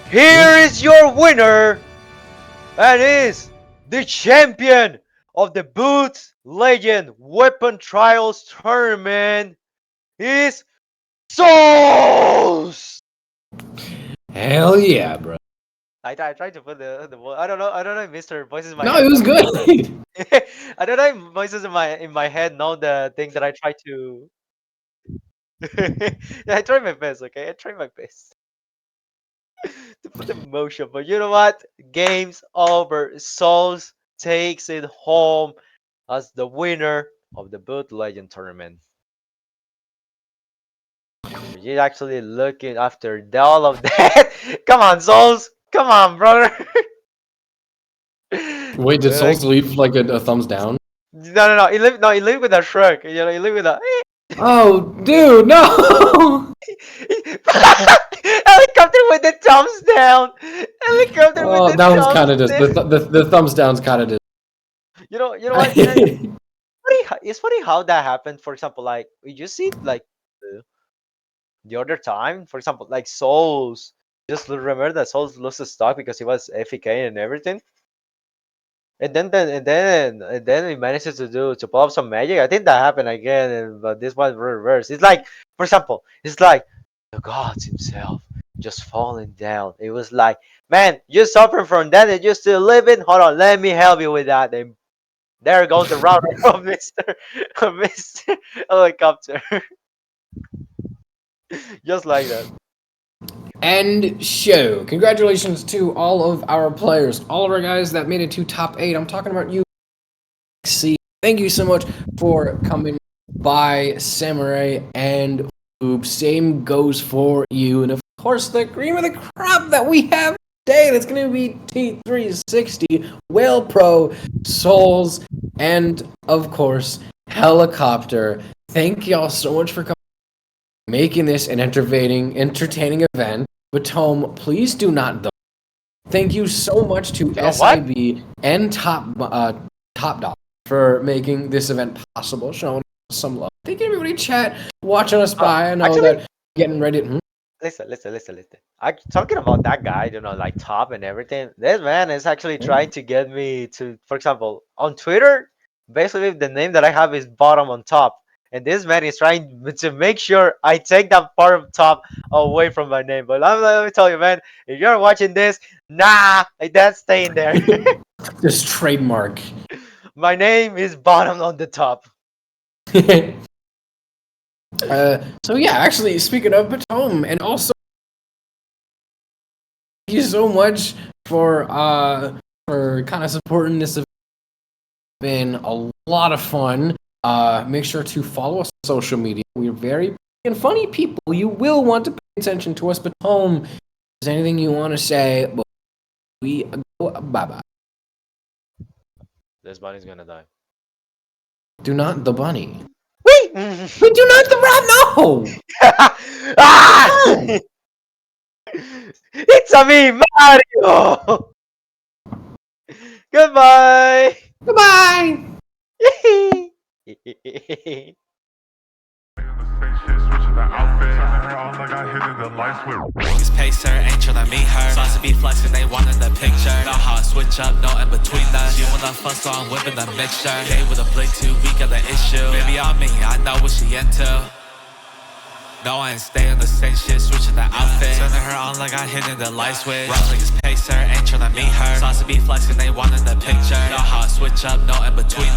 Here is your winner, and is the champion of the Boots Legend Weapon Trials Tournament, is Souls. Hell yeah, bro. I tried to put the I don't know if Mr. Voices in my No, head. it was good. I don't know if voices in my head know the thing that I try to. Yeah, I try my best. Okay, I try my best to put the motion, but you know what? Game's over. Souls takes it home as the winner of the Boot Legend Tournament. You're actually looking after all of that. Come on, Souls. Come on, brother. Wait, did Souls leave like a thumbs down? No. He lived with a shrug. You know, he lived with a. Oh, dude, no! Helicopter with the thumbs down. Helicopter with Oh, the that was thumbs kind of dis. down. The thumbs down's kind of dis. You know what? It's funny how that happened. For example, like you see, like the other time, for example, like Souls. Just remember that Souls lost his stock because he was FK and everything. And then he manages to pull up some magic. I think that happened again, but this one reverse. It's like, for example, it's like the gods himself just falling down. It was like, man, you suffering from that and you still living? Hold on, let me help you with that. And there goes the router of Mr. Helicopter. Just like that. end show. Congratulations to all of our players, all of our guys that made it to top 8. I'm talking about you. Thank you so much for coming by, Samurai and Floob. Same goes for you. And of course, the cream of the crop that we have today, that's going to be T360, Waelpro, Souls, and of course, Helicopter. Thank y'all so much for coming, making this an entertaining event. But Tome, please do not. Thank you so much to SIB and Top Dog for making this event possible, showing some love. Thank you, everybody in chat watching us by. I know that getting ready. Listen. Talking about that guy, like Top and everything. This man is actually trying to get me to, for example, on Twitter. Basically, the name that I have is bottom on top, and this man is trying to make sure I take that part of top away from my name. But let me tell you, man, if you're watching this, that's staying there. Just trademark. My name is bottom on the top. So yeah, actually, speaking of Batum, and also thank you so much for kind of supporting this event. It's been a lot of fun. Make sure to follow us on social media. We're very funny people. You will want to pay attention to us. Batum, is there anything you want to say? We go bye-bye. This bunny's gonna die. Do not the bunny. Wait! We do not the rat. No! Ah! It's a me, Mario! Goodbye! Goodbye! Biggest pacer, ain't tryna meet her. Slice to be flexing, they wanted the picture. Know how I switch up, no in between us. She wanna fuck, so I'm whipping the mixture. Gay with a blink, 2 week of the issue. Baby on me, I know what she into. No, I ain't stay on the same shit, switching the outfit. Turning her on like I hit in the light switch. Rock like it's pacer, ain't tryna meet her. Slice to be flexing, they wanted the picture. Know how I switch up, no in between.